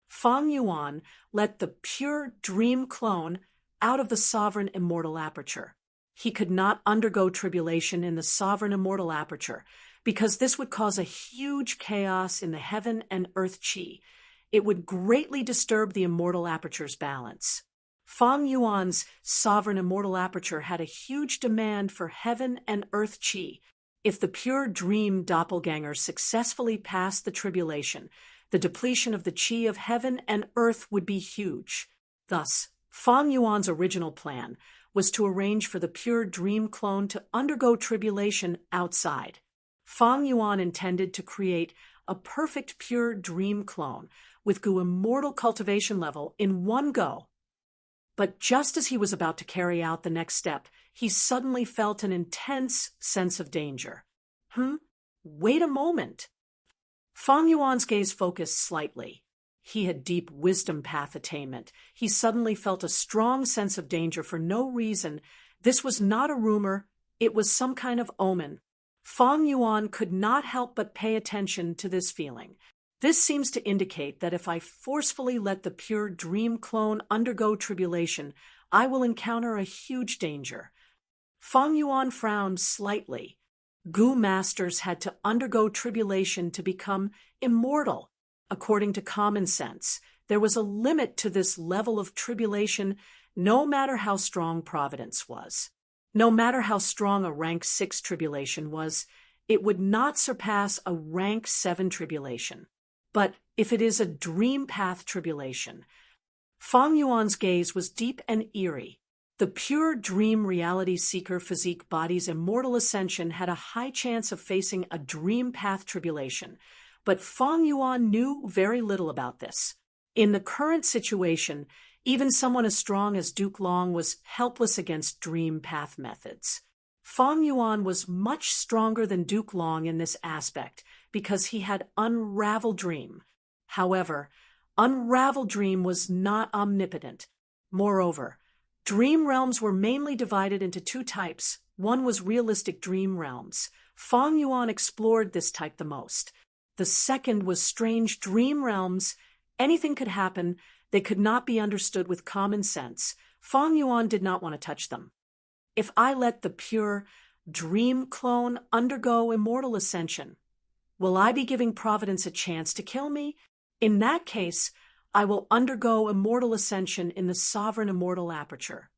S1: Feng Yuan let the pure dream clone out of the sovereign immortal aperture. He could not undergo tribulation in the sovereign immortal aperture, because this would cause a huge chaos in the heaven and earth chi. It would greatly disturb the immortal aperture's balance. Feng Yuan's sovereign immortal aperture had a huge demand for heaven and earth chi. If the pure dream doppelganger successfully passed the tribulation, the depletion of the chi of heaven and earth would be huge. Thus, Feng Yuan's original plan was to arrange for the pure dream clone to undergo tribulation outside. Feng Yuan intended to create a perfect pure dream clone with goo immortal cultivation level in one go. But just as he was about to carry out the next step, he suddenly felt an intense sense of danger. Wait a moment. Feng Yuan's gaze focused slightly. He had deep wisdom path attainment. He suddenly felt a strong sense of danger for no reason. This was not a rumor. It was some kind of omen. Feng Yuan could not help but pay attention to this feeling. This seems to indicate that if I forcefully let the pure dream clone undergo tribulation, I will encounter a huge danger. Feng Yuan frowned slightly. Goo masters had to undergo tribulation to become immortal. According to common sense, there was a limit to this level of tribulation, no matter how strong Providence was. No matter how strong a rank 6 tribulation was, it would not surpass a rank 7 tribulation. But if it is a dream path tribulation, Fang Yuan's gaze was deep and eerie. The pure dream reality seeker physique body's immortal ascension had a high chance of facing a dream path tribulation, but Fang Yuan knew very little about this. In the current situation, even someone as strong as Duke Long was helpless against dream path methods. Fang Yuan was much stronger than Duke Long in this aspect because he had Unravel Dream. However, Unravel Dream was not omnipotent. Moreover, dream realms were mainly divided into two types. One was realistic dream realms. Fang Yuan explored this type the most. The second was strange dream realms. Anything could happen. They could not be understood with common sense. Fang Yuan did not want to touch them. If I let the pure dream clone undergo immortal ascension, will I be giving Providence a chance to kill me? In that case, I will undergo immortal ascension in the sovereign immortal aperture.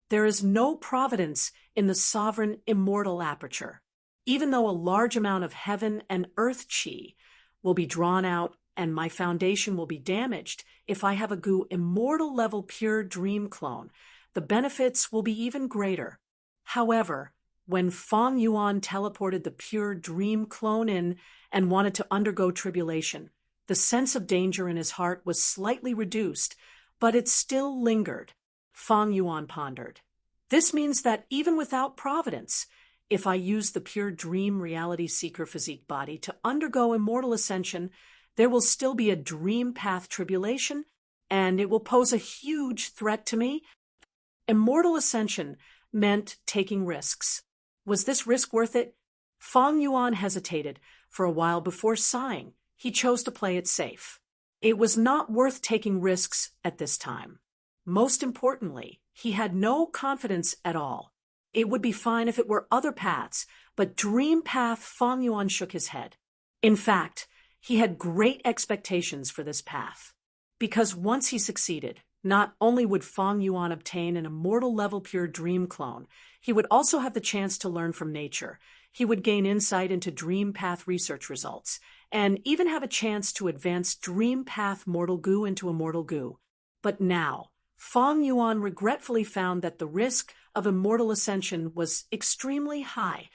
S1: There is no providence in the sovereign immortal aperture. Even though a large amount of heaven and earth chi will be drawn out and my foundation will be damaged, if I have a Gu immortal level pure dream clone, the benefits will be even greater. However, when Fang Yuan teleported the pure dream clone in and wanted to undergo tribulation, the sense of danger in his heart was slightly reduced, but it still lingered. Fang Yuan pondered. This means that even without providence, if I use the pure dream reality seeker physique body to undergo immortal ascension, there will still be a dream path tribulation, and it will pose a huge threat to me. Immortal ascension meant taking risks. Was this risk worth it? Fang Yuan hesitated for a while before sighing. He chose to play it safe. It was not worth taking risks at this time. Most importantly, he had no confidence at all. It would be fine if it were other paths, but dream path. Fang Yuan shook his head. In fact, he had great expectations for this path. Because once he succeeded, not only would Fang Yuan obtain an immortal level pure dream clone, he would also have the chance to learn from nature. He would gain insight into dream path research results, and even have a chance to advance dream path mortal Gu into immortal Gu. But now, Fang Yuan regretfully found that the risk of immortal ascension was extremely high.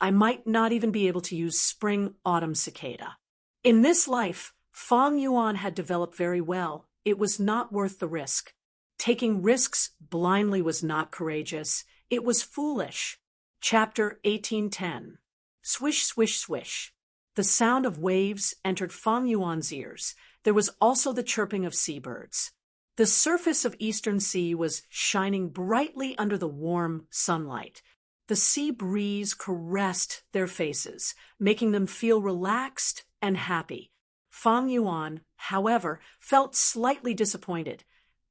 S1: I might not even be able to use spring-autumn cicada. In this life, Fang Yuan had developed very well. It was not worth the risk. Taking risks blindly was not courageous. It was foolish. Chapter 1810. Swish, swish, swish. The sound of waves entered Fang Yuan's ears. There was also the chirping of seabirds. The surface of Eastern Sea was shining brightly under the warm sunlight. The sea breeze caressed their faces, making them feel relaxed and happy. Fang Yuan, however, felt slightly disappointed.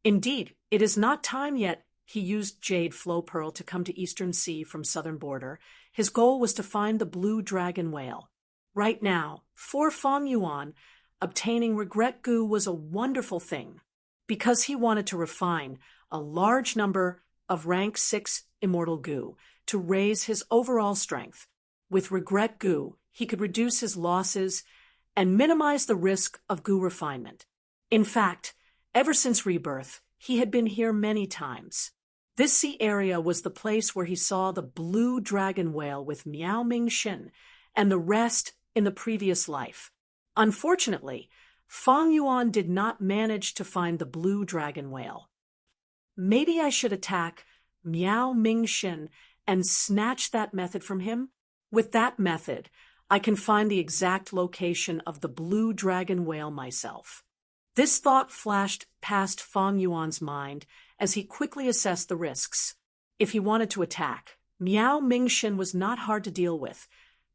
S1: Indeed, it is not time yet. He used Jade Flow Pearl to come to Eastern Sea from southern border. His goal was to find the blue dragon whale. Right now, for Fang Yuan, obtaining Regret Gu was a wonderful thing, because he wanted to refine a large number of rank 6 immortal Gu to raise his overall strength. With Regret Gu, he could reduce his losses and minimize the risk of Gu refinement. In fact, ever since rebirth, he had been here many times. This sea area was the place where he saw the blue dragon whale with Miao Ming Shin and the rest in the previous life. Unfortunately, Fang Yuan did not manage to find the blue dragon whale. Maybe I should attack Miao Ming Shin and snatch that method from him? With that method, I can find the exact location of the blue dragon whale myself. This thought flashed past Fang Yuan's mind as he quickly assessed the risks. If he wanted to attack, Miao Mingshin was not hard to deal with.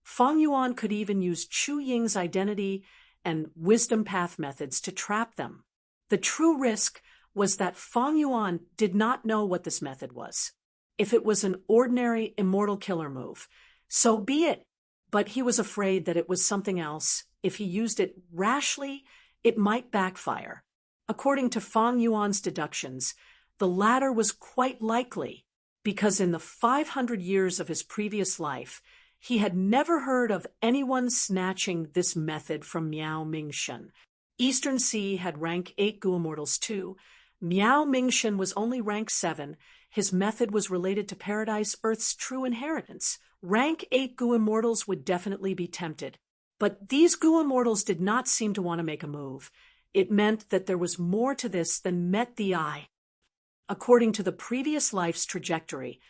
S1: Fang Yuan could even use Chu Ying's identity and wisdom path methods to trap them. The true risk was that Fang Yuan did not know what this method was. If it was an ordinary immortal killer move, so be it. But he was afraid that it was something else. If he used it rashly, it might backfire. According to Fang Yuan's deductions, the latter was quite likely, because in the 500 years of his previous life, he had never heard of anyone snatching this method from Miao Mingshin. Eastern Sea had rank 8 Gu Immortals too, Miao Mingxin was only rank 7. His method was related to Paradise Earth's true inheritance. Rank 8 Gu Immortals would definitely be tempted. But these Gu Immortals did not seem to want to make a move. It meant that there was more to this than met the eye. According to the previous life's trajectory,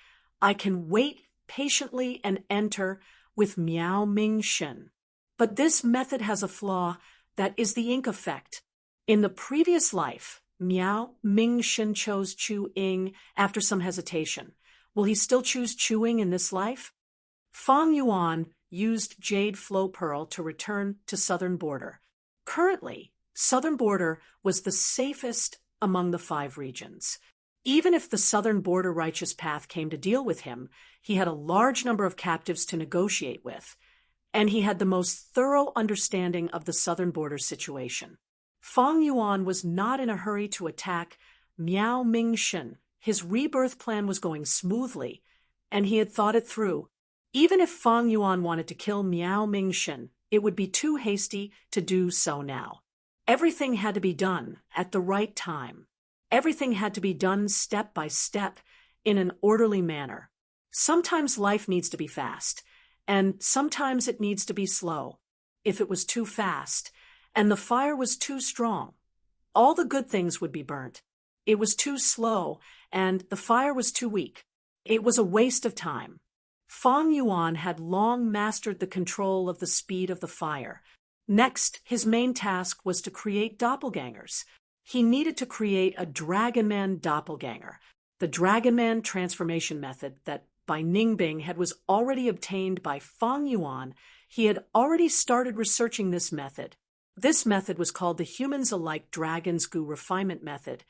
S1: I can wait patiently and enter with Miao Mingxin. But this method has a flaw, that is the ink effect. In the previous life, Miao Mingxin chose Chu Ying after some hesitation. Will he still choose Chu Ying in this life? Fang Yuan used Jade Flow Pearl to return to Southern Border. Currently, Southern Border was the safest among the 5 regions. Even if the Southern Border Righteous Path came to deal with him, he had a large number of captives to negotiate with, and he had the most thorough understanding of the Southern Border situation. Fang Yuan was not in a hurry to attack Miao Mingxin. His rebirth plan was going smoothly, and he had thought it through. Even if Fang Yuan wanted to kill Miao Mingxin, it would be too hasty to do so now. Everything had to be done at the right time. Everything had to be done step by step in an orderly manner. Sometimes life needs to be fast, and sometimes it needs to be slow. If it was too fast, and the fire was too strong, all the good things would be burnt. It was too slow, and the fire was too weak. It was a waste of time. Fang Yuan had long mastered the control of the speed of the fire. Next, his main task was to create doppelgangers. He needed to create a Dragonman doppelganger. The Dragonman transformation method that by Ningbing was already obtained by Fang Yuan. He had already started researching this method. This method was called the Humans-alike Dragons Gu Refinement Method.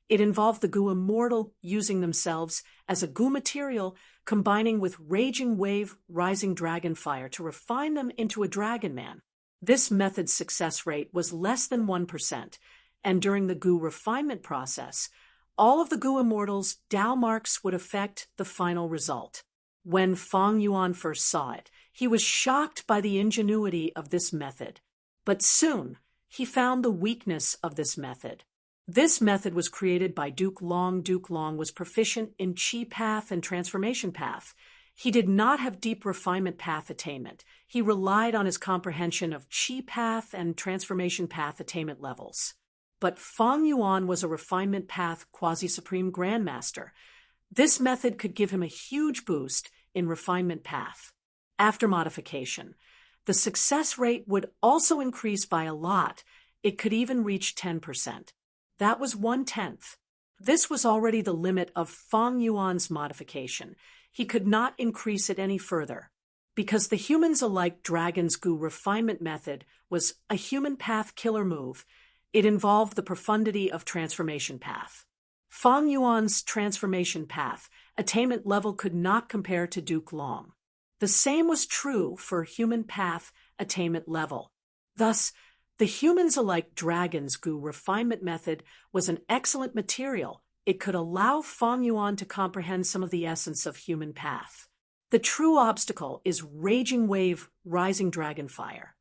S1: It involved the Gu Immortal using themselves as a Gu material, combining with Raging Wave Rising Dragon Fire to refine them into a Dragonman. This method's success rate was less than 1%, and during the Gu refinement process, all of the Gu Immortals' Dao marks would affect the final result. When Fang Yuan first saw it, he was shocked by the ingenuity of this method. But soon, he found the weakness of this method. This method was created by Duke Long. Duke Long was proficient in Qi Path and Transformation Path. He did not have deep refinement path attainment. He relied on his comprehension of Qi Path and Transformation Path attainment levels. But Fang Yuan was a refinement path quasi-supreme grandmaster. This method could give him a huge boost in refinement path. After modification, the success rate would also increase by a lot. It could even reach 10%. That was 1/10. This was already the limit of Fang Yuan's modification. He could not increase it any further. Because the Humans-alike Dragons Gu refinement method was a human path killer move, it involved the profundity of transformation path. Fang Yuan's transformation path attainment level could not compare to Duke Long. The same was true for human path attainment level. Thus, the Humans-alike Dragons Gu refinement method was an excellent material. It could allow Fang Yuan to comprehend some of the essence of human path. The true obstacle is Raging Wave Rising Dragon Fire.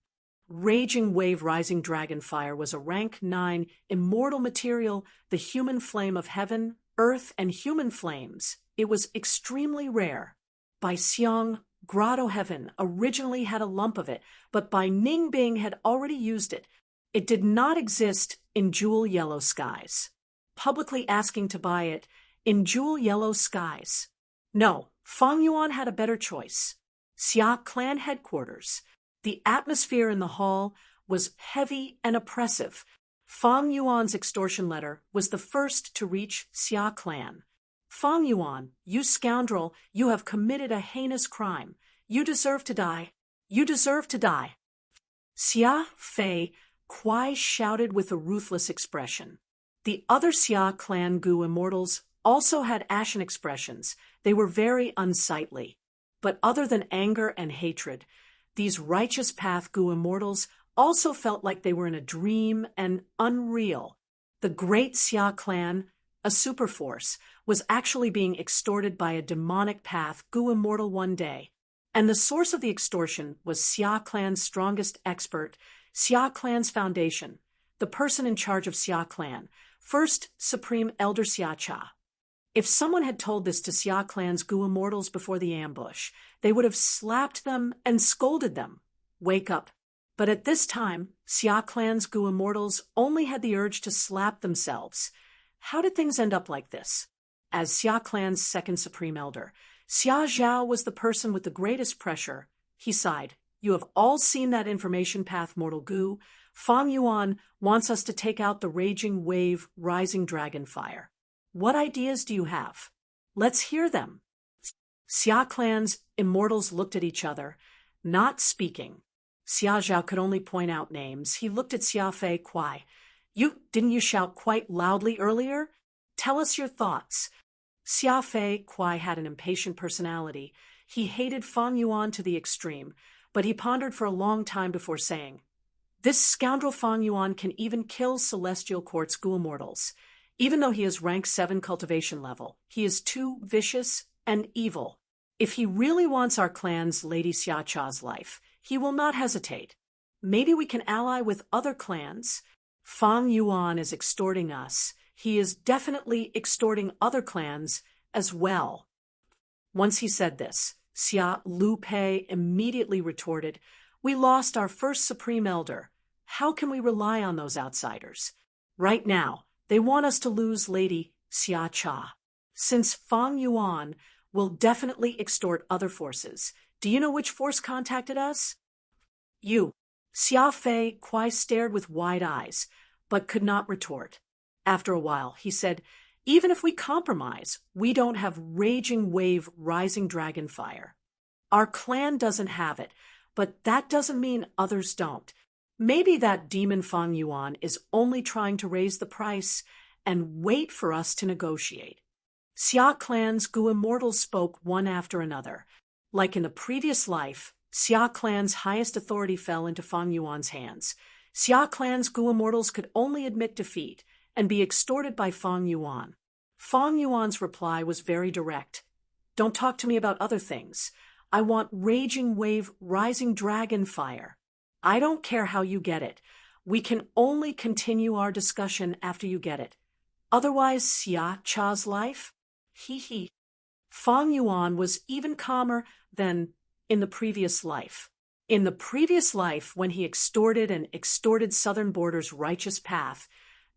S1: Raging Wave Rising Dragon Fire was a rank 9 immortal material, the human flame of heaven, earth, and human flames. It was extremely rare. By Xiang, Grotto Heaven originally had a lump of it, but Bai Ningbing had already used it. It did not exist in Jewel Yellow Skies. Publicly asking to buy it in Jewel Yellow Skies. No, Fang Yuan had a better choice. Xia clan headquarters. The atmosphere in the hall was heavy and oppressive. Fang Yuan's extortion letter was the first to reach Xia clan. Fang Yuan, you scoundrel, you have committed a heinous crime. You deserve to die. You deserve to die. Xia Fei Kuai shouted with a ruthless expression. The other Xia clan Gu immortals also had ashen expressions. They were very unsightly. But other than anger and hatred, these righteous path Gu immortals also felt like they were in a dream and unreal. The great Xia clan, a superforce, was actually being extorted by a demonic path Gu immortal one day. And the source of the extortion was Xia clan's strongest expert, Xia clan's foundation, the person in charge of Xia clan, First Supreme Elder Xia Cha. If someone had told this to Xia clan's Gu immortals before the ambush, they would have slapped them and scolded them. Wake up. But at this time, Xia clan's Gu immortals only had the urge to slap themselves. How did things end up like this? As Xia clan's second supreme elder, Xia Zhao was the person with the greatest pressure. He sighed. You have all seen that information path, Mortal Gu. Fang Yuan wants us to take out the raging wave, rising dragon fire. What ideas do you have? Let's hear them. Xia clan's immortals looked at each other, not speaking. Xia Zhao could only point out names. He looked at Xia Fei Kuai. Didn't you shout quite loudly earlier? Tell us your thoughts. Xia Fei Kuai had an impatient personality. He hated Fang Yuan to the extreme, but he pondered for a long time before saying, This scoundrel Fang Yuan can even kill Celestial Court's Gu immortals. Even though he is rank 7 cultivation level, he is too vicious and evil. If he really wants our clan's Lady Xia Cha's life, he will not hesitate. Maybe we can ally with other clans. Fang Yuan is extorting us. He is definitely extorting other clans as well. Once he said this, Xia Lu Pei immediately retorted, We lost our first supreme elder. How can we rely on those outsiders? Right now, they want us to lose Lady Xia Cha. Since Fang Yuan will definitely extort other forces, do you know which force contacted us? You. Xia Fei Kuai stared with wide eyes, but could not retort. After a while, he said, Even if we compromise, we don't have raging wave, rising dragon fire. Our clan doesn't have it, but that doesn't mean others don't. Maybe that demon Fang Yuan is only trying to raise the price and wait for us to negotiate. Xia clan's Gu immortals spoke one after another. Like in the previous life, Xia clan's highest authority fell into Fang Yuan's hands. Xia clan's Gu immortals could only admit defeat and be extorted by Fang Yuan. Fang Yuan's reply was very direct. Don't talk to me about other things. I want raging wave, rising dragon fire. I don't care how you get it. We can only continue our discussion after you get it. Otherwise, Xia Cha's life? He. Fang Yuan was even calmer than in the previous life. In the previous life, when he extorted Southern Border's righteous path,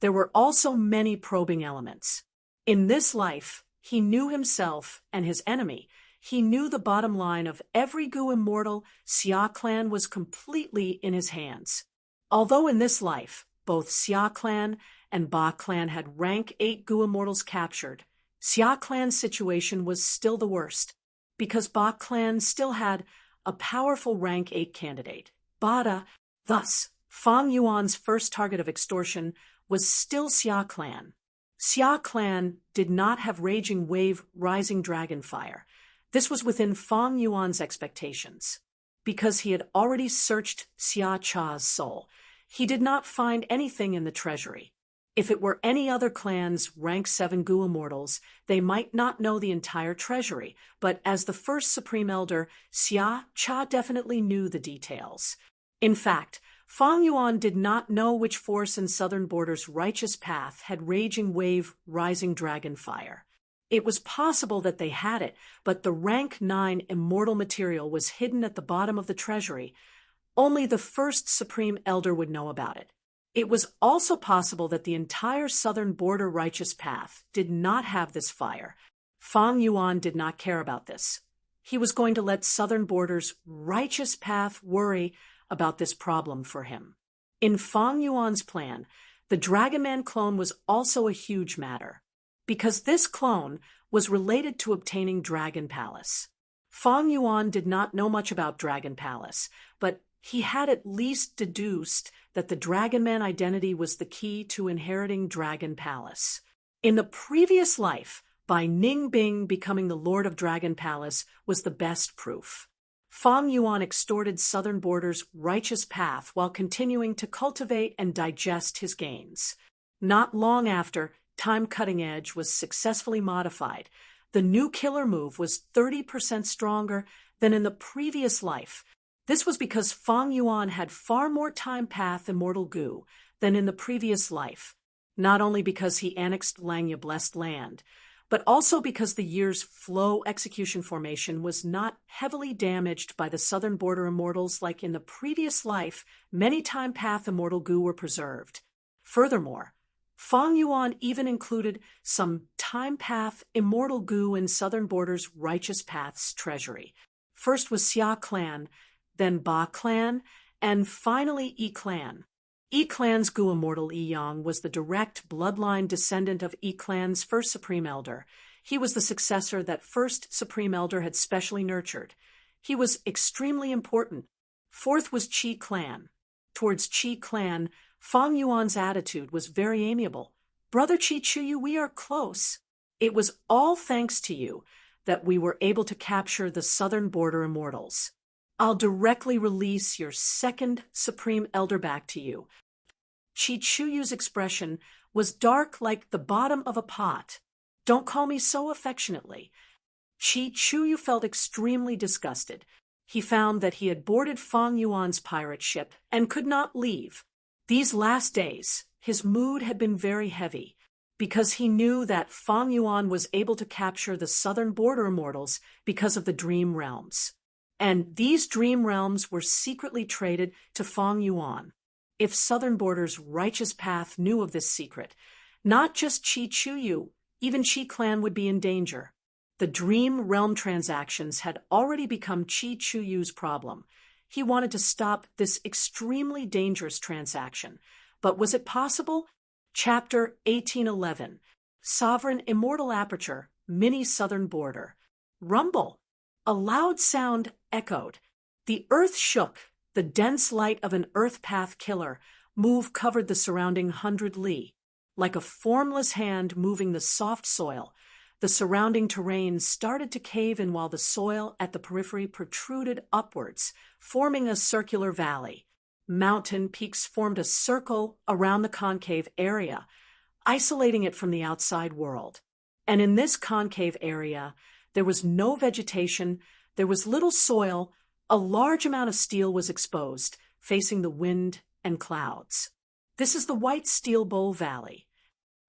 S1: there were also many probing elements. In this life, he knew himself and his enemy. He knew the bottom line of every Gu immortal. Xia clan was completely in his hands. Although in this life, both Xia clan and Ba clan had rank 8 Gu immortals captured, Xia clan's situation was still the worst, because Ba clan still had a powerful rank 8 candidate, Bada. Thus, Fang Yuan's first target of extortion was still Xia clan. Xia clan did not have raging wave, rising dragon fire. This was within Fang Yuan's expectations. Because he had already searched Xia Cha's soul, he did not find anything in the treasury. If it were any other clan's rank 7 Gu immortals, they might not know the entire treasury, but as the first supreme elder, Xia Cha definitely knew the details. In fact, Fang Yuan did not know which force in Southern Border's righteous path had raging wave, rising dragon fire. It was possible that they had it, but the rank 9 immortal material was hidden at the bottom of the treasury. Only the first supreme elder would know about it. It was also possible that the entire Southern Border righteous path did not have this fire. Fang Yuan did not care about this. He was going to let Southern Border's righteous path worry about this problem for him. In Fang Yuan's plan, the Dragon Man clone was also a huge matter, because this clone was related to obtaining Dragon Palace. Fang Yuan did not know much about Dragon Palace, but he had at least deduced that the Dragon Man identity was the key to inheriting Dragon Palace. In the previous life, Bai Ningbing becoming the Lord of Dragon Palace was the best proof. Fang Yuan extorted Southern Border's righteous path while continuing to cultivate and digest his gains. Not long after, Time Cutting Edge was successfully modified. The new killer move was 30% stronger than in the previous life. This was because Fang Yuan had far more time path immortal Gu than in the previous life, not only because he annexed Langya blessed land, but also because the year's flow execution formation was not heavily damaged by the southern border immortals like in the previous life. Many time path immortal goo were preserved. Furthermore, Fang Yuan even included some time path immortal goo in southern border's righteous path's treasury. First was Xia clan, then Ba clan, and finally Yi clan. Yi clan's goo immortal Yi Yang was the direct bloodline descendant of Yi clan's first supreme elder. He was the successor that first supreme elder had specially nurtured. He was extremely important. Fourth was Qi clan. Towards Qi clan, Fang Yuan's attitude was very amiable. Brother Qi Chuyu, we are close. It was all thanks to you that we were able to capture the southern border immortals. I'll directly release your second supreme elder back to you. Qi Chuyu's expression was dark like the bottom of a pot. Don't call me so affectionately. Qi Chuyu felt extremely disgusted. He found that he had boarded Fang Yuan's pirate ship and could not leave. These last days, his mood had been very heavy, because he knew that Fang Yuan was able to capture the southern border immortals because of the dream realms. And these dream realms were secretly traded to Fang Yuan. If southern border's righteous path knew of this secret, not just Qi Chuyu, even Qi clan would be in danger. The dream realm transactions had already become Qi Chuyu's problem. He wanted to stop this extremely dangerous transaction. But was it possible? Chapter 1811, Sovereign Immortal Aperture, Mini Southern Border. Rumble. A loud sound echoed. The earth shook. The dense light of an earth path killer move covered the surrounding 100 li. Like a formless hand moving the soft soil, the surrounding terrain started to cave in while the soil at the periphery protruded upwards, forming a circular valley. Mountain peaks formed a circle around the concave area, isolating it from the outside world. And in this concave area, there was no vegetation, there was little soil, a large amount of steel was exposed, facing the wind and clouds. This is the White Steel Bowl Valley.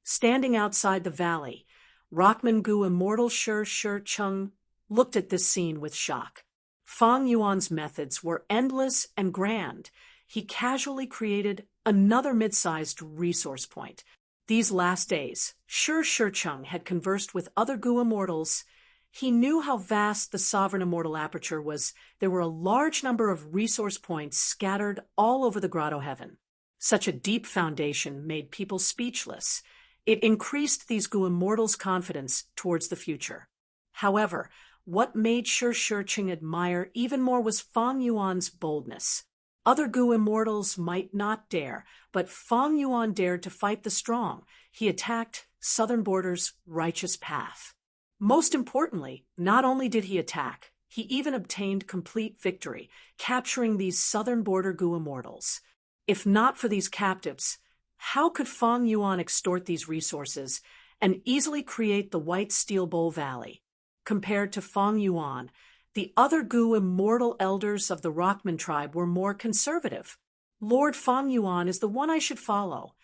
S1: Standing outside the valley, Rockman Gu Immortal Shi Chung looked at this scene with shock. Fang Yuan's methods were endless and grand. He casually created another mid-sized resource point. These last days, Shi Chung had conversed with other Gu Immortals. He knew how vast the sovereign immortal aperture was. There were a large number of resource points scattered all over the grotto heaven. Such a deep foundation made people speechless. It increased these Gu Immortals' confidence towards the future. However, what made Shi Chung admire even more was Fang Yuan's boldness. Other Gu Immortals might not dare, but Fang Yuan dared to fight the strong. He attacked southern border's righteous path. Most importantly, not only did he attack, he even obtained complete victory, capturing these southern border Gu Immortals. If not for these captives, how could Fang Yuan extort these resources and easily create the White Steel Bowl Valley? Compared to Fang Yuan, the other Gu Immortal elders of the Rockman tribe were more conservative. Lord Fang Yuan is the one I should follow.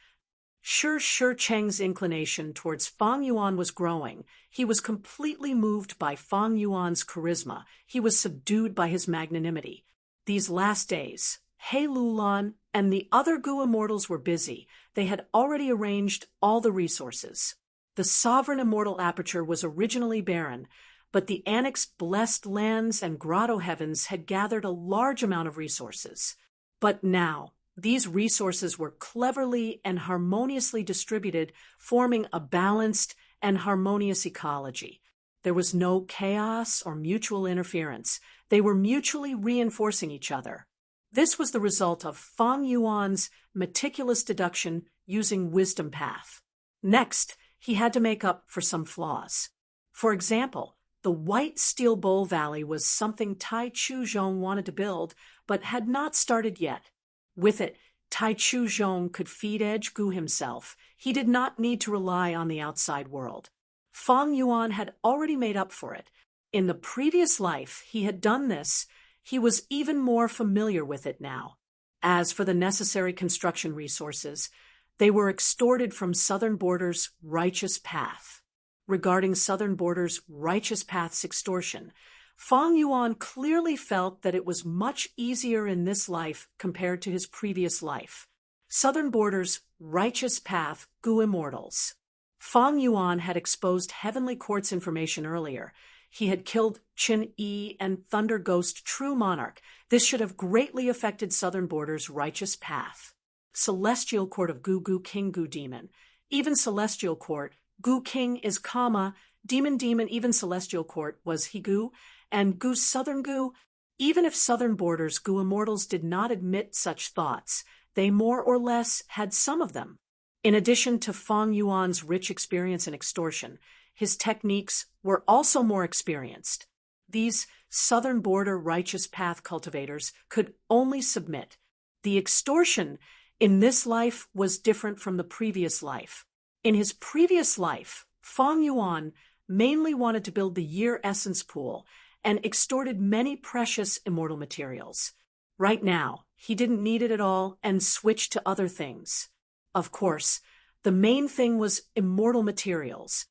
S1: Shi Cheng's inclination towards Fang Yuan was growing. He was completely moved by Fang Yuan's charisma. He was subdued by his magnanimity. These last days, He Lulan and the other Gu Immortals were busy. They had already arranged all the resources. The sovereign immortal aperture was originally barren, but the annexed blessed lands and grotto heavens had gathered a large amount of resources. But now, these resources were cleverly and harmoniously distributed, forming a balanced and harmonious ecology. There was no chaos or mutual interference. They were mutually reinforcing each other. This was the result of Fang Yuan's meticulous deduction using wisdom path. Next, he had to make up for some flaws. For example, the White Steel Bowl Valley was something Tai Chu Zhong wanted to build, but had not started yet. With it, Tai Chu Zhong could feed Edge Gu himself. He did not need to rely on the outside world. Fang Yuan had already made up for it. In the previous life, he had done this. He was even more familiar with it now. As for the necessary construction resources, they were extorted from Southern Border's righteous path. Regarding Southern Border's righteous path's extortion, Fang Yuan clearly felt that it was much easier in this life compared to his previous life. Southern Border's righteous path grew immortals. Fang Yuan had exposed Heavenly Court's information earlier. He had killed Qin Yi and Thunder Ghost True Monarch. This should have greatly affected Southern Border's righteous path. Celestial Court of Gu Gu King Gu Demon. Even Celestial Court, Gu King is comma, Demon Demon, even Celestial Court was he Gu, and Gu Southern Gu. Even if Southern Border's Gu Immortals did not admit such thoughts, they more or less had some of them. In addition to Fang Yuan's rich experience in extortion, his techniques were also more experienced. These Southern Border righteous path cultivators could only submit. The extortion in this life was different from the previous life. In his previous life, Fang Yuan mainly wanted to build the Year Essence Pool and extorted many precious immortal materials. Right now, he didn't need it at all and switched to other things. Of course, the main thing was immortal materials.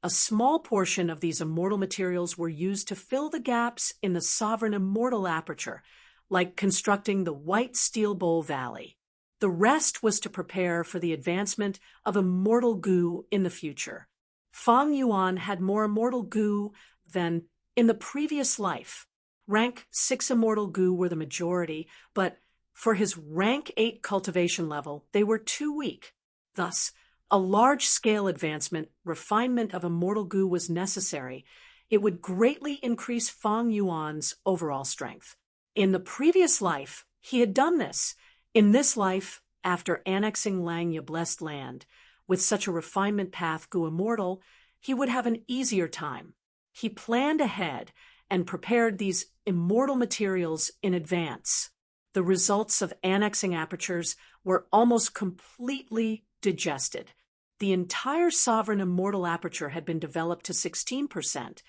S1: A small portion of these immortal materials were used to fill the gaps in the sovereign immortal aperture, like constructing the White Steel Bowl Valley. The rest was to prepare for the advancement of immortal Gu in the future. Fang Yuan had more immortal Gu than in the previous life. Rank 6 immortal Gu were the majority, but for his rank 8 cultivation level, they were too weak. Thus, a large-scale advancement, refinement of immortal Gu was necessary. It would greatly increase Fang Yuan's overall strength. In the previous life, he had done this. In this life, after annexing Langya Blessed Land, with such a refinement path Gu Immortal, he would have an easier time. He planned ahead and prepared these immortal materials in advance. The results of annexing apertures were almost completely digested. The entire sovereign immortal aperture had been developed to 16%.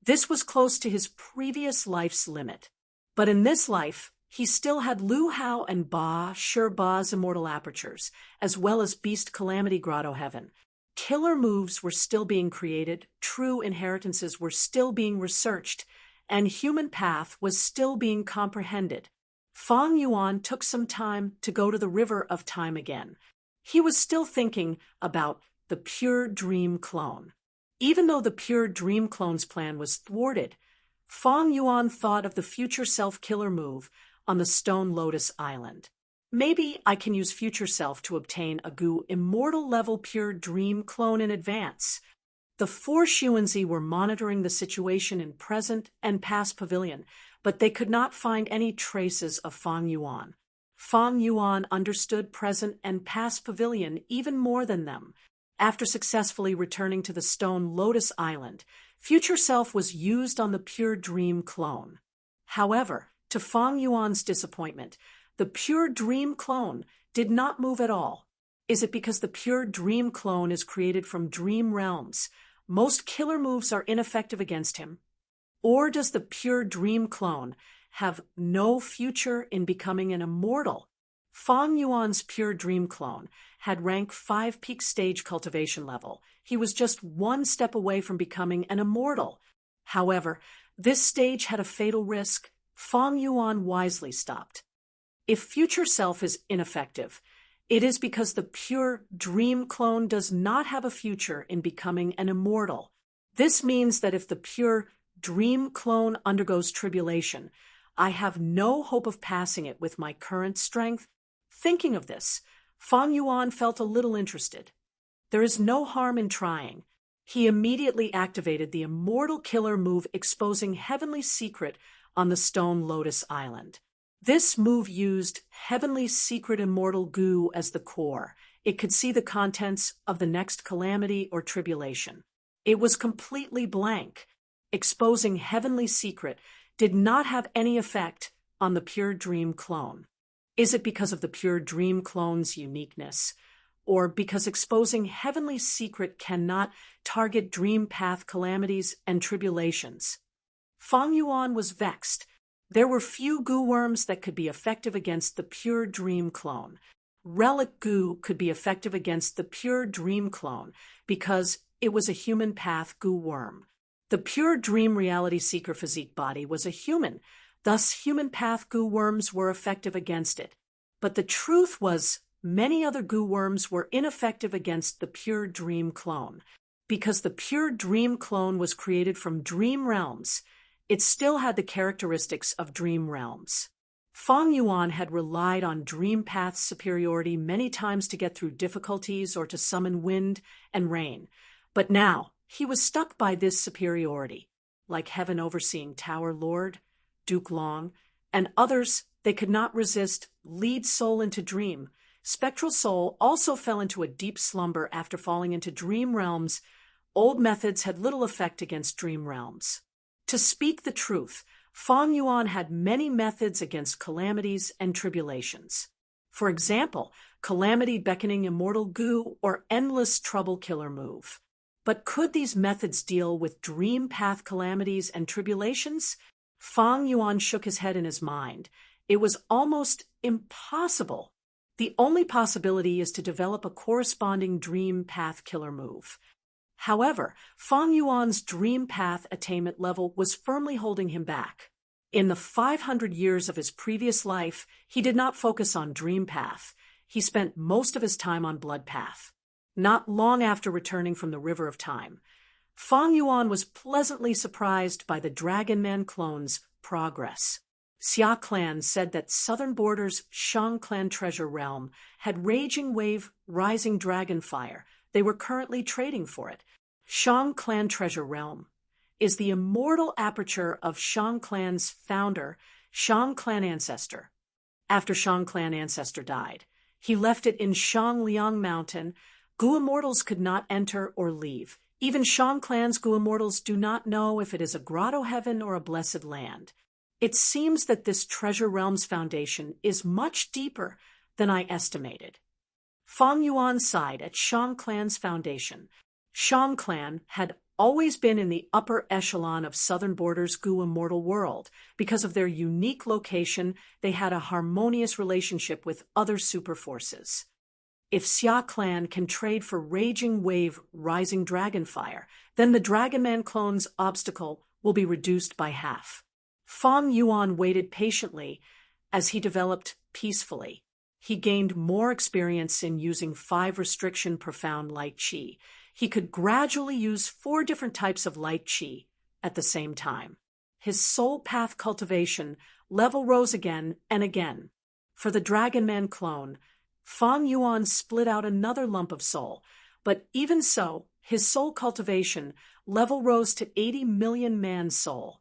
S1: This was close to his previous life's limit. But in this life, he still had Lu Hao and Ba, Sure Ba's immortal apertures, as well as Beast Calamity Grotto Heaven. Killer moves were still being created, true inheritances were still being researched, and human path was still being comprehended. Fang Yuan took some time to go to the River of Time again. He was still thinking about the Pure Dream Clone. Even though the Pure Dream Clone's plan was thwarted, Fang Yuan thought of the future self-killer move on the Stone Lotus Island. Maybe I can use future self to obtain a Gu immortal level Pure Dream Clone in advance. The 4 Xuanzi were monitoring the situation in present and past pavilion, but they could not find any traces of Fang Yuan. Fang Yuan understood present and past pavilion even more than them. After successfully returning to the Stone Lotus Island, future self was used on the Pure Dream Clone. However, to Fang Yuan's disappointment, the Pure Dream Clone did not move at all. Is it because the Pure Dream Clone is created from dream realms? Most killer moves are ineffective against him. Or does the Pure Dream Clone have no future in becoming an immortal? Fang Yuan's Pure Dream Clone had rank 5 peak stage cultivation level. He was just 1 step away from becoming an immortal. However, this stage had a fatal risk. Fang Yuan wisely stopped. If future self is ineffective, it is because the Pure Dream Clone does not have a future in becoming an immortal. This means that if the Pure Dream Clone undergoes tribulation, I have no hope of passing it with my current strength. Thinking of this, Fang Yuan felt a little interested. There is no harm in trying. He immediately activated the Immortal Killer move, exposing Heavenly Secret on the Stone Lotus Island. This move used Heavenly Secret Immortal Gu as the core. It could see the contents of the next calamity or tribulation. It was completely blank. Exposing Heavenly Secret did not have any effect on the Pure Dream Clone. Is it because of the Pure Dream Clone's uniqueness, or because exposing Heavenly Secret cannot target dream path calamities and tribulations? Fang Yuan was vexed. There were few goo worms that could be effective against the pure dream clone. Relic goo could be effective against the pure dream clone because it was a human path goo worm. The pure dream reality seeker physique body was a human, thus human path goo worms were effective against it. But the truth was, many other goo worms were ineffective against the pure dream clone. Because the pure dream clone was created from dream realms, it still had the characteristics of dream realms. Feng Yuan had relied on dream path's superiority many times to get through difficulties or to summon wind and rain, but now he was stuck by this superiority. Like heaven overseeing Tower Lord, Duke Long, and others, they could not resist lead soul into dream. Spectral soul also fell into a deep slumber after falling into dream realms. Old methods had little effect against dream realms. To speak the truth, Feng Yuan had many methods against calamities and tribulations. For example, calamity beckoning immortal goo or endless trouble killer move. But could these methods deal with dream path calamities and tribulations? Feng Yuan shook his head in his mind. It was almost impossible. The only possibility is to develop a corresponding dream path killer move. However, Feng Yuan's dream path attainment level was firmly holding him back. In the 500 years of his previous life, he did not focus on dream path. He spent most of his time on blood path. Not long after returning from the River of Time, Feng Yuan was pleasantly surprised by the Dragon Man clone's progress. Xia Clan said that Southern Border's Shang Clan treasure realm had Raging Wave Rising Dragon Fire. They were currently trading for it. Shang Clan treasure realm is the immortal aperture of Shang Clan's founder, Shang Clan Ancestor. After Shang Clan Ancestor died, he left it in Shang Liang Mountain. Goo Immortals could not enter or leave. Even Shang Clan's Goo Immortals do not know if it is a grotto heaven or a blessed land. It seems that this treasure realm's foundation is much deeper than I estimated. Feng Yuan sighed at Shang Clan's foundation. Shang Clan had always been in the upper echelon of Southern Border's Goo Immortal world. Because of their unique location, they had a harmonious relationship with other superforces. If Xia Clan can trade for Raging Wave Rising Dragonfire, then the Dragon Man clone's obstacle will be reduced by half. Feng Yuan waited patiently as he developed peacefully. He gained more experience in using 5 restriction profound light qi. He could gradually use 4 different types of light qi at the same time. His soul path cultivation level rose again and again. For the Dragon Man clone, Feng Yuan split out another lump of soul, but even so, his soul cultivation level rose to 80 million man soul.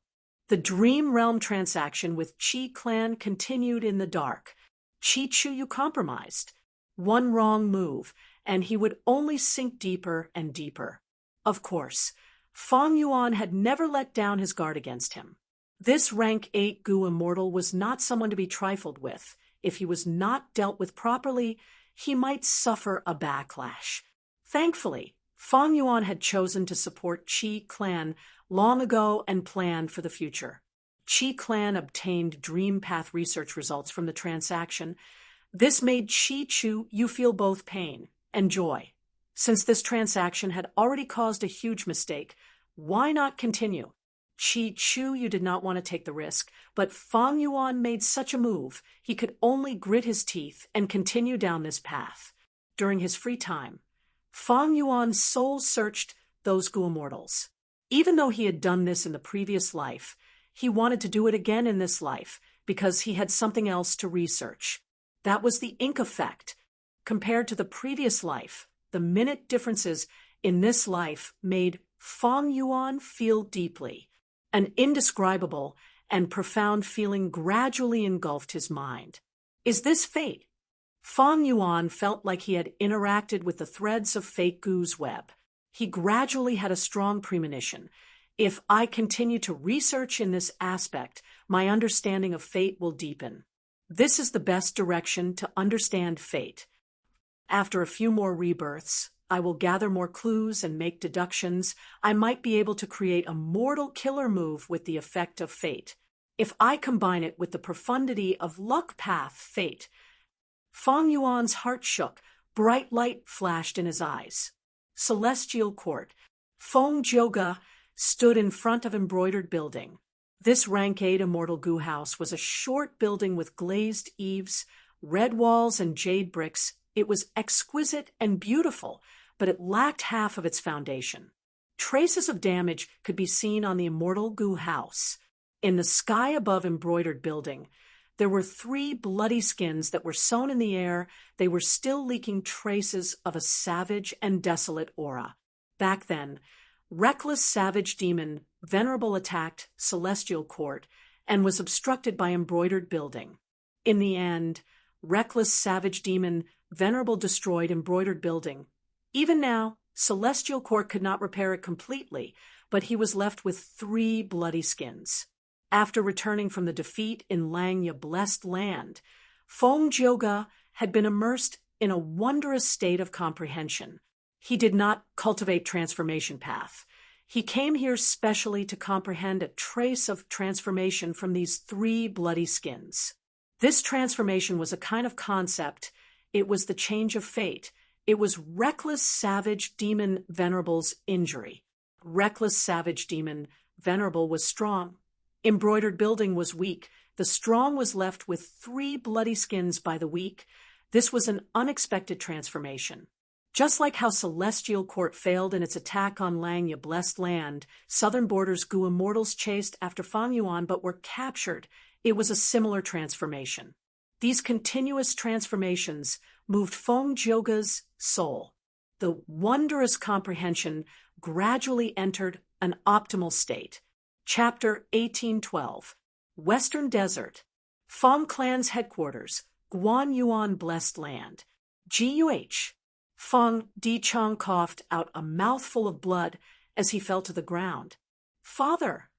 S1: The Dream Realm transaction with Qi Clan continued in the dark. Qi Chuyu compromised. One wrong move, and he would only sink deeper and deeper. Of course, Feng Yuan had never let down his guard against him. This rank 8 Goo Immortal was not someone to be trifled with. If he was not dealt with properly, he might suffer a backlash. Thankfully, Feng Yuan had chosen to support Qi Clan long ago and planned for the future. Qi Clan obtained Dream Path research results from the transaction. This made Qi Chuyu feel both pain and joy. Since this transaction had already caused a huge mistake, why not continue? Qi Chuyu did not want to take the risk, but Feng Yuan made such a move, he could only grit his teeth and continue down this path. During his free time, Feng Yuan's soul searched those Goo Immortals. Even though he had done this in the previous life, he wanted to do it again in this life because he had something else to research. That was the ink effect. Compared to the previous life, the minute differences in this life made Feng Yuan feel deeply. An indescribable and profound feeling gradually engulfed his mind. Is this fate? Feng Yuan felt like he had interacted with the threads of fate Goo's web. He gradually had a strong premonition. If I continue to research in this aspect, my understanding of fate will deepen. This is the best direction to understand fate. After a few more rebirths, I will gather more clues and make deductions. I might be able to create a mortal killer move with the effect of fate. If I combine it with the profundity of luck path fate, Feng Yuan's heart shook, bright light flashed in his eyes. Celestial Court. Feng Jioge stood in front of embroidered building. This rank 8 immortal goo house was a short building with glazed eaves, red walls, and jade bricks. It was exquisite and beautiful, but it lacked half of its foundation. Traces of damage could be seen on the immortal goo house. In the sky above embroidered building, there were 3 bloody skins that were sewn in the air. They were still leaking traces of a savage and desolate aura. Back then, reckless savage demon Venerable attacked Celestial Court and was obstructed by embroidered building. In the end, reckless savage demon Venerable destroyed embroidered building. Even now, Celestial Court could not repair it completely, but he was left with 3 bloody skins. After returning from the defeat in Langya Blessed Land, Feng Jioge had been immersed in a wondrous state of comprehension. He did not cultivate transformation path. He came here specially to comprehend a trace of transformation from these 3 bloody skins. This transformation was a kind of concept. It was the change of fate. It was reckless savage demon Venerable's injury. Reckless savage demon Venerable was strong. Embroidered building was weak. The strong was left with 3 bloody skins by the weak. This was an unexpected transformation. Just like how Celestial Court failed in its attack on Langya Blessed Land, Southern Border's Gu Immortals chased after Feng Yuan but were captured. It was a similar transformation. These continuous transformations moved Feng Jioge's soul. The wondrous comprehension gradually entered an optimal state. Chapter 1812. Western Desert. Feng Clan's headquarters, Guan Yuan Blessed Land. GUH. Feng Dichang coughed out a mouthful of blood as he fell to the ground. Father!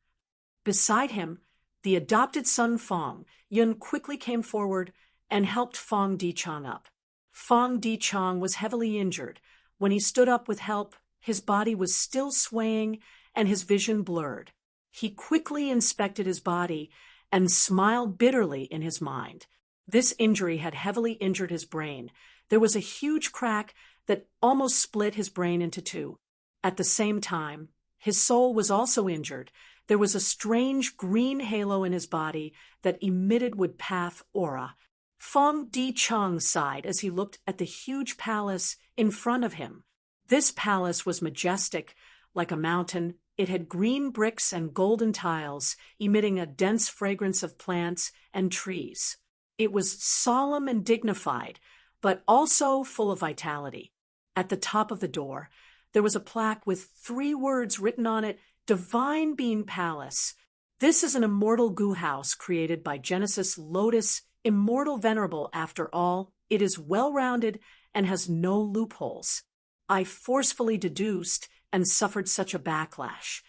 S1: Beside him, the adopted son Feng Yun quickly came forward and helped Feng Dichang up. Feng Dichang was heavily injured. When he stood up with help, his body was still swaying and his vision blurred. He quickly inspected his body and smiled bitterly in his mind. This injury had heavily injured his brain. There was a huge crack that almost split his brain into 2. At the same time, his soul was also injured. There was a strange green halo in his body that emitted woodpath aura. Feng Dichang sighed as he looked at the huge palace in front of him. This palace was majestic, like a mountain. It had green bricks and golden tiles, emitting a dense fragrance of plants and trees. It was solemn and dignified, but also full of vitality. At the top of the door, there was a plaque with 3 words written on it, Divine Bean Palace. This is an immortal goo house created by Genesis Lotus, immortal venerable after all. It is well-rounded and has no loopholes. I forcefully deduced and suffered such a backlash.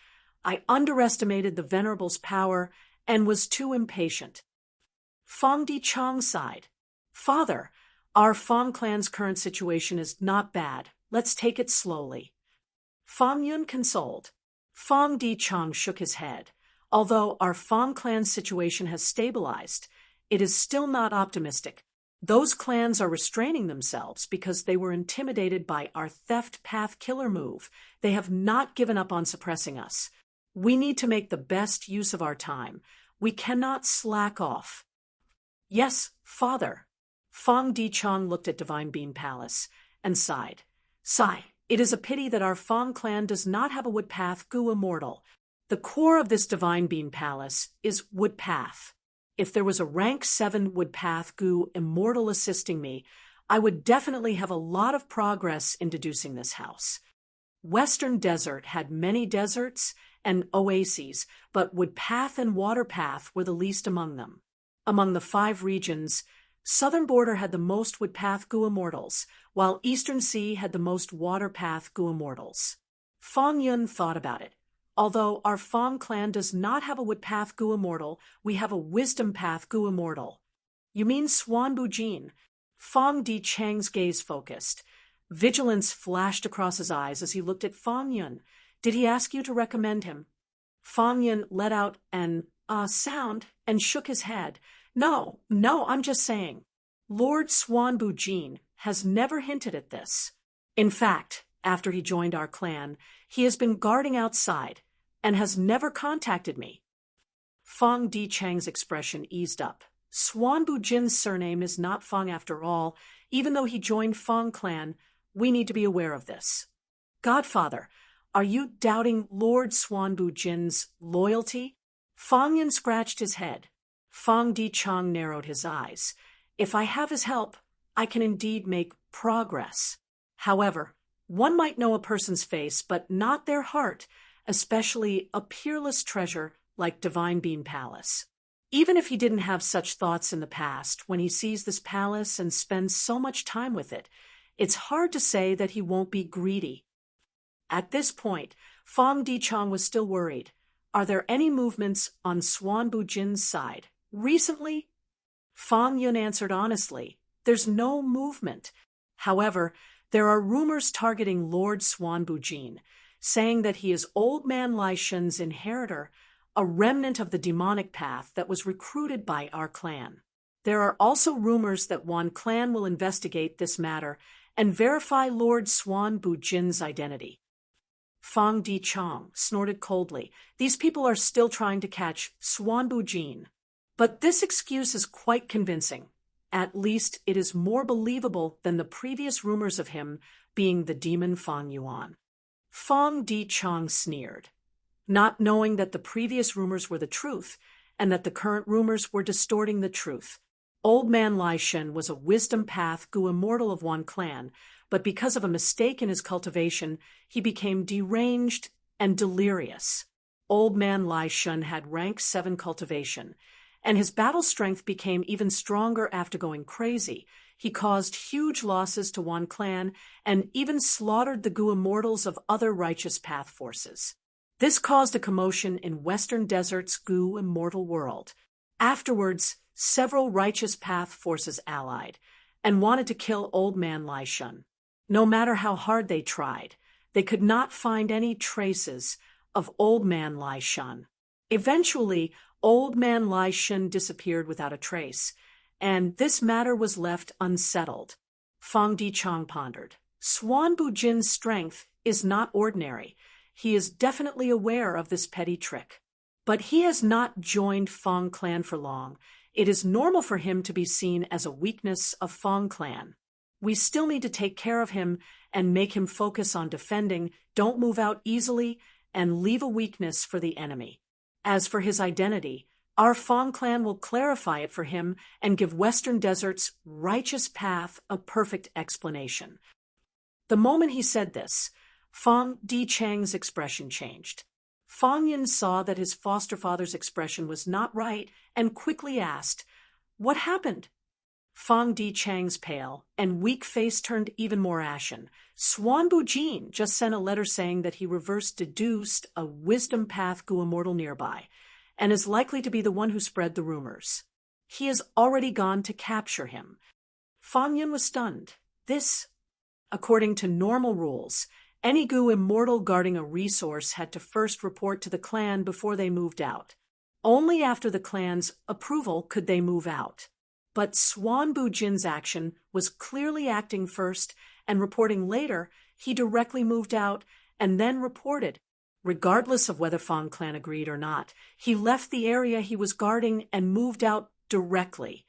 S1: I underestimated the venerable's power and was too impatient. Feng Dichang sighed. Father, our Feng clan's current situation is not bad. Let's take it slowly. Feng Yun consoled. Feng Dichang shook his head. Although our Feng clan's situation has stabilized, it is still not optimistic. Those clans are restraining themselves because they were intimidated by our theft path killer move. They have not given up on suppressing us. We need to make the best use of our time. We cannot slack off. Yes, Father. Feng Dichang looked at Divine Bean Palace and sighed. Sigh, it is a pity that our Feng clan does not have a woodpath Gu Immortal. The core of this Divine Bean Palace is woodpath. If there was a rank 7 woodpath Gu Immortal assisting me, I would definitely have a lot of progress in deducing this house. Western Desert had many deserts and oases, but woodpath and waterpath were the least among them. Among the 5 regions, Southern Border had the most woodpath Gu Immortals, while Eastern Sea had the most waterpath Gu Immortals. Feng Yun thought about it. Although our Feng clan does not have a woodpath Gu Immortal, we have a wisdom path Gu Immortal. You mean Swan Bujin? Feng Dichang's gaze focused. Vigilance flashed across his eyes as he looked at Feng Yun. Did he ask you to recommend him? Feng Yun let out an sound and shook his head. No, I'm just saying. Lord Swanbu Jin has never hinted at this. In fact, after he joined our clan, he has been guarding outside and has never contacted me. Fong Di Chang's expression eased up. Swanbu Jin's surname is not Fong after all. Even though he joined Fong clan, we need to be aware of this. Godfather, are you doubting Lord Swanbu Jin's loyalty? Fong Yin scratched his head. Fong Di Chang narrowed his eyes. If I have his help, I can indeed make progress. However, one might know a person's face, but not their heart, especially a peerless treasure like Divine Beam Palace. Even if he didn't have such thoughts in the past, when he sees this palace and spends so much time with it, it's hard to say that he won't be greedy. At this point, Fong Di Chang was still worried. Are there any movements on Swanbu Jin's side? Recently? Fong Yun answered honestly, there's no movement. However, there are rumors targeting Lord Swanbu Jin, saying that he is Old Man Lai Shun's inheritor, a remnant of the demonic path that was recruited by our clan. There are also rumors that one clan will investigate this matter and verify Lord Swanbu Jin's identity. Fong Di Chang snorted coldly. These people are still trying to catch Swanbu Jin. But this excuse is quite convincing. At least it is more believable than the previous rumors of him being the demon Fang Yuan. Fong Di Chang sneered, not knowing that the previous rumors were the truth and that the current rumors were distorting the truth. Old Man Lai Shun was a wisdom path Gu immortal of one clan, but because of a mistake in his cultivation, he became deranged and delirious. Old Man Lai Shun had rank 7 cultivation, and his battle strength became even stronger after going crazy. He caused huge losses to one clan and even slaughtered the Gu immortals of other righteous path forces. This caused a commotion in Western Desert's Gu immortal world. Afterwards, several righteous path forces allied and wanted to kill Old Man Lai Shun. No matter how hard they tried, they could not find any traces of Old Man Lai Shun. Eventually, Old Man Lai Shun disappeared without a trace, and this matter was left unsettled. Fong Di Chang pondered. Swanbu Jin's strength is not ordinary. He is definitely aware of this petty trick. But he has not joined Fong clan for long. It is normal for him to be seen as a weakness of Fong clan. We still need to take care of him and make him focus on defending, don't move out easily, and leave a weakness for the enemy. As for his identity, our Fong clan will clarify it for him and give Western Desert's righteous path a perfect explanation. The moment he said this, Fong Di Chang's expression changed. Fong Yin saw that his foster father's expression was not right and quickly asked, "What happened?" Fong Di Chang's pale and weak face turned even more ashen. Swanbu Jin just sent a letter saying that he reverse deduced a wisdom path Gu immortal nearby, and is likely to be the one who spread the rumors. He has already gone to capture him. Fong Yun was stunned. This, according to normal rules, any Gu immortal guarding a resource had to first report to the clan before they moved out. Only after the clan's approval could they move out. But Swanbu Jin's action was clearly acting first and reporting later. He directly moved out and then reported. Regardless of whether Fong clan agreed or not, he left the area he was guarding and moved out directly.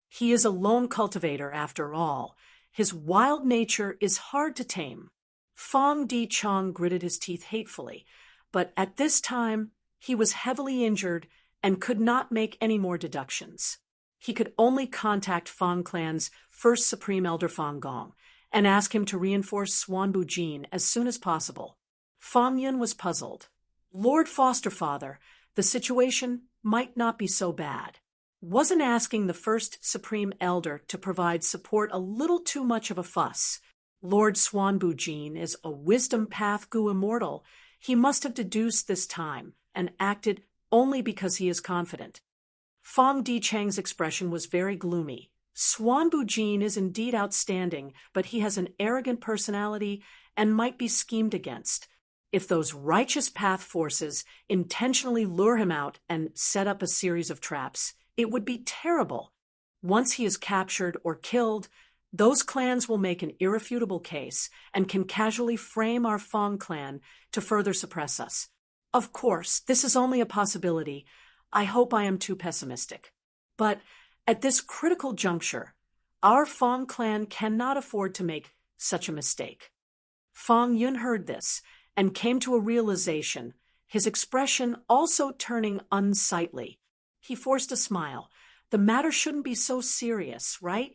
S1: He is a lone cultivator after all. His wild nature is hard to tame. Fong Di Chang gritted his teeth hatefully, but at this time he was heavily injured and could not make any more deductions. He could only contact Fong clan's first Supreme Elder Fong Gong and ask him to reinforce Swanbu Jin as soon as possible. Fong Yun was puzzled. Lord Foster Father, the situation might not be so bad. Wasn't asking the first Supreme Elder to provide support a little too much of a fuss? Lord Swanbu Jin is a wisdom path Gu immortal. He must have deduced this time and acted only because he is confident. Fong Di Chang's expression was very gloomy. Swanbu Jin is indeed outstanding, but he has an arrogant personality and might be schemed against. If those righteous path forces intentionally lure him out and set up a series of traps, it would be terrible. Once he is captured or killed, those clans will make an irrefutable case and can casually frame our Fong clan to further suppress us. Of course, this is only a possibility. I hope I am too pessimistic. But at this critical juncture, our Fong clan cannot afford to make such a mistake. Fong Yun heard this and came to a realization, his expression also turning unsightly. He forced a smile. The matter shouldn't be so serious, right?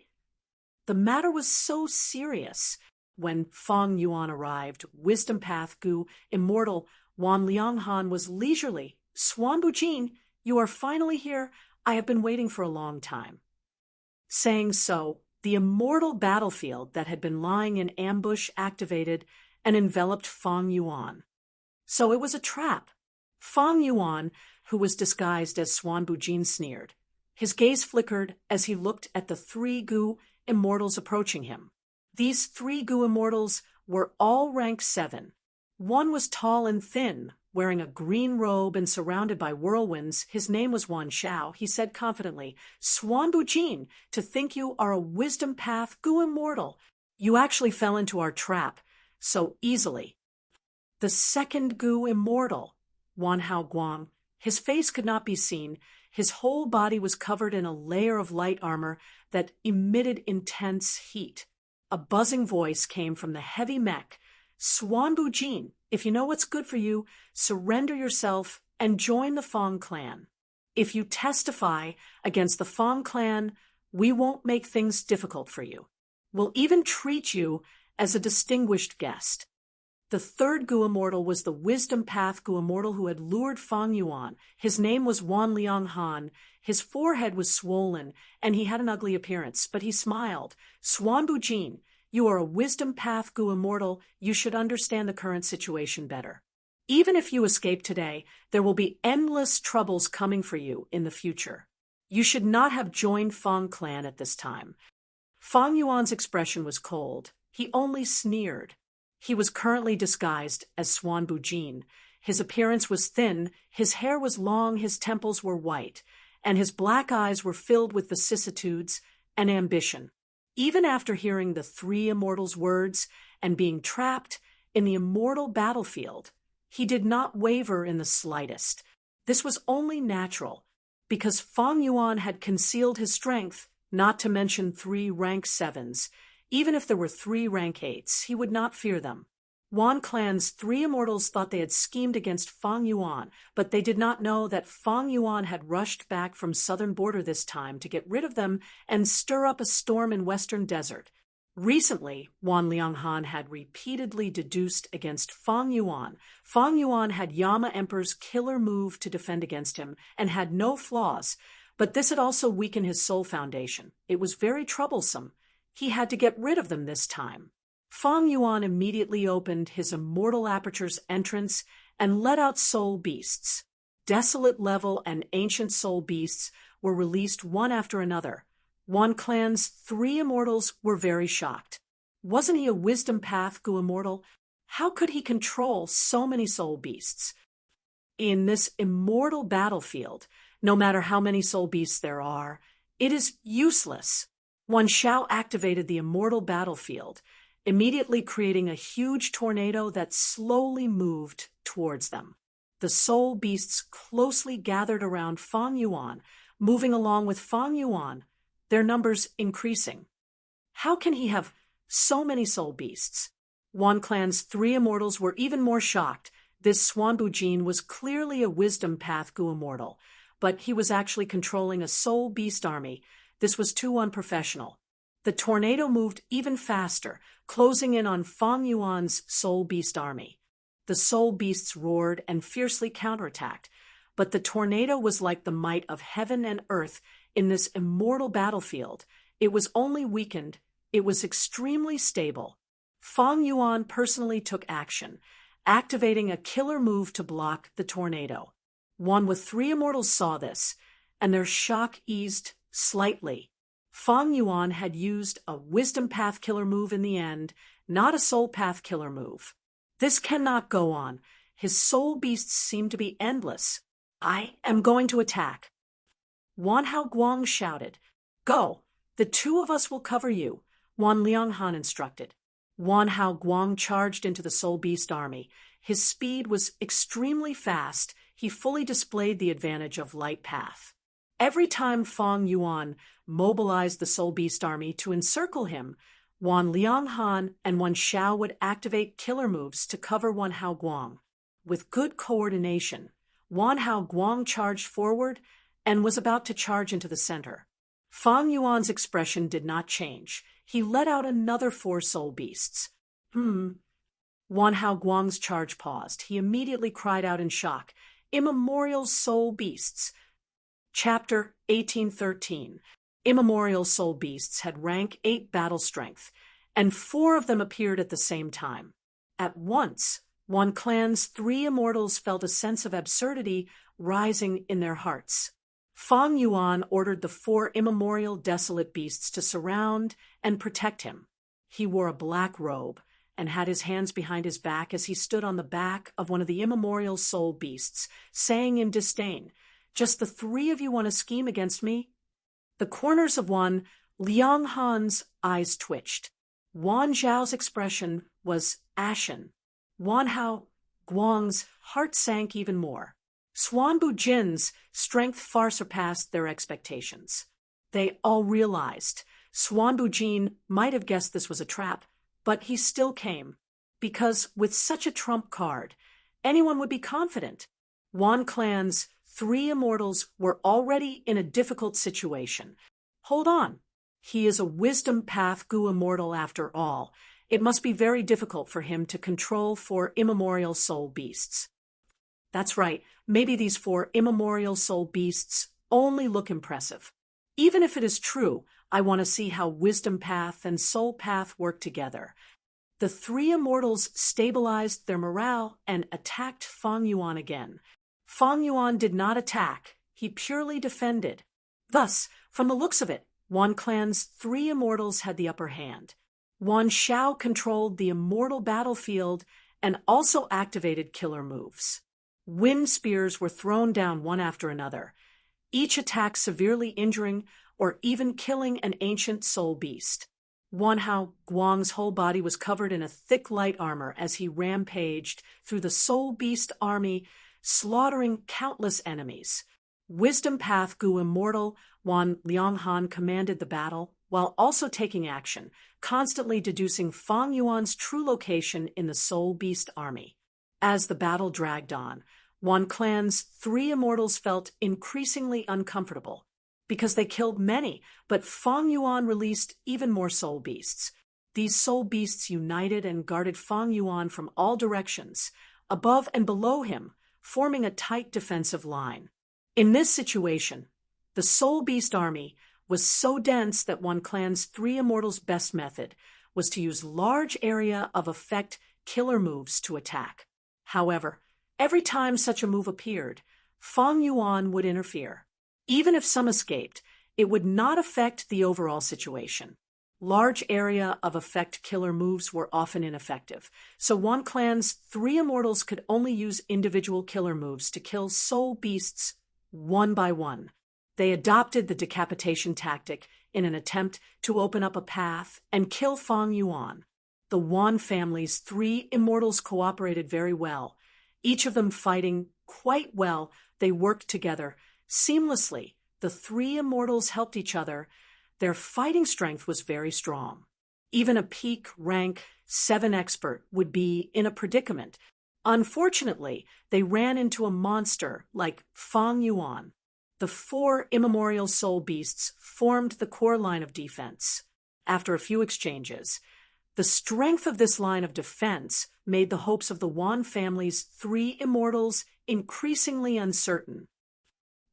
S1: The matter was so serious. When Fong Yuan arrived, Wisdom Path Gu, immortal Wan Lianghan was leisurely. Swan Bujin, you are finally here. I have been waiting for a long time. Saying so, the immortal battlefield that had been lying in ambush activated and enveloped Fong Yuan. So it was a trap. Fong Yuan, who was disguised as Swan Bujin, sneered. His gaze flickered as he looked at the 3 Gu immortals approaching him. These 3 Gu immortals were all rank 7. One was tall and thin, wearing a green robe and surrounded by whirlwinds. His name was Wan Xiao. He said confidently, Swan Bujin, to think you are a Wisdom Path Gu immortal. You actually fell into our trap so easily. The 2nd Gu immortal, Wan Hao Guang, his face could not be seen. His whole body was covered in a layer of light armor that emitted intense heat. A buzzing voice came from the heavy mech. Swan Bujin, if you know what's good for you, surrender yourself and join the Fong clan. If you testify against the Fong clan, we won't make things difficult for you. We'll even treat you as a distinguished guest. The 3rd Gu immortal was the Wisdom Path Gu immortal who had lured Fong Yuan. His name was Wan Lianghan. His forehead was swollen, and he had an ugly appearance, but he smiled. Swan Bujin, you are a Wisdom Path Gu immortal. You should understand the current situation better. Even if you escape today, there will be endless troubles coming for you in the future. You should not have joined Fong clan at this time. Fong Yuan's expression was cold. He only sneered. He was currently disguised as Swan Bujin. His appearance was thin, his hair was long, his temples were white, and his black eyes were filled with vicissitudes and ambition. Even after hearing the 3 immortals' words and being trapped in the immortal battlefield, he did not waver in the slightest. This was only natural, because Fong Yuan had concealed his strength, not to mention 3 rank 7s. Even if there were 3 rank 8s, he would not fear them. Wan clan's 3 immortals thought they had schemed against Fong Yuan, but they did not know that Fong Yuan had rushed back from southern border this time to get rid of them and stir up a storm in western desert. Recently, Wan Lianghan had repeatedly deduced against Fong Yuan. Fong Yuan had Yama Emperor's killer move to defend against him and had no flaws, but this had also weakened his soul foundation. It was very troublesome. He had to get rid of them this time. Fong Yuan immediately opened his immortal aperture's entrance and let out soul beasts. Desolate level and ancient soul beasts were released one after another. Wan clan's 3 immortals were very shocked. Wasn't he a Wisdom Path Gu immortal? How could he control so many soul beasts? In this immortal battlefield, no matter how many soul beasts there are, it is useless. Wan Xiao activated the immortal battlefield, immediately creating a huge tornado that slowly moved towards them. The soul beasts closely gathered around Fong Yuan, moving along with Fong Yuan, their numbers increasing. How can he have so many soul beasts? Wan clan's 3 immortals were even more shocked. This Swan Bujin was clearly a Wisdom Path Gu immortal, but he was actually controlling a soul beast army. This was too unprofessional. The tornado moved even faster, closing in on Fong Yuan's soul beast army. The soul beasts roared and fiercely counterattacked, but the tornado was like the might of heaven and earth in this immortal battlefield. It was only weakened. It was extremely stable. Fong Yuan personally took action, activating a killer move to block the tornado. One with 3 immortals saw this, and their shock eased slightly. Fong Yuan had used a Wisdom Path killer move in the end, not a Soul Path killer move. This cannot go on. His soul beasts seem to be endless. I am going to attack. Wan Hao Guang shouted. Go! The two of us will cover you, Wan Lianghan instructed. Wan Hao Guang charged into the soul beast army. His speed was extremely fast. He fully displayed the advantage of light path. Every time Fang Yuan mobilized the soul beast army to encircle him, Wan Lianghan and Wan Xiao would activate killer moves to cover Wan Hao Guang. With good coordination, Wan Hao Guang charged forward and was about to charge into the center. Fang Yuan's expression did not change. He let out another 4 soul beasts. Wan Hao Guang's charge paused. He immediately cried out in shock, Immemorial soul beasts. Chapter 1813. Immemorial soul beasts had rank 8 battle strength, and 4 of them appeared at the same time. At once, Wan Clan's 3 immortals felt a sense of absurdity rising in their hearts. Fang Yuan ordered the 4 immemorial desolate beasts to surround and protect him. He wore a black robe and had his hands behind his back as he stood on the back of one of the immemorial soul beasts, saying in disdain, Just the 3 of you want to scheme against me? The corners of Wan Lianghan's eyes twitched. Wan Zhao's expression was ashen. Wan Hao Guang's heart sank even more. Xuan Bujin's strength far surpassed their expectations. They all realized Xuan Bujin might have guessed this was a trap, but he still came, because with such a trump card, anyone would be confident. Wan Clan's 3 immortals were already in a difficult situation. Hold on. He is a wisdom path Gu immortal after all. It must be very difficult for him to control 4 immemorial soul beasts. That's right. Maybe these 4 immemorial soul beasts only look impressive. Even if it is true, I want to see how wisdom path and soul path work together. The 3 immortals stabilized their morale and attacked Fang Yuan again. Fang Yuan did not attack. He purely defended. Thus, from the looks of it, Wan Clan's 3 immortals had the upper hand. Wan Xiao controlled the immortal battlefield and also activated killer moves. Wind spears were thrown down one after another, each attack severely injuring or even killing an ancient soul beast. Wan Hao Guang's whole body was covered in a thick light armor as he rampaged through the soul beast army, slaughtering countless enemies. Wisdom Path Gu Immortal Wan Lianghan commanded the battle while also taking action, constantly deducing Fang Yuan's true location in the soul beast army. As the battle dragged on, Wan Clan's 3 immortals felt increasingly uncomfortable because they killed many, but Fang Yuan released even more soul beasts. These soul beasts united and guarded Fang Yuan from all directions, above and below him, forming a tight defensive line. In this situation, the soul beast army was so dense that Wan Clan's 3 immortals' best method was to use large area of effect killer moves to attack. However, every time such a move appeared, Fang Yuan would interfere. Even if some escaped, it would not affect the overall situation. Large area of effect killer moves were often ineffective, so Wan Clan's 3 immortals could only use individual killer moves to kill soul beasts one by one. They adopted the decapitation tactic in an attempt to open up a path and kill Fang Yuan. The Wan family's 3 immortals cooperated very well. Each of them fighting quite well, they worked together seamlessly. The 3 immortals helped each other. Their fighting strength was very strong. Even a peak rank 7 expert would be in a predicament. Unfortunately, they ran into a monster like Fang Yuan. The 4 immemorial soul beasts formed the core line of defense. After a few exchanges, the strength of this line of defense made the hopes of the Wan family's 3 immortals increasingly uncertain.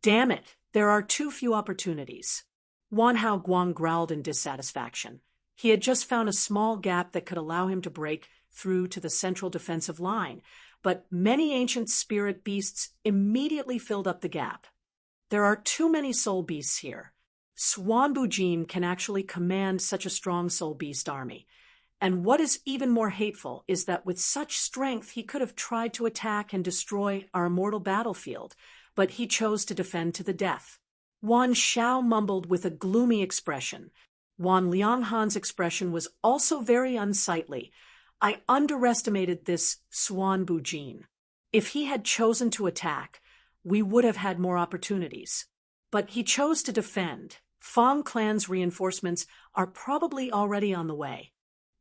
S1: Damn it, there are too few opportunities. Wan Hao Guang growled in dissatisfaction. He had just found a small gap that could allow him to break through to the central defensive line, but many ancient spirit beasts immediately filled up the gap. There are too many soul beasts here. Xuan Bujin can actually command such a strong soul beast army. And what is even more hateful is that with such strength he could have tried to attack and destroy our immortal battlefield, but he chose to defend to the death. Wan Shao mumbled with a gloomy expression. Wan Lianghan's expression was also very unsightly. I underestimated this Swan Bujin. If he had chosen to attack, we would have had more opportunities. But he chose to defend. Fang clan's reinforcements are probably already on the way.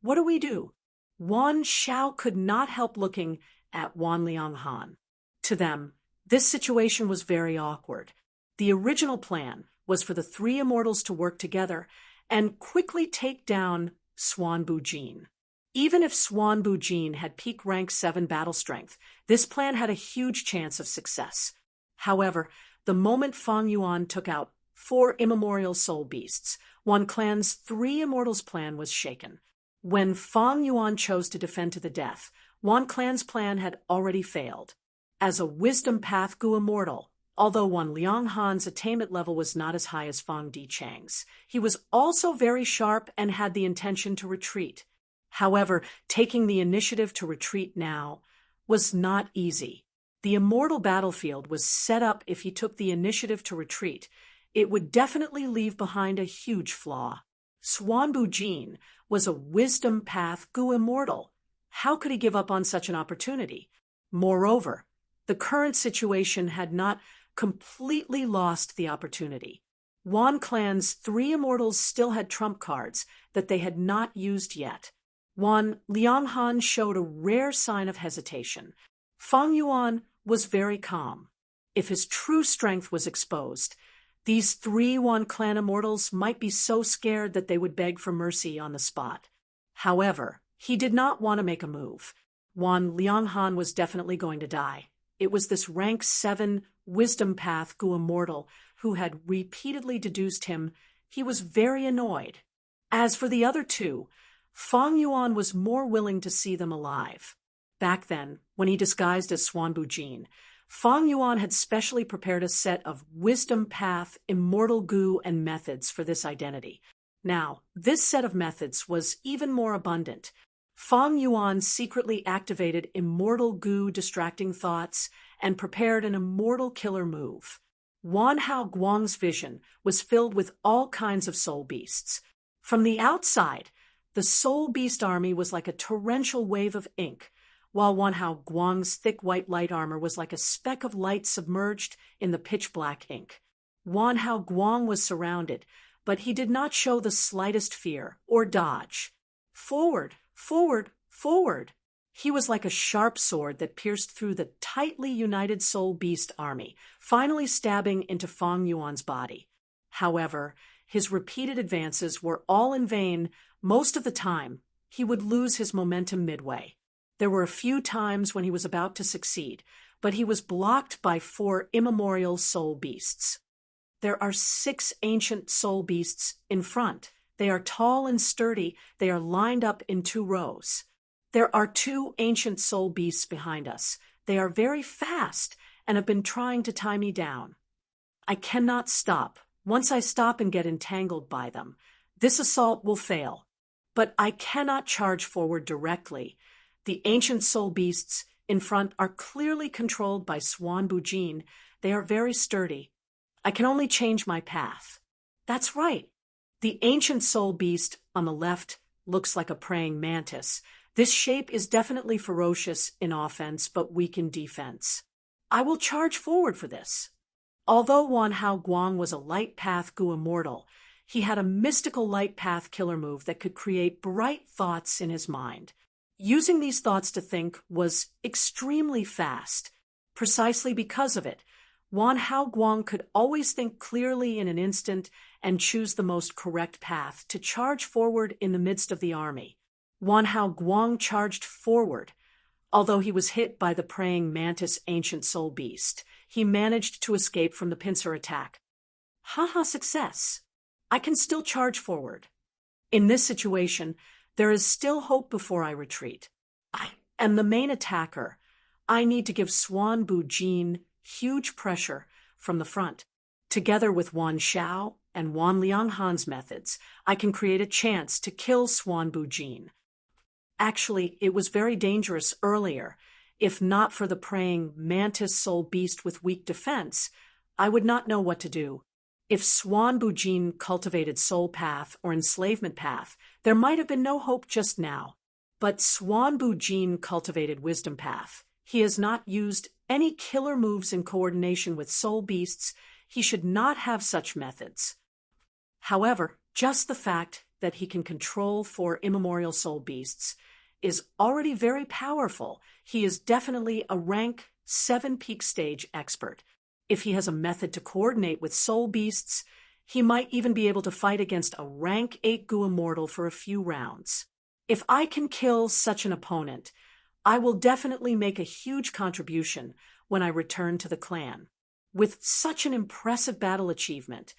S1: What do we do? Wan Shao could not help looking at Wan Lianghan. To them, this situation was very awkward. The original plan was for the three immortals to work together and quickly take down Swan Bujin. Even if Swan Bujin had peak rank 7 battle strength, this plan had a huge chance of success. However, the moment Fang Yuan took out 4 immemorial soul beasts, Wan Clan's 3 immortals plan was shaken. When Fang Yuan chose to defend to the death, Wan Clan's plan had already failed. As a wisdom path Gu immortal, although Wan Lianghan's attainment level was not as high as Fang Dichang's, he was also very sharp and had the intention to retreat. However, taking the initiative to retreat now was not easy. The immortal battlefield was set up if he took the initiative to retreat. It would definitely leave behind a huge flaw. Swan Bujin was a wisdom path Gu immortal. How could he give up on such an opportunity? Moreover, the current situation had not completely lost the opportunity. Wan Clan's 3 immortals still had trump cards that they had not used yet. Wan Lianghan showed a rare sign of hesitation. Fang Yuan was very calm. If his true strength was exposed, these 3 Wan Clan immortals might be so scared that they would beg for mercy on the spot. However, he did not want to make a move. Wan Lianghan was definitely going to die. It was this rank 7 wisdom path Gu immortal who had repeatedly deduced him. He was very annoyed. As for the other 2, Fang Yuan was more willing to see them alive. Back then, when he disguised as Swan Bujin, Fang Yuan had specially prepared a set of wisdom path, immortal Gu, and methods for this identity. Now, this set of methods was even more abundant. Fang Yuan secretly activated immortal Gu distracting thoughts and prepared an immortal killer move. Wan Hao Guang's vision was filled with all kinds of soul beasts. From the outside, the soul beast army was like a torrential wave of ink, while Wan Hao Guang's thick white light armor was like a speck of light submerged in the pitch-black ink. Wan Hao Guang was surrounded, but he did not show the slightest fear or dodge. Forward, forward, forward! He was like a sharp sword that pierced through the tightly united soul beast army, finally stabbing into Fang Yuan's body. However, his repeated advances were all in vain. Most of the time, he would lose his momentum midway. There were a few times when he was about to succeed, but he was blocked by 4 immemorial soul beasts. There are 6 ancient soul beasts in front. They are tall and sturdy. They are lined up in 2 rows. There are 2 ancient soul beasts behind us. They are very fast and have been trying to tie me down. I cannot stop. Once I stop and get entangled by them, this assault will fail. But I cannot charge forward directly. The ancient soul beasts in front are clearly controlled by Swan Bujin. They are very sturdy. I can only change my path. That's right. The ancient soul beast on the left looks like a praying mantis. This shape is definitely ferocious in offense, but weak in defense. I will charge forward for this. Although Wan Hao Guang was a light path Gu immortal, he had a mystical light path killer move that could create bright thoughts in his mind. Using these thoughts to think was extremely fast. Precisely because of it, Wan Hao Guang could always think clearly in an instant and choose the most correct path to charge forward in the midst of the army. Wan Hao Guang charged forward. Although he was hit by the praying mantis ancient soul beast, he managed to escape from the pincer attack. Haha, success! I can still charge forward. In this situation, there is still hope before I retreat. I am the main attacker. I need to give Swan Bujin huge pressure from the front. Together with Wan Shao and Wan Lianghan's methods, I can create a chance to kill Swan Bujin. Actually, it was very dangerous earlier. If not for the praying mantis soul beast with weak defense, I would not know what to do. If Swan Bujin cultivated soul path or enslavement path, there might have been no hope just now. But Swan Bujin cultivated wisdom path. He has not used any killer moves in coordination with soul beasts. He should not have such methods. However, just the fact that he can control 4 immemorial soul beasts is already very powerful. He is definitely a rank 7 peak stage expert. If he has a method to coordinate with soul beasts, he might even be able to fight against a rank 8 Gu immortal for a few rounds. If I can kill such an opponent, I will definitely make a huge contribution when I return to the clan. With such an impressive battle achievement,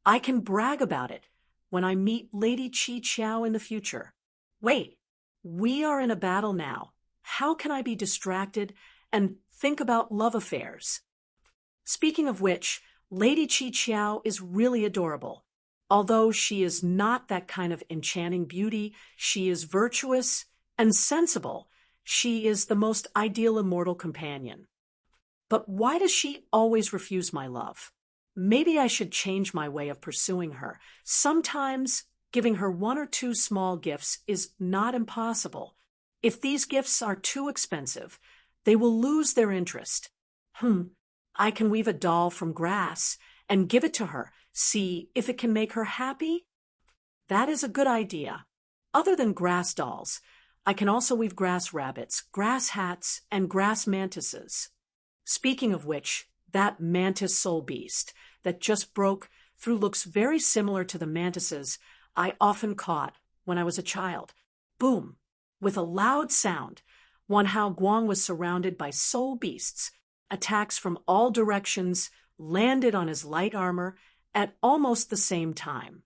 S1: I can brag about it when I meet Lady Chi Qiao in the future. Wait, we are in a battle now. How can I be distracted and think about love affairs? Speaking of which, Lady Chi Qiao is really adorable. Although she is not that kind of enchanting beauty, she is virtuous and sensible. She is the most ideal immortal companion. But why does she always refuse my love? Maybe I should change my way of pursuing her. Sometimes giving her 1 or 2 small gifts is not impossible. If these gifts are too expensive, they will lose their interest. I can weave a doll from grass and give it to her. See if it can make her happy? That is a good idea. Other than grass dolls, I can also weave grass rabbits, grass hats, and grass mantises. Speaking of which, that mantis soul beast that just broke through looks very similar to the mantises I often caught when I was a child. Boom! With a loud sound, Wanhao Guang was surrounded by soul beasts. Attacks from all directions landed on his light armor at almost the same time.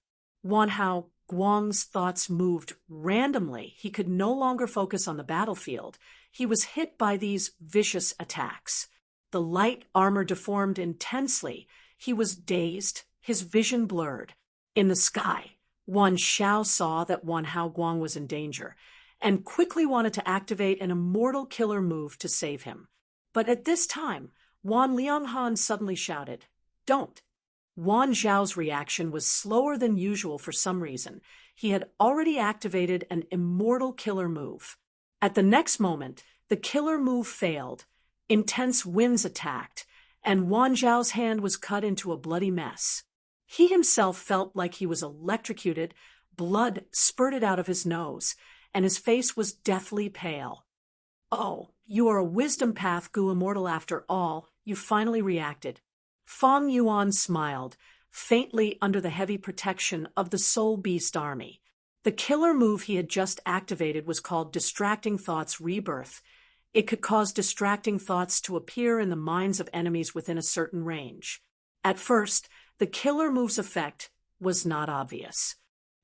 S1: Wanhao Guang's thoughts moved randomly. He could no longer focus on the battlefield. He was hit by these vicious attacks. The light armor deformed intensely. He was dazed, his vision blurred. In the sky, Wan Xiao saw that Wanhao Guang was in danger and quickly wanted to activate an immortal killer move to save him. But at this time, Wan Lianghan suddenly shouted, "Don't!" Wan Zhao's reaction was slower than usual for some reason. He had already activated an immortal killer move. At the next moment, the killer move failed. Intense winds attacked, and Wan Zhao's hand was cut into a bloody mess. He himself felt like he was electrocuted, blood spurted out of his nose, and his face was deathly pale. "Oh, you are a wisdom path Gu immortal after all," you finally reacted. Fang Yuan smiled, faintly under the heavy protection of the Soul Beast army. The killer move he had just activated was called Distracting Thoughts Rebirth. It could cause distracting thoughts to appear in the minds of enemies within a certain range. At first, the killer move's effect was not obvious.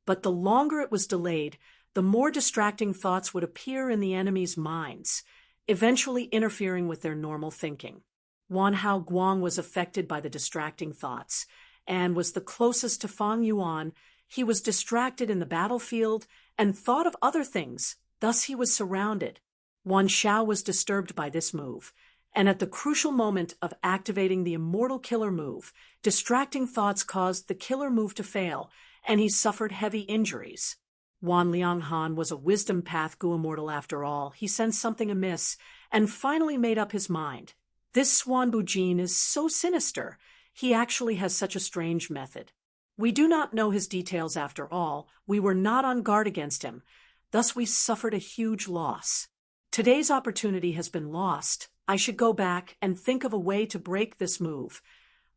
S1: But the longer it was delayed, the more distracting thoughts would appear in the enemy's minds, eventually interfering with their normal thinking. Wanhao Guang was affected by the distracting thoughts and was the closest to Fang Yuan. He was distracted in the battlefield and thought of other things, thus he was surrounded. Wan Xiao was disturbed by this move, and at the crucial moment of activating the immortal killer move, distracting thoughts caused the killer move to fail, and he suffered heavy injuries. Wan Lianghan was a wisdom path Gu immortal after all. He sensed something amiss and finally made up his mind. This Swan Bujin is so sinister. He actually has such a strange method. We do not know his details after all. We were not on guard against him. Thus we suffered a huge loss. Today's opportunity has been lost. I should go back and think of a way to break this move.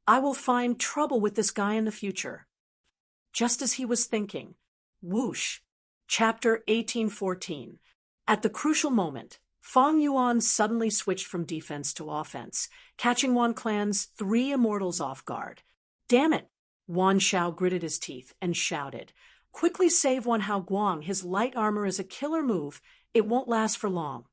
S1: I will find trouble with this guy in the future. Just as he was thinking, whoosh. Chapter 1814. At the crucial moment, Fang Yuan suddenly switched from defense to offense, catching Wan Clan's 3 immortals off guard. Damn it! Wan Xiao gritted his teeth and shouted, "Quickly save Wanhao Guang. His light armor is a killer move. It won't last for long."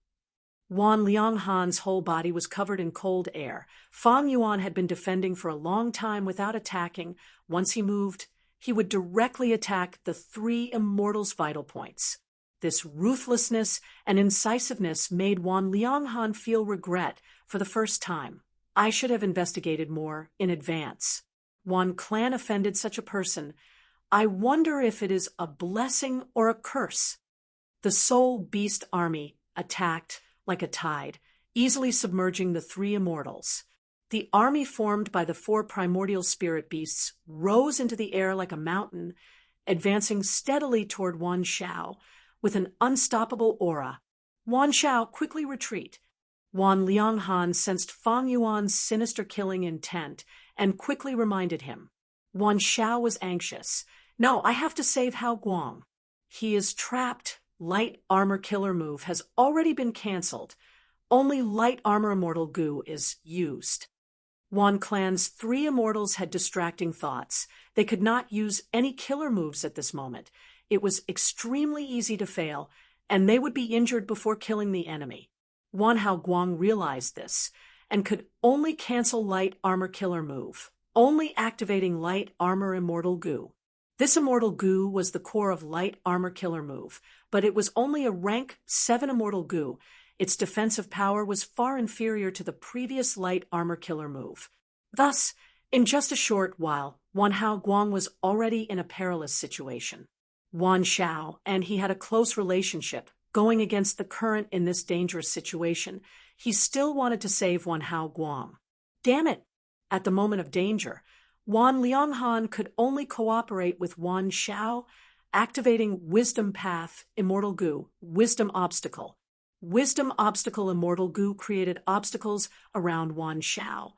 S1: Wan Lianghan's whole body was covered in cold air. Fang Yuan had been defending for a long time without attacking. Once he moved, he would directly attack the 3 immortals' vital points. This ruthlessness and incisiveness made Wan Lianghan feel regret for the first time. I should have investigated more in advance. Wan clan offended such a person. I wonder if it is a blessing or a curse. The Soul Beast army attacked like a tide, easily submerging the three immortals. The army formed by the four primordial spirit beasts rose into the air like a mountain, advancing steadily toward Wan Shao with an unstoppable aura. Wan Shao quickly retreat. Wan Lianghan sensed Fang Yuan's sinister killing intent and quickly reminded him. Wan Shao was anxious. No, I have to save Hao Guang. He is trapped. Light armor killer move has already been cancelled. Only light armor immortal goo is used. Wan clan's three immortals had distracting thoughts. They could not use any killer moves at this moment. It was extremely easy to fail, and they would be injured before killing the enemy. Wan Hao Guang realized this, and could only cancel light armor killer move, only activating light armor immortal goo. This immortal goo was the core of light armor killer move, but it was only a rank 7 immortal goo. Its defensive power was far inferior to the previous light armor killer move. Thus, in just a short while, Wan Hao Guang was already in a perilous situation. Wan Shao and he had a close relationship, going against the current in this dangerous situation. He still wanted to save Wan Hao Guang. Damn it! At the moment of danger, Wan Lianghan could only cooperate with Wan Shao, activating Wisdom Path, Immortal Goo, Wisdom Obstacle. Wisdom Obstacle Immortal Goo created obstacles around Wan Shao,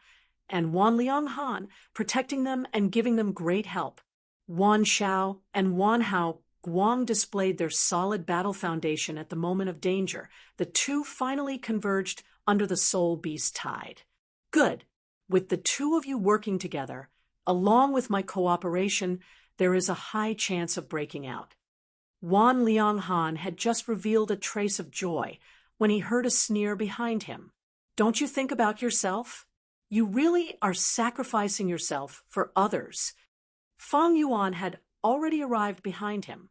S1: and Wan Lianghan, protecting them and giving them great help. Wan Shao and Wan Hao Guang displayed their solid battle foundation at the moment of danger. The two finally converged under the Soul Beast tide. Good. With the two of you working together, along with my cooperation, there is a high chance of breaking out. Wan Lianghan had just revealed a trace of joy when he heard a sneer behind him. Don't you think about yourself? You really are sacrificing yourself for others. Fang Yuan had already arrived behind him.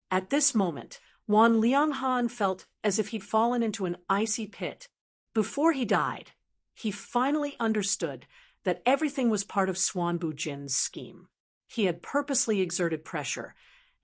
S1: At this moment, Wan Lianghan felt as if he'd fallen into an icy pit. Before he died, he finally understood that everything was part of Swan Bujin's scheme. He had purposely exerted pressure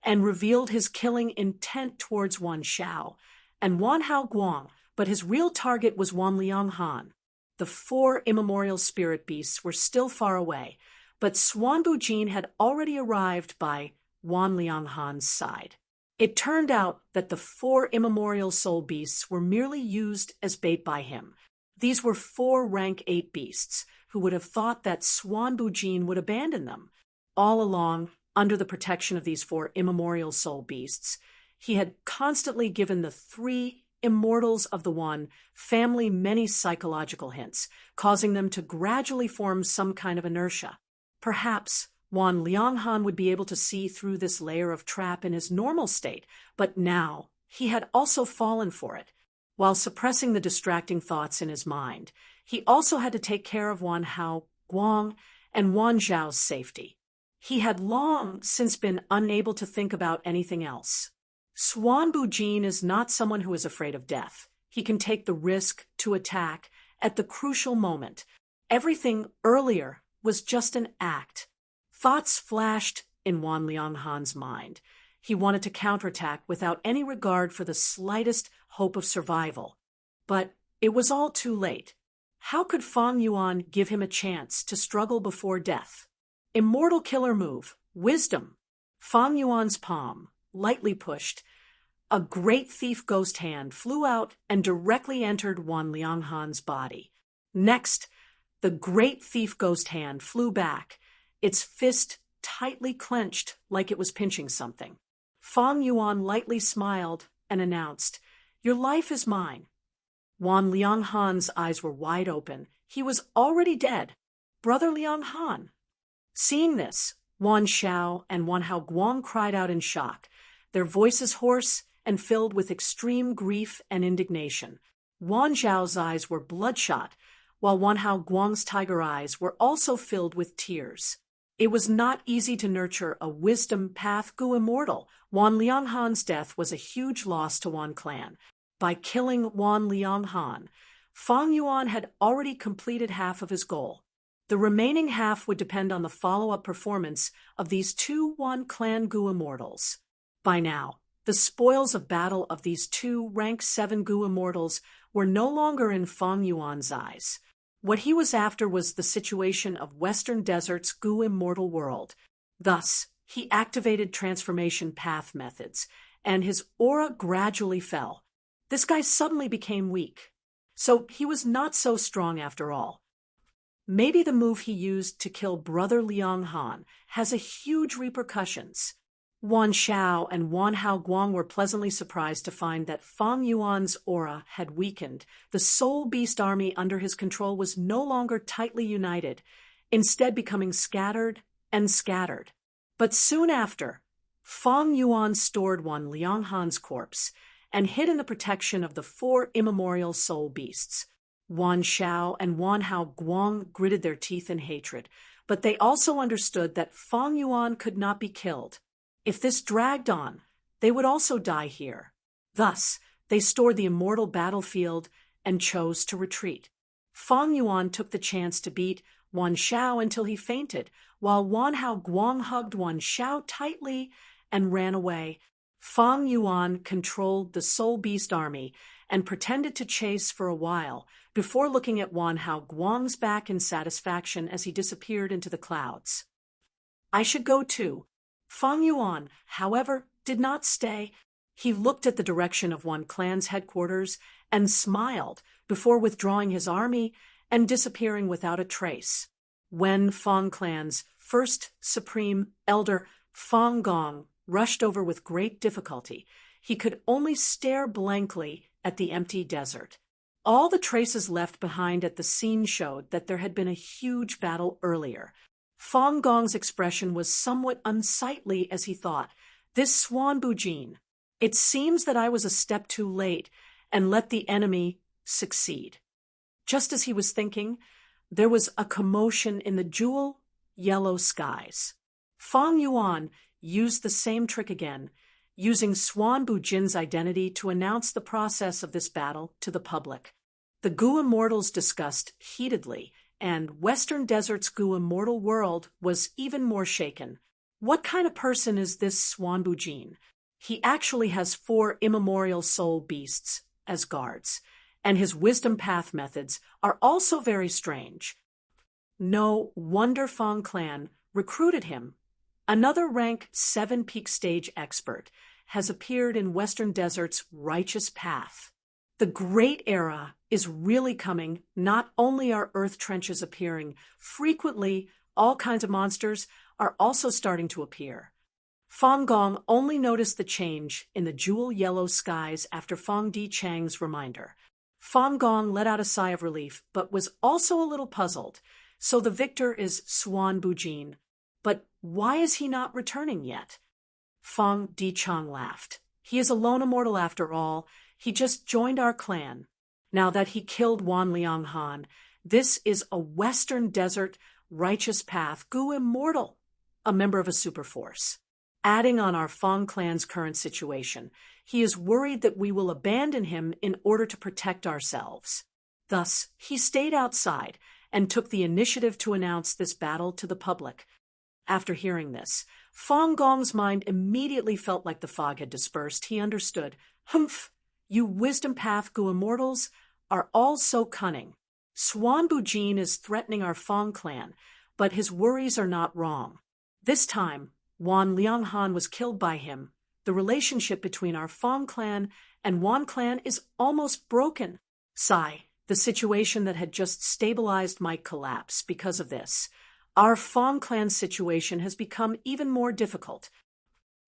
S1: and revealed his killing intent towards Wan Shao and Wan Hao Guang, but his real target was Wan Lianghan. The four immemorial spirit beasts were still far away, but Swan Bujin had already arrived by Wan Lianghan's side. It turned out that the four immemorial soul beasts were merely used as bait by him. These were 4 rank 8 beasts who would have thought that Swan Bujin would abandon them. All along, under the protection of these 4 immemorial soul beasts, he had constantly given the 3 immortals of the One family many psychological hints, causing them to gradually form some kind of inertia. Perhaps Wan Lianghan would be able to see through this layer of trap in his normal state, but now he had also fallen for it. While suppressing the distracting thoughts in his mind, he also had to take care of Wan Hao Guang and Wan Zhao's safety. He had long since been unable to think about anything else. Swan Bujin is not someone who is afraid of death. He can take the risk to attack at the crucial moment. Everything earlier was just an act. Thoughts flashed in Wan Lianghan's mind. He wanted to counterattack without any regard for the slightest hope of survival. But it was all too late. How could Fang Yuan give him a chance to struggle before death? Immortal killer move, wisdom. Fang Yuan's palm, lightly pushed. A great thief ghost hand flew out and directly entered Wan Lianghan's body. Next, the great thief ghost hand flew back, its fist tightly clenched like it was pinching something. Fang Yuan lightly smiled and announced, "Your life is mine." Wan Lianghan's eyes were wide open. He was already dead. Brother Lianghan. Seeing this, Wan Shao and Wan Hao Guang cried out in shock, their voices hoarse and filled with extreme grief and indignation. Wan Zhao's eyes were bloodshot, while Wan Hao Guang's tiger eyes were also filled with tears. It was not easy to nurture a wisdom path gu immortal. Wan Lianghan's death was a huge loss to Wan clan. By killing Wan Lianghan, Fang Yuan had already completed half of his goal. The remaining half would depend on the follow-up performance of these two Wan clan gu immortals. By now, the spoils of battle of these two rank 7 gu immortals were no longer in Fang Yuan's eyes. What he was after was the situation of Western Desert's gu immortal world. Thus, he activated transformation path methods, and his aura gradually fell. This guy suddenly became weak. So he was not so strong after all. Maybe the move he used to kill Brother Liang Han has a huge repercussions. Wan Xiao and Wan Hao Guang were pleasantly surprised to find that Fang Yuan's aura had weakened. The Soul Beast army under his control was no longer tightly united, instead becoming scattered and scattered. But soon after, Fang Yuan stored Wan Liang Han's corpse and hid in the protection of the 4 immemorial soul beasts. Wan Xiao and Wan Hao Guang gritted their teeth in hatred, but they also understood that Fang Yuan could not be killed. If this dragged on, they would also die here. Thus, they stored the immortal battlefield and chose to retreat. Fang Yuan took the chance to beat Wan Xiao until he fainted, while Wan Hao Guang hugged Wan Xiao tightly and ran away. Fang Yuan controlled the Soul Beast army and pretended to chase for a while before looking at Wan Hao Guang's back in satisfaction as he disappeared into the clouds. I should go too. Fang Yuan, however, did not stay. He looked at the direction of Wan clan's headquarters and smiled before withdrawing his army and disappearing without a trace. When Fang clan's first supreme elder, Fang Gong, rushed over with great difficulty, he could only stare blankly at the empty desert. All the traces left behind at the scene showed that there had been a huge battle earlier. Fang Gong's expression was somewhat unsightly as he thought, "This Swan Bujin. It seems that I was a step too late and let the enemy succeed." Just as he was thinking, there was a commotion in the jewel yellow skies. Fang Yuan used the same trick again, using Swan Bujin's identity to announce the process of this battle to the public. The gu immortals discussed heatedly, and Western Desert's gu immortal world was even more shaken. What kind of person is this Swan Bujin? He actually has 4 immemorial soul beasts as guards, and his wisdom path methods are also very strange. No wonder Fang clan recruited him. Another rank 7 peak stage expert has appeared in Western Desert's righteous path. The great era is really coming. Not only are earth trenches appearing, frequently all kinds of monsters are also starting to appear. Fang Gong only noticed the change in the jewel yellow skies after Fang Di Chang's reminder. Fang Gong let out a sigh of relief, but was also a little puzzled. So the victor is Swan Bujin. But why is he not returning yet? Fang Di Chang laughed. He is a lone immortal after all. He just joined our clan. Now that he killed Wan Liang Han, this is a Western Desert righteous path gu immortal, a member of a superforce. Adding on our Fang clan's current situation, he is worried that we will abandon him in order to protect ourselves. Thus, he stayed outside and took the initiative to announce this battle to the public. After hearing this, Fang Gong's mind immediately felt like the fog had dispersed. He understood. Humph! You wisdom path gu immortals are all so cunning. Swan Bujin is threatening our Fang clan, but his worries are not wrong. This time, Wan Liang Han was killed by him. The relationship between our Fang clan and Wan clan is almost broken. Sigh, the situation that had just stabilized might collapse because of this. Our Fang clan situation has become even more difficult.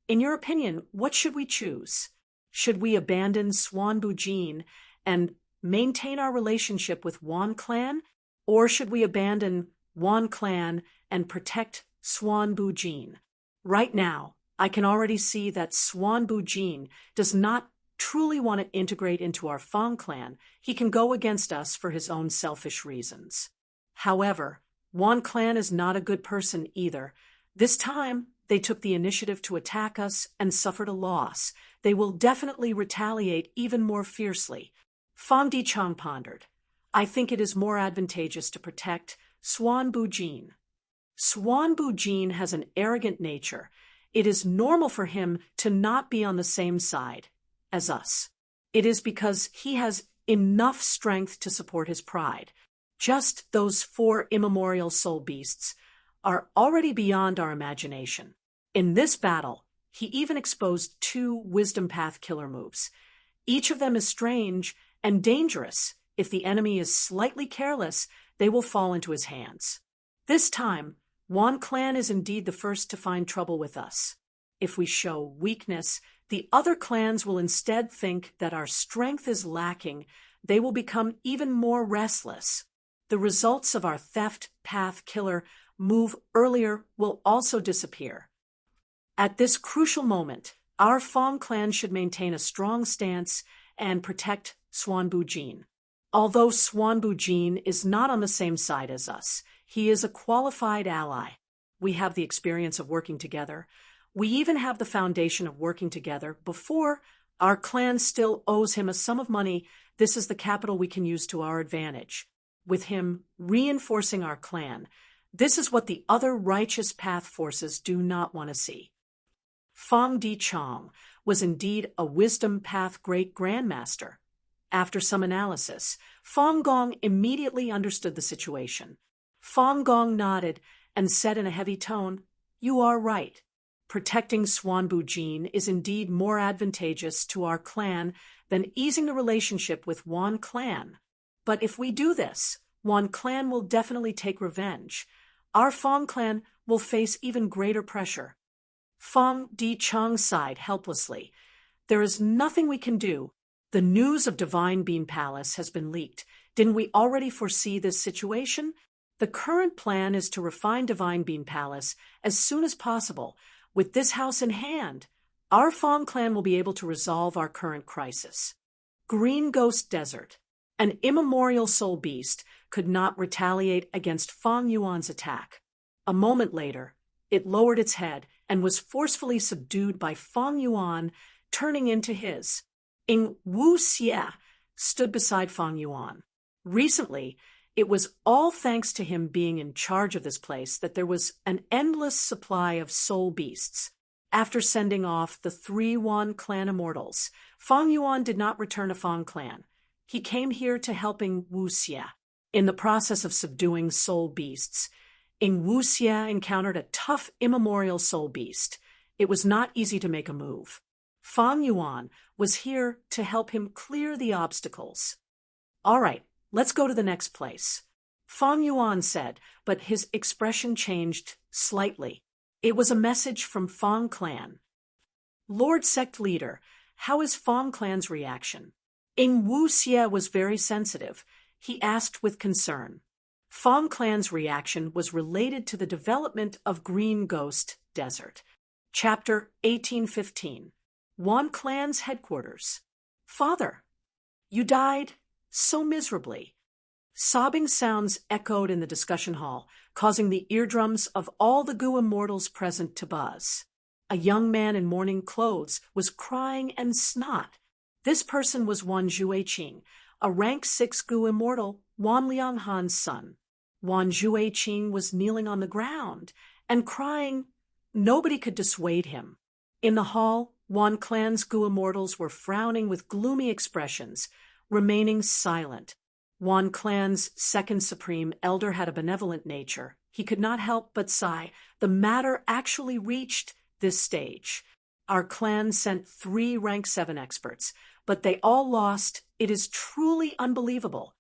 S1: In your opinion, what should we choose? Should we abandon Swan Bujin and maintain our relationship with Wan clan, or should we abandon Wan clan and protect Swan Bujin? Right now, I can already see that Swan Bujin does not truly want to integrate into our Fang clan. He can go against us for his own selfish reasons. However, Wan Clan is not a good person either. This time, they took the initiative to attack us and suffered a loss. They will definitely retaliate even more fiercely. Fong Di-chang pondered. I think it is more advantageous to protect Swan Bu-jin. Swan Bu-jin has an arrogant nature. It is normal for him to not be on the same side as us. It is because he has enough strength to support his pride. Just those 4 immemorial soul beasts are already beyond our imagination. In this battle, he even exposed 2 wisdom path killer moves. Each of them is strange and dangerous. If the enemy is slightly careless, they will fall into his hands. This time, Wan Clan is indeed the first to find trouble with us. If we show weakness, the other clans will instead think that our strength is lacking. They will become even more restless. The results of our theft path killer move earlier will also disappear. At this crucial moment, our Fong clan should maintain a strong stance and protect Swan Bu-jin. Although Swan Bu-jin is not on the same side as us, he is a qualified ally. We have the experience of working together. We even have the foundation of working together before our clan still owes him a sum of money. This is the capital we can use to our advantage. With him reinforcing our clan, this is what the other righteous path forces do not want to see. Fong Di-chang was indeed a wisdom path great grandmaster. After some analysis, Fong Gong immediately understood the situation. Fong Gong nodded and said in a heavy tone, "You are right. Protecting Swan Bu-jin is indeed more advantageous to our clan than easing the relationship with Wan Clan. But if we do this, Wan Clan will definitely take revenge. Our Fong clan will face even greater pressure." Fong Di-chang sighed helplessly. "There is nothing we can do. The news of Divine Beam Palace has been leaked. Didn't we already foresee this situation? The current plan is to refine Divine Beam Palace as soon as possible. With this house in hand, our Fong clan will be able to resolve our current crisis." Green Ghost Desert. An immemorial soul beast could not retaliate against Fong Yuan's attack. A moment later, it lowered its head and was forcefully subdued by Fong Yuan, turning into his. Ing Wu Xie stood beside Fong Yuan. Recently, it was all thanks to him being in charge of this place that there was an endless supply of soul beasts. After sending off the 3 Wan clan immortals, Fong Yuan did not return to Fong clan. He came here to helping Wu Xie. In the process of subduing soul beasts, Ing Wu Xie encountered a tough immemorial soul beast. It was not easy to make a move. Fong Yuan was here to help him clear the obstacles. "All right, let's go to the next place," Fong Yuan said, but his expression changed slightly. It was a message from Fong clan. "Lord Sect Leader, how is Fong clan's reaction?" Ing Wu Xie was very sensitive. He asked with concern. Fong clan's reaction was related to the development of Green Ghost Desert. Chapter 1815. Wan Clan's Headquarters. "Father, you died so miserably." Sobbing sounds echoed in the discussion hall, causing the eardrums of all the Gu immortals present to buzz. A young man in mourning clothes was crying and snot. This person was Wan Jueqing, a rank 6 Gu immortal, Wan Lianghan's son. Wan Jueqing was kneeling on the ground and crying. Nobody could dissuade him. In the hall, Wan Clan's Gu immortals were frowning with gloomy expressions, remaining silent. Wan Clan's second supreme elder had a benevolent nature. He could not help but sigh. The matter actually reached this stage. Our clan sent 3 rank 7 experts, but they all lost. It is truly unbelievable.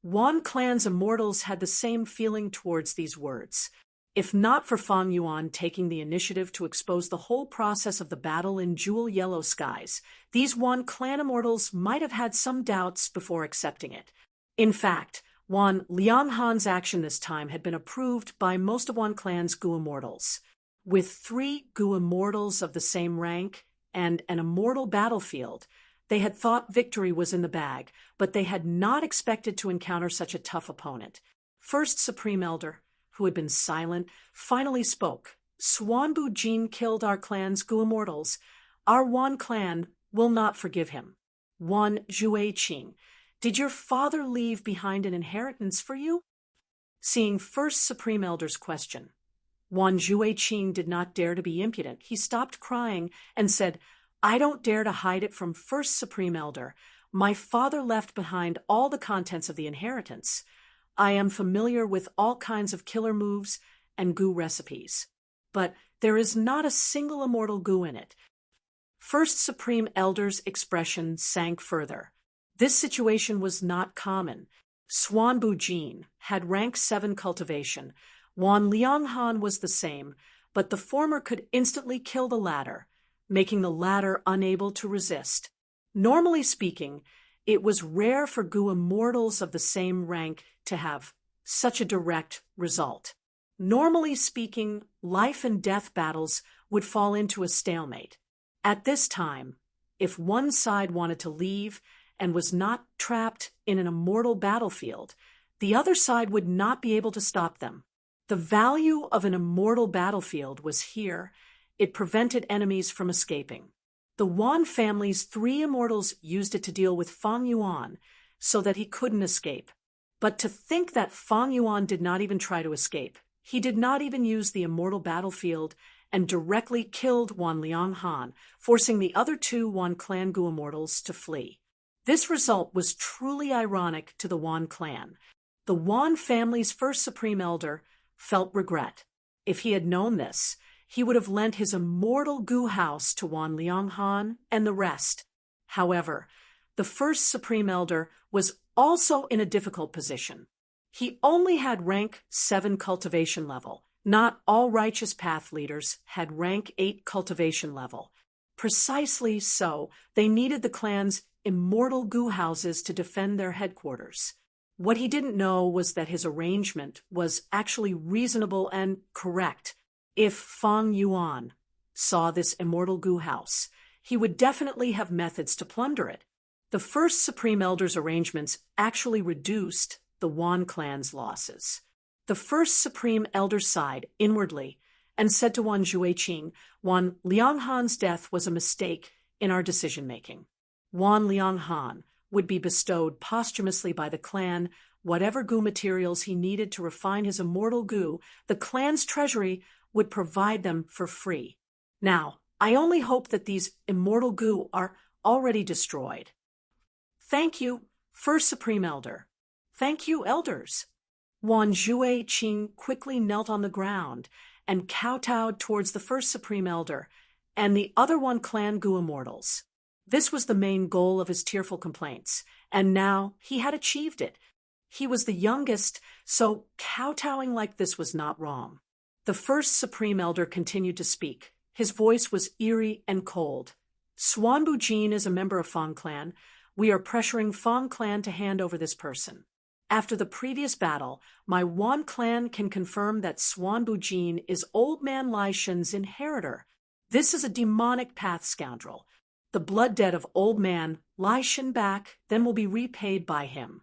S1: Wan Clan's immortals had the same feeling towards these words. If not for Fong Yuan taking the initiative to expose the whole process of the battle in jewel yellow skies, these Wan Clan immortals might have had some doubts before accepting it. In fact, Wan Lianghan's action this time had been approved by most of Wan Clan's Gu immortals. With 3 Gu immortals of the same rank and an immortal battlefield, they had thought victory was in the bag, but they had not expected to encounter such a tough opponent. First Supreme Elder, who had been silent, finally spoke. Swanbu Jin killed our clan's Gu immortals. Our Wan clan will not forgive him. Wan Jueqing, did your father leave behind an inheritance for you? Seeing First Supreme Elder's question, Wan Jueqing did not dare to be impudent. He stopped crying and said, I don't dare to hide it from First Supreme Elder. My father left behind all the contents of the inheritance. I am familiar with all kinds of killer moves and Gu recipes, but there is not a single immortal Gu in it. First Supreme Elder's expression sank further. This situation was not common. Swanbu Jin had rank 7 cultivation. Wan Lianghan was the same, but the former could instantly kill the latter, making the latter unable to resist. Normally speaking, it was rare for Gu immortals of the same rank to have such a direct result. Normally speaking, life and death battles would fall into a stalemate. At this time, if one side wanted to leave and was not trapped in an immortal battlefield, the other side would not be able to stop them. The value of an immortal battlefield was here. It prevented enemies from escaping. The Wan family's 3 immortals used it to deal with Fang Yuan so that he couldn't escape. But to think that Fang Yuan did not even try to escape, he did not even use the immortal battlefield and directly killed Wan Lianghan, forcing the other 2 Wan clan Gu immortals to flee. This result was truly ironic to the Wan clan. The Wan family's first Supreme Elder felt regret. If he had known this, he would have lent his immortal Gu house to Wan Lianghan and the rest. However, the first Supreme Elder was also in a difficult position. He only had rank 7 cultivation level. Not all righteous path leaders had rank 8 cultivation level. Precisely so, they needed the clan's immortal Gu houses to defend their headquarters. What he didn't know was that his arrangement was actually reasonable and correct. If Fang Yuan saw this immortal Gu house, he would definitely have methods to plunder it. The first Supreme Elder's arrangements actually reduced the Wan clan's losses. The first Supreme Elder sighed inwardly and said to Wan Jueqing, Wan Lianghan's death was a mistake in our decision-making. Wan Lianghan would be bestowed posthumously by the clan whatever Gu materials he needed to refine his immortal Gu. The clan's treasury would provide them for free. Now, I only hope that these immortal Gu are already destroyed. Thank you, First Supreme Elder. Thank you, elders. Wan Jueqing quickly knelt on the ground and kowtowed towards the First Supreme Elder and the other Wan clan Gu immortals. This was the main goal of his tearful complaints, and now he had achieved it. He was the youngest, so kowtowing like this was not wrong. The First Supreme Elder continued to speak. His voice was eerie and cold. Swanbu Jin is a member of Fang clan. We are pressuring Fang clan to hand over this person. After the previous battle, my Wan clan can confirm that Swanbu Jin is Old Man Lai Shen's inheritor. This is a demonic path scoundrel. The blood debt of Old Man Lai Shen back, then will be repaid by him.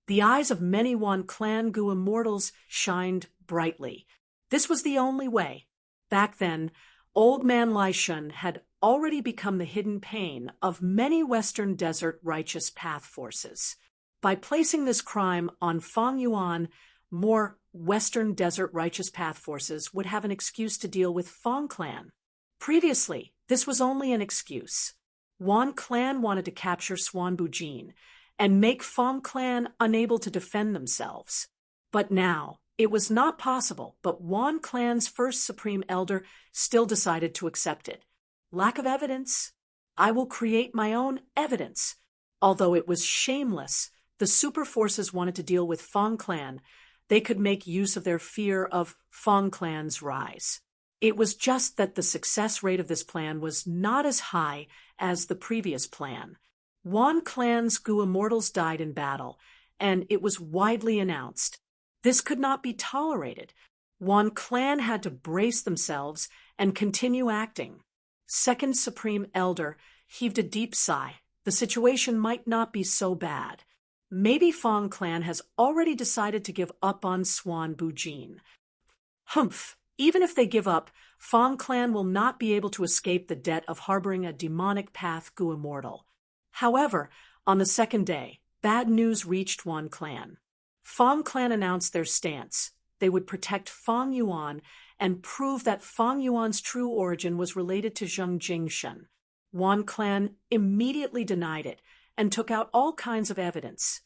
S1: The eyes of many Wan clan Gu immortals shined brightly. This was the only way. Back then, Old Man Lai Shen had already become the hidden pain of many Western Desert righteous path forces. By placing this crime on Fang Yuan, more Western Desert righteous path forces would have an excuse to deal with Fang clan. Previously, this was only an excuse. Wan clan wanted to capture Swanbu Jin and make Fang clan unable to defend themselves. But now, it was not possible, but Wan clan's first Supreme Elder still decided to accept it. Lack of evidence? I will create my own evidence. Although it was shameless, the super forces wanted to deal with Fang clan. They could make use of their fear of Fang clan's rise. It was just that the success rate of this plan was not as high as the previous plan. Wan clan's Gu immortals died in battle, and it was widely announced. This could not be tolerated. Wan clan had to brace themselves and continue acting. Second Supreme Elder heaved a deep sigh. The situation might not be so bad. Maybe Fang clan has already decided to give up on Swanbu Jin. Humph! Even if they give up, Fong clan will not be able to escape the debt of harboring a demonic path Gu immortal. However, on the second day, bad news reached Yuan clan. Fong clan announced their stance. They would protect Fong Yuan and prove that Fong Yuan's true origin was related to Zheng Jingshen. Yuan clan immediately denied it and took out all kinds of evidence.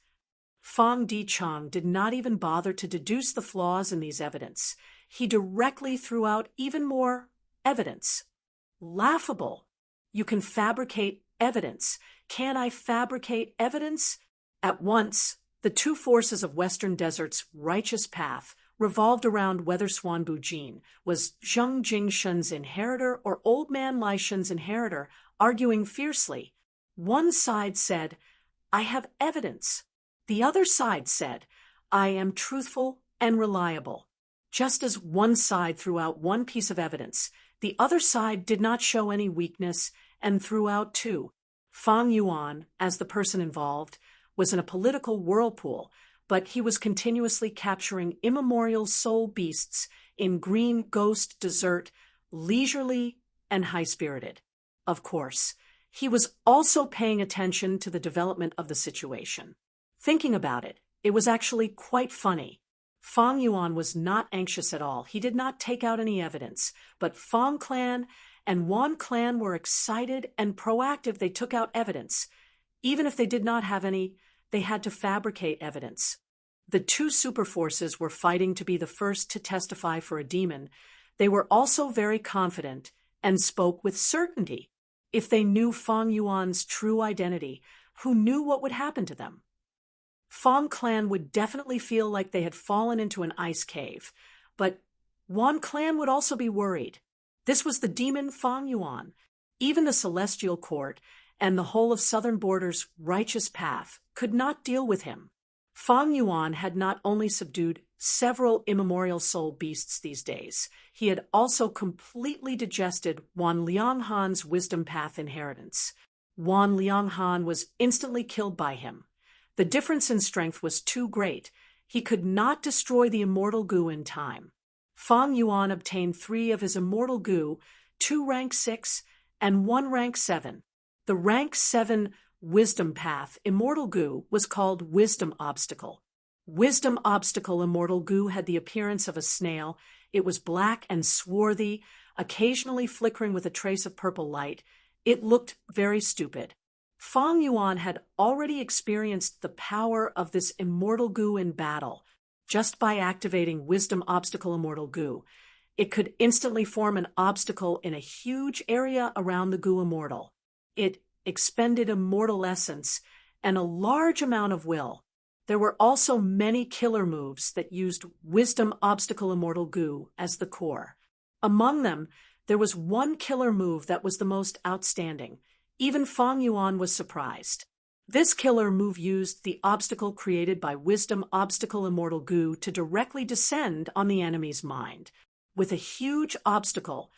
S1: Fong Dichang did not even bother to deduce the flaws in these evidence. He directly threw out even more evidence. Laughable. You can fabricate evidence. Can I fabricate evidence? At once, the two forces of Western Desert's righteous path revolved around whether Swan Bujin was Zheng Jingshen's inheritor or Old Man Lai Shen's inheritor, arguing fiercely. One side said, "I have evidence." The other side said, "I am truthful and reliable." Just as one side threw out one piece of evidence, the other side did not show any weakness and threw out two. Fong Yuan, as the person involved, was in a political whirlpool, but he was continuously capturing immemorial soul beasts in green ghost desert, leisurely and high-spirited. Of course, he was also paying attention to the development of the situation. Thinking about it, it was actually quite funny. Fong Yuan was not anxious at all. He did not take out any evidence, but Fong clan and Yuan clan were excited and proactive. They took out evidence. Even if they did not have any, they had to fabricate evidence. The two superforces were fighting to be the first to testify for a demon. They were also very confident and spoke with certainty. If they knew Fong Yuan's true identity, who knew what would happen to them? Fong clan would definitely feel like they had fallen into an ice cave, but Yuan clan would also be worried. This was the demon Fong Yuan. Even the Celestial Court and the whole of Southern Border's righteous path could not deal with him. Fong Yuan had not only subdued several immemorial soul beasts these days, he had also completely digested Wan Lianghan's wisdom path inheritance. Wan Lianghan was instantly killed by him. The difference in strength was too great. He could not destroy the immortal Gu in time. Fong Yuan obtained 3 of his immortal Gu, 2 rank 6 and 1 rank 7. The rank 7 wisdom path immortal Gu was called Wisdom Obstacle. Wisdom Obstacle immortal Gu had the appearance of a snail. It was black and swarthy, occasionally flickering with a trace of purple light. It looked very stupid. Fong Yuan had already experienced the power of this immortal Gu in battle. Just by activating Wisdom Obstacle immortal Gu, it could instantly form an obstacle in a huge area around the Gu immortal. It expended immortal essence and a large amount of will. There were also many killer moves that used Wisdom Obstacle immortal Gu as the core. Among them, there was one killer move that was the most outstanding. Even Fong Yuan was surprised. This killer move used the obstacle created by Wisdom Obstacle immortal Gu to directly descend on the enemy's mind. With a huge obstacle,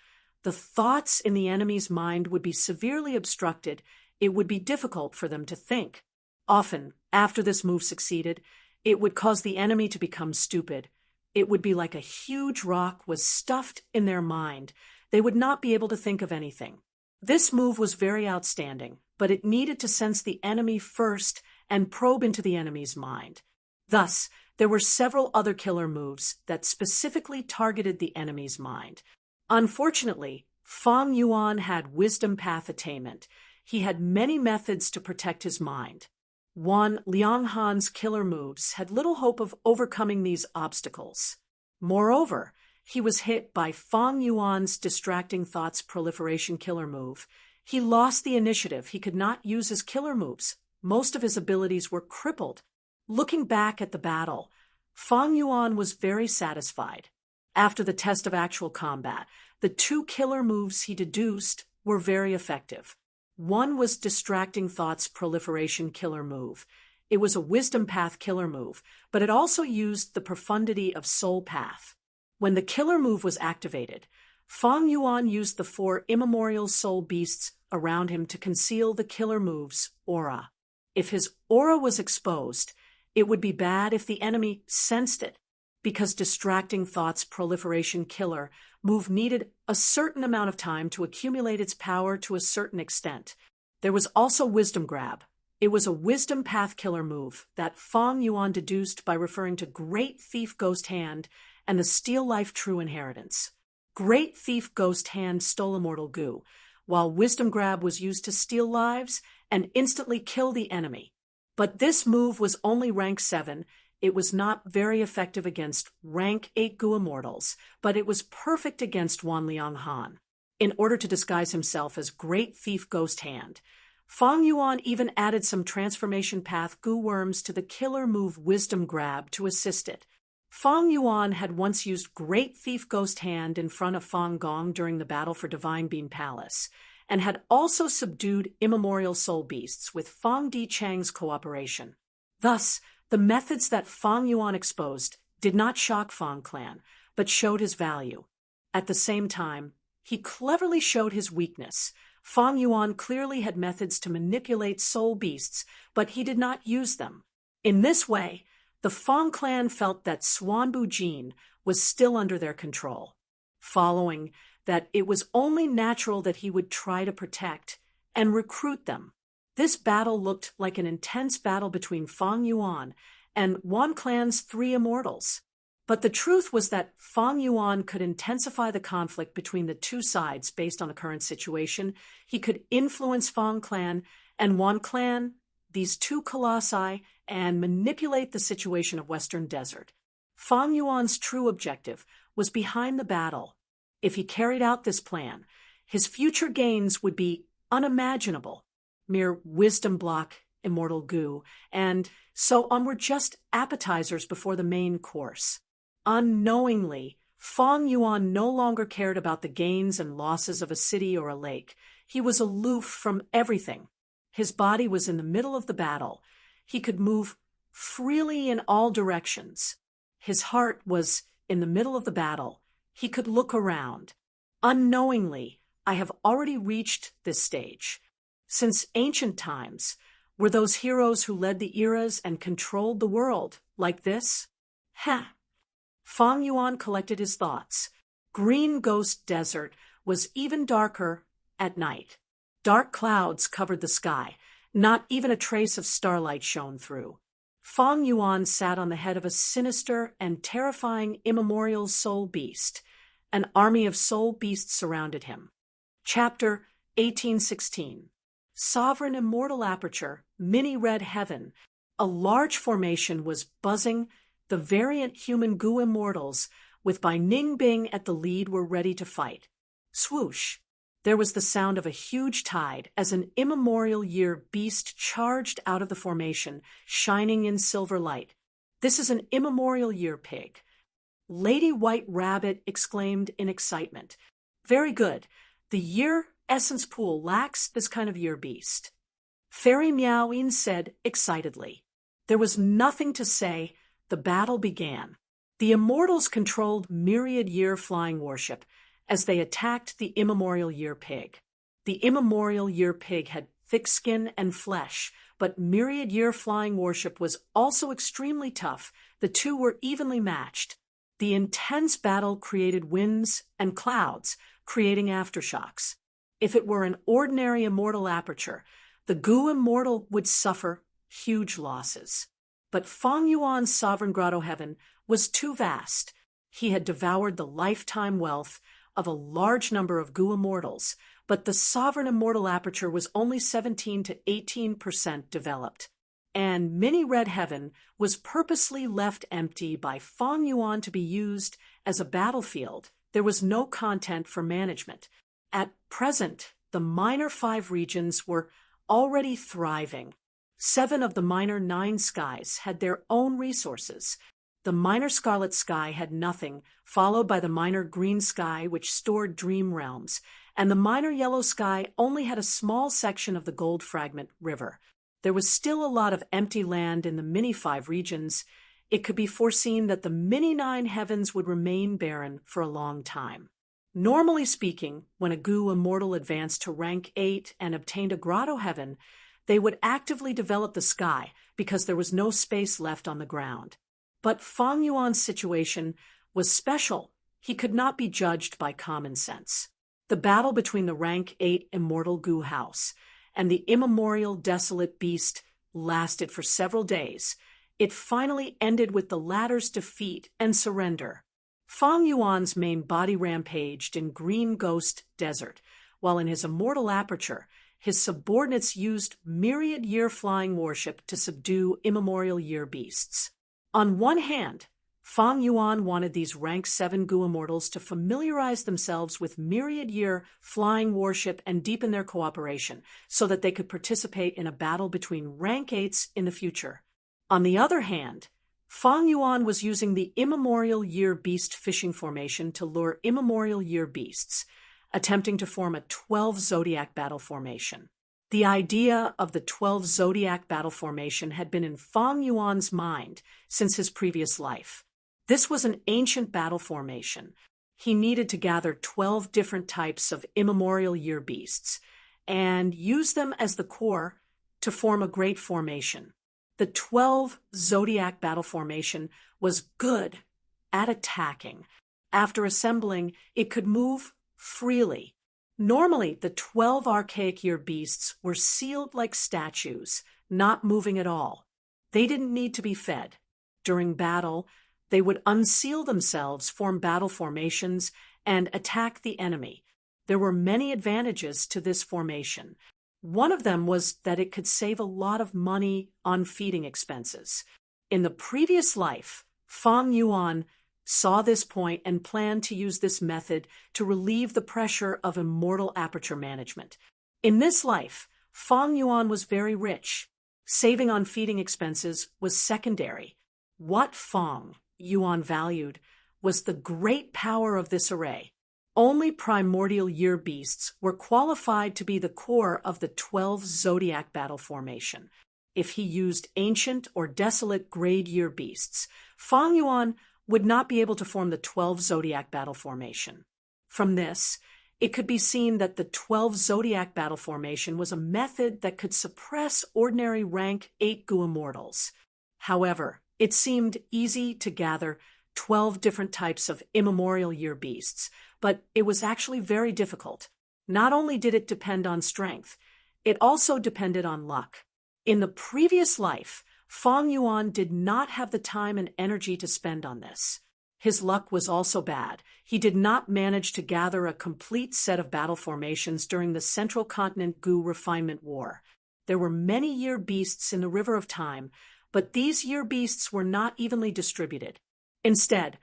S1: the thoughts in the enemy's mind would be severely obstructed. It would be difficult for them to think. Often, after this move succeeded, it would cause the enemy to become stupid. It would be like a huge rock was stuffed in their mind. They would not be able to think of anything. This move was very outstanding, but it needed to sense the enemy first and probe into the enemy's mind. Thus, there were several other killer moves that specifically targeted the enemy's mind. Unfortunately, Fong Yuan had wisdom path attainment. He had many methods to protect his mind. Wan Lianghan's killer moves had little hope of overcoming these obstacles. Moreover, he was hit by Fong Yuan's distracting thoughts proliferation killer move. He lost the initiative. He could not use his killer moves. Most of his abilities were crippled. Looking back at the battle, Fong Yuan was very satisfied. After the test of actual combat, the 2 killer moves he deduced were very effective. One was distracting thoughts proliferation killer move. It was a wisdom path killer move, but it also used the profundity of soul path. When the killer move was activated, Fong Yuan used the 4 immemorial soul beasts around him to conceal the killer move's aura. If his aura was exposed, it would be bad if the enemy sensed it. because distracting thought's proliferation killer move needed a certain amount of time to accumulate its power to a certain extent. There was also Wisdom Grab. It was a wisdom path killer move that Fang Yuan deduced by referring to Great Thief Ghost Hand and the Steal Life True Inheritance. Great Thief Ghost Hand stole immortal goo, while Wisdom Grab was used to steal lives and instantly kill the enemy. But this move was only rank 7. It was not very effective against rank 8 goo immortals, but it was perfect against Wan Liang Han. In order to disguise himself as Great Thief Ghost Hand, Fang Yuan even added some transformation path goo worms to the killer move Wisdom Grab to assist it. Fang Yuan had once used Great Thief Ghost Hand in front of Fang Gong during the battle for Divine Bean Palace, and had also subdued immemorial soul beasts with Fang Di Chang's cooperation. Thus, the methods that Fang Yuan exposed did not shock Fang Clan, but showed his value. At the same time, he cleverly showed his weakness. Fang Yuan clearly had methods to manipulate soul beasts, but he did not use them. In this way, the Fang Clan felt that Xuanbu Jin was still under their control. Following that, it was only natural that he would try to protect and recruit them. This battle looked like an intense battle between Fang Yuan and Wan Clan's 3 immortals. But the truth was that Fang Yuan could intensify the conflict between the two sides based on the current situation. He could influence Fang Clan and Wan Clan, these 2 colossi, and manipulate the situation of Western Desert. Fang Yuan's true objective was behind the battle. If he carried out this plan, his future gains would be unimaginable. Mere wisdom block, immortal goo, and so on were just appetizers before the main course. Unknowingly, Fang Yuan no longer cared about the gains and losses of a city or a lake. He was aloof from everything. His body was in the middle of the battle. He could move freely in all directions. His heart was in the middle of the battle. He could look around. Unknowingly, I have already reached this stage. Since ancient times, were those heroes who led the eras and controlled the world like this? Fang Yuan collected his thoughts. Green Ghost Desert was even darker at night. Dark clouds covered the sky. Not even a trace of starlight shone through. Fang Yuan sat on the head of a sinister and terrifying immemorial soul beast. An army of soul beasts surrounded him. Chapter 1816. Sovereign Immortal Aperture, Mini Red Heaven. A large formation was buzzing. The variant human goo immortals, with Bai Ningbing at the lead, were ready to fight. Swoosh! There was the sound of a huge tide as an immemorial year beast charged out of the formation, shining in silver light. This is an immemorial year pig. Lady White Rabbit exclaimed in excitement. Very good. The year essence pool lacks this kind of year beast. Fairy Meowing said excitedly. There was nothing to say. The battle began. The immortals controlled myriad year flying warship as they attacked the immemorial year pig. The immemorial year pig had thick skin and flesh, but myriad year flying warship was also extremely tough. The two were evenly matched. The intense battle created winds and clouds, creating aftershocks. If it were an ordinary immortal aperture, the goo immortal would suffer huge losses. But Fang Yuan's sovereign grotto heaven was too vast. He had devoured the lifetime wealth of a large number of goo immortals, but the sovereign immortal aperture was only 17 to 18% developed. And Mini Red Heaven was purposely left empty by Fang Yuan to be used as a battlefield. There was no content for management. At present, the minor 5 regions were already thriving. 7 of the minor 9 skies had their own resources. The minor scarlet sky had nothing, followed by the minor green sky, which stored dream realms, and the minor yellow sky only had a small section of the gold fragment river. There was still a lot of empty land in the mini 5 regions. It could be foreseen that the mini 9 heavens would remain barren for a long time. Normally speaking, when a goo immortal advanced to rank 8 and obtained a grotto heaven, they would actively develop the sky because there was no space left on the ground. But Fang Yuan's situation was special. He could not be judged by common sense. The battle between the rank 8 immortal Gu House and the immemorial desolate beast lasted for several days. It finally ended with the latter's defeat and surrender. Fang Yuan's main body rampaged in Green Ghost Desert, while in his immortal aperture, his subordinates used myriad-year flying warship to subdue immemorial year beasts. On one hand, Fang Yuan wanted these rank 7 Gu immortals to familiarize themselves with myriad-year flying warship and deepen their cooperation so that they could participate in a battle between rank 8s in the future. On the other hand, Fang Yuan was using the immemorial year beast fishing formation to lure immemorial year beasts, attempting to form a 12 zodiac battle formation. The idea of the 12 zodiac battle formation had been in Fang Yuan's mind since his previous life. This was an ancient battle formation. He needed to gather 12 different types of immemorial year beasts and use them as the core to form a great formation. The 12 zodiac battle formation was good at attacking. After assembling, it could move freely. Normally, the 12 archaic year beasts were sealed like statues, not moving at all. They didn't need to be fed. During battle, they would unseal themselves, form battle formations, and attack the enemy. There were many advantages to this formation. One of them was that it could save a lot of money on feeding expenses. In the previous life, Fang Yuan saw this point and planned to use this method to relieve the pressure of immortal aperture management. In this life, Fang Yuan was very rich. Saving on feeding expenses was secondary. What Fang Yuan valued was the great power of this array. Only primordial year beasts were qualified to be the core of the 12 zodiac battle formation. If he used ancient or desolate grade year beasts, Fang Yuan would not be able to form the 12 zodiac battle formation. From this, it could be seen that the 12 zodiac battle formation was a method that could suppress ordinary rank 8 Gu immortals. However, it seemed easy to gather 12 different types of immemorial year beasts, but it was actually very difficult. Not only did it depend on strength, it also depended on luck. In the previous life, Fang Yuan did not have the time and energy to spend on this. His luck was also bad. He did not manage to gather a complete set of battle formations during the Central Continent Gu Refinement War. There were many year beasts in the River of Time, but these year beasts were not evenly distributed. Instead,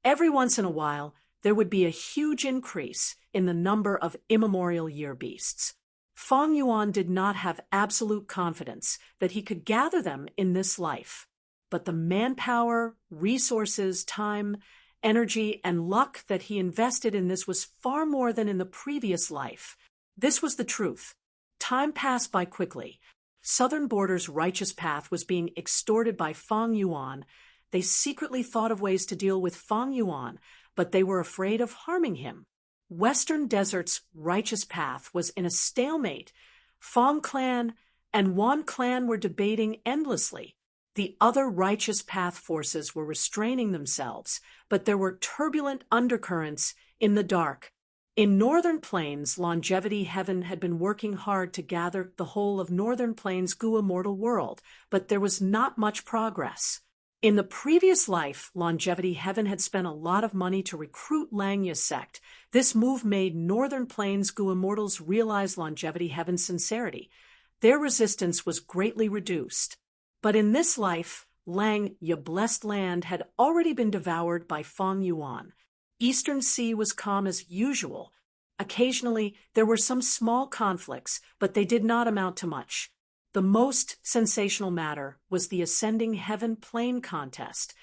S1: every once in a while, there would be a huge increase in the number of immemorial year beasts. Fang Yuan did not have absolute confidence that he could gather them in this life, but the manpower, resources, time, energy, and luck that he invested in this was far more than in the previous life. This was the truth. Time passed by quickly. Southern Border's righteous path was being extorted by Fang Yuan. They secretly thought of ways to deal with Fang Yuan, but they were afraid of harming him. Western Desert's righteous path was in a stalemate. Fang clan and Wan clan were debating endlessly. The other righteous path forces were restraining themselves, but there were turbulent undercurrents in the dark. In Northern Plains, Longevity Heaven had been working hard to gather the whole of Northern Plains' Gu immortal world, but there was not much progress. In the previous life, Longevity Heaven had spent a lot of money to recruit Langya's sect. This move made Northern Plains Gu immortals realize Longevity Heaven's sincerity. Their resistance was greatly reduced. But in this life, Langya blessed land had already been devoured by Fang Yuan. Eastern Sea was calm as usual. Occasionally, there were some small conflicts, but they did not amount to much. The most sensational matter was the Ascending Heaven Plane contest,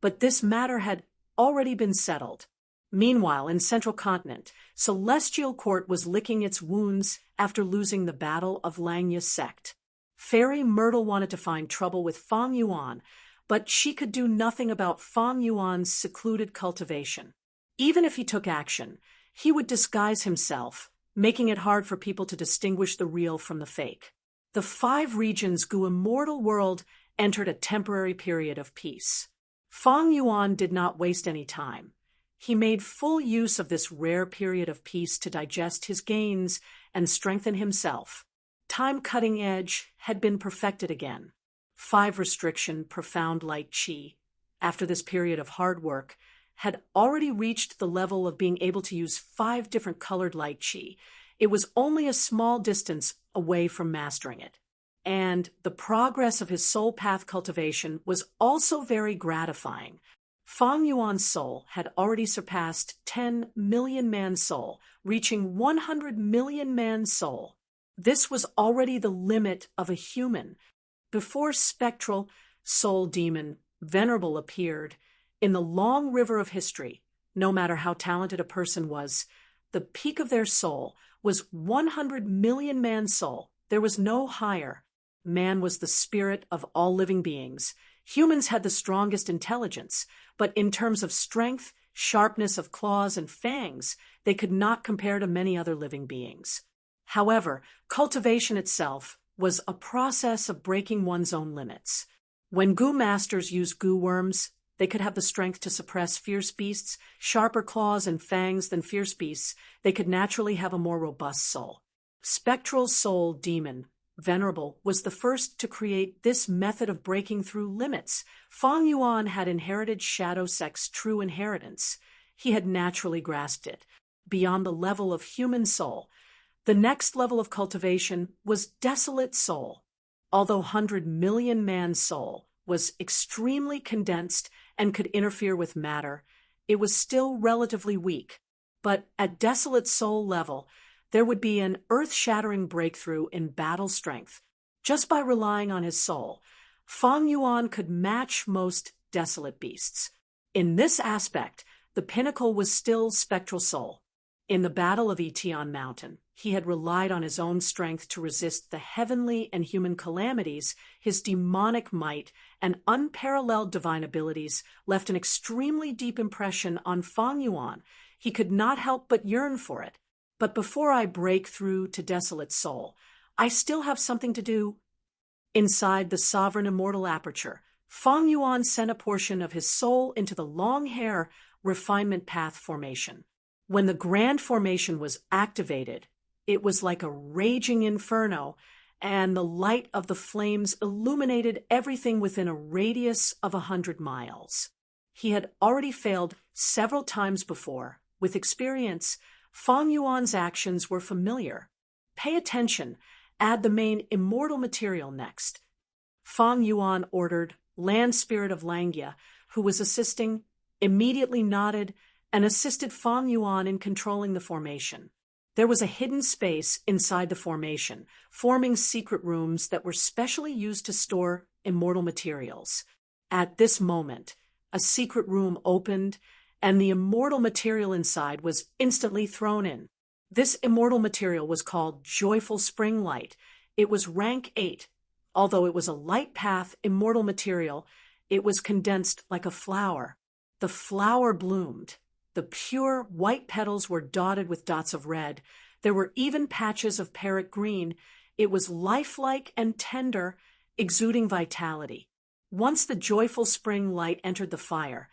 S1: but this matter had already been settled. Meanwhile, in Central Continent, Celestial Court was licking its wounds after losing the battle of Langya's sect. Fairy Myrtle wanted to find trouble with Fang Yuan, but she could do nothing about Fang Yuan's secluded cultivation. Even if he took action, he would disguise himself, making it hard for people to distinguish the real from the fake. The 5 regions Gu immortal world entered a temporary period of peace. Fang Yuan did not waste any time. He made full use of this rare period of peace to digest his gains and strengthen himself. Time cutting edge had been perfected again. 5 restriction profound light qi, after this period of hard work, had already reached the level of being able to use 5 different colored light qi. It was only a small distance away from mastering it. And the progress of his soul path cultivation was also very gratifying. Fang Yuan's soul had already surpassed 10 million man soul, reaching 100 million man soul. This was already the limit of a human. Before spectral soul demon Venerable appeared, in the long river of history, no matter how talented a person was, the peak of their soul was 100 million man soul. There was no higher. Man was the spirit of all living beings. Humans had the strongest intelligence, but in terms of strength, sharpness of claws and fangs, they could not compare to many other living beings. However, cultivation itself was a process of breaking one's own limits. When Gu masters used Gu worms, they could have the strength to suppress fierce beasts, sharper claws and fangs than fierce beasts. They could naturally have a more robust soul. Spectral soul demon Venerable was the first to create this method of breaking through limits. Fang Yuan had inherited shadow sect's true inheritance. He had naturally grasped it. Beyond the level of human soul, the next level of cultivation was desolate soul. Although 100 million man soul was extremely condensed and could interfere with matter, it was still relatively weak. But at desolate soul level, there would be an earth-shattering breakthrough in battle strength. Just by relying on his soul, Fang Yuan could match most desolate beasts. In this aspect, the pinnacle was still spectral soul. In the Battle of Etian Mountain, he had relied on his own strength to resist the heavenly and human calamities. His demonic might and unparalleled divine abilities left an extremely deep impression on Fang Yuan. He could not help but yearn for it. But before I break through to desolate soul, I still have something to do. Inside the sovereign immortal aperture, Fang Yuan sent a portion of his soul into the long hair refinement path formation. When the grand formation was activated, it was like a raging inferno, and the light of the flames illuminated everything within a radius of 100 miles. He had already failed several times before. With experience, Fang Yuan's actions were familiar. Pay attention. Add the main immortal material next. Fang Yuan ordered Land Spirit of Langya, who was assisting, immediately nodded and assisted Fang Yuan in controlling the formation. There was a hidden space inside the formation, forming secret rooms that were specially used to store immortal materials. At this moment, a secret room opened, and the immortal material inside was instantly thrown in. This immortal material was called Joyful Spring Light. It was rank 8. Although it was a light path immortal material, it was condensed like a flower. The flower bloomed. The pure white petals were dotted with dots of red. There were even patches of parrot green. It was lifelike and tender, exuding vitality. Once the joyful spring light entered the fire,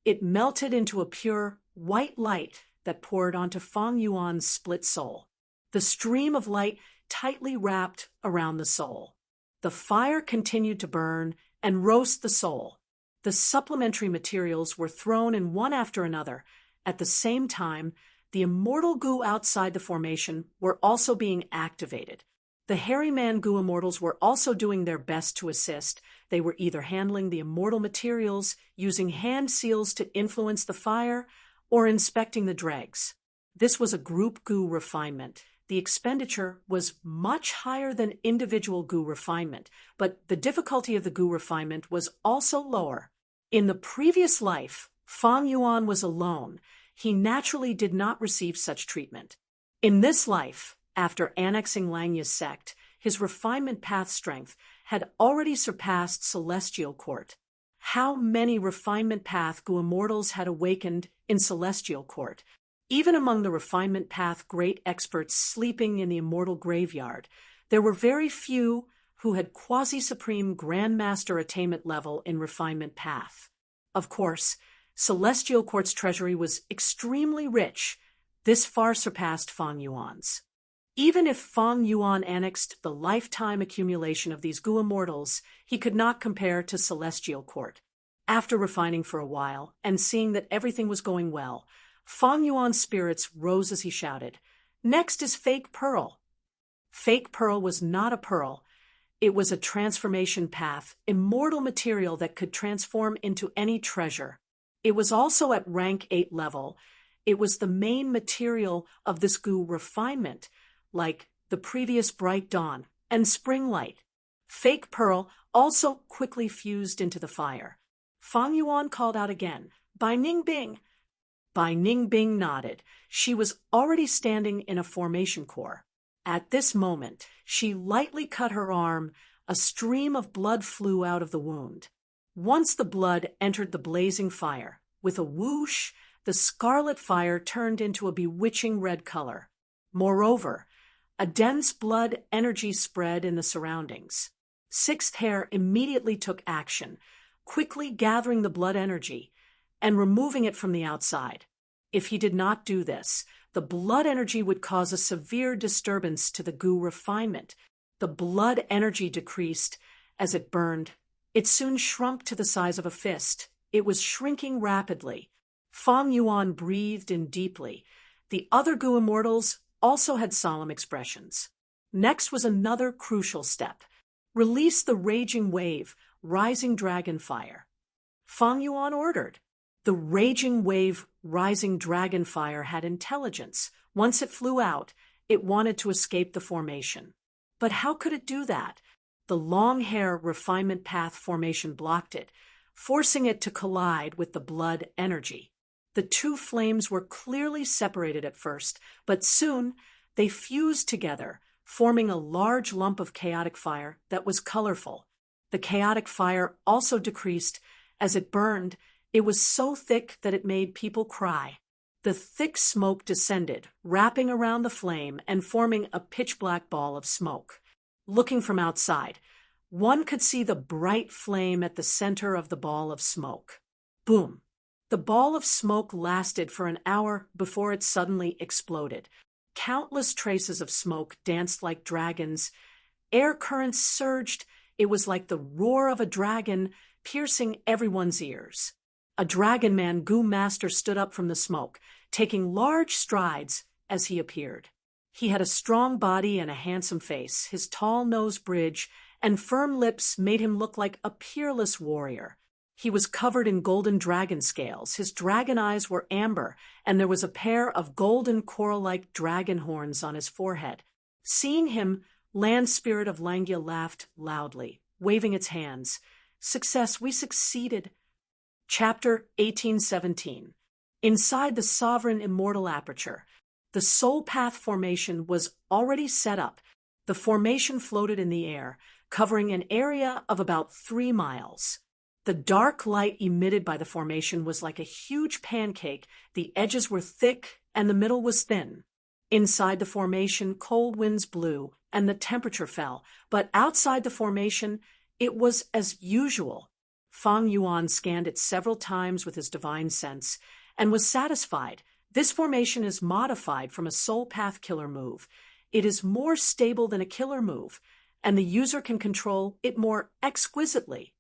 S1: it melted into a pure white light that poured onto Fang Yuan's split soul. The stream of light tightly wrapped around the soul. The fire continued to burn and roast the soul. The supplementary materials were thrown in one after another. At the same time, the immortal Gu outside the formation were also being activated. The Hairy Man Gu immortals were also doing their best to assist. They were either handling the immortal materials, using hand seals to influence the fire, or inspecting the dregs. This was a group Gu refinement. The expenditure was much higher than individual Gu refinement, but the difficulty of the Gu refinement was also lower. In the previous life, Fang Yuan was alone. He naturally did not receive such treatment. In this life, after annexing Langya's sect, his refinement path strength had already surpassed Celestial Court. How many refinement path Gu immortals had awakened in Celestial Court? Even among the refinement path great experts sleeping in the immortal graveyard, there were very few who had quasi-supreme grandmaster attainment level in refinement path. Of course, Celestial Court's treasury was extremely rich. This far surpassed Fang Yuan's. Even if Fang Yuan annexed the lifetime accumulation of these Gu immortals, he could not compare to Celestial Court. After refining for a while and seeing that everything was going well, Fang Yuan's spirits rose as he shouted, "Next is Fake Pearl." Fake Pearl was not a pearl. It was a transformation path, immortal material that could transform into any treasure. It was also at rank 8 level. It was the main material of this Gu refinement, like the previous Bright Dawn and Spring Light. Fake Pearl also quickly fused into the fire. Fang Yuan called out again, "Bai Ningbing." Bai Ningbing nodded. She was already standing in a formation core. At this moment, she lightly cut her arm. A stream of blood flew out of the wound. Once the blood entered the blazing fire, with a whoosh, the scarlet fire turned into a bewitching red color. Moreover, a dense blood energy spread in the surroundings. Sixth Hair immediately took action, quickly gathering the blood energy and removing it from the outside. If he did not do this, the blood energy would cause a severe disturbance to the Gu refinement. The blood energy decreased as it burned. It soon shrunk to the size of a fist. It was shrinking rapidly. Fang Yuan breathed in deeply. The other Gu immortals also had solemn expressions. Next was another crucial step. Release the raging wave, rising dragon fire. Fang Yuan ordered. The raging wave, rising dragon fire had intelligence. Once it flew out, it wanted to escape the formation. But how could it do that? The long hair refinement path formation blocked it, forcing it to collide with the blood energy. The two flames were clearly separated at first, but soon they fused together, forming a large lump of chaotic fire that was colorful. The chaotic fire also decreased as it burned. It was so thick that it made people cry. The thick smoke descended, wrapping around the flame and forming a pitch-black ball of smoke. Looking from outside, one could see the bright flame at the center of the ball of smoke. Boom! The ball of smoke lasted for an hour before it suddenly exploded. Countless traces of smoke danced like dragons. Air currents surged. It was like the roar of a dragon, piercing everyone's ears. A dragon man Gu master stood up from the smoke, taking large strides as he appeared. He had a strong body and a handsome face. His tall nose bridge and firm lips made him look like a peerless warrior. He was covered in golden dragon scales. His dragon eyes were amber, and there was a pair of golden coral-like dragon horns on his forehead. Seeing him, Land Spirit of Langia laughed loudly, waving its hands. "Success, we succeeded." Chapter 1817. Inside the sovereign immortal aperture, the soul path formation was already set up. The formation floated in the air, covering an area of about 3 miles. The dark light emitted by the formation was like a huge pancake. The edges were thick and the middle was thin. Inside the formation, cold winds blew and the temperature fell, but outside the formation, it was as usual. Fang Yuan scanned it several times with his divine sense and was satisfied. This formation is modified from a soul path killer move. It is more stable than a killer move, and the user can control it more exquisitely.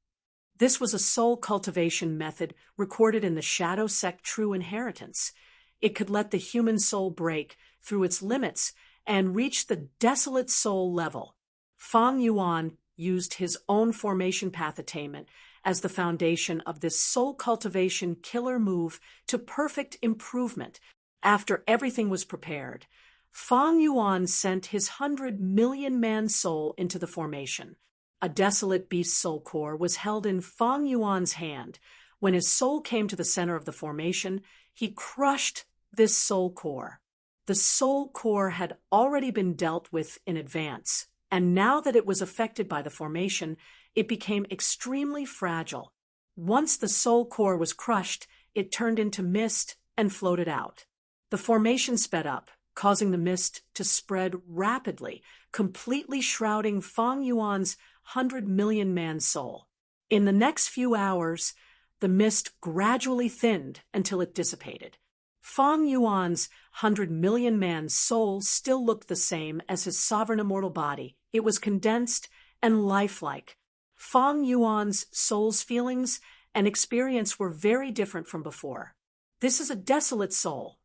S1: This was a soul cultivation method recorded in the Shadow Sect True Inheritance. It could let the human soul break through its limits and reach the desolate soul level. Fang Yuan used his own formation path attainment as the foundation of this soul cultivation killer move to perfect improvement. After everything was prepared, Fang Yuan sent his 100 million man soul into the formation. A desolate beast soul core was held in Fang Yuan's hand. When his soul came to the center of the formation, he crushed this soul core. The soul core had already been dealt with in advance, and now that it was affected by the formation, it became extremely fragile. Once the soul core was crushed, it turned into mist and floated out. The formation sped up, causing the mist to spread rapidly, completely shrouding Fang Yuan's 100 million man soul. In the next few hours, The mist gradually thinned until it dissipated. Fang Yuan's 100 million-man soul still looked the same as his sovereign immortal body. It was condensed and lifelike. Fang Yuan's soul's feelings and experience were very different from before. This is a desolate soul.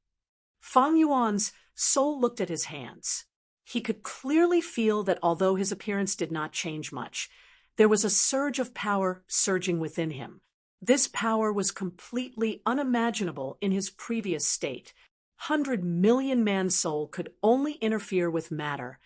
S1: Fang Yuan's soul looked at his hands. He could clearly feel that although his appearance did not change much, there was a surge of power surging within him. This power was completely unimaginable in his previous state. 100 million-man soul could only interfere with matter.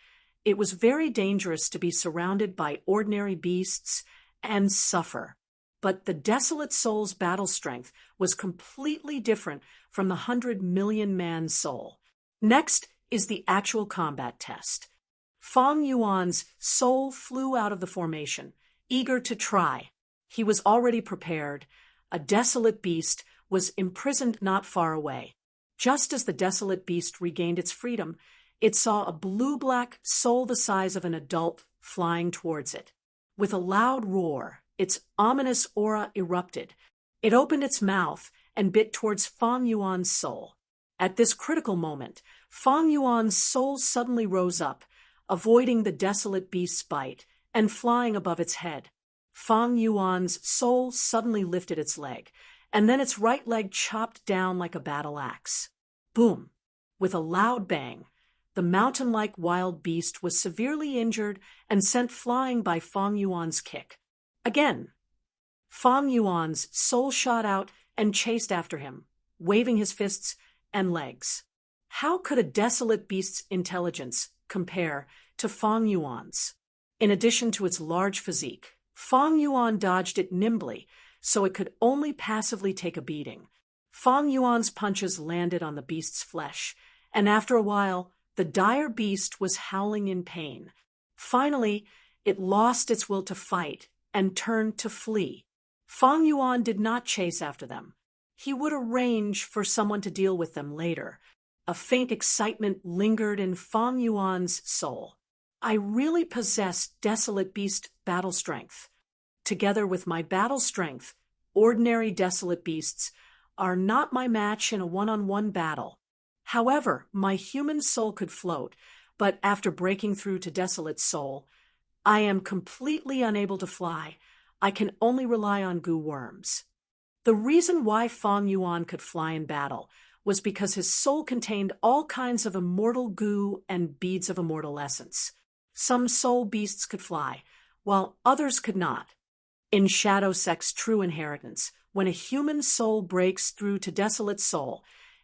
S1: It was very dangerous to be surrounded by ordinary beasts and suffer. But the desolate soul's battle strength was completely different from the 100 million-man soul. Next is the actual combat test. Fang Yuan's soul flew out of the formation, eager to try. He was already prepared. A desolate beast was imprisoned not far away. Just as the desolate beast regained its freedom, it saw a blue-black soul the size of an adult flying towards it. With a loud roar, its ominous aura erupted. It opened its mouth and bit towards Fang Yuan's soul. At this critical moment, Fang Yuan's soul suddenly rose up, avoiding the desolate beast's bite and flying above its head. Fang Yuan's soul suddenly lifted its leg, and then its right leg chopped down like a battle axe. Boom! With a loud bang, the mountain-like wild beast was severely injured and sent flying by Fang Yuan's kick. Again, Fang Yuan's soul shot out and chased after him, waving his fists and legs. How could a desolate beast's intelligence compare to Fang Yuan's? In addition to its large physique, Fang Yuan dodged it nimbly, so it could only passively take a beating. Fang Yuan's punches landed on the beast's flesh, and after a while, the dire beast was howling in pain. Finally, it lost its will to fight and turned to flee. Fang Yuan did not chase after them. He would arrange for someone to deal with them later. A faint excitement lingered in Fang Yuan's soul. I really possess desolate beast battle strength. Together with my battle strength, ordinary desolate beasts are not my match in a one-on-one battle. However, my human soul could float, but after breaking through to desolate soul, I am completely unable to fly. I can only rely on goo worms. The reason why Fang Yuan could fly in battle was because his soul contained all kinds of immortal goo and beads of immortal essence. Some soul beasts could fly, while others could not. In Shadow Sect's True Inheritance, when a human soul breaks through to desolate soul,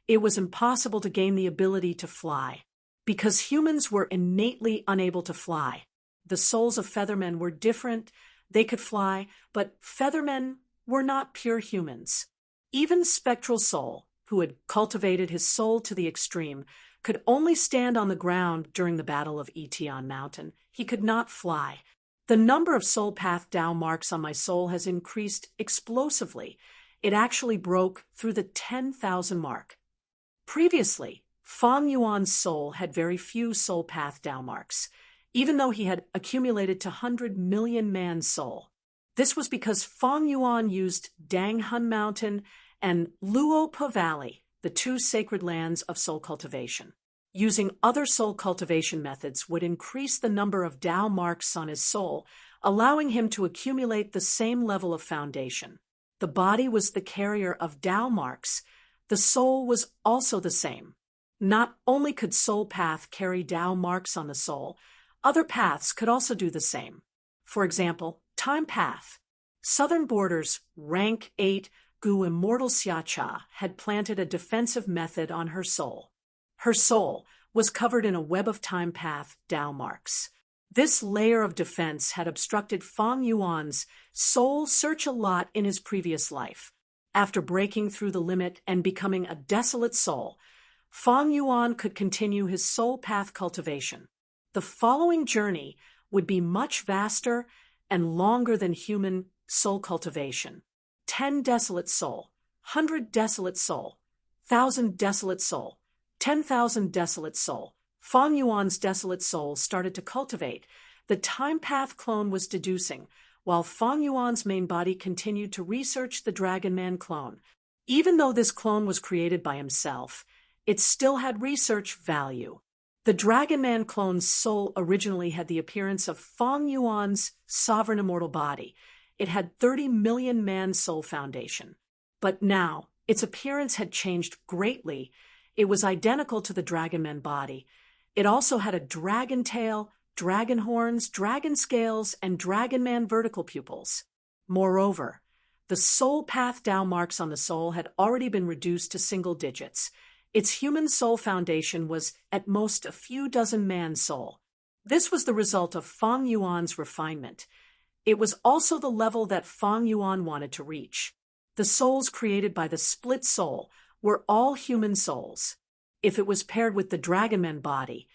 S1: it was impossible to gain the ability to fly, because humans were innately unable to fly. The souls of feathermen were different. They could fly, but feathermen were not pure humans. Even Spectral Soul, who had cultivated his soul to the extreme, could only stand on the ground during the Battle of Etion Mountain. He could not fly. The number of soul path Tao marks on my soul has increased explosively. It actually broke through the 10,000 mark. Previously, Fang Yuan's soul had very few soul path Tao marks, even though he had accumulated to 100 million man soul. This was because Fang Yuan used Danghun Mountain and Luopa Valley, the two sacred lands of soul cultivation. Using other soul cultivation methods would increase the number of Tao marks on his soul, allowing him to accumulate the same level of foundation. The body was the carrier of Tao marks. The soul was also the same. Not only could soul path carry Tao marks on the soul, other paths could also do the same. For example, time path. Southern Border's rank 8 Gu Immortal Xiacha had planted a defensive method on her soul. Her soul was covered in a web of time path Tao marks. This layer of defense had obstructed Fang Yuan's soul search a lot in his previous life. After breaking through the limit and becoming a desolate soul, Fang Yuan could continue his soul path cultivation. The following journey would be much vaster and longer than human soul cultivation. 10 desolate soul, 100 desolate soul, 1,000 desolate soul, 10,000 desolate soul. Fang Yuan's desolate soul started to cultivate. The time path clone was deducing, while Fang Yuan's main body continued to research the Dragon Man clone. Even though this clone was created by himself, it still had research value. The Dragon Man clone's soul originally had the appearance of Fang Yuan's sovereign immortal body. It had 30 million man soul foundation. But now, its appearance had changed greatly. It was identical to the Dragon Man body. It also had a dragon tail, dragon horns, dragon scales, and Dragon Man vertical pupils. Moreover, the soul path Tao marks on the soul had already been reduced to single digits. Its human soul foundation was at most a few dozen man soul. This was the result of Fang Yuan's refinement. It was also the level that Fang Yuan wanted to reach. The souls created by the split soul were all human souls. If it was paired with the Dragon Man body,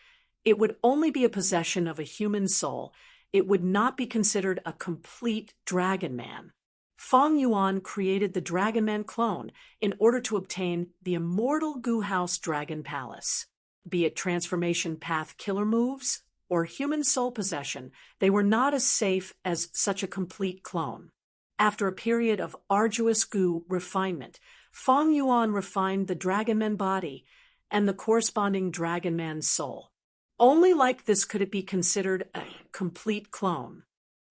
S1: it would only be a possession of a human soul. It would not be considered a complete Dragon Man. Fang Yuan created the Dragon Man clone in order to obtain the immortal Gu House Dragon Palace. Be it transformation path killer moves or human soul possession, they were not as safe as such a complete clone. After a period of arduous Gu refinement, Fang Yuan refined the Dragon Man body and the corresponding Dragon Man soul. Only like this could it be considered a complete clone.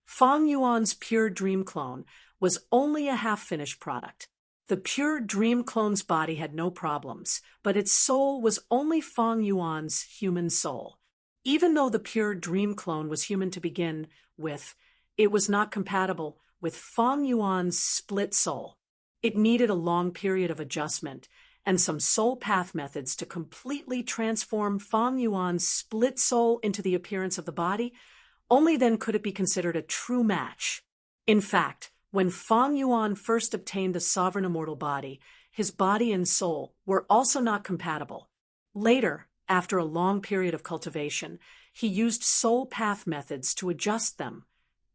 S1: Fang Yuan's pure dream clone was only a half-finished product. The pure dream clone's body had no problems, but its soul was only Fang Yuan's human soul. Even though the pure dream clone was human to begin with, it was not compatible with Fang Yuan's split soul. It needed a long period of adjustment and some soul path methods to completely transform Fang Yuan's split soul into the appearance of the body. Only then could it be considered a true match. In fact, when Fang Yuan first obtained the sovereign immortal body, his body and soul were also not compatible. Later, after a long period of cultivation, he used soul path methods to adjust them,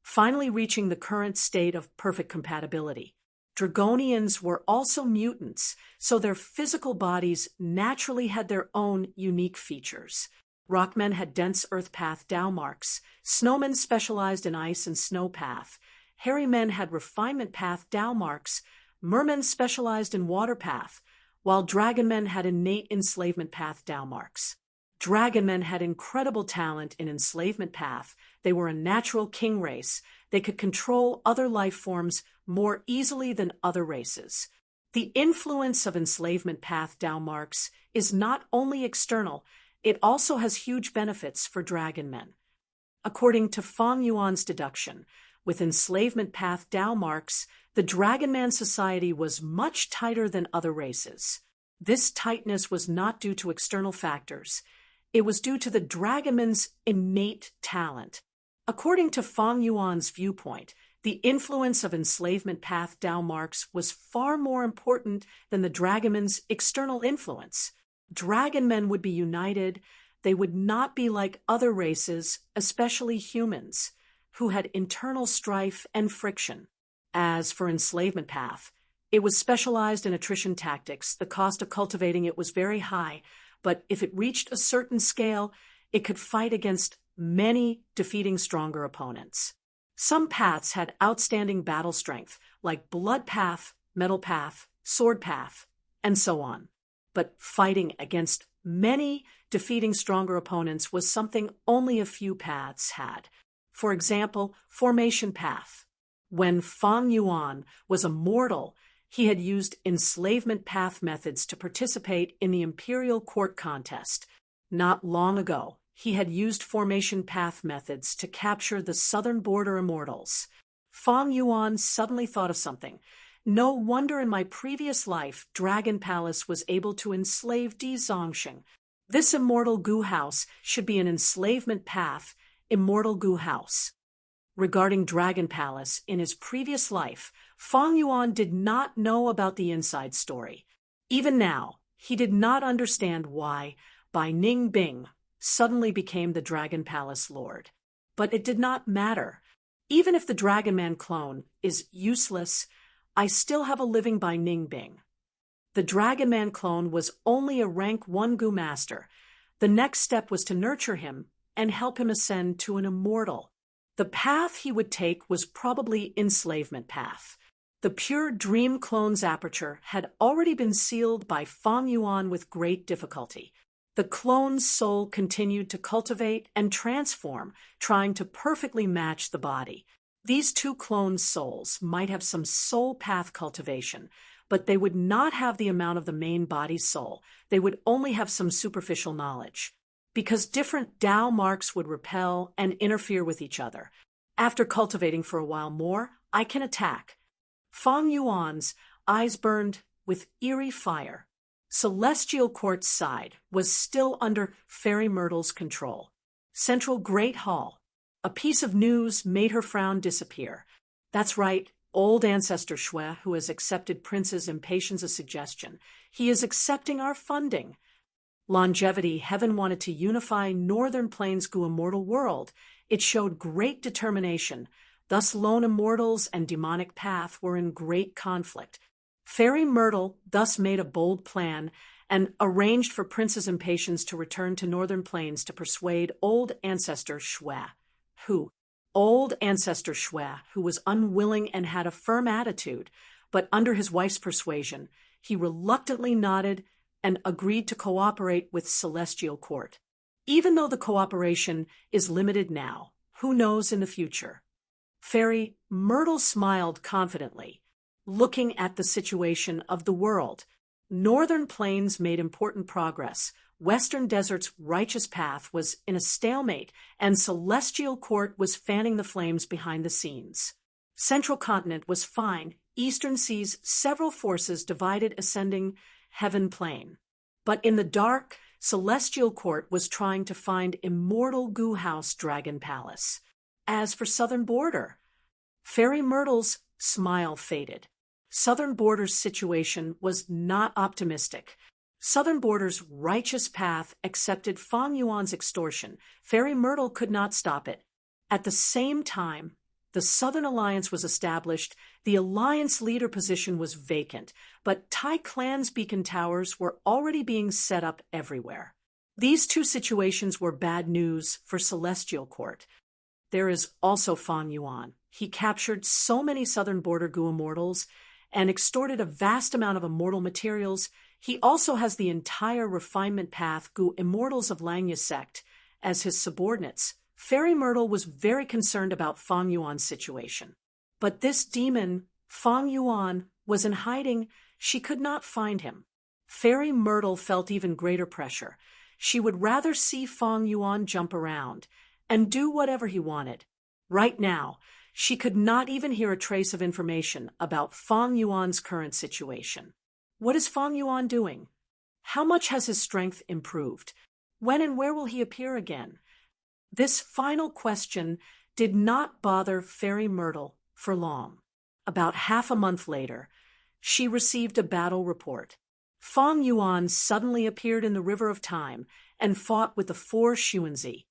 S1: finally reaching the current state of perfect compatibility. Dragonians were also mutants, so their physical bodies naturally had their own unique features. Rockmen had dense earth path Tao marks, snowmen specialized in ice and snow path, hairy men had refinement path Tao marks, mermen specialized in water path, while dragon men had innate enslavement path Tao marks. Dragon men had incredible talent in enslavement path. They were a natural king race. They could control other life forms more easily than other races. The influence of enslavement path Tao marks is not only external, it also has huge benefits for dragon men. According to Fang Yuan's deduction, with enslavement path Tao marks, the Dragon Man society was much tighter than other races. This tightness was not due to external factors. It was due to the Dragon Man's innate talent. According to Fang Yuan's viewpoint, the influence of enslavement path Tao marks was far more important than the Dragon Man's external influence. Dragon men would be united. They would not be like other races, especially humans, who had internal strife and friction. As for enslavement path, it was specialized in attrition tactics. The cost of cultivating it was very high, but if it reached a certain scale, it could fight against many, defeating stronger opponents. Some paths had outstanding battle strength, like blood path, metal path, sword path, and so on. But fighting against many, defeating stronger opponents was something only a few paths had. For example, formation path. When Fang Yuan was a mortal, he had used enslavement path methods to participate in the imperial court contest. Not long ago, he had used formation path methods to capture the southern border immortals. Fang Yuan suddenly thought of something. No wonder in my previous life, Dragon Palace was able to enslave Di Zongxing. This immortal Gu House should be an enslavement path, immortal Gu House. Regarding Dragon Palace, in his previous life, Fang Yuan did not know about the inside story. Even now, he did not understand why Bai Ning Bing suddenly became the Dragon Palace Lord. But it did not matter. Even if the Dragon Man clone is useless, I still have a living Bai Ning Bing. The Dragon Man clone was only a rank 1 Gu Master. The next step was to nurture him and help him ascend to an immortal. The path he would take was probably enslavement path. The pure dream clone's aperture had already been sealed by Fang Yuan with great difficulty. The clone's soul continued to cultivate and transform, trying to perfectly match the body. These two clone souls might have some soul path cultivation, but they would not have the amount of the main body's soul. They would only have some superficial knowledge, because different Tao marks would repel and interfere with each other. After cultivating for a while more, I can attack. Fang Yuan's eyes burned with eerie fire. Celestial Court's side was still under Fairy Myrtle's control. Central Great Hall. A piece of news made her frown disappear. That's right, old ancestor Shui, who has accepted Prince's impatience suggestion. He is accepting our funding. Longevity Heaven wanted to unify Northern Plains' immortal world. It showed great determination. Thus lone immortals and demonic path were in great conflict. Fairy Myrtle thus made a bold plan and arranged for Prince's impatience to return to Northern Plains to persuade old ancestor Shui, who was unwilling and had a firm attitude, but under his wife's persuasion, he reluctantly nodded and agreed to cooperate with Celestial Court. Even though the cooperation is limited now, who knows in the future? Fairy Myrtle smiled confidently, looking at the situation of the world. Northern Plains made important progress. Western Desert's righteous path was in a stalemate, and Celestial Court was fanning the flames behind the scenes. Central Continent was fine. Eastern Seas, several forces divided ascending Heaven Plain. But in the dark, Celestial Court was trying to find immortal Goo House Dragon Palace. As for Southern Border, Fairy Myrtle's smile faded. Southern Border's situation was not optimistic. Southern Border's righteous path accepted Fang Yuan's extortion. Fairy Myrtle could not stop it. At the same time, the Southern Alliance was established. The Alliance leader position was vacant, but Tai Clan's beacon towers were already being set up everywhere. These two situations were bad news for Celestial Court. There is also Fang Yuan. He captured so many Southern Border Goo immortals and extorted a vast amount of immortal materials. He also has the entire refinement path Goo immortals of Langya sect as his subordinates. Fairy Myrtle was very concerned about Fang Yuan's situation. But this demon, Fang Yuan, was in hiding. She could not find him. Fairy Myrtle felt even greater pressure. She would rather see Fang Yuan jump around and do whatever he wanted. Right now, she could not even hear a trace of information about Fang Yuan's current situation. What is Fang Yuan doing? How much has his strength improved? When and where will he appear again? This final question did not bother Fairy Myrtle for long. About half a month later, she received a battle report. Fang Yuan suddenly appeared in the River of Time and fought with the 4 Xuanzi.